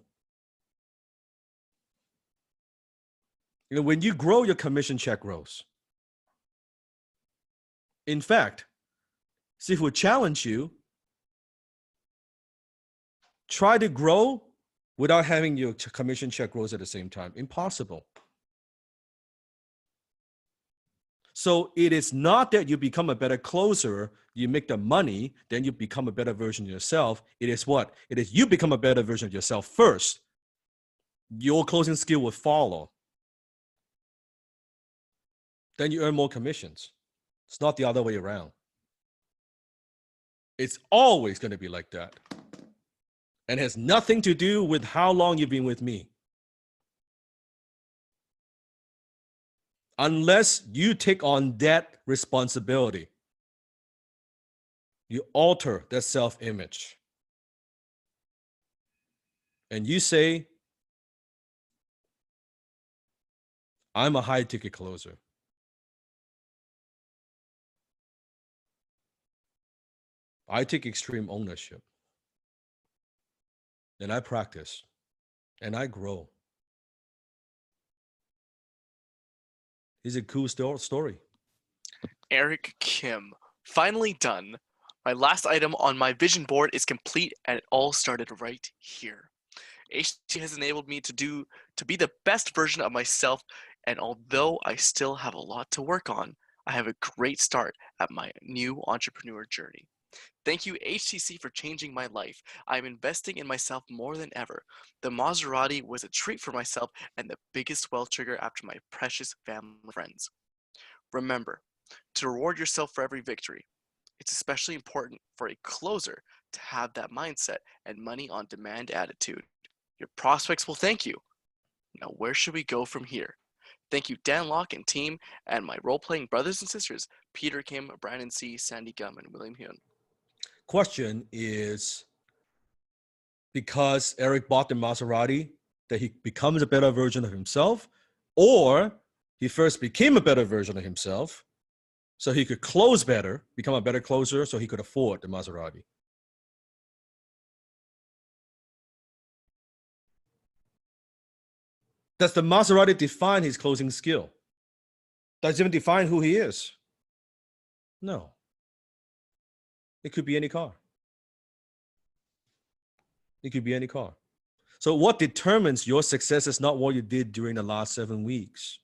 You know, when you grow, your commission check grows. In fact, see if we challenge you, try to grow without having your commission check grows at the same time. Impossible. So it is not that you become a better closer, you make the money, then you become a better version of yourself. It is what? It is you become a better version of yourself first. Your closing skill will follow. then you earn more commissions. It's not the other way around. It's always going to be like that. And it has nothing to do with how long you've been with me. Unless you take on that responsibility, you alter that self-image. And you say, I'm a high-ticket closer. I take extreme ownership. And I practice. And I grow. It's a cool story. Eric Kim, finally done. My last item on my vision board is complete, and it all started right here. HT has enabled me to be the best version of myself, and although I still have a lot to work on, I have a great start at my new entrepreneur journey. Thank you, HTC, for changing my life. I'm investing in myself more than ever. The Maserati was a treat for myself and the biggest wealth trigger after my precious family and friends. Remember to reward yourself for every victory. It's especially important for a closer to have that mindset and money on demand attitude. Your prospects will thank you. Now, where should we go from here? Thank you, Dan Locke and team, and my role-playing brothers and sisters, Peter Kim, Brandon C., Sandy Gum, and William Hyun. Question is, because Eric bought the Maserati, that he becomes a better version of himself, or he first became a better version of himself so he could close better, become a better closer so he could afford the Maserati? Does the Maserati define his closing skill? Does it even define who he is? No. It could be any car. It could be any car. So what determines your success is not what you did during the last 7 weeks.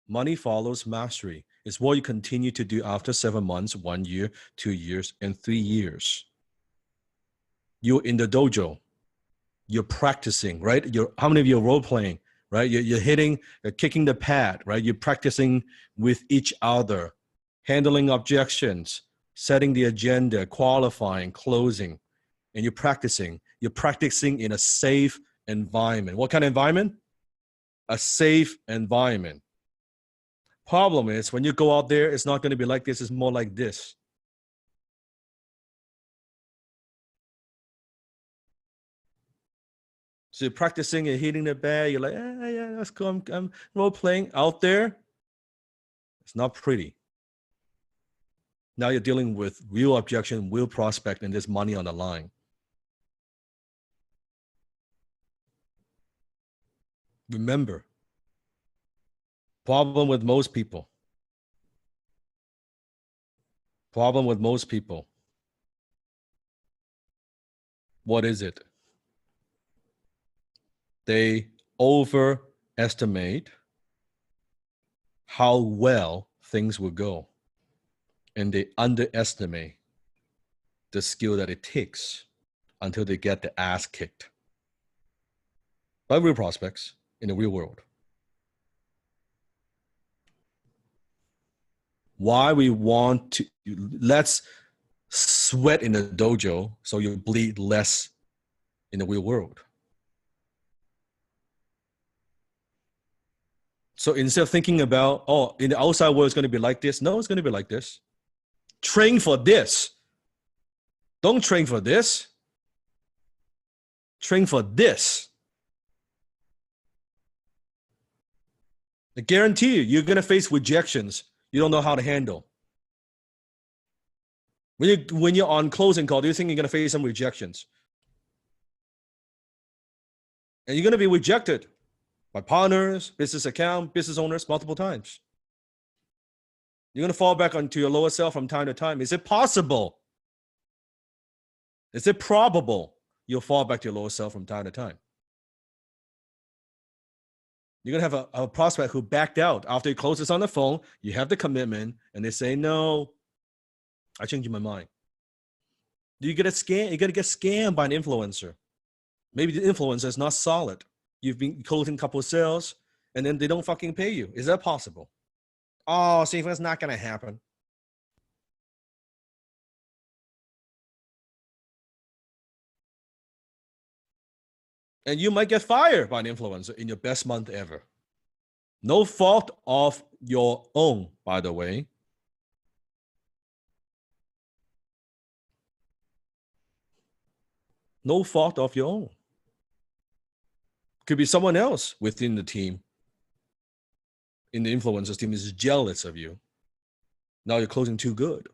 Money follows mastery. It's what you continue to do after 7 months, 1 year, 2 years, and 3 years. You're in the dojo. You're practicing, right? How many of you are role playing, right? You're kicking the pad, right? You're practicing with each other, handling objections, setting the agenda, qualifying, closing, and you're practicing. You're practicing in a safe environment. What kind of environment? A safe environment. Problem is, when you go out there, it's not going to be like this. It's more like this. So you're practicing and hitting the bag. You're like, yeah, that's cool. I'm role playing out there. It's not pretty. Now you're dealing with real objection, real prospect, and there's money on the line. Remember, problem with most people. What is it? They overestimate how well things will go, and they underestimate the skill that it takes until they get the ass kicked by real prospects in the real world. Why we want to, let's sweat in the dojo so you bleed less in the real world. So instead of thinking about, oh, in the outside world, it's going to be like this. No, it's going to be like this. Train for this. Don't train for this. Train for this. I guarantee you're going to face rejections you don't know how to handle. When you're on closing call, do you think you're going to face some rejections? And you're going to be rejected by partners, business account, business owners multiple times. You're going to fall back onto your lower self from time to time. Is it possible? Is it probable you'll fall back to your lower self from time to time? You're going to have a prospect who backed out after he closes on the phone. You have the commitment, and they say, no, I changed my mind. Do you get a scam? You're going to get scammed by an influencer. Maybe the influencer is not solid. You've been closing a couple of sales, and then they don't fucking pay you. Is that possible? Oh, see, that's not going to happen. And you might get fired by an influencer in your best month ever. No fault of your own, by the way. No fault of your own. Could be someone else within the team, in the influencers team, is jealous of you. Now you're closing too good.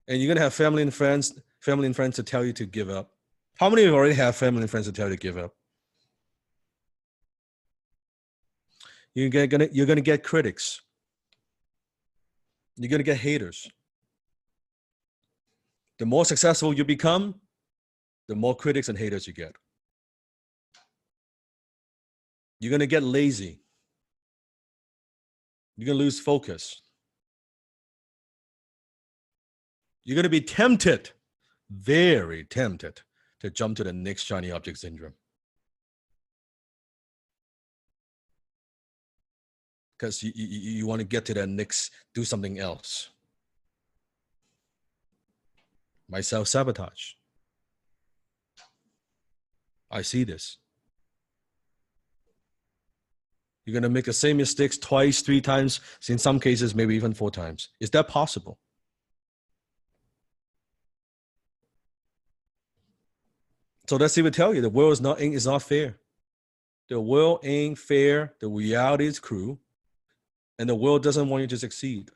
And you're gonna have family and friends to tell you to give up. How many of you already have family and friends to tell you to give up? You're gonna get critics. You're gonna get haters. The more successful you become, the more critics and haters you get. You're gonna get lazy. You're gonna lose focus. You're gonna be tempted, very tempted, to jump to the next shiny object syndrome. Because you want to get to that next, do something else. My self-sabotage. I see this. You're going to make the same mistakes twice, 3 times, in some cases, maybe even 4 times. Is that possible? So that's even tell you the world is not fair. The world ain't fair. The reality is cruel. And the world doesn't want you to succeed.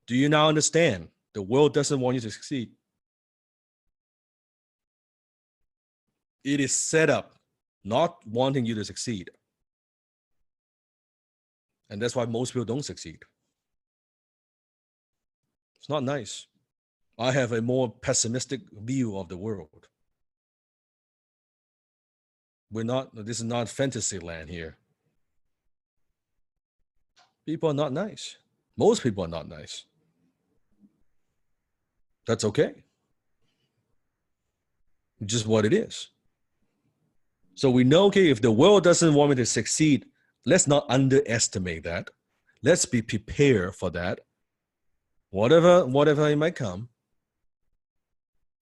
Do you now understand? The world doesn't want you to succeed. It is set up not wanting you to succeed. And that's why most people don't succeed. It's not nice. I have a more pessimistic view of the world. This is not fantasy land here. People are not nice. Most people are not nice. That's okay. It's just what it is. So we know, okay, if the world doesn't want me to succeed, let's not underestimate that. Let's be prepared for that. Whatever it might come.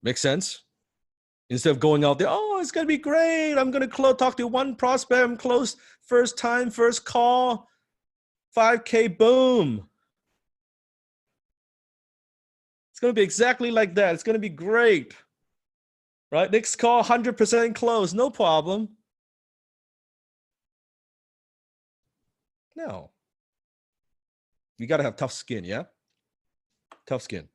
Make sense? Instead of going out there, oh, it's going to be great. I'm going to talk to one prospect. I'm close first time, first call, 5K, boom. It's going to be exactly like that. It's going to be great. Right? Next call, 100% close. No problem. No. You got to have tough skin, yeah? Tough skin.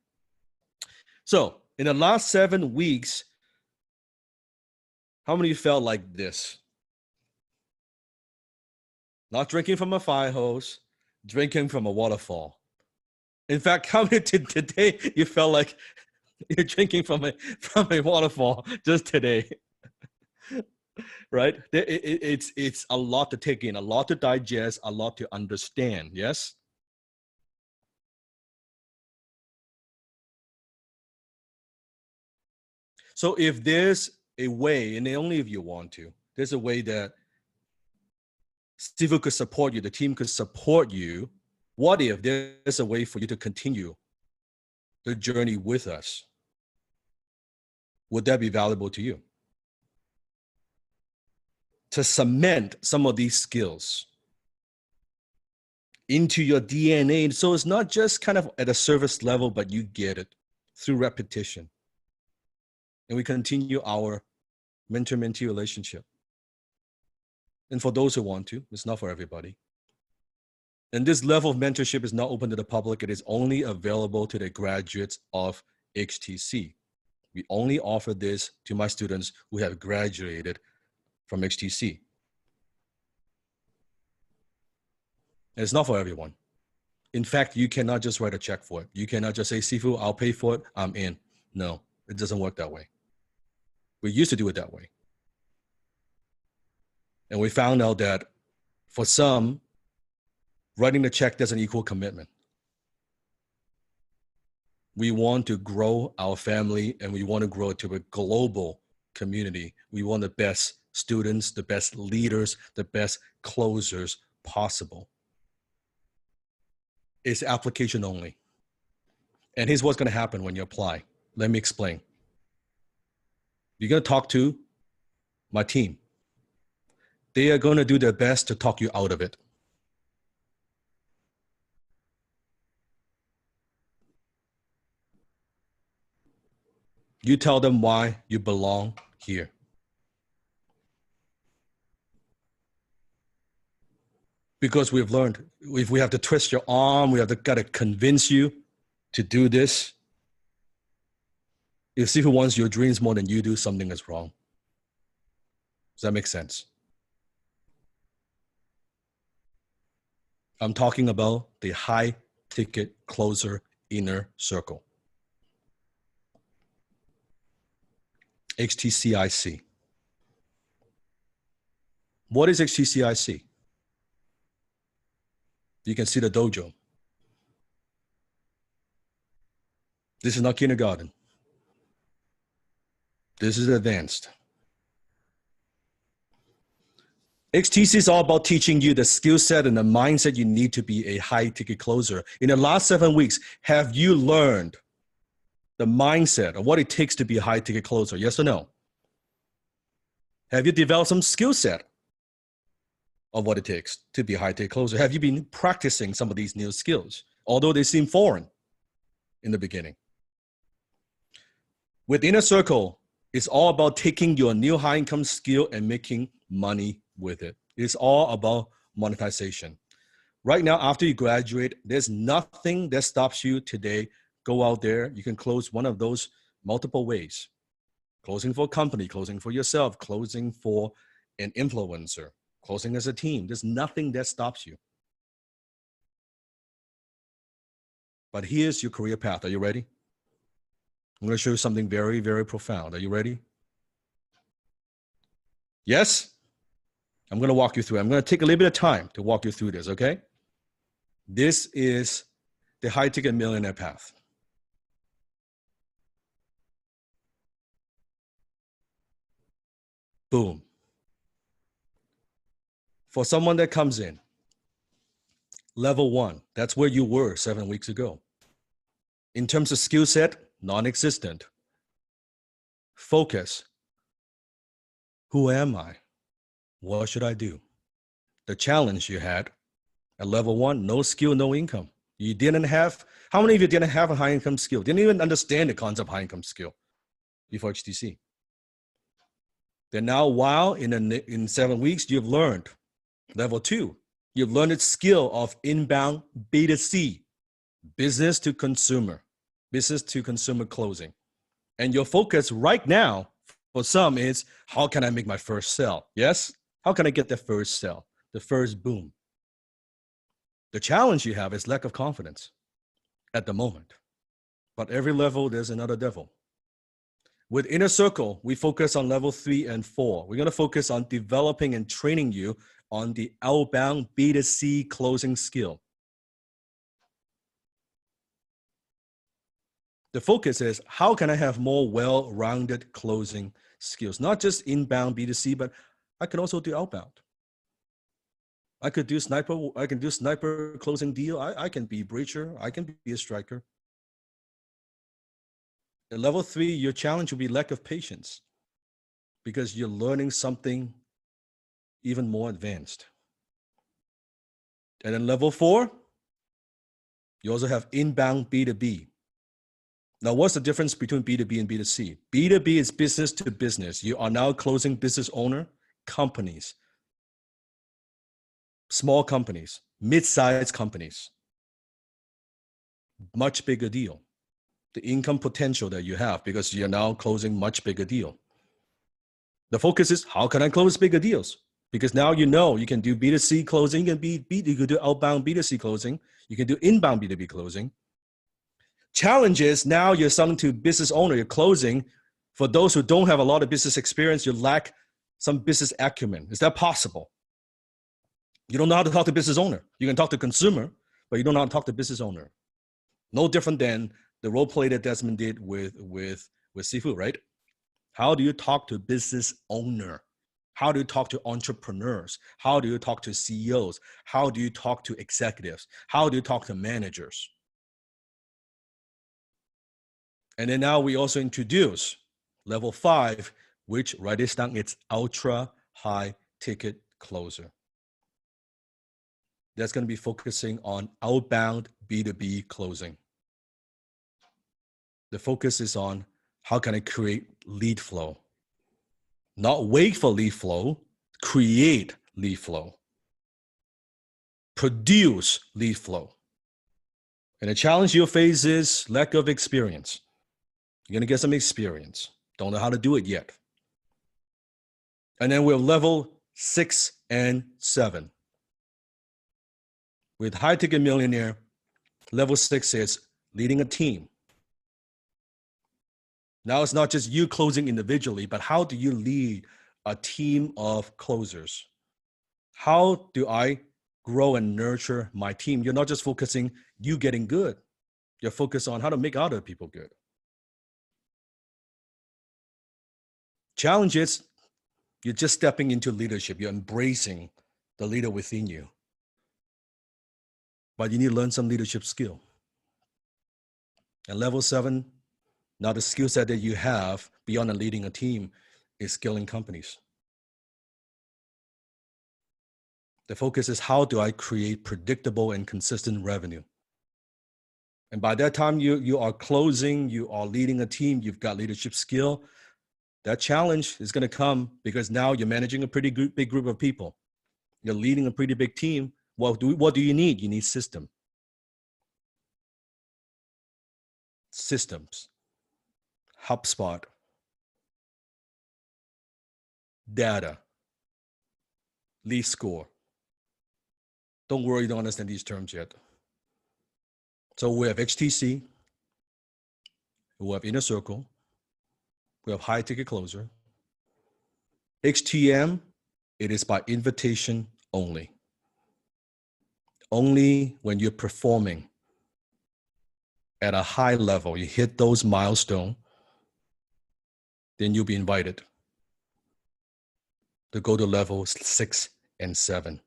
So, in the last 7 weeks, how many felt like this? Not drinking from a fire hose, drinking from a waterfall. In fact, how many today you felt like you're drinking from a waterfall just today? Right? It's a lot to take in, a lot to digest, a lot to understand. Yes? So if there's a way, and only if you want to, there's a way that Sifu could support you, the team could support you. What if there's a way for you to continue the journey with us? Would that be valuable to you? To cement some of these skills into your DNA. So it's not just kind of at a surface level, but you get it through repetition. And we continue our mentor-mentee relationship. And for those who want to, it's not for everybody. And this level of mentorship is not open to the public. It is only available to the graduates of HTC. We only offer this to my students who have graduated from HTC. And it's not for everyone. In fact, you cannot just write a check for it. You cannot just say, Sifu, I'll pay for it, I'm in. No, it doesn't work that way. We used to do it that way. And we found out that for some, writing the check doesn't equal commitment. We want to grow our family and we want to grow it to a global community. We want the best students, the best leaders, the best closers possible. It's application only. And here's what's going to happen when you apply. Let me explain. You're going to talk to my team. They are going to do their best to talk you out of it. You tell them why you belong here. Because we've learned, if we have to twist your arm, we have to gotta convince you to do this. If Sifu wants your dreams more than you do, something is wrong. Does that make sense? I'm talking about the high ticket closer inner circle. HTCIC. What is HTCIC? You can see the dojo. This is not kindergarten. This is advanced. HTC is all about teaching you the skill set and the mindset you need to be a high ticket closer. In the last 7 weeks, have you learned the mindset of what it takes to be a high ticket closer? Yes or no? Have you developed some skill set of what it takes to be a high ticket closer? Have you been practicing some of these new skills, although they seem foreign in the beginning? With Inner Circle, it's all about taking your new high income skill and making money with it. It's all about monetization. Right now, after you graduate, there's nothing that stops you today. Go out there. You can close one of those multiple ways. Closing for a company, closing for yourself, closing for an influencer, closing as a team. There's nothing that stops you. But here's your career path. Are you ready? I'm going to show you something very, very profound. Are you ready? Yes? I'm going to walk you through it. I'm going to take a little bit of time to walk you through this, okay? This is the high ticket millionaire path. Boom. For someone that comes in, level 1, that's where you were 7 weeks ago. In terms of skill set, non-existent. Focus. Who am I? What should I do? The challenge you had at level 1, no skill, no income. You didn't have, how many of you didn't have a high income skill? Didn't even understand the concept of high income skill before HTC? Then now, while in 7 weeks, you've learned level 2. You've learned the skill of inbound B2C, business to consumer closing. And your focus right now for some is, how can I make my first sale? Yes? How can I get the first sale, the first boom? The challenge you have is lack of confidence at the moment. But every level, there's another devil. With Inner Circle, we focus on level 3 and 4. We're going to focus on developing and training you on the outbound B2C closing skill. The focus is, how can I have more well-rounded closing skills? Not just inbound B2C, but I can also do outbound. I can do sniper closing deal. I can be breacher. I can be a striker. At level 3, your challenge will be lack of patience because you're learning something even more advanced. And then level 4, you also have inbound B2B. Now, what's the difference between B2B and B2C? B2B is business to business. You are now closing business owner companies, small companies, mid-sized companies. Much bigger deal. The income potential that you have because you're now closing much bigger deal. The focus is, how can I close bigger deals? Because now you know you can do B2C closing, you can do outbound B2C closing, you can do inbound B2B closing. Challenge is, now you're selling to business owner, you're closing. For those who don't have a lot of business experience, you lack some business acumen. Is that possible? You don't know how to talk to business owner. You can talk to consumer, but you don't know how to talk to business owner. No different than the role play that Desmond did with Sifu, right? How do you talk to business owner? How do you talk to entrepreneurs? How do you talk to CEOs? How do you talk to executives? How do you talk to managers? And then now we also introduce level 5, which, write this down, it's ultra high ticket closer. That's going to be focusing on outbound B2B closing. The focus is on how can I create lead flow? Not wait for lead flow, create lead flow. Produce lead flow. And the challenge you'll face is lack of experience. You're going to get some experience. Don't know how to do it yet. And then we're level 6 and 7. With High Ticket Millionaire, level 6 is leading a team. Now it's not just you closing individually, but how do you lead a team of closers? How do I grow and nurture my team? You're not just focusing you getting good. You're focused on how to make other people good. Challenge is you're just stepping into leadership. You're embracing the leader within you. But you need to learn some leadership skill. And level 7, now the skill set that you have beyond leading a team is scaling companies. The focus is how do I create predictable and consistent revenue? And by that time you are closing, you are leading a team, you've got leadership skill. That challenge is going to come because now you're managing a pretty big group of people. You're leading a pretty big team. What do you need? You need system. Systems. HubSpot. Data. Lead score. Don't worry, you don't understand these terms yet. So we have HTC. We have Inner Circle. We have High Ticket Closer. HTM, it is by invitation only. Only when you're performing at a high level, you hit those milestones, then you'll be invited to go to levels 6 and 7.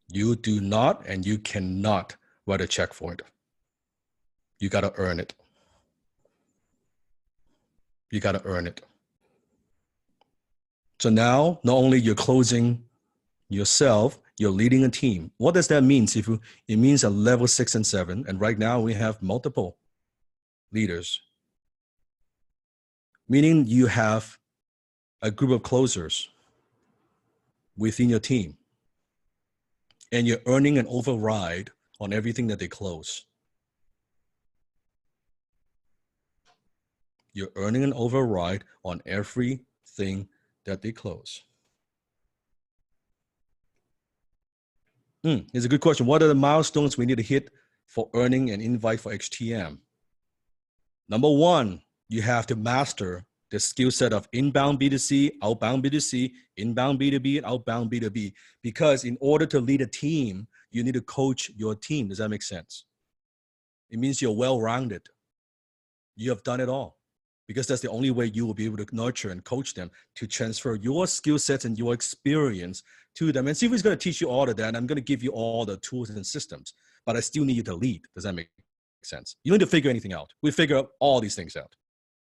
You do not and you cannot write a check for it. You got to earn it. You got to earn it. So now, not only you're closing yourself, you're leading a team. What does that mean? It means a level 6 and 7. And right now we have multiple leaders. Meaning you have a group of closers within your team. And you're earning an override on everything that they close. You're earning an override on everything that they close. Here's a good question. What are the milestones we need to hit for earning an invite for HTM? Number 1, you have to master the skill set of inbound B2C, outbound B2C, inbound B2B, and outbound B2B. Because in order to lead a team, you need to coach your team. Does that make sense? It means you're well-rounded. You have done it all. Because that's the only way you will be able to nurture and coach them to transfer your skill sets and your experience to them. And Sifu is going to teach you all of that. And I'm going to give you all the tools and systems, but I still need you to lead. Does that make sense? You don't need to figure anything out. We figure all these things out,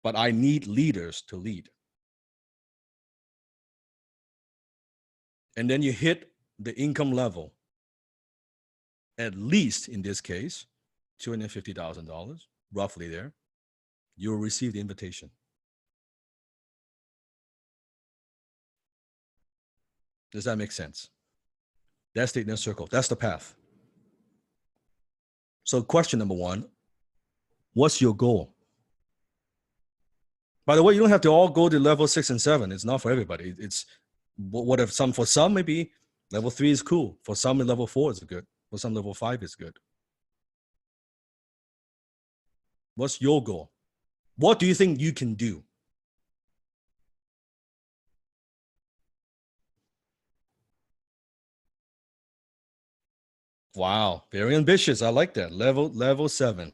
but I need leaders to lead. And then you hit the income level, at least in this case, $250,000, roughly there. You'll receive the invitation. Does that make sense? That's the inner circle. That's the path. So question number 1, what's your goal? By the way, you don't have to all go to level 6 and 7. It's not for everybody. It's what if for some maybe level 3 is cool. For some level 4 is good. For some level 5 is good. What's your goal? What do you think you can do? Wow, very ambitious. I like that. Level 7.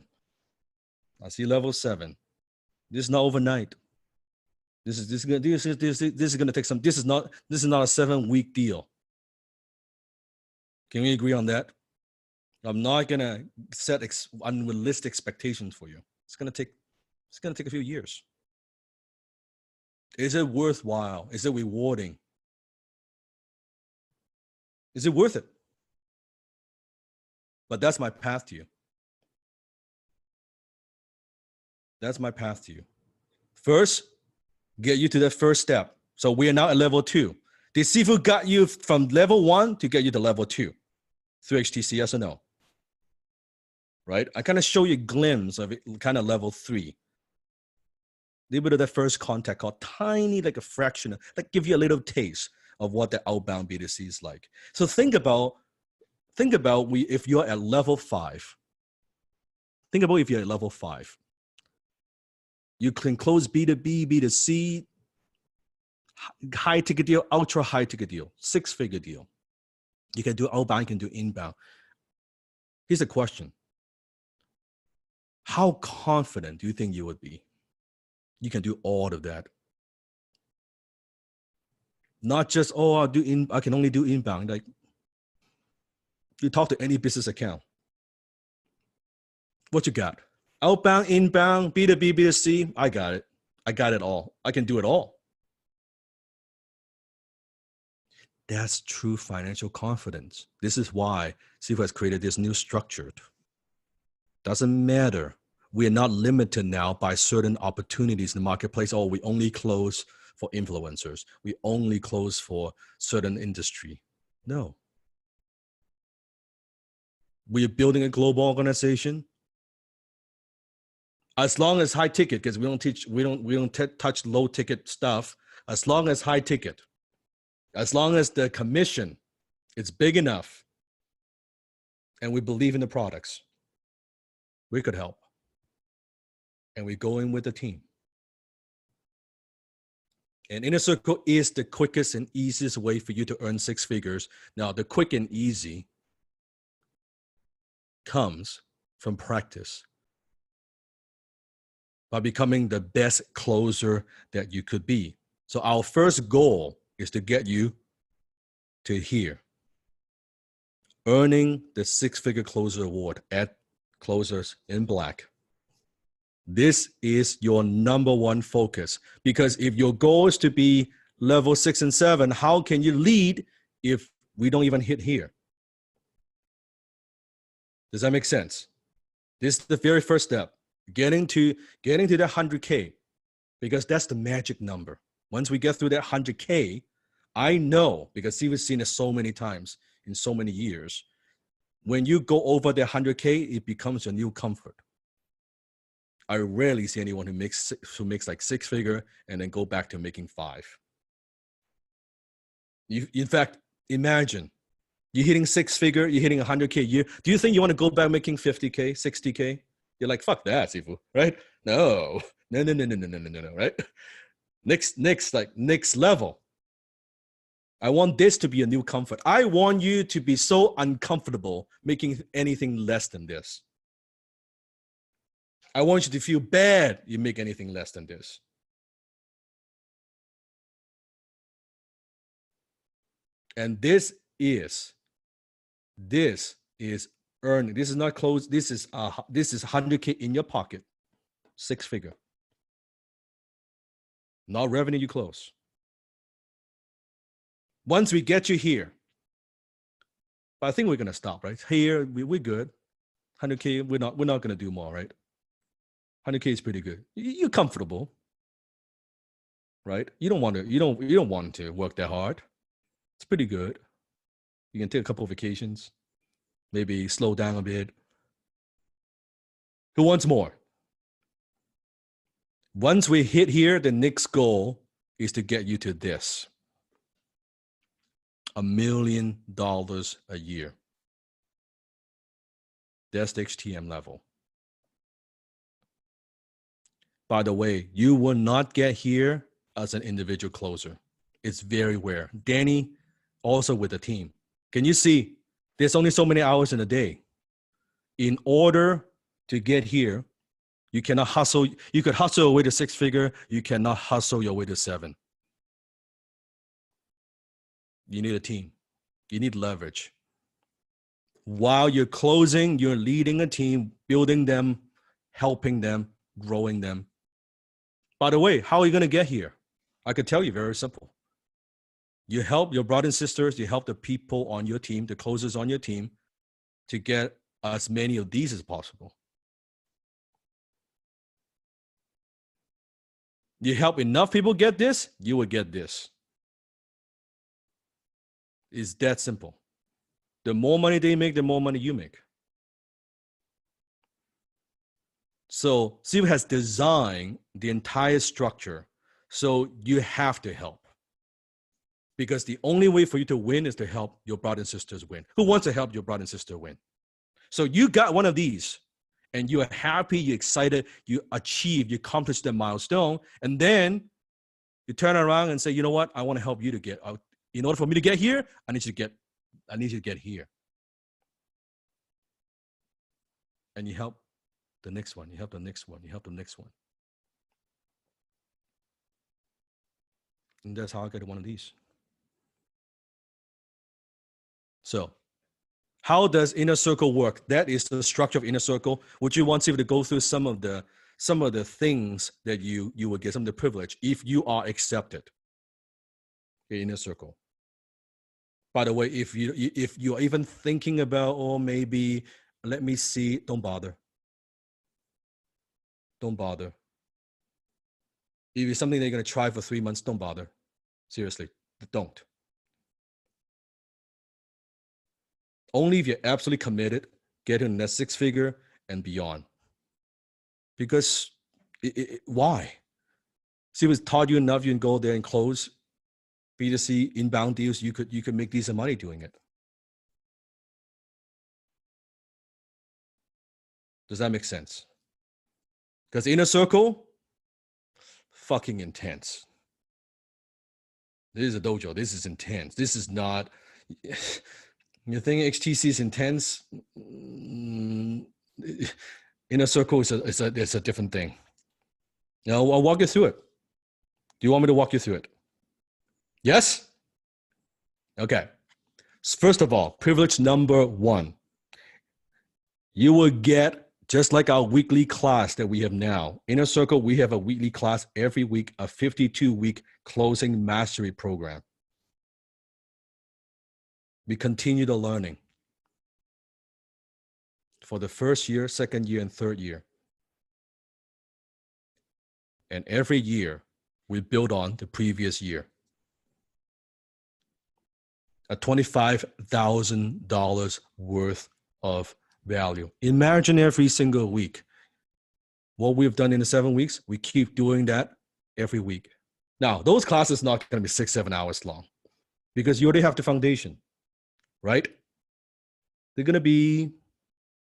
I see level 7. This is not overnight. This is gonna take some. This is not a 7-week deal. Can we agree on that? I'm not gonna set unrealistic expectations for you. It's gonna take a few years. Is it worthwhile? Is it rewarding? Is it worth it? But that's my path to you. That's my path to you. First, get you to that first step. So we are now at level 2. Did Sifu got you from level 1 to get you to level 2 through HTC, yes or no? Right? I kind of show you a glimpse of it, kind of level 3. A little bit of that first contact called tiny, like a fraction, like give you a little taste of what the outbound B2C is like. So think about if you're at level 5. Think about if you're at level 5. You can close B2B, B2C, high ticket deal, ultra high ticket deal, 6-figure deal. You can do outbound, you can do inbound. Here's a question. How confident do you think you would be? You can do all of that. Not just, oh, I can only do inbound. Like, you talk to any business account. What you got? Outbound, inbound, B2B, B2C, I got it. I got it all. I can do it all. That's true financial confidence. This is why Sifu has created this new structure. Doesn't matter. We are not limited now by certain opportunities in the marketplace. Oh, we only close for influencers. We only close for certain industry. No. We are building a global organization. As long as high ticket, because we don't touch low ticket stuff. As long as high ticket, as long as the commission is big enough, and we believe in the products, we could help. And we go in with the team. And Inner Circle is the quickest and easiest way for you to earn 6 figures. Now, the quick and easy comes from practice. By becoming the best closer that you could be. So our first goal is to get you to here. Earning the 6-figure closer award at Closers in Black. This is your number one focus, because if your goal is to be level 6 and 7, how can you lead if we don't even hit here? Does that make sense? This is the very first step. Getting to that 100K, because that's the magic number. Once we get through that 100K, I know, because Steve has seen it so many times in so many years, when you go over the 100K, it becomes your new comfort. I rarely see anyone who makes like 6-figure and then go back to making 5. In fact, imagine you're hitting 6-figure, you're hitting 100K a year. Do you think you want to go back making 50K, 60K? You're like, fuck that, Sifu, right? No, right? Next level. I want this to be a new comfort. I want you to be so uncomfortable making anything less than this. I want you to feel bad you make anything less than this. And this is earning. This is not close. This is 100K in your pocket, 6-figure. Not revenue you close. Once we get you here, but I think we're gonna stop right here. We're good. 100K. We're not gonna do more, right? 100K is pretty good. You're comfortable, right? You don't want to work that hard. It's pretty good. You can take a couple of vacations. Maybe slow down a bit. Who wants more? Once we hit here, the next goal is to get you to this. $1 million a year. That's the HTM level. By the way, you will not get here as an individual closer. It's very rare. Danny, also with the team. Can you see? There's only so many hours in a day. In order to get here, You cannot hustle. You could hustle your way to 6-figure. You cannot hustle your way to 7. You need a team. You need leverage. While you're closing, you're leading a team, building them, helping them, growing them. By the way, how are you going to get here? I could tell you, very simple. You help your brothers and sisters, you help the people on your team, the closers on your team, to get as many of these as possible. You help enough people get this, you will get this. It's that simple. The more money they make, the more money you make. So Steve has designed the entire structure. So you have to help. Because the only way for you to win is to help your brothers and sisters win. Who wants to help your brother and sister win? So you got one of these, and you are happy, you're excited, you achieve, you accomplish the milestone, and then you turn around and say, you know what? I want to help you to get out. In order for me to get here, I need you to get here. And you help the next one, you help the next one, you help the next one. And that's how I get one of these. So how does Inner Circle work? That is the structure of Inner Circle. Would you want Steve to go through some of the things that you will get, some of the privilege if you are accepted in Inner Circle? By the way, if you're even thinking about, oh, maybe, let me see, don't bother. Don't bother. If it's something they're going to try for 3 months, don't bother. Seriously, don't. Only if you're absolutely committed, get in that 6-figure and beyond. Because why? See, it was taught you enough, you can go there and close B2C inbound deals. You could make decent money doing it. Does that make sense? Because Inner Circle, fucking intense. This is a dojo. This is intense. This is not. You think HTC is intense? Inner Circle is a different thing. Now, I'll walk you through it. Do you want me to walk you through it? Yes? Okay. First of all, privilege number 1. You will get, just like our weekly class that we have now, Inner Circle, we have a weekly class every week, a 52-week closing mastery program. We continue the learning for the first year, second year, and third year. And every year, we build on the previous year. A $25,000 worth of value. Imagine every single week. What we've done in the 7 weeks, we keep doing that every week. Now, those classes are not going to be 6-7 hours long because you already have the foundation. Right? They're going to be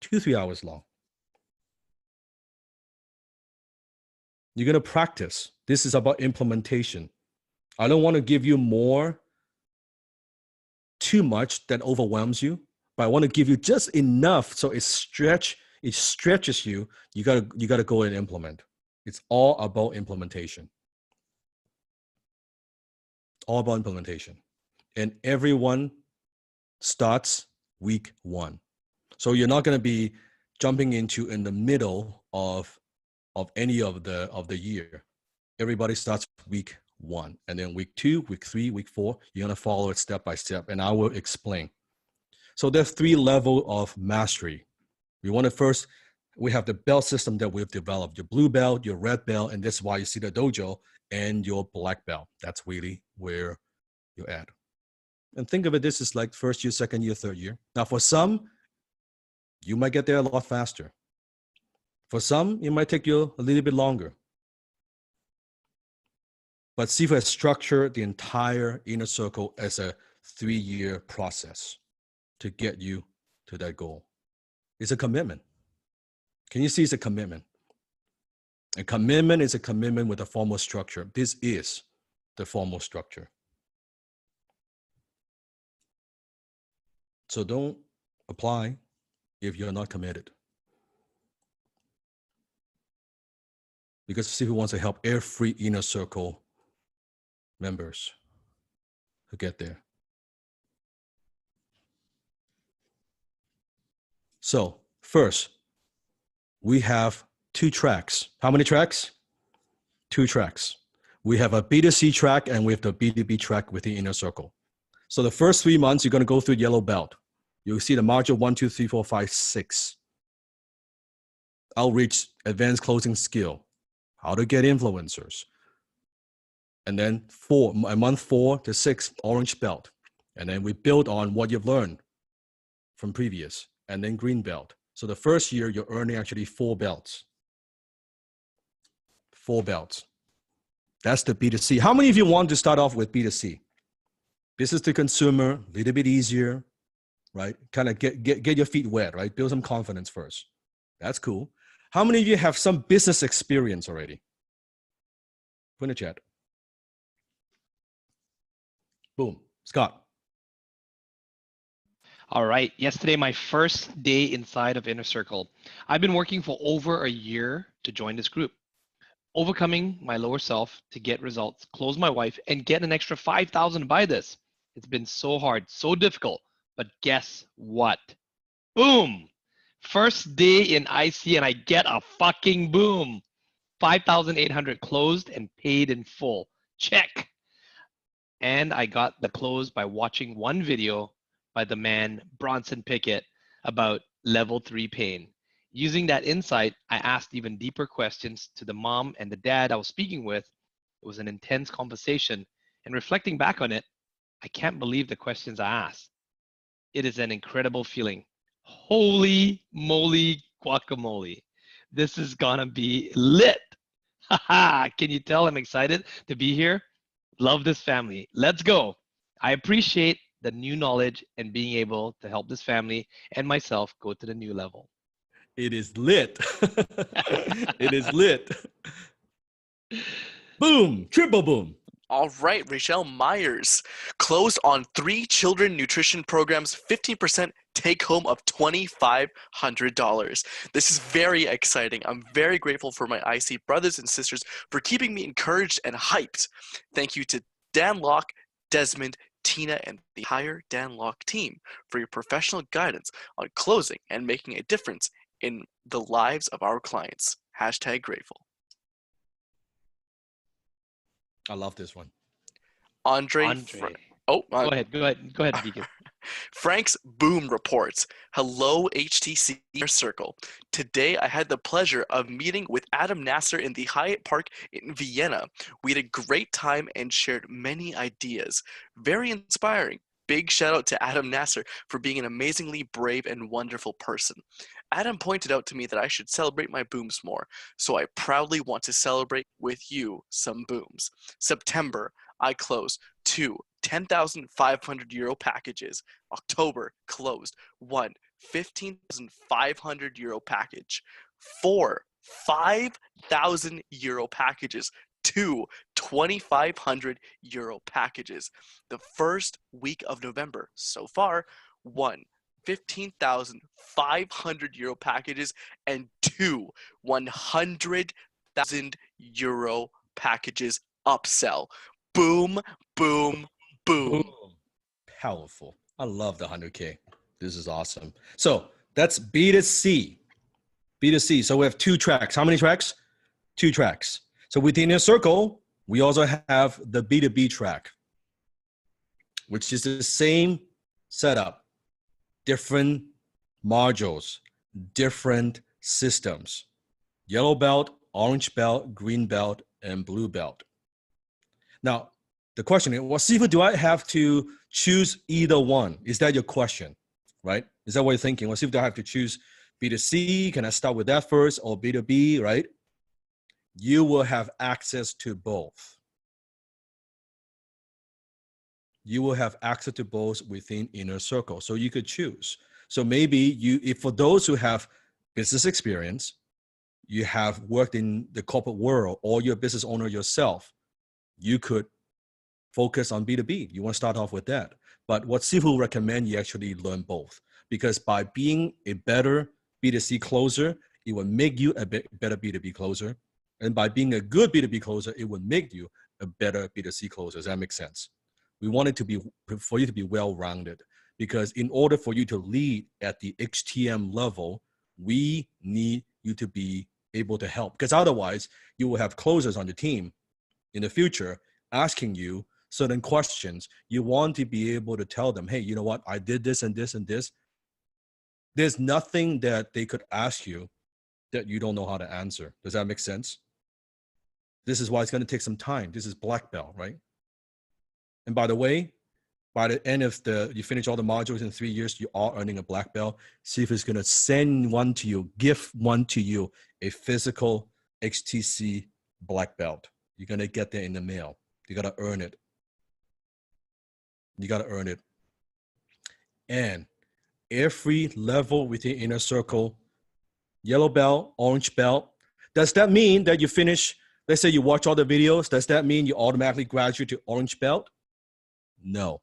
2-3 hours long. You're going to practice. This is about implementation. I don't want to give you too much that overwhelms you, but I want to give you just enough so it stretches you. You got to go and implement. It's all about implementation. All about implementation. And everyone starts week 1. So you're not going to be jumping into in the middle of any of the year. Everybody starts week 1, and then week 2, week 3, week 4, you're going to follow it step by step, and I will explain. So there's 3 levels of mastery. We have the belt system that we've developed, your blue belt, your red belt, and that's why you see the dojo, and your black belt. That's really where you're at. And think of it, this is like first year, second year, third year. Now, for some, you might get there a lot faster. For some, it might take you a little bit longer. But Sifu has structured the entire Inner Circle as a 3-year process to get you to that goal. It's a commitment. Can you see it's a commitment? A commitment is a commitment with a formal structure. This is the formal structure. So don't apply if you're not committed. because Sifu wants to help every inner circle members to get there. So first, we have 2 tracks. How many tracks? 2 tracks. We have a B2C track and we have the B2B track with the inner circle. So the first 3 months, you're going to go through yellow belt. You'll see the module 1, 2, 3, 4, 5, 6. Outreach, advanced closing skill, how to get influencers. And then month 4 to 6, orange belt. And then we build on what you've learned from previous, and then green belt. So the first year, you're earning actually 4 belts. 4 belts. That's the B2C. How many of you want to start off with B2C? Business to consumer, a little bit easier, right? Kind of get your feet wet, right? Build some confidence first. That's cool. How many of you have some business experience already? Put in the chat. Boom. Scott. All right. Yesterday, my first day inside of Inner Circle. I've been working for over a year to join this group. Overcoming my lower self to get results, close my wife, and get an extra 5,000 to buy this. It's been so hard, so difficult. But guess what? Boom! First day in IC and I get a fucking boom. 5,800 closed and paid in full. Check. And I got the close by watching one video by the man Bronson Pickett about level 3 pain. Using that insight, I asked even deeper questions to the mom and the dad I was speaking with. It was an intense conversation, and reflecting back on it, I can't believe the questions I asked. It is an incredible feeling. Holy moly guacamole. This is gonna be lit. Haha, can you tell I'm excited to be here? Love this family. Let's go. I appreciate the new knowledge and being able to help this family and myself go to the new level. It is lit. It is lit. Boom, triple boom. All right, Rachel Myers closed on 3 children nutrition programs, 15% take home of $2,500. This is very exciting. I'm very grateful for my IC brothers and sisters for keeping me encouraged and hyped. Thank you to Dan Locke, Desmond, Tina, and the entire Dan Locke team for your professional guidance on closing and making a difference in the lives of our clients. Hashtag grateful. I love this one. Andre. Go ahead, Deacon. Frank's Boom reports, hello HTC Inner Circle. Today I had the pleasure of meeting with Adam Nasser in the Hyatt Park in Vienna. We had a great time and shared many ideas. Very inspiring. Big shout out to Adam Nasser for being an amazingly brave and wonderful person. Adam pointed out to me that I should celebrate my booms more, so I proudly want to celebrate with you some booms. September, I closed 2 10,500 euro packages. October, closed 1 15,500 euro package. 4 5,000 euro packages. 2 2,500 euro packages. The first week of November, so far, 1 15,500 euro packages and 2 100,000 euro packages upsell. Boom, boom, boom. Powerful. I love the 100K. This is awesome. So that's B2C. B2C. So we have 2 tracks. How many tracks? 2 tracks. So within a circle, we also have the B2B track, which is the same setup, different modules, different systems, yellow belt, orange belt, green belt, and blue belt. Now, the question is, well, Sifu, do I have to choose either one? Is that your question, right? Is that what you're thinking? Well, Sifu, do I have to choose B2C? Can I start with that first, or B2B, right? You will have access to both. You will have access to both within Inner Circle. So you could choose. So maybe if for those who have business experience, you have worked in the corporate world, or you're a business owner yourself, you could focus on B2B. You want to start off with that. But what Sifu recommend you actually learn both, because by being a better B2C closer, it will make you a better B2B closer. And by being a good B2B closer, it would make you a better B2C closer. Does that make sense? We want it to be for you to be well-rounded, because in order for you to lead at the HTM level, we need you to be able to help, because otherwise you will have closers on the team in the future asking you certain questions. You want to be able to tell them, hey, you know what? I did this and this and this. There's nothing that they could ask you that you don't know how to answer. Does that make sense? This is why it's going to take some time. This is black belt, right? And by the way, by the end of you finish all the modules in 3 years, you are earning a black belt. See if it's going to send one to you, gift one to you, a physical HTC black belt. You're going to get that in the mail. You got to earn it. You got to earn it. And every level within Inner Circle, yellow belt, orange belt, does that mean that you finish, let's say you watch all the videos, does that mean you automatically graduate to orange belt? No.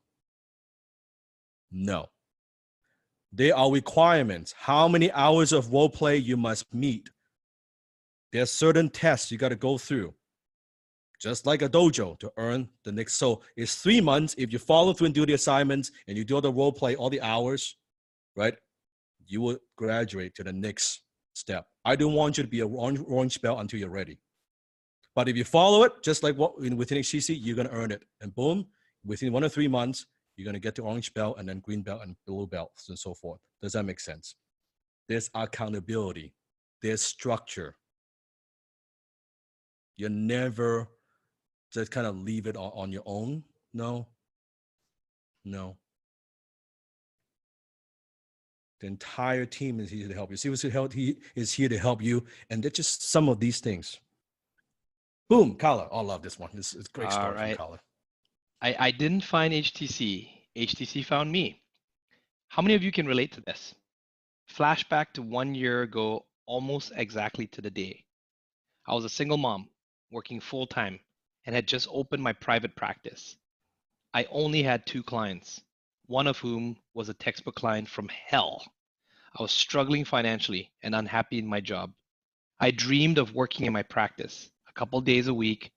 No. There are requirements. How many hours of role play you must meet. There's certain tests you got to go through, just like a dojo, to earn the next. So it's 3 months. If you follow through and do the assignments and you do all the role play, all the hours, right, you will graduate to the next step. I don't want you to be a orange belt until you're ready. But if you follow it, just like what within HTC, you're going to earn it. And boom, within 1 or 3 months, you're going to get to orange belt and then green belt and blue belts and so forth. Does that make sense? There's accountability. There's structure. You never just kind of leave it on your own. No. No. The entire team is here to help you. He is here to help you. And they're just some of these things. Boom, Kala. I love this one. It's a great story from Kala. I didn't find HTC. HTC found me. How many of you can relate to this? Flashback to 1 year ago, almost exactly to the day. I was a single mom, working full-time, and had just opened my private practice. I only had 2 clients, one of whom was a textbook client from hell. I was struggling financially and unhappy in my job. I dreamed of working in my practice a couple days a week,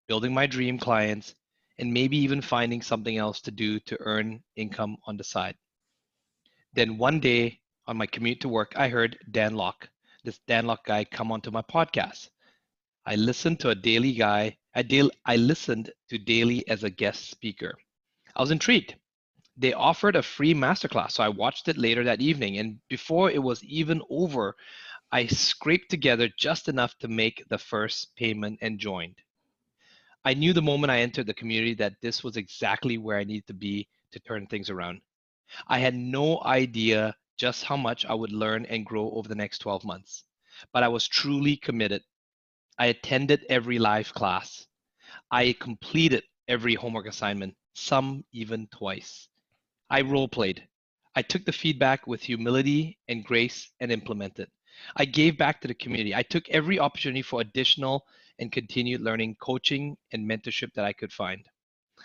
building my dream clients, and maybe even finding something else to do to earn income on the side. Then one day on my commute to work, I heard Dan Lok, this Dan Lok guy, come onto my podcast. I listened to I listened to Daily as a guest speaker. I was intrigued. They offered a free masterclass, so I watched it later that evening. And before it was even over, I scraped together just enough to make the first payment and joined. I knew the moment I entered the community that this was exactly where I needed to be to turn things around. I had no idea just how much I would learn and grow over the next 12 months, but I was truly committed. I attended every live class. I completed every homework assignment, some even twice. I role played. I took the feedback with humility and grace and implemented. I gave back to the community. I took every opportunity for additional and continued learning, coaching, and mentorship that I could find.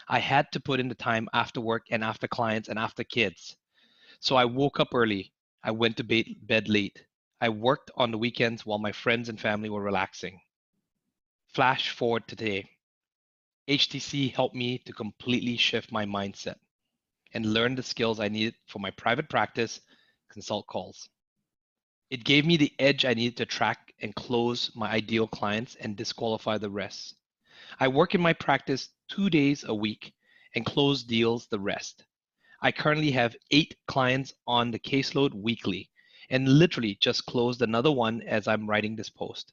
I had to put in the time after work and after clients and after kids. So I woke up early. I went to bed late. I worked on the weekends while my friends and family were relaxing. Flash forward to today. HTC helped me to completely shift my mindset and learn the skills I needed for my private practice consult calls. It gave me the edge I needed to track and close my ideal clients and disqualify the rest. I work in my practice 2 days a week and close deals the rest. I currently have 8 clients on the caseload weekly and literally just closed another one as I'm writing this post.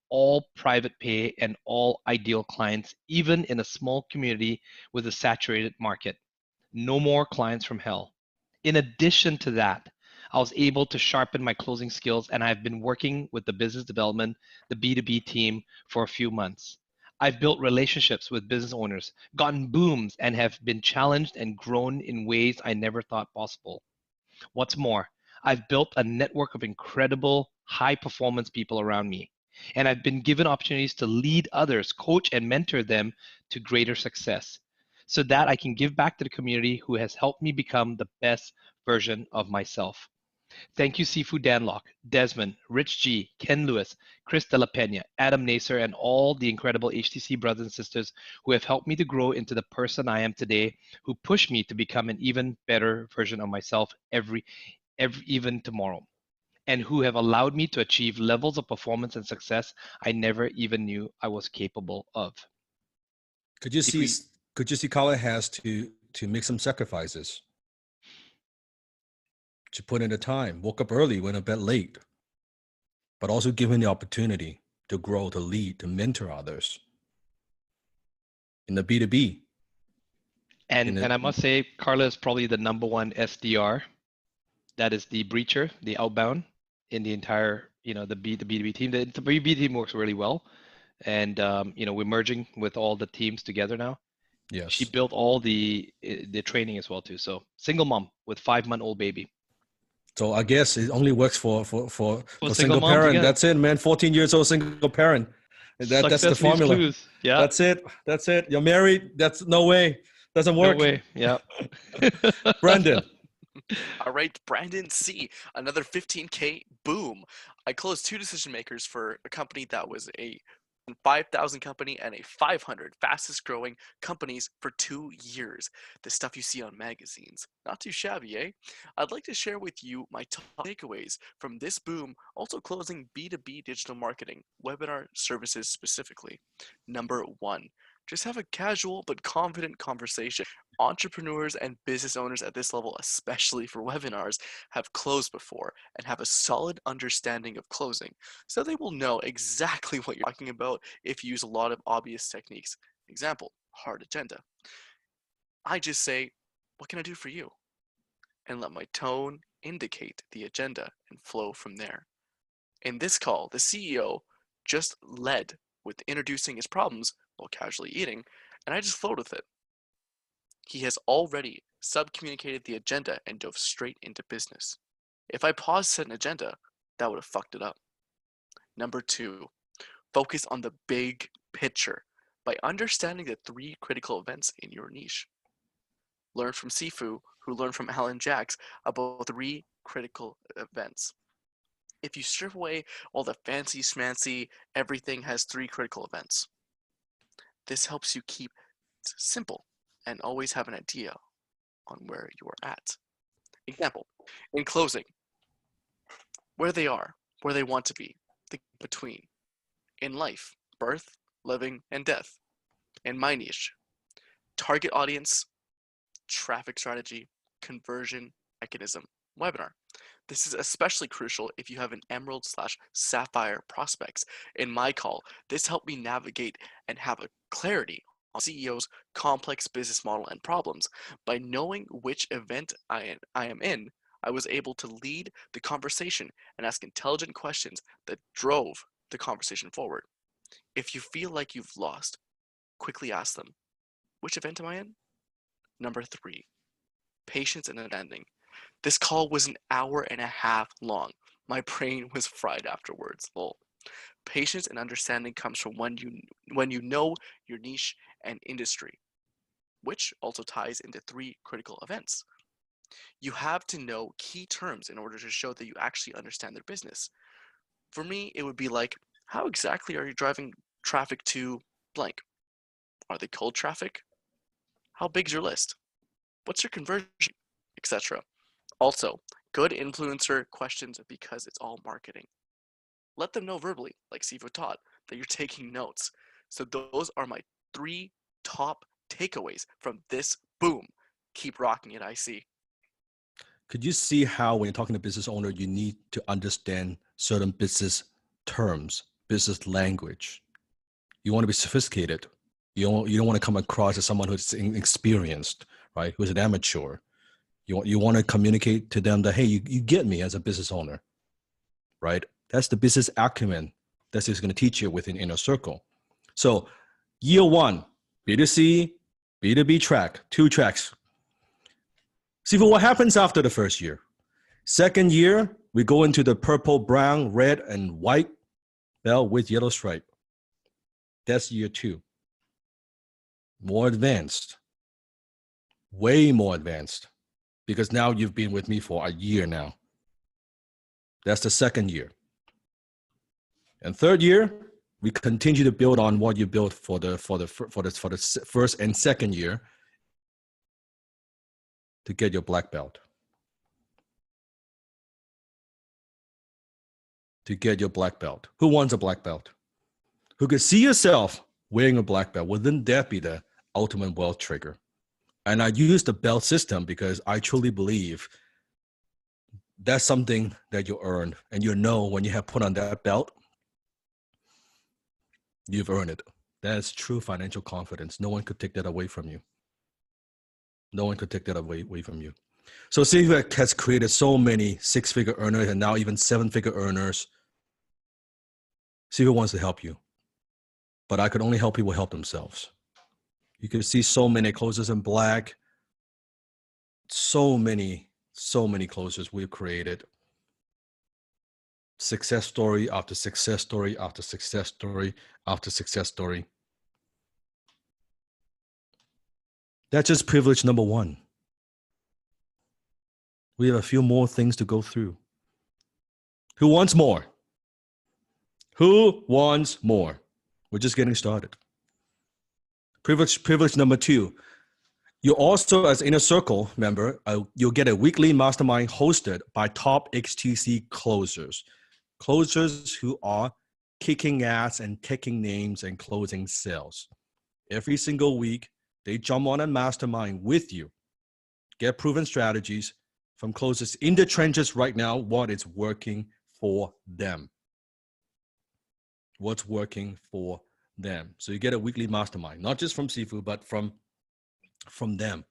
All private pay and all ideal clients, even in a small community with a saturated market. No more clients from hell. In addition to that, I was able to sharpen my closing skills, and I've been working with the business development, the B2B team for a few months. I've built relationships with business owners, gotten booms, and have been challenged and grown in ways I never thought possible. What's more, I've built a network of incredible, high-performance people around me, and I've been given opportunities to lead others, coach, and mentor them to greater success, so that I can give back to the community who has helped me become the best version of myself. Thank you, Seafood Danlock, Desmond, Rich G, Ken Lewis, Chris De La Pena, Adam Nasser, and all the incredible HTC brothers and sisters who have helped me to grow into the person I am today, who push me to become an even better version of myself every even tomorrow, and who have allowed me to achieve levels of performance and success I never even knew I was capable of. Could you If see? we, Could you see Colin has to make some sacrifices, to put in the time, woke up early, went to bed late, but also given the opportunity to grow, to lead, to mentor others in the B2B. and I must say, Carla is probably the number one SDR. That is the breacher, the outbound in the entire, the B2B team. The B2B team works really well. And, we're merging with all the teams together now. Yes. She built all the training as well too. So single mom with 5-month-old baby. So I guess it only works for single moms, parent. again. That's it, man. 14 years old single parent. That's the formula. Clues. Yeah. That's it. That's it. You're married. That's no way. Doesn't work. No way. Yeah. Brandon. All right, Brandon C. Another 15K. Boom. I closed 2 decision makers for a company that was a 5,000 company and a 500 fastest growing companies for 2 years. The stuff you see on magazines. Not too shabby, eh? I'd like to share with you my top takeaways from this boom, also closing B2B digital marketing, webinar services specifically. Number 1, just have a casual but confident conversation. Entrepreneurs and business owners at this level, especially for webinars, have closed before and have a solid understanding of closing. So they will know exactly what you're talking about if you use a lot of obvious techniques. Example, hard agenda. I just say, what can I do for you? And let my tone indicate the agenda and flow from there. In this call, the CEO just led with introducing his problems while casually eating, and I just flowed with it. He has already sub-communicated the agenda and dove straight into business. If I paused set an agenda, that would have fucked it up. Number 2, focus on the big picture by understanding the 3 critical events in your niche. Learn from Sifu, who learned from Alan Jacks about 3 critical events. If you strip away all the fancy schmancy, everything has 3 critical events. This helps you keep it simple and always have an idea on where you are at. Example, in closing, where they are, where they want to be, the between. In life, birth, living, and death. In my niche, target audience, traffic strategy, conversion mechanism, webinar. This is especially crucial if you have an emerald/sapphire prospects. In my call, this helped me navigate and have a clarity on CEO's complex business model and problems. By knowing which event I am in, I was able to lead the conversation and ask intelligent questions that drove the conversation forward. If you feel like you've lost, quickly ask them, which event am I in? Number 3, patience and understanding. This call was an hour and a half long. My brain was fried afterwards. Lol. Patience and understanding comes from when you know your niche and industry, which also ties into 3 critical events. You have to know key terms in order to show that you actually understand their business. For me, it would be like, how exactly are you driving traffic to blank? Are they cold traffic? How big's your list? What's your conversion? Etc. Also, good influencer questions because it's all marketing. Let them know verbally, like Sifu taught, that you're taking notes. So those are my 3 top takeaways from this boom. Keep rocking it, IC. Could you see how when you're talking to business owner, you need to understand certain business terms, business language? You want to be sophisticated. You don't want to come across as someone who's inexperienced, right? Who's an amateur. You want to communicate to them that, hey, you get me as a business owner, right? That's the business acumen that's just going to teach you within Inner Circle. So year 1, B2C, B2B track, 2 tracks. See, for what happens after the first year? Second year, we go into the purple, brown, red, and white belt with yellow stripe. That's year 2. More advanced, way more advanced, because now you've been with me for a year now. That's the second year. And third year, we continue to build on what you built for the first and second year to get your black belt. To get your black belt. Who wants a black belt? Who could see yourself wearing a black belt? Wouldn't that be the ultimate wealth trigger? And I use the belt system because I truly believe that's something that you earn. And you know when you have put on that belt, you've earned it. That's true financial confidence. No one could take that away from you. No one could take that away from you. So CFU has created so many six-figure earners and now even seven-figure earners. CFU wants to help you. But I could only help people help themselves. You can see so many closers in black. So many closers we've created. Success story after success story after success story after success story. That's just privilege number one. We have a few more things to go through. Who wants more? Who wants more? We're just getting started. Privilege number two. You also, as Inner Circle member, you'll get a weekly mastermind hosted by top XTC closers. Closers who are kicking ass and taking names and closing sales. Every single week, they jump on a mastermind with you. Get proven strategies from closers in the trenches right now, what is working for them. What's working for them. So you get a weekly mastermind, not just from CFU, but from them.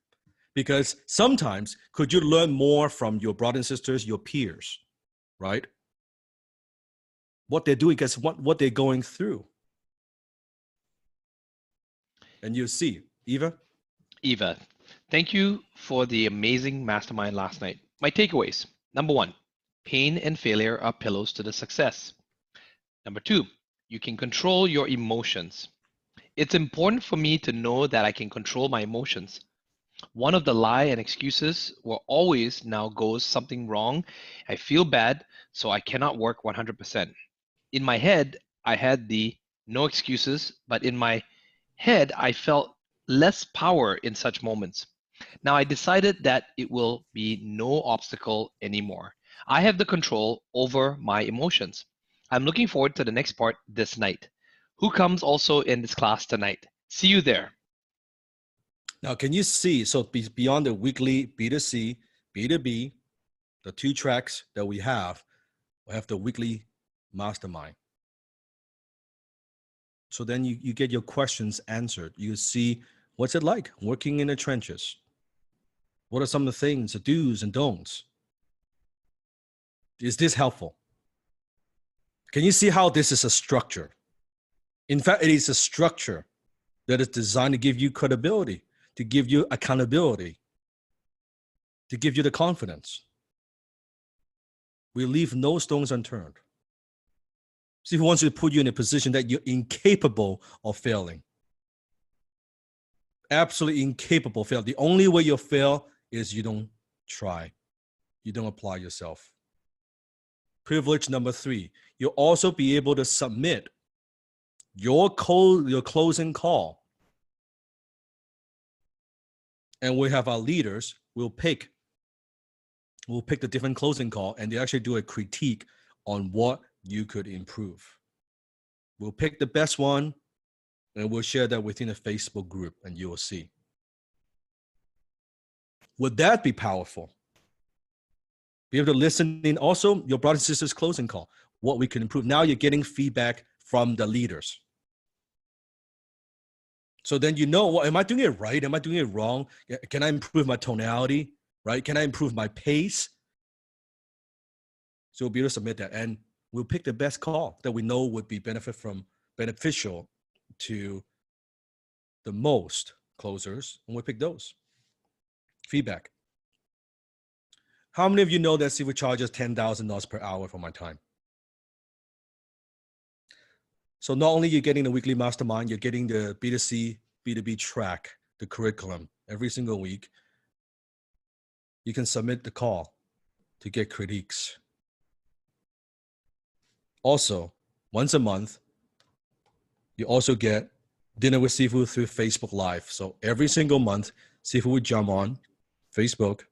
Because sometimes could you learn more from your brothers and sisters, your peers, right? What they're doing, because what they're going through. And you see, Eva? Eva, thank you for the amazing mastermind last night. My takeaways. Number one, pain and failure are pillars to the success. Number two, you can control your emotions. It's important for me to know that I can control my emotions. One of the lie and excuses were always now goes something wrong. I feel bad, so I cannot work 100%. In my head, I had the no excuses, but in my head, I felt less power in such moments. Now I decided that it will be no obstacle anymore. I have the control over my emotions. I'm looking forward to the next part this night. Who comes also in this class tonight? See you there. Now, can you see, so beyond the weekly B2C, B2B, the two tracks that we have the weekly mastermind. So then you get your questions answered. You see, what's it like working in the trenches? What are some of the things, the do's and don'ts? Is this helpful? Can you see how this is a structure? In fact, it is a structure that is designed to give you credibility, to give you accountability, to give you the confidence. We leave no stones unturned. See, who wants to put you in a position that you're incapable of failing. Absolutely incapable of failing. The only way you'll fail is you don't try. You don't apply yourself. Privilege number three, you'll also be able to submit your closing call. And we have our leaders, we'll pick the different closing call, and they actually do a critique on what you could improve. We'll pick the best one, and we'll share that within a Facebook group, and you will see. Would that be powerful? Be able to listen in also your brothers and sisters closing call, what we can improve. Now you're getting feedback from the leaders. So then you know, well, am I doing it right? Am I doing it wrong? Can I improve my tonality, right? Can I improve my pace? So we'll be able to submit that, and we'll pick the best call that we know would be beneficial to the most closers, and we'll pick those. Feedback. How many of you know that CFU charges $10,000 per hour for my time? So not only you're getting the weekly mastermind, you're getting the B2C, B2B track, the curriculum every single week. You can submit the call to get critiques. Also, once a month, you also get Dinner with Sifu through Facebook Live. So every single month, Sifu would jump on Facebook.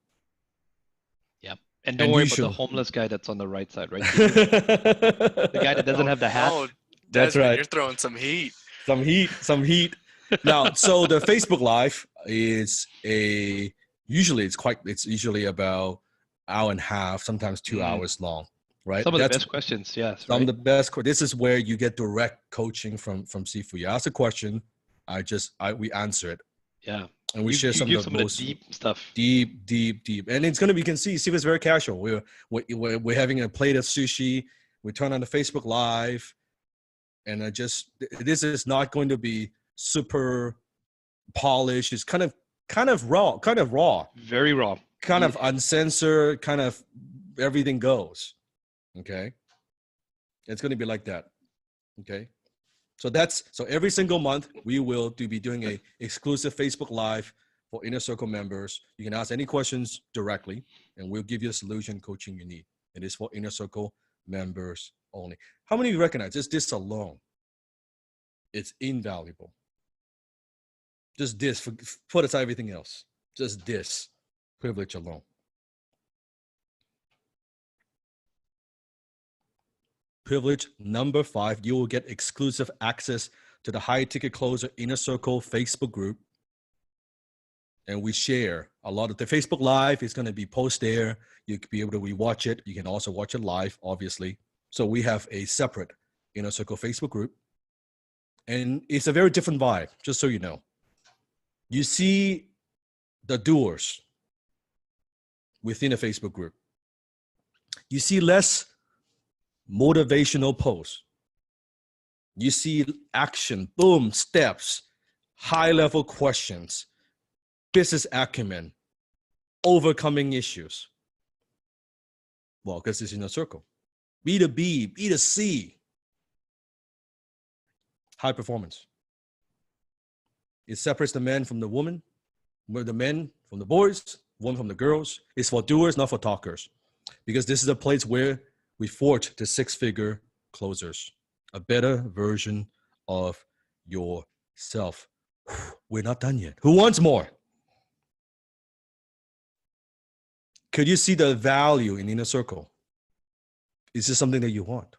Yep. And don't And worry you about the should. homeless guy that's on the right side, right? The guy that doesn't Oh have the hat. no, That's Desmond, right. you're throwing some heat. Some heat, some heat. Now, so the Facebook Live is usually it's usually about hour and a half, sometimes 2 hours long, right? Some of the That's best questions, yes, some of right? the best. This is where you get direct coaching from Sifu. You ask a question, we answer it, Yeah. and we You share some give of the some of the most deep stuff. deep, and it's gonna be. You can see Sifu is very casual. We're having a plate of sushi. We turn on the Facebook Live, and this is not going to be super polished. It's kind of raw, Very raw. kind of uncensored, kind of everything goes. Okay, it's going to be like that. Okay, so every single month we will be doing a exclusive Facebook Live for Inner Circle members. You can ask any questions directly, and we'll give you the solution coaching you need. It is for Inner Circle members only. How many of you recognize this alone? It's invaluable. Just this, put aside everything else. Just this privilege alone. Privilege number 5, you will get exclusive access to the High Ticket Closer Inner Circle Facebook group. And we share a lot of the Facebook Live is going to be posted there. You can be able to rewatch it. You can also watch it live, obviously. So we have a separate Inner Circle Facebook group. And it's a very different vibe, just so you know. You see the doers within a Facebook group. You see less motivational posts. You see action, boom, steps, high-level questions, business acumen, overcoming issues. Well, because it's in a circle. B2B, B2C, high performance. It separates the men from the woman, the men from the boys, women from the girls. It's for doers, not for talkers. Because this is a place where we forge the 6-figure closers, a better version of yourself. We're not done yet. Who wants more? Could you see the value in Inner Circle? Is this something that you want?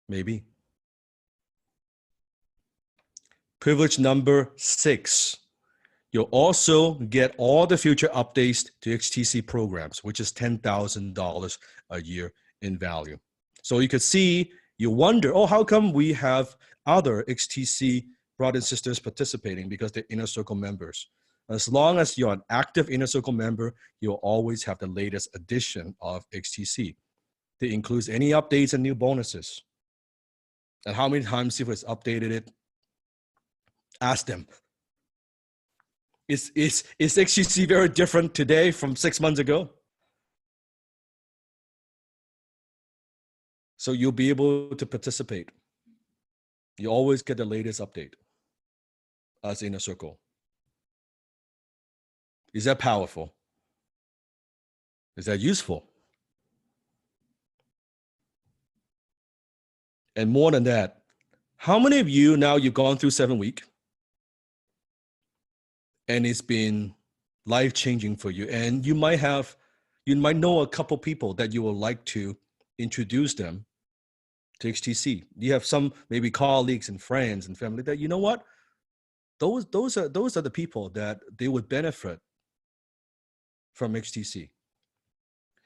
Maybe. Privilege number 6. You'll also get all the future updates to HTC programs, which is $10,000 a year in value. So you could see, you wonder, oh, how come we have other HTC brothers and sisters participating? Because they're Inner Circle members. As long as you're an active Inner Circle member, you'll always have the latest edition of HTC. That includes any updates and new bonuses. And how many times Sifu has updated it? Ask them. Is HTC very different today from 6 months ago? So you'll be able to participate. You always get the latest update as Inner Circle. Is that powerful? Is that useful? And more than that, how many of you now you've gone through 7 weeks and it's been life-changing for you, and you might know a couple people that you would like to introduce them to HTC. You have some maybe colleagues and friends and family that, you know what, those are the people that they would benefit from HTC.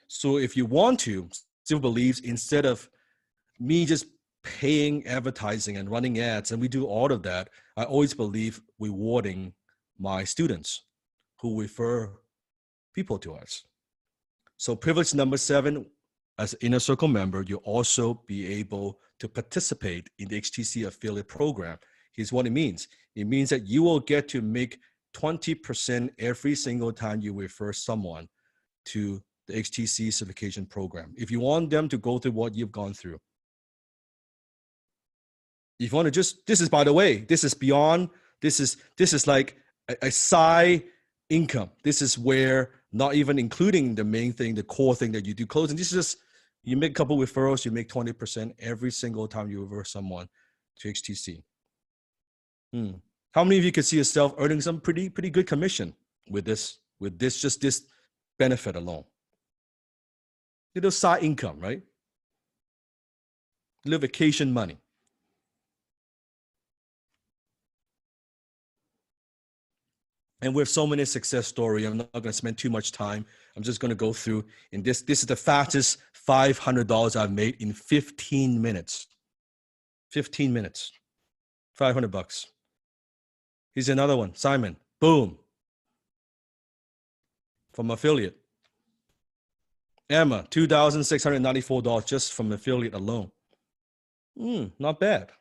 So if you want to, still believes, instead of me just paying advertising and running ads, and we do all of that, I always believe rewarding my students who refer people to us. So privilege number 7, as an Inner Circle member, you'll also be able to participate in the HTC affiliate program. Here's what it means. It means that you will get to make 20% every single time you refer someone to the HTC certification program. If you want them to go through what you've gone through. If you want to this is, by the way, this is beyond, this is like a side income. This is where, not even including the main thing, the core thing that you do closing. This is just You make a couple referrals, you make 20% every single time you refer someone to HTC. How many of you could see yourself earning some pretty good commission with this, just this benefit alone? Little side income, right? Little vacation money. And we have so many success stories. I'm not going to spend too much time. I'm just going to go through. And this is the fastest $500 I've made in 15 minutes. 15 minutes. $500. Here's another one. Simon. Boom. From affiliate. Emma. $2,694 just from affiliate alone. Not bad.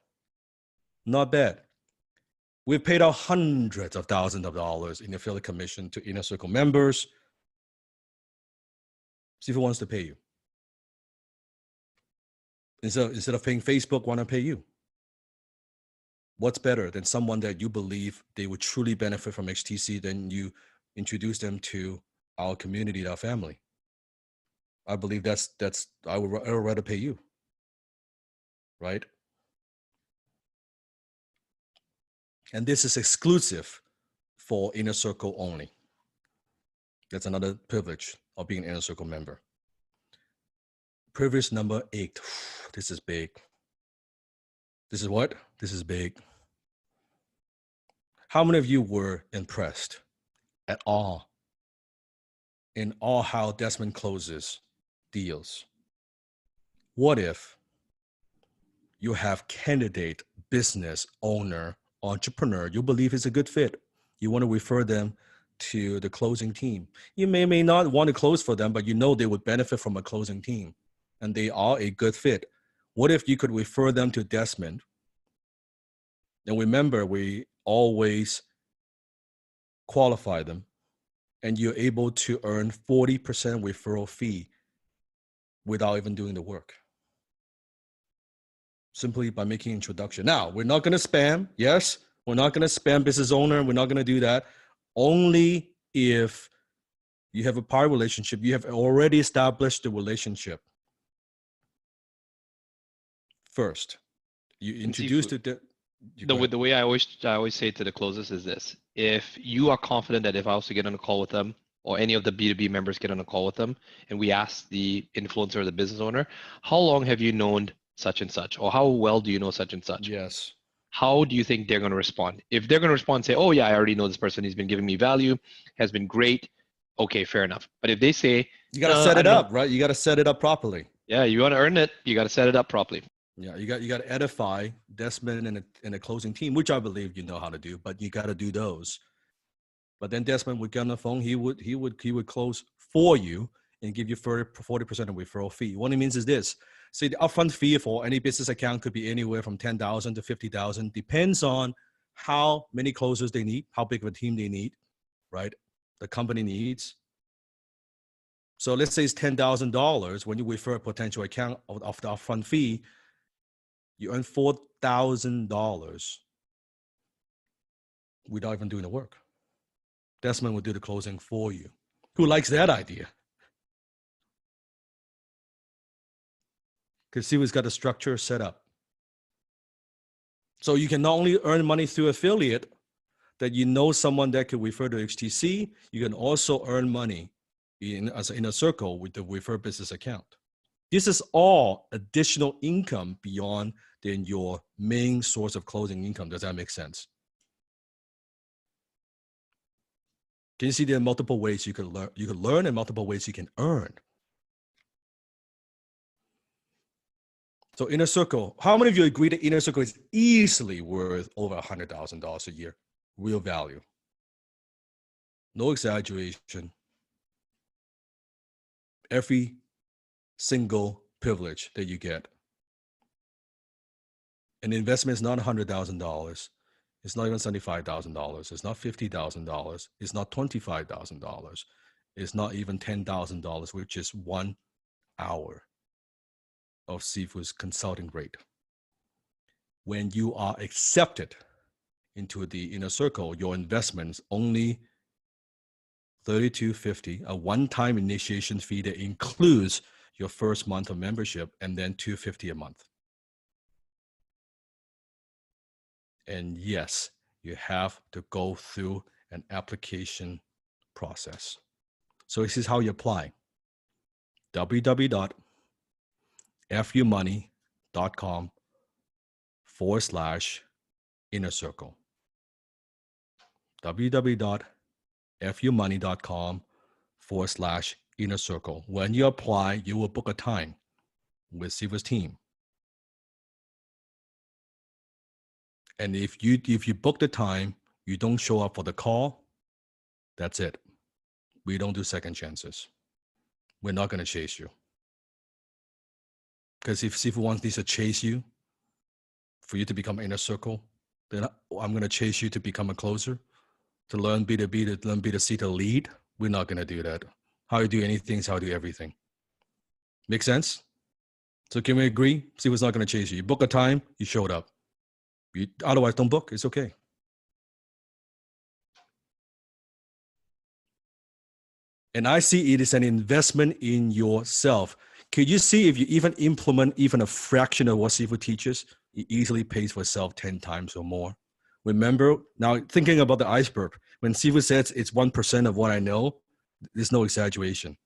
Not bad. We've paid out hundreds of thousands of dollars in affiliate commission to Inner Circle members. See if it wants to pay you. Instead of paying Facebook, why not pay you? What's better than someone that you believe they would truly benefit from HTC than you introduce them to our community, our family? I believe I would rather pay you, right? And this is exclusive for Inner Circle only. That's another privilege of being an Inner Circle member. Privilege number 8. This is big. This is what? This is big. How many of you were impressed at all in all how Desmond closes deals? What if you have candidate, business owner, entrepreneur, you believe is a good fit. You want to refer them to the closing team. You may not want to close for them, but you know they would benefit from a closing team and they are a good fit. What if you could refer them to Desmond? And remember, we always qualify them and you're able to earn 40% referral fee without even doing the work. Simply by making introduction. Now, we're not going to spam. Yes, we're not going to spam business owner. We're not going to do that. Only if you have a prior relationship, you have already established the relationship. First, you introduce the way I always say to the closers is this: if you are confident that if I was to get on a call with them, or any of the B2B members get on a call with them, and we ask the influencer or the business owner, how long have you known such and such, or how well do you know such and such? Yes. How do you think they're going to respond? If they're going to respond and say, oh yeah, I already know this person, he's been giving me value, has been great, okay, fair enough. But if they say, you got to set it up, right? You got to set it up properly. Yeah, you want to earn it, you got to set it up properly. Yeah, you got to edify Desmond and a closing team, which I believe you know how to do, but you got to do those. But then Desmond would get on the phone, he would close for you and give you 40% of referral fee. What it means is this. See, the upfront fee for any business account could be anywhere from $10,000 to $50,000. Depends on how many closers they need, how big of a team they need, right? The company needs. So let's say it's $10,000. When you refer a potential account of the upfront fee, you earn $4,000 without even doing the work. Desmond will do the closing for you. Who likes that idea? Because see, he's got the structure set up. So you can not only earn money through affiliate, that you know someone that could refer to HTC, you can also earn money in a circle with the refer business account. This is all additional income beyond than your main source of closing income. Does that make sense? Can you see there are multiple ways you can learn? You can learn and multiple ways you can earn. So Inner Circle, how many of you agree that Inner Circle is easily worth over $100,000 a year? Real value. No exaggeration. Every single privilege that you get. An investment is not $100,000. It's not even $75,000. It's not $50,000. It's not $25,000. It's not even $10,000, which is 1 hour of Sifu's consulting rate. When you are accepted into the Inner Circle, your investments only $32.50, a one-time initiation fee that includes your first month of membership, and then $250 a month. And yes, you have to go through an application process. So this is how you apply. www.fumoney.com/inner circle. www.fumoney.com/inner circle. When you apply, you will book a time with Sifu's team. And if you book the time, you don't show up for the call, that's it. We don't do second chances. We're not going to chase you. Because if Sifu wants to chase you for you to become inner circle, then I'm going to chase you to become a closer, to learn B2B, to learn B2C, to lead. We're not going to do that. How you do anything is how you do everything. Make sense? So can we agree? Sifu's not going to chase you. You book a time, you showed up. Otherwise, don't book. It's okay. And I see it is an investment in yourself. Could you see if you even implement even a fraction of what Sifu teaches, it easily pays for itself 10 times or more. Remember, now thinking about the iceberg, when Sifu says it's 1% of what I know, there's no exaggeration.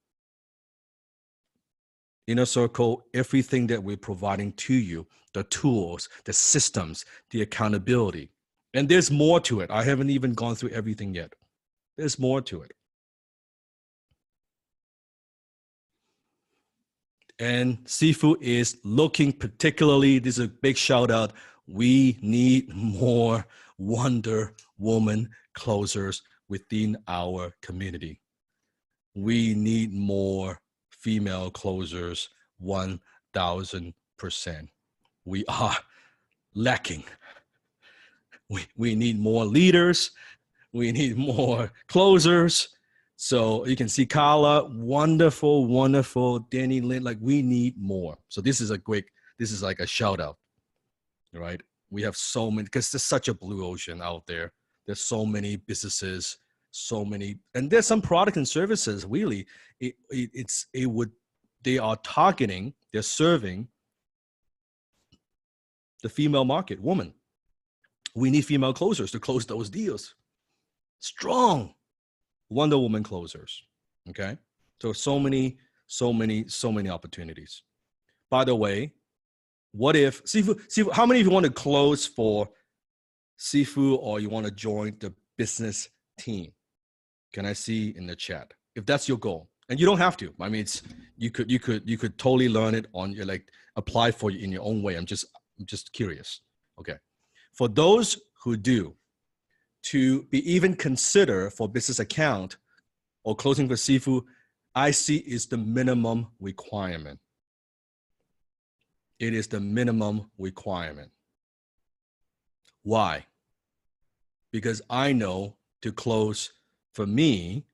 Inner circle, everything that we're providing to you, the tools, the systems, the accountability. And there's more to it. I haven't even gone through everything yet. There's more to it. And Sifu is looking particularly, this is a big shout out, we need more Wonder Woman closers within our community. We need more female closers, 1,000%. We are lacking. We need more leaders. We need more closers. So you can see Carla, wonderful, wonderful. Danny Lynn, like we need more. So this is like a shout out, right? We have so many, because there's such a blue ocean out there. There's so many businesses, so many, and there's some product and services, really. They are targeting, they're serving the female market, woman. We need female closers to close those deals. Strong Wonder Woman closers. Okay. So many opportunities. By the way, what if Sifu, how many of you want to close for Sifu or you want to join the business team? Can I see in the chat? If that's your goal. And you don't have to. I mean, you could totally learn it on your, like, apply for it in your own way. I'm just curious. Okay. For those who do, to be even consider for business account or closing for Sifu, IC is the minimum requirement. It is the minimum requirement. Why? Because I know to close for me,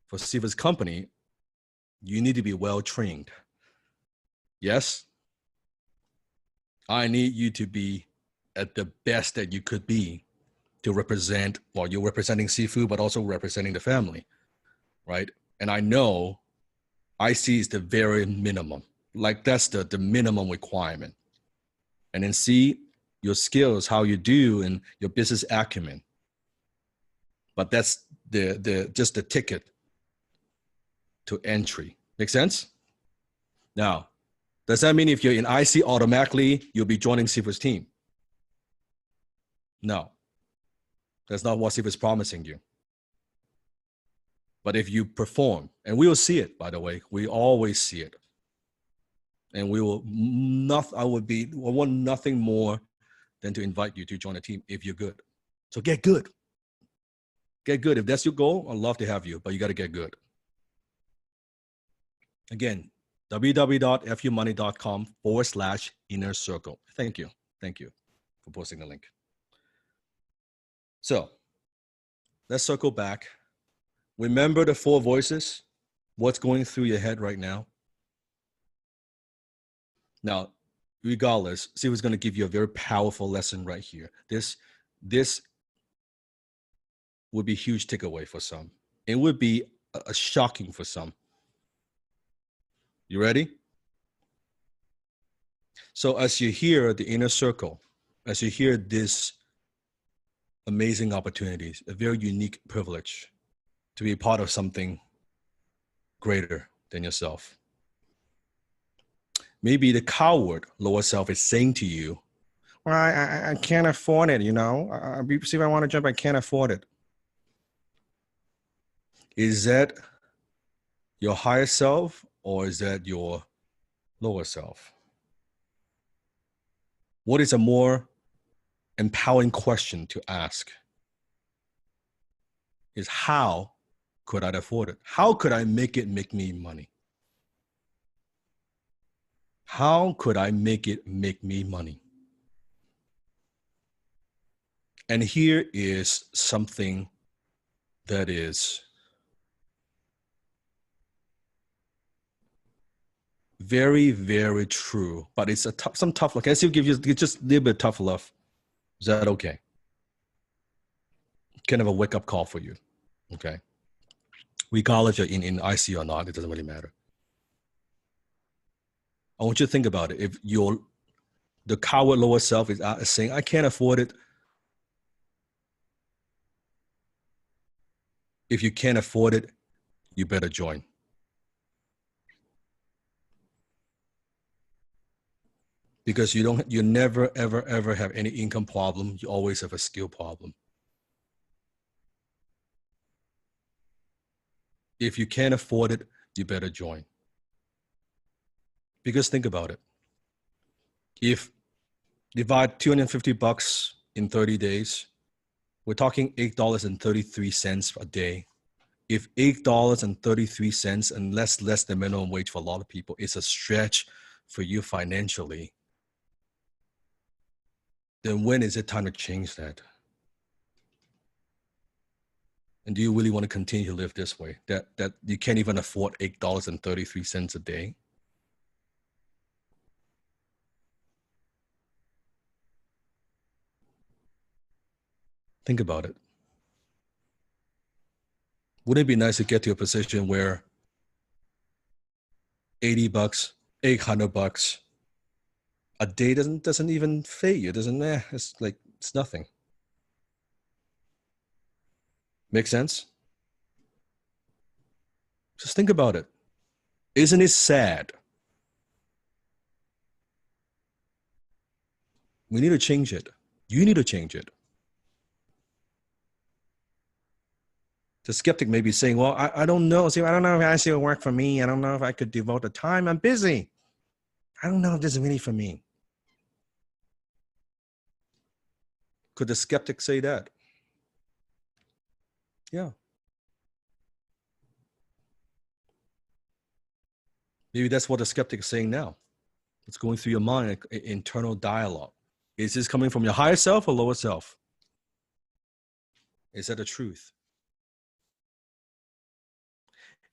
for Sifu's company, you need to be well trained. Yes? I need you to be at the best that you could be to represent, well, you're representing Sifu, but also representing the family, right? And I know IC is the very minimum. Like that's the minimum requirement. And then see your skills, how you do, and your business acumen. But that's just the ticket to entry. Make sense? Now, does that mean if you're in IC automatically, you'll be joining Sifu's team? No. That's not what Sifu is promising you. But if you perform, and we will see it, by the way, we always see it. And we will I want nothing more than to invite you to join a team if you're good. So get good. Get good. If that's your goal, I'd love to have you, but you got to get good. Again, www.fumoney.com/inner circle. Thank you. Thank you for posting the link. So let's circle back. Remember the 4 voices, what's going through your head right now. Now, regardless, Sifu's going to give you a very powerful lesson right here. This would be a huge takeaway for some. It would be a shocking for some. You ready? So as you hear the inner circle, as you hear this amazing opportunities, a very unique privilege to be part of something greater than yourself. Maybe the coward lower self is saying to you, well, I can't afford it, you know. See if I want to jump, I can't afford it. Is that your higher self or is that your lower self? What is a more empowering question to ask? Is how could I afford it? How could I make it make me money? How could I make it make me money? And here is something that is very, very true, but it's some tough love. Can I still give you just a little bit of tough love? Is that okay? Kind of a wake-up call for you, okay? Regardless you're in IC or not, it doesn't really matter. I want you to think about it. If the coward lower self is saying, I can't afford it. If you can't afford it, you better join. Because you never, ever, ever have any income problem. You always have a skill problem. If you can't afford it, you better join. Because think about it. If divide $250 in 30 days, we're talking $8.33 a day. If $8.33 and less than minimum wage for a lot of people is a stretch for you financially, then when is it time to change that? And do you really want to continue to live this way? That you can't even afford $8.33 a day? Think about it. Wouldn't it be nice to get to a position where $80, $800 a day doesn't even phase you? It's nothing. Make sense? Just think about it. Isn't it sad? We need to change it. You need to change it. The skeptic may be saying, well, I don't know. See, I don't know if IC will work for me. I don't know if I could devote the time. I'm busy. I don't know if this is really for me. Could the skeptic say that? Yeah. Maybe that's what the skeptic is saying now. It's going through your mind, an internal dialogue. Is this coming from your higher self or lower self? Is that the truth?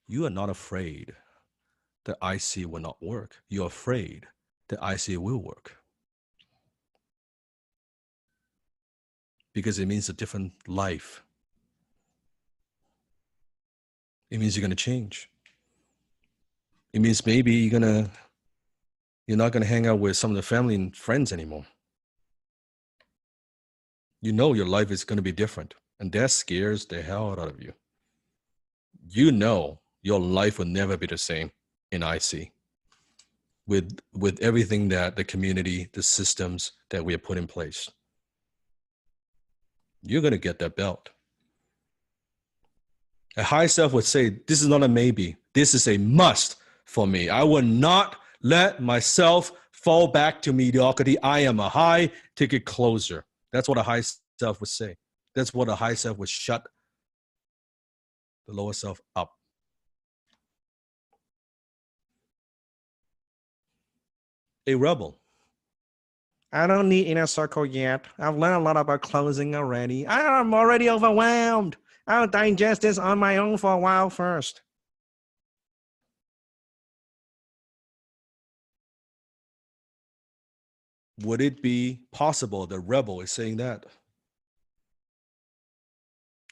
You are not afraid that IC will not work. You're afraid that IC will work. Because it means a different life. It means you're going to change. It means maybe you're not going to hang out with some of the family and friends anymore. You know your life is going to be different, and that scares the hell out of you. You know your life will never be the same in IC with everything that the community, the systems that we have put in place. You're going to get that belt. A high self would say, this is not a maybe. This is a must for me. I will not let myself fall back to mediocrity. I am a high ticket closer. That's what a high self would say. That's what a high self would shut the lower self up. A rebel. I don't need inner circle yet. I've learned a lot about closing already. I'm already overwhelmed. I'll digest this on my own for a while first. Would it be possible the rebel is saying that?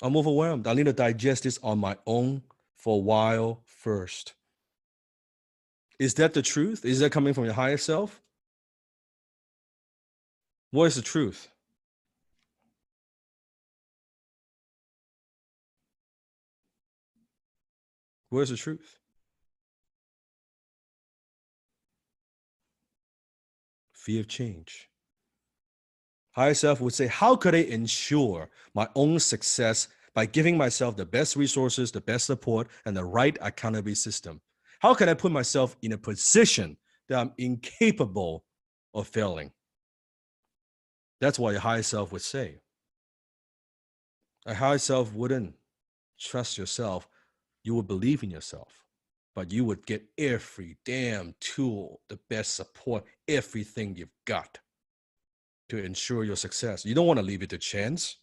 I'm overwhelmed. I need to digest this on my own for a while first. Is that the truth? Is that coming from your higher self? What is the truth? Where's the truth? Fear of change. Higher self would say, how could I ensure my own success by giving myself the best resources, the best support, and the right accountability system? How can I put myself in a position that I'm incapable of failing? That's what a higher self would say. A higher self wouldn't trust yourself. You would believe in yourself, but you would get every damn tool, the best support, everything you've got to ensure your success. You don't want to leave it to chance.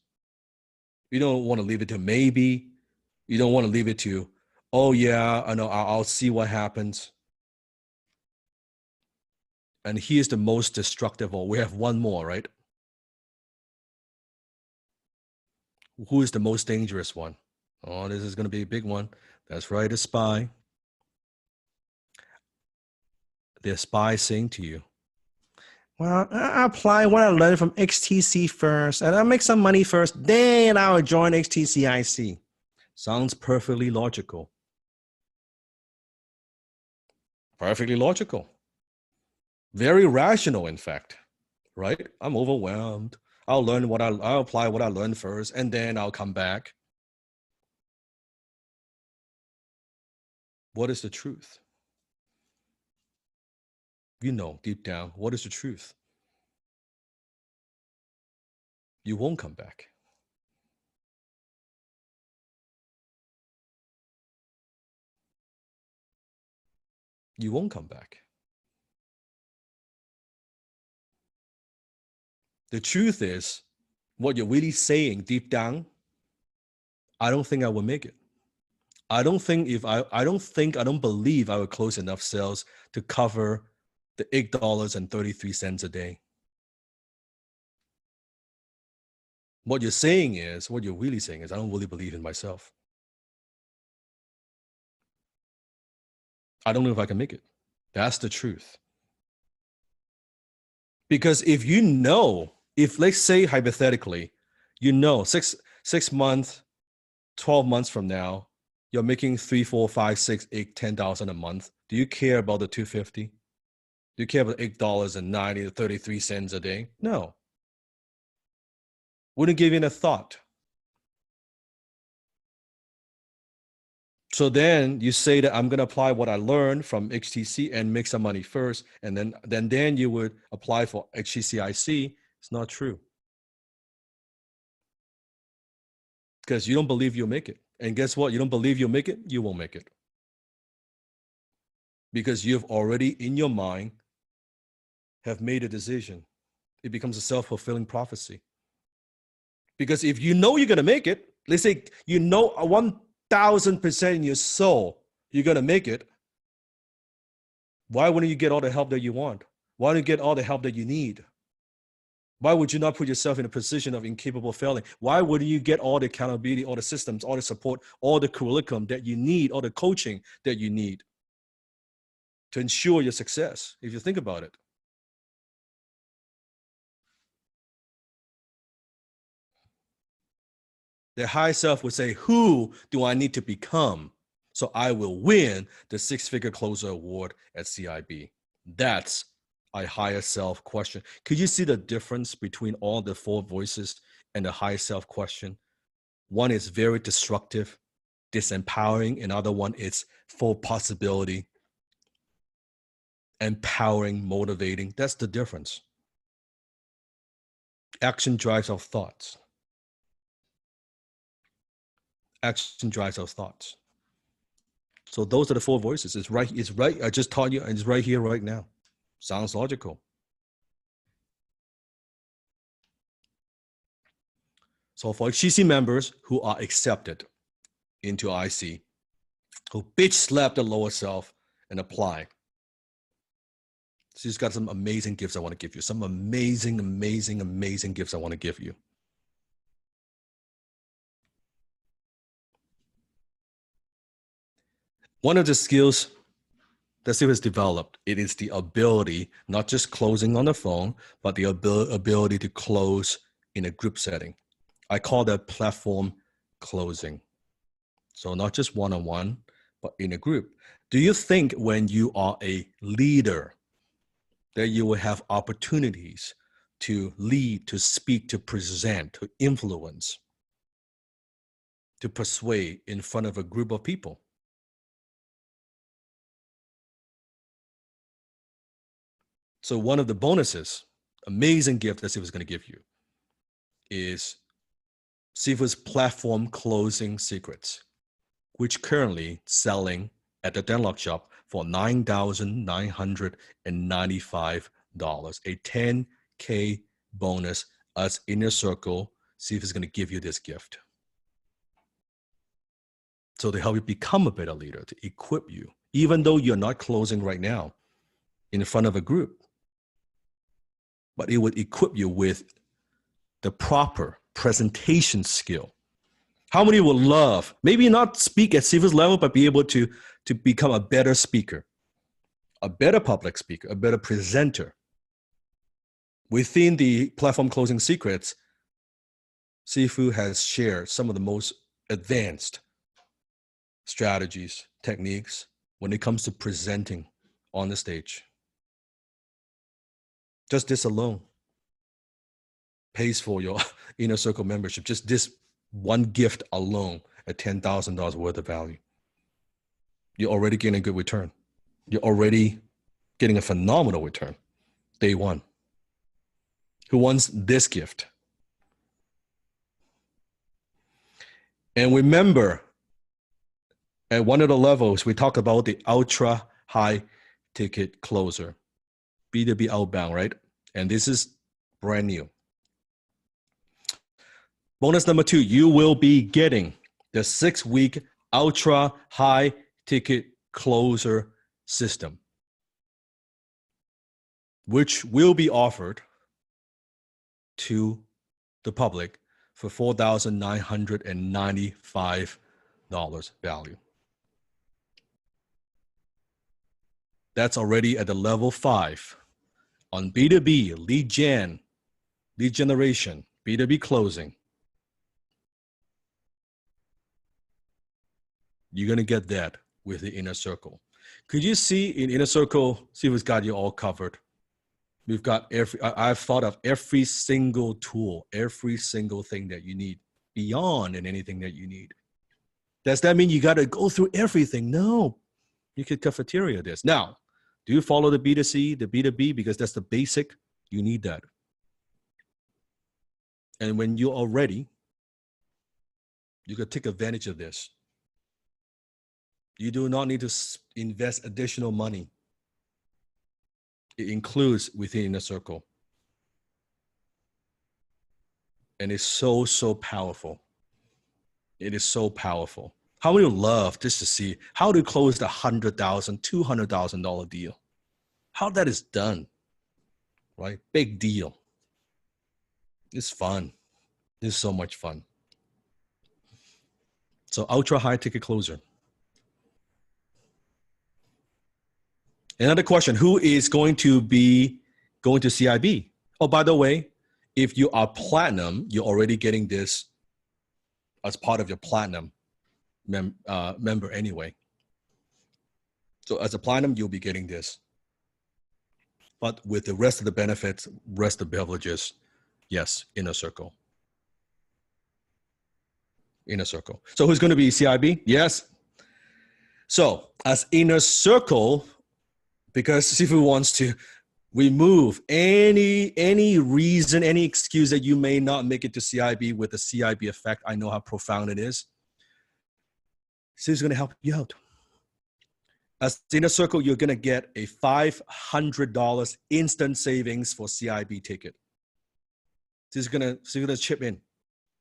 You don't want to leave it to maybe. You don't want to leave it to, oh yeah, I know, I'll see what happens. And here's the most destructive, or we have one more, right? Who is the most dangerous one? Oh, this is going to be a big one. That's right, a spy. The spy saying to you, well, I apply what I learned from XTC first, and I'll make some money first, then I'll join XTCIC. Sounds perfectly logical. Perfectly logical. Very rational, in fact, right? I'm overwhelmed. I'll apply what I learned first, and then I'll come back. What is the truth? You know, deep down, what is the truth? You won't come back. You won't come back. The truth is, what you're really saying deep down, I don't think I will make it. I don't believe I would close enough sales to cover the $8.33 a day. What you're really saying is, I don't really believe in myself. I don't know if I can make it. That's the truth. Because if let's say hypothetically, 6 months, 12 months from now, you're making 3, 4, 5, 6, 8, 10,000 a month. Do you care about the 250? Do you care about $8.33 a day? No. Wouldn't give it a thought. So then you say that I'm going to apply what I learned from XTC and make some money first, and then you would apply for XTCIC. It's not true. Because you don't believe you'll make it. And guess what? You don't believe you'll make it, you won't make it. Because you've already, in your mind, have made a decision. It becomes a self-fulfilling prophecy. Because if you know you're going to make it, let's say you know 1,000% in your soul you're going to make it, why wouldn't you get all the help that you want? Why don't you get all the help that you need? Why would you not put yourself in a position of incapable failing? Why wouldn't you get all the accountability, all the systems, all the support, all the curriculum that you need, all the coaching that you need to ensure your success, if you think about it? The high self would say, who do I need to become so I will win the 6-figure closer award at CIB? That's a higher self question. Could you see the difference between all the 4 voices and the higher self question? One is very destructive, disempowering. Another one is full possibility, empowering, motivating. That's the difference. Action drives our thoughts. Action drives our thoughts. So those are the 4 voices. It's right. I just taught you, and it's right here, right now. Sounds logical. So for XTC members who are accepted into IC, who bitch slap the lower self and apply, she's got some amazing gifts I want to give you. Some amazing, amazing, amazing gifts I want to give you. One of the skills that Sifu has developed. It is the ability, not just closing on the phone, but the ability to close in a group setting. I call that platform closing. So not just one-on-one, but in a group. Do you think when you are a leader that you will have opportunities to lead, to speak, to present, to influence, to persuade in front of a group of people? So one of the bonuses, amazing gift that Sifu is going to give you, is Sifu's platform closing secrets, which currently selling at the Denlock shop for $9,995, a 10K bonus as Inner Circle. Sifu is going to give you this gift. So to help you become a better leader, to equip you, even though you're not closing right now in front of a group, but it would equip you with the proper presentation skill. How many would love, maybe not speak at Sifu's level, but be able to become a better speaker, a better public speaker, a better presenter? Within the platform closing secrets, Sifu has shared some of the most advanced strategies, techniques when it comes to presenting on the stage. Just this alone pays for your Inner Circle membership. Just this one gift alone at $10,000 worth of value. You're already getting a good return. You're already getting a phenomenal return. Day one. Who wants this gift? And remember, at one of the levels, we talk about the ultra high ticket closer, B2B outbound, right? And this is brand new. Bonus number 2, you will be getting the 6-week ultra high ticket closer system, which will be offered to the public for $4,995 value. That's already at the level 5 on B2B, lead generation, B2B closing. You're going to get that with the Inner Circle. Could you see in Inner Circle, Sifu's got you all covered. We've got I've thought of every single tool, every single thing that you need beyond and anything that you need. Does that mean you got to go through everything? No, you could cafeteria this. Now, do you follow the B2C, the B2B? Because that's the basic. You need that. And when you are ready, you could take advantage of this. You do not need to invest additional money. It includes within Inner Circle. And it's so, so powerful. It is so powerful. How many would love just to see how to close the $100,000, $200,000 deal? How that is done, right? Big deal. It's fun. It's so much fun. So ultra high ticket closer. Another question, who is going to be going to CIB? Oh, by the way, if you are platinum, you're already getting this as part of your platinum member anyway. So as a platinum, you'll be getting this. But with the rest of the benefits, rest of the privileges, yes, Inner Circle. Inner Circle. So who's going to be CIB? Yes. So as Inner Circle, because Sifu wants to remove any reason, any excuse that you may not make it to CIB with the CIB effect. I know how profound it is. Sifu's going to help you out. As Inner Circle, you're going to get a $500 instant savings for CIB ticket. Sifu's going to chip in.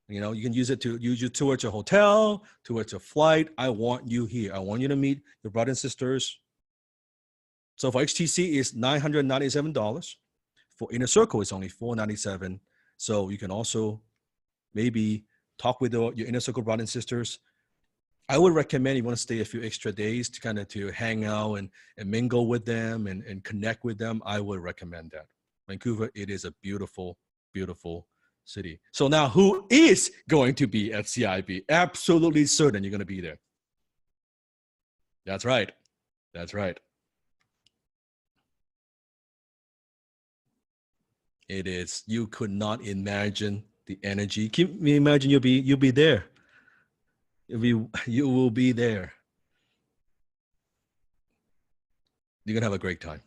You know, you can use it towards your hotel, towards your flight. I want you here. I want you to meet your brothers and sisters. So for HTC, it's $997. For Inner Circle, it's only $497. So you can also maybe talk with your Inner Circle brothers and sisters I would recommend you want to stay a few extra days to kind of to hang out and mingle with them and connect with them. I would recommend that. Vancouver, it is a beautiful, beautiful city. So now who is going to be at CIB? Absolutely certain you're going to be there. That's right. That's right. It is. You could not imagine the energy. Can you imagine you'll be there? You will be there. You're gonna have a great time.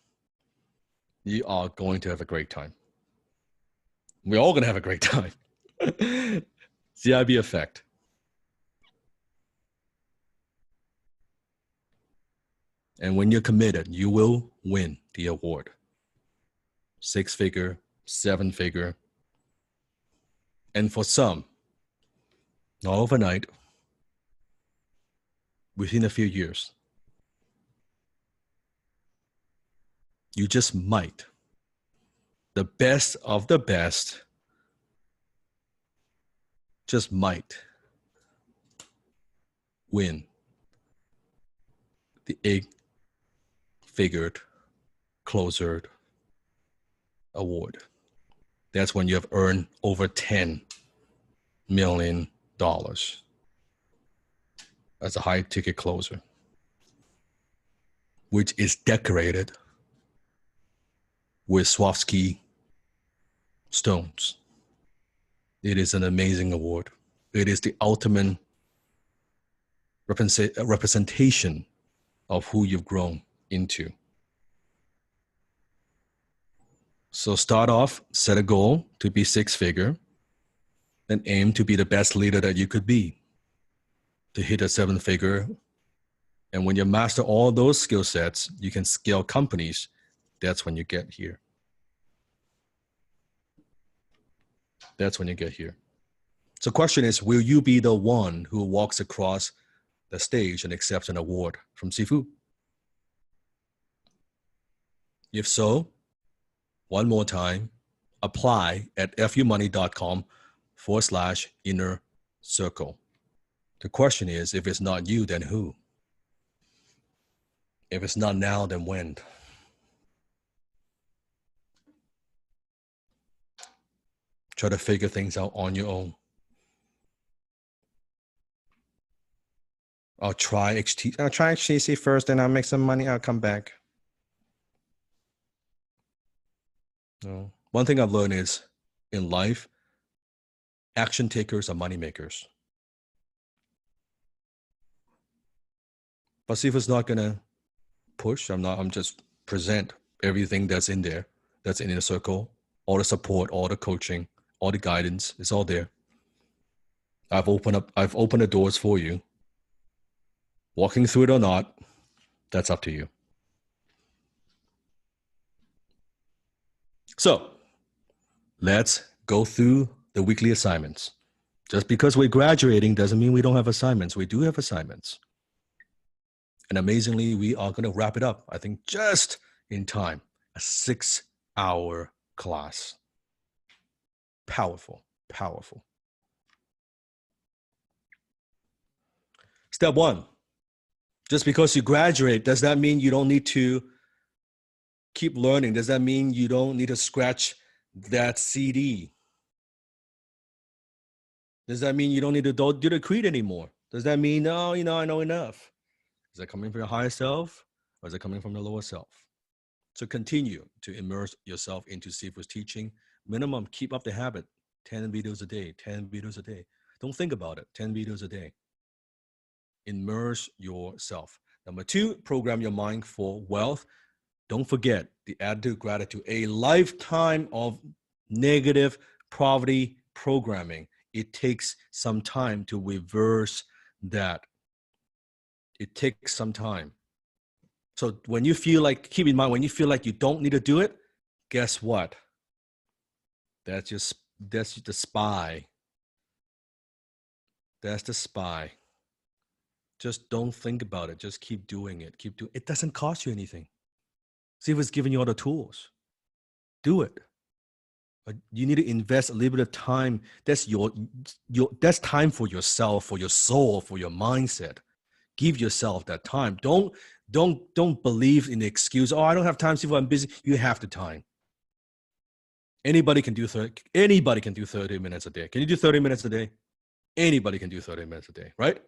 You are going to have a great time. We're all gonna have a great time. CIB effect. And when you're committed, you will win the award. 6-figure, 7-figure. And for some, not overnight, within a few years, you just might, the best of the best, just might win the 8-figured closer award. That's when you have earned over $10 million as a high ticket closer, which is decorated with Swarovski stones. It is an amazing award. It is the ultimate representation of who you've grown into. So start off, set a goal to be 6-figure, then aim to be the best leader that you could be, to hit a 7-figure. And when you master all those skill sets, you can scale companies. That's when you get here. That's when you get here. So the question is, will you be the one who walks across the stage and accepts an award from Sifu? If so, one more time, apply at fumoney.com/inner circle. The question is, if it's not you, then who? If it's not now, then when? Try to figure things out on your own. I'll try HTC first, then I'll make some money, I'll come back. No. One thing I've learned is, in life, action takers are money makers. But Sifu's not gonna push. I'm just present everything that's in there, that's in the circle, all the support, all the coaching, all the guidance, it's all there. I've opened the doors for you. Walking through it or not, that's up to you. So let's go through the weekly assignments. Just because we're graduating doesn't mean we don't have assignments. We do have assignments. And amazingly, we are going to wrap it up, I think, just in time. A 6-hour class. Powerful, powerful. Step 1. Just because you graduate, does that mean you don't need to keep learning? Does that mean you don't need to scratch that CD? Does that mean you don't need to do the creed anymore? Does that mean, no, I know enough? Is that coming from your higher self, or is it coming from the lower self? So continue to immerse yourself into Sifu's teaching. Minimum, keep up the habit. 10 videos a day, 10 videos a day. Don't think about it, 10 videos a day. Immerse yourself. Number 2, program your mind for wealth. Don't forget the attitude of gratitude, a lifetime of negative poverty programming. It takes some time to reverse that. It takes some time. So when you feel like, keep in mind, when you feel like you don't need to do it, guess what? That's the spy. That's the spy. Just don't think about it. Just keep doing it. It doesn't cost you anything. See if it's giving you all the tools. Do it. But you need to invest a little bit of time. That's that's time for yourself, for your soul, for your mindset. Give yourself that time. Don't believe in the excuse, oh, I don't have time, Sifu, I'm busy. You have the time. Anybody can do 30 minutes a day. Can you do 30 minutes a day? Anybody can do 30 minutes a day, right?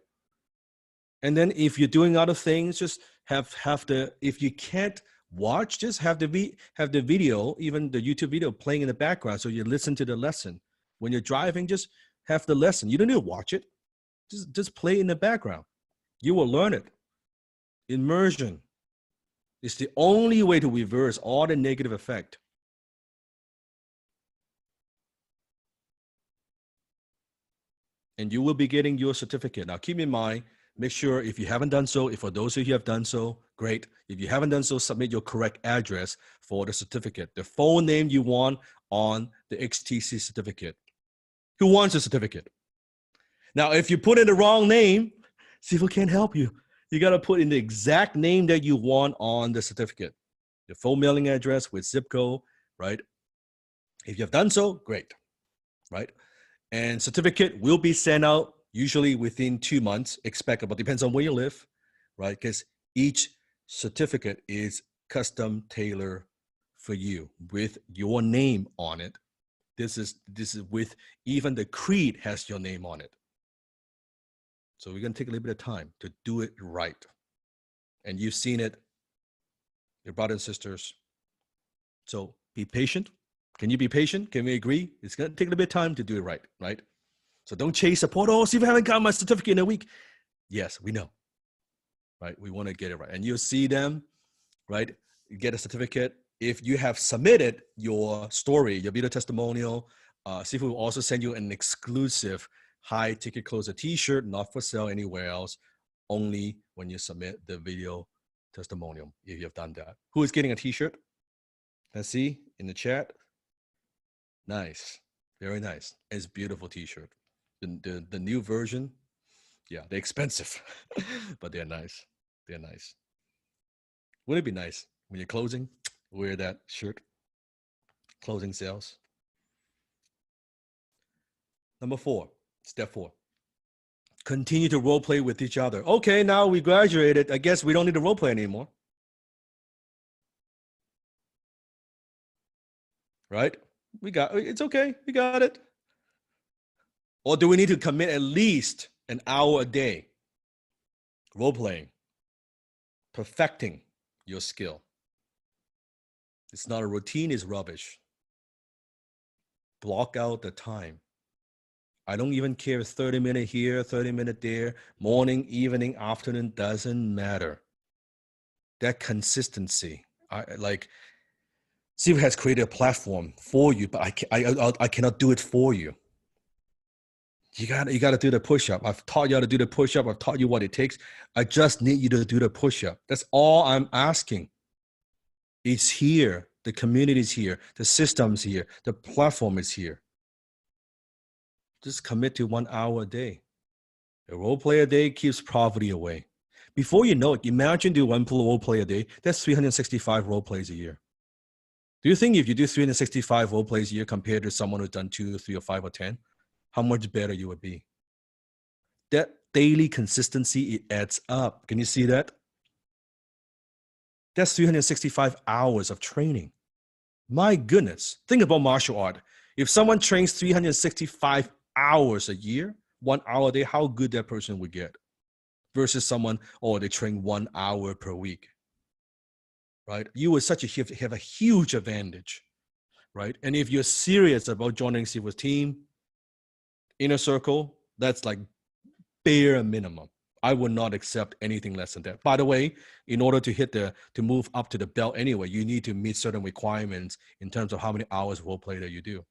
And then if you're doing other things, just have the, if you can't watch, just have the video, even the YouTube video playing in the background so you listen to the lesson. When you're driving, just have the lesson. You don't need to watch it. Just play in the background. You will learn it. Immersion is the only way to reverse all the negative effect. And you will be getting your certificate. Now, keep in mind, make sure if you haven't done so, if for those of you who have done so, great. If you haven't done so, submit your correct address for the certificate, the full name you want on the XTC certificate. Who wants a certificate? Now, if you put in the wrong name, Sifu can't help you. You got to put in the exact name that you want on the certificate, the full mailing address with zip code, right? If you have done so, great, right? And certificate will be sent out usually within 2 months, expected, but depends on where you live, right? Because each certificate is custom tailored for you with your name on it. This is with, even the creed has your name on it. So we're going to take a little bit of time to do it right. And you've seen it, your brothers and sisters. So be patient. Can you be patient? Can we agree? It's going to take a little bit of time to do it right, right? So don't chase support. Oh, see if I haven't got my certificate in a week. Yes, we know, right? We want to get it right. And you'll see them, right? You get a certificate. If you have submitted your story, your video testimonial, Sifu will also send you an exclusive high ticket closer t-shirt, not for sale anywhere else, only when you submit the video testimonial, if you have done that. Who is getting a t-shirt? Let's see in the chat. Nice, very nice. It's a beautiful t-shirt. The new version, yeah, they're expensive, but they're nice. They're nice. Wouldn't it be nice when you're closing, wear that shirt? Closing sales. Number 4, step 4. Continue to role play with each other. Okay, now we graduated. I guess we don't need to role play anymore. Right? It's okay. We got it. Or do we need to commit at least an hour a day? Role playing, perfecting your skill. It's not a routine, it's rubbish. Block out the time. I don't even care if 30 minutes here, 30 minutes there, morning, evening, afternoon, doesn't matter. That consistency, Sifu has created a platform for you, but I cannot do it for you. You got to do the push-up. I've taught you how to do the push-up. I've taught you what it takes. I just need you to do the push-up. That's all I'm asking. It's here. The community is here. The system's here. The platform is here. Just commit to 1 hour a day. A role play a day keeps poverty away. Before you know it, imagine do 1 role play a day. That's 365 role plays a year. Do you think if you do 365 role plays a year compared to someone who's done 2, 3, or 5, or 10, how much better you would be? That daily consistency, it adds up. Can you see that? That's 365 hours of training. My goodness. Think about martial art. If someone trains 365 hours a year, 1 hour a day, how good that person would get versus someone, they train 1 hour per week, right? You would have a huge advantage, right? And if you're serious about joining Sifu's team, inner circle, that's like bare minimum. I would not accept anything less than that. By the way, in order to move up to the belt anyway, you need to meet certain requirements in terms of how many hours role play that you do.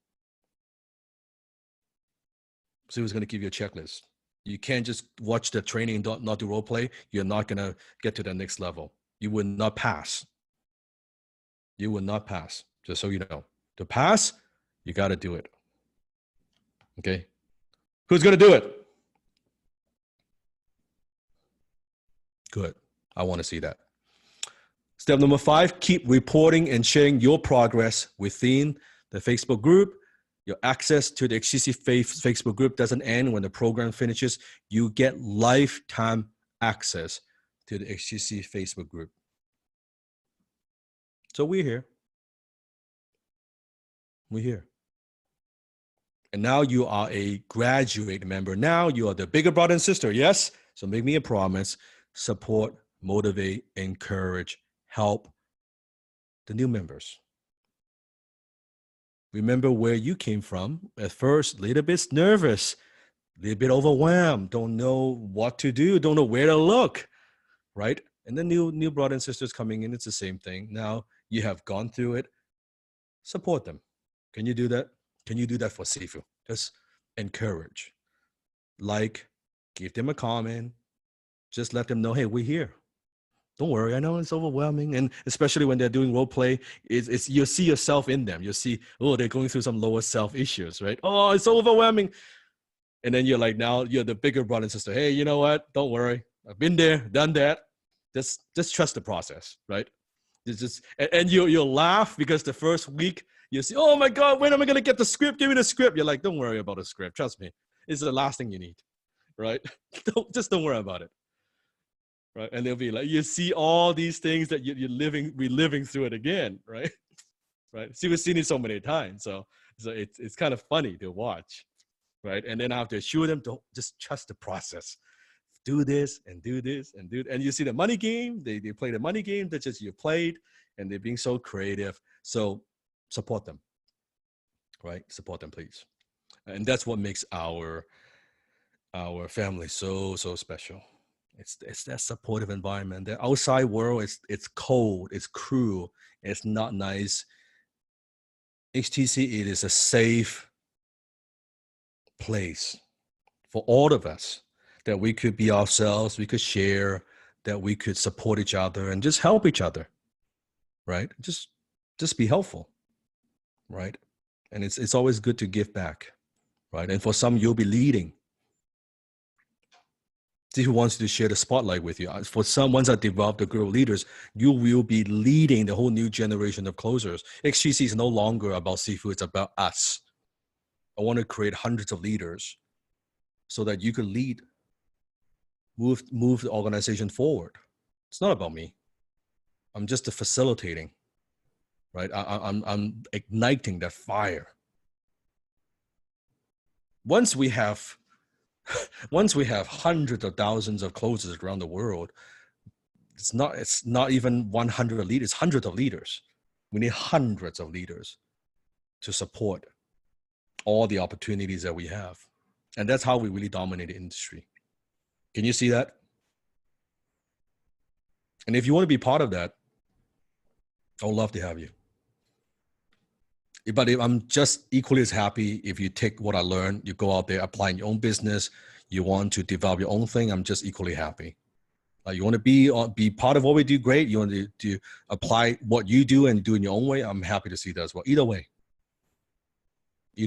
So he was going to give you a checklist. You can't just watch the training and not do role play. You're not going to get to the next level. You will not pass. You will not pass, just so you know. To pass, you got to do it. Okay? Who's going to do it? Good. I want to see that. Step number 5, keep reporting and sharing your progress within the Facebook group. Your access to the XTC Facebook group doesn't end when the program finishes. You get lifetime access to the HTC Facebook group. So we're here. We're here. And now you are a graduate member. Now you are the bigger brother and sister, yes? So make me a promise. Support, motivate, encourage, help the new members. Remember where you came from. At first, a little bit nervous, a little bit overwhelmed, don't know what to do, don't know where to look, right? And the new brothers and sisters coming in, it's the same thing. Now you have gone through it. Support them. Can you do that? Can you do that for Sifu? Just encourage, like, give them a comment, just let them know, hey, we're here. Don't worry, I know it's overwhelming, and especially when they're doing role play, it's you'll see yourself in them. You'll see, oh, they're going through some lower self issues, right? Oh, it's so overwhelming. And then you're like, now you're the bigger brother and sister. Hey, you know what? Don't worry. I've been there, done that. Just trust the process, right? It's just, and you'll laugh because the first week you see, oh my God, when am I gonna get the script? Give me the script. You're like, don't worry about the script. Trust me, it's the last thing you need, right? Don't worry about it, right? And they'll be like, you see all these things that we're living through it again, right? Right. See, we've seen it so many times, so it's kind of funny to watch, right? And then I have to assure them, don't just trust the process. Do this and do this and do, and you see the money game. They play the money game that just you played, and they're being so creative. So support them, right? Support them, please. And that's what makes our family so special. It's that supportive environment. The outside world it's cold, it's cruel, it's not nice. HTC, it is a safe place for all of us, that we could be ourselves, we could share, that we could support each other and just help each other, right? Just be helpful, right? And it's always good to give back, right? And for some, you'll be leading. See who wants to share the spotlight with you. For some, once I develop the group of leaders, you will be leading the whole new generation of closers. HTC is no longer about Sifu, it's about us. I want to create hundreds of leaders so that you can lead, move the organization forward. It's not about me. I'm just facilitating, right? I'm igniting that fire. Once we have hundreds of thousands of closers around the world, it's not even 100 leaders, it's hundreds of leaders. We need hundreds of leaders to support all the opportunities that we have. And that's how we really dominate the industry. Can you see that? And if you want to be part of that, I would love to have you. But I'm just equally as happy if you take what I learned, you go out there, apply in your own business, you want to develop your own thing, I'm just equally happy. You want to be part of what we do, great. You want to apply what you do and do in your own way, I'm happy to see that as well. Either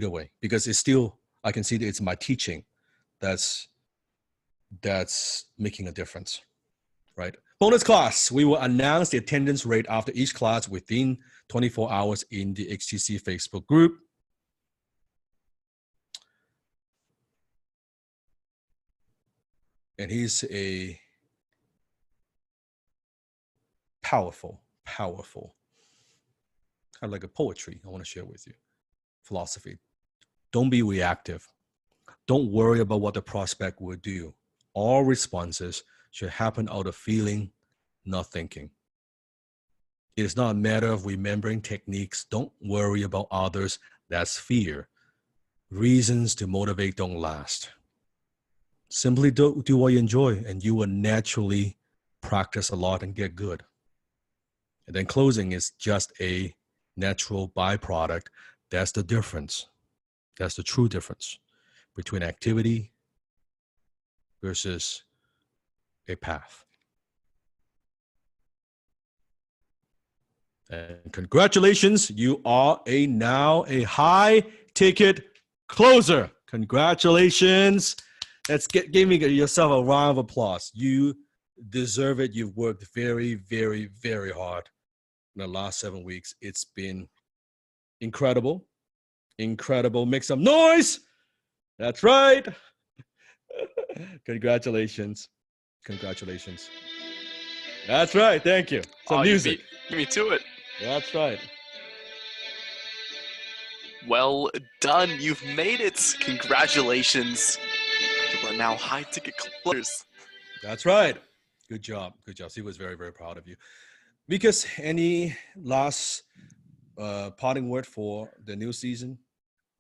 way, because it's still, I can see that it's my teaching that's making a difference, right? Bonus class, we will announce the attendance rate after each class within 24 hours in the HTC Facebook group. And he's a powerful, kind of like a poetry I want to share with you, philosophy. Don't be reactive. Don't worry about what the prospect will do. All responses should happen out of feeling, not thinking. It is not a matter of remembering techniques. Don't worry about others. That's fear. Reasons to motivate don't last. Simply do what you enjoy, and you will naturally practice a lot and get good. And then closing is just a natural byproduct. That's the difference. That's the true difference between activity versus a path. And congratulations, you are now a high ticket closer. Congratulations. Give yourself a round of applause. You deserve it. You've worked very, very, very hard in the last 7 weeks. It's been incredible. Make some noise. That's right. Congratulations. Congratulations. That's right. Thank you. Some Oh, music. beat me to it. That's right. Well done. You've made it. Congratulations. You are now high ticket players. That's right. Good job. Good job. He was very, very proud of you. Because any last parting word for the new season?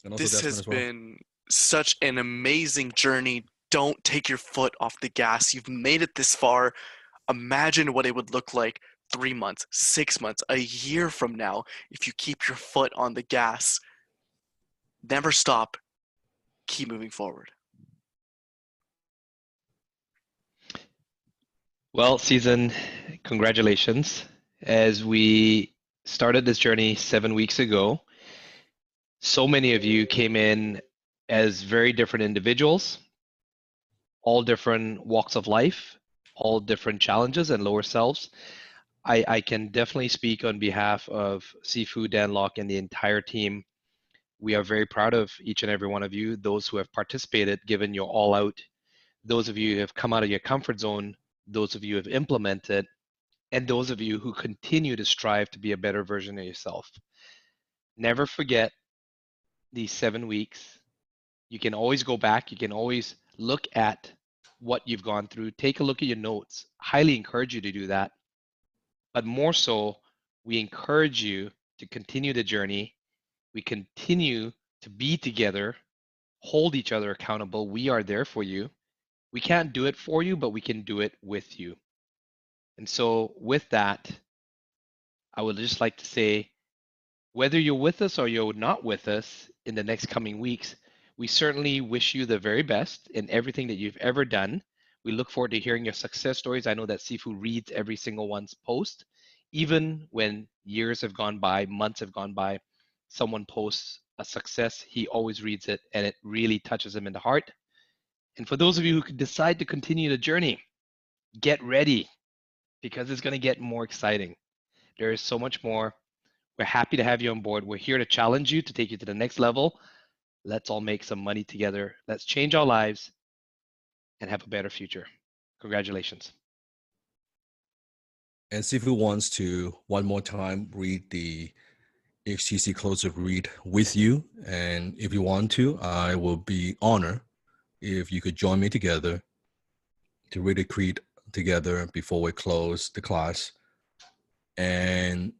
And also This Desmond has as well. been such an amazing journey. Don't take your foot off the gas. You've made it this far. Imagine what it would look like 3 months, 6 months, a year from now if you keep your foot on the gas. Never stop. Keep moving forward. Well, Season, congratulations. As we started this journey 7 weeks ago, so many of you came in as very different individuals, all different walks of life, all different challenges and lower selves. I can definitely speak on behalf of Sifu, Dan Lok, and the entire team. We are very proud of each and every one of you, those who have participated, given your all out, those of you who have come out of your comfort zone, those of you who have implemented, and those of you who continue to strive to be a better version of yourself. Never forget these 7 weeks. You can always go back. You can always look at what you've gone through. Take a look at your notes. Highly encourage you to do that. But more so, we encourage you to continue the journey. We continue to be together, hold each other accountable. We are there for you. We can't do it for you, but we can do it with you. And so with that, I would just like to say, whether you're with us or you're not with us in the next coming weeks, we certainly wish you the very best in everything that you've ever done. We look forward to hearing your success stories. I know that Sifu reads every single one's post. Even when years have gone by, months have gone by, someone posts a success, he always reads it and it really touches him in the heart. And for those of you who could decide to continue the journey, get ready because it's going to get more exciting. There is so much more. We're happy to have you on board. We're here to challenge you, to take you to the next level. Let's all make some money together. Let's change our lives and have a better future. Congratulations. And Sifu wants to one more time read the HTC Close-Up Read with you. And if you want to, I will be honored if you could join me together to read the creed together before we close the class. And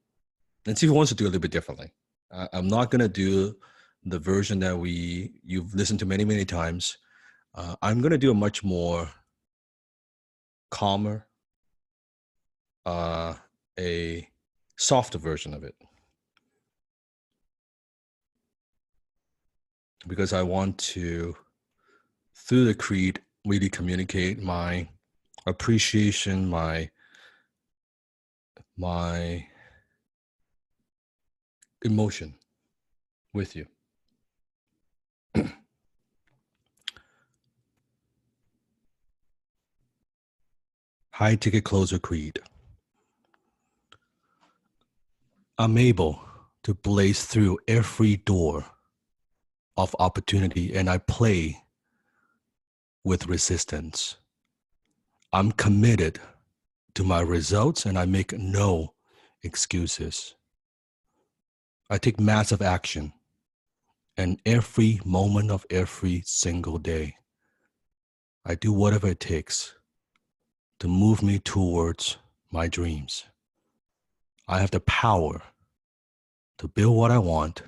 Sifu wants to do a little bit differently. I'm not going to do the version that you've listened to many, many times. I'm going to do a much more calmer, a softer version of it. Because I want to, through the creed, really communicate my appreciation, my emotion with you. High Ticket Closer Creed. I'm able to blaze through every door of opportunity, and I play with resistance. I'm committed to my results, and I make no excuses. I take massive action, and every moment of every single day, I do whatever it takes to move me towards my dreams. I have the power to build what I want,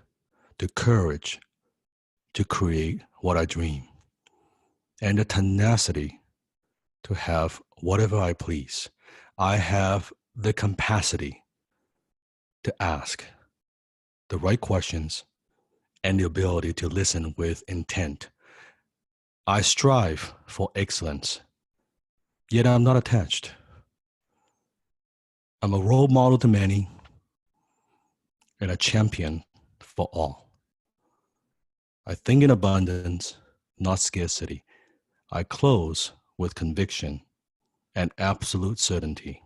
the courage to create what I dream, and the tenacity to have whatever I please. I have the capacity to ask the right questions and the ability to listen with intent. I strive for excellence, yet I'm not attached. I'm a role model to many and a champion for all. I think in abundance, not scarcity. I close with conviction and absolute certainty.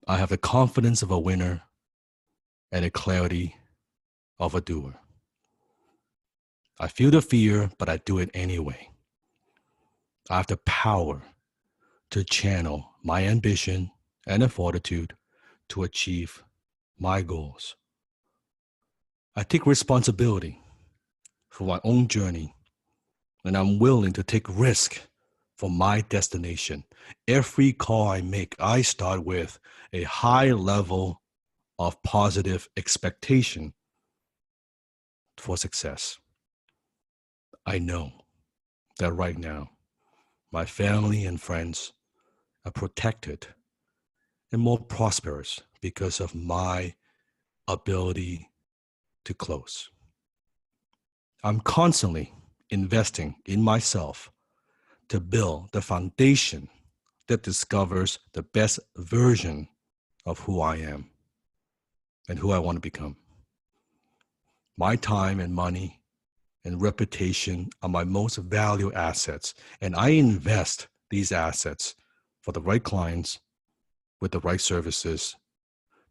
I have the confidence of a winner and the clarity of a doer. I feel the fear, but I do it anyway. I have the power to channel my ambition and a fortitude to achieve my goals. I take responsibility for my own journey, and I'm willing to take risk for my destination. Every call I make, I start with a high level of positive expectation for success. I know that right now, my family and friends are protected and more prosperous because of my ability to close. I'm constantly investing in myself to build the foundation that discovers the best version of who I am and who I want to become. My time and money and reputation are my most valued assets, and I invest these assets for the right clients with the right services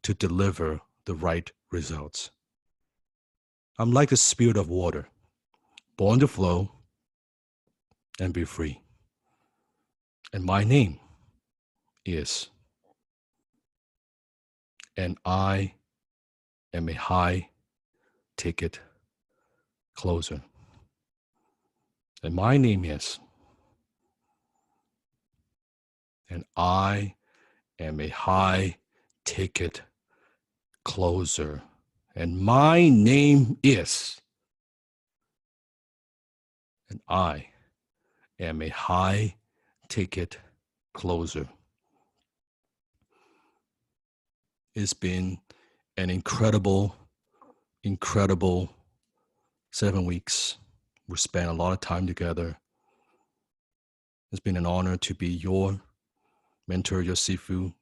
to deliver the right results. I'm like the spirit of water, born to flow and be free. And my name is, and I am a high ticket closer. And my name is, and I am a high ticket closer. And my name is, and I am a high ticket closer. It's been an incredible 7 weeks. We spent a lot of time together. It's been an honor to be your mentor, your Sifu,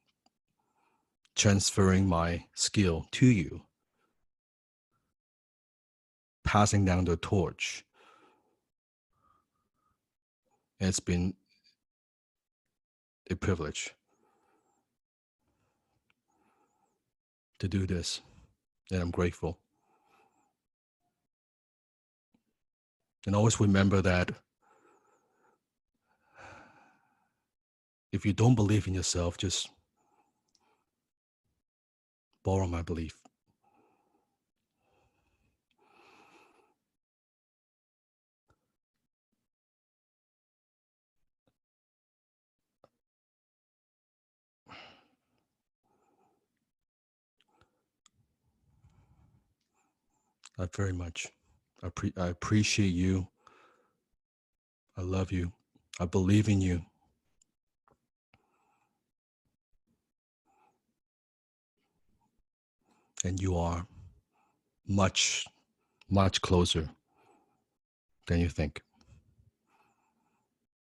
transferring my skill to you, passing down the torch. And it's been a privilege to do this, and I'm grateful. And always remember that if you don't believe in yourself, just borrow my belief. I very much I appreciate you. I love you. I believe in you. And you are much, much closer than you think.